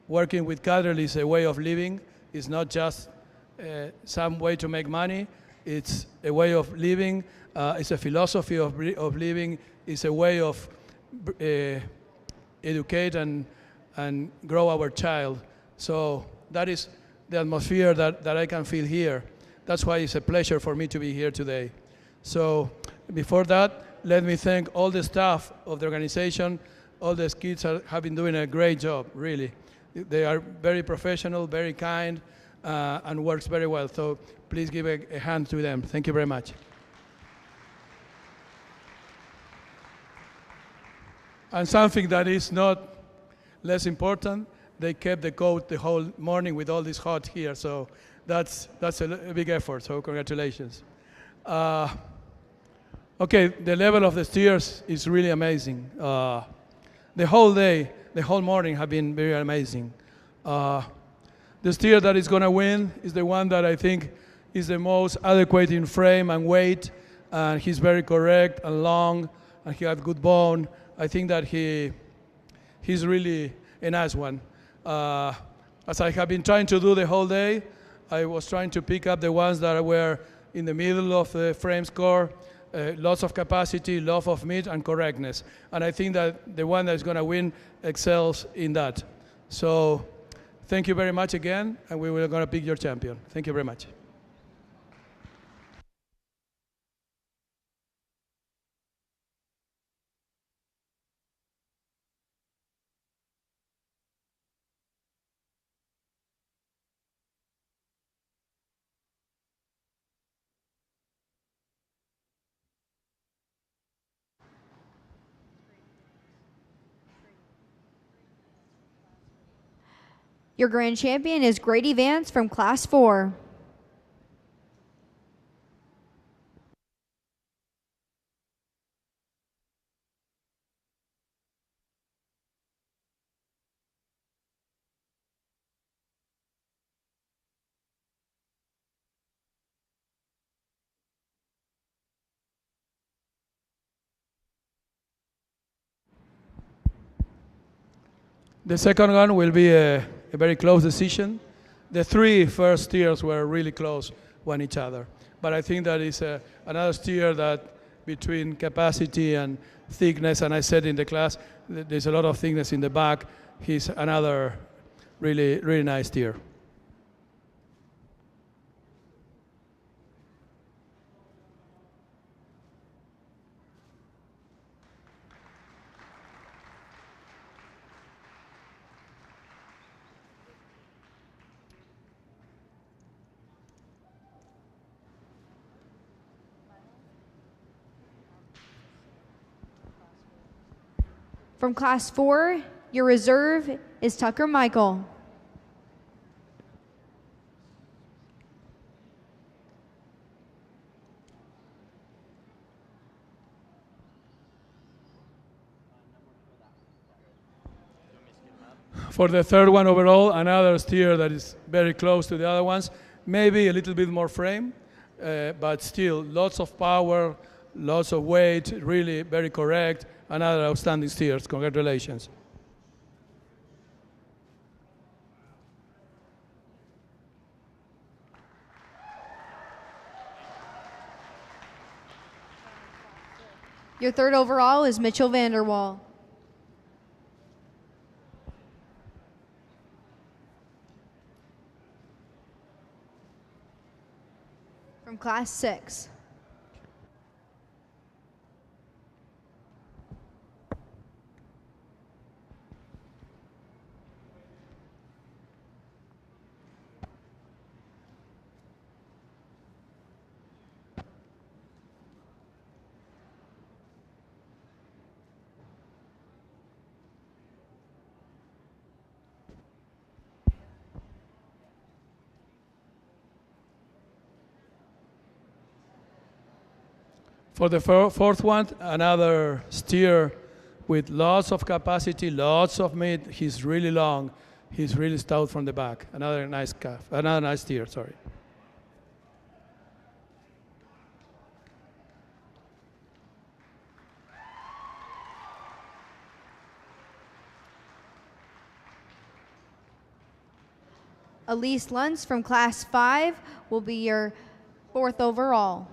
working with cattle is a way of living, it's not just some way to make money, it's a way of living, it's a philosophy of living, it's a way of educate and grow our child. So that is the atmosphere that I can feel here. That's why it's a pleasure for me to be here today. So before that, let me thank all the staff of the organization. All the kids have been doing a great job, really. They are very professional, very kind, and works very well. So please give a hand to them. Thank you very much. And something that is not less important, they kept the coat the whole morning with all this hot here. So that's a big effort. So congratulations. Okay, the level of the steers is really amazing. The whole day, the whole morning have been very amazing. The steer that is going to win is the one that I think is the most adequate in frame and weight, and he's very correct and long, and he has good bone. I think that he's really a nice one. As I have been trying to do the whole day, I was trying to pick up the ones that were in the middle of the frame score, lots of capacity, love of meat, and correctness. And I think that the one that's going to win excels in that. So thank you very much again, and we will going to pick your champion. Thank you very much. Your grand champion is Grady Vance from Class 4. The second one will be a very close decision. The three first steers were really close one each other. But I think that is another steer that between capacity and thickness, and I said in the class, there's a lot of thickness in the back. He's another really, really nice steer. From Class 4, your reserve is Tucker Michael. For the third one overall, another steer that is very close to the other ones, maybe a little bit more frame, but still lots of power, lots of weight, really very correct. Another outstanding steers. Congratulations. Your third overall is Mitchell Vanderwall. From Class 6. For the fourth one, another steer with lots of capacity, lots of meat. He's really long. He's really stout from the back. Another nice calf, another nice steer, sorry. Elise Luntz from Class 5 will be your 4th overall.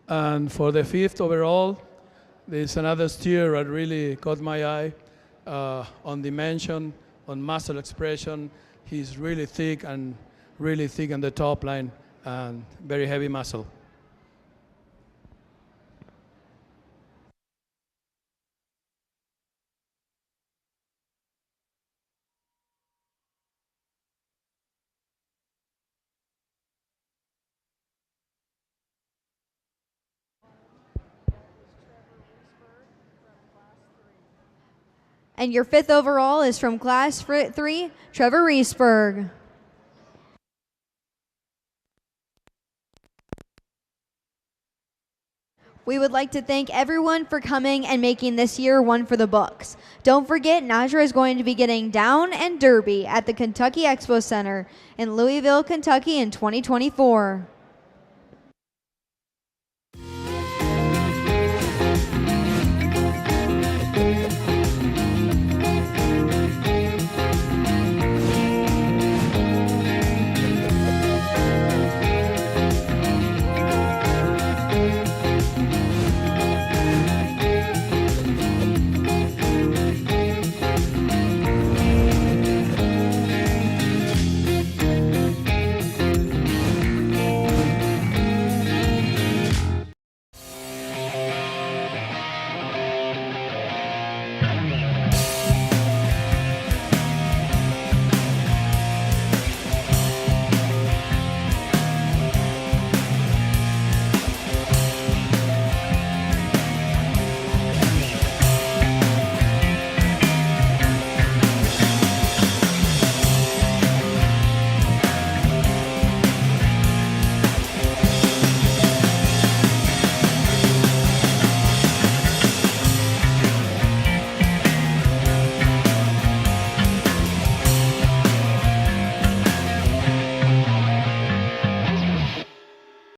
And for the 5th overall, there's another steer that really caught my eye on dimension, on muscle expression. He's really thick on the top line and very heavy muscle. And your 5th overall is from Class 3, Trevor Reesberg. We would like to thank everyone for coming and making this year one for the books. Don't forget, NAJRAE is going to be getting Down and Derby at the Kentucky Expo Center in Louisville, Kentucky in 2024.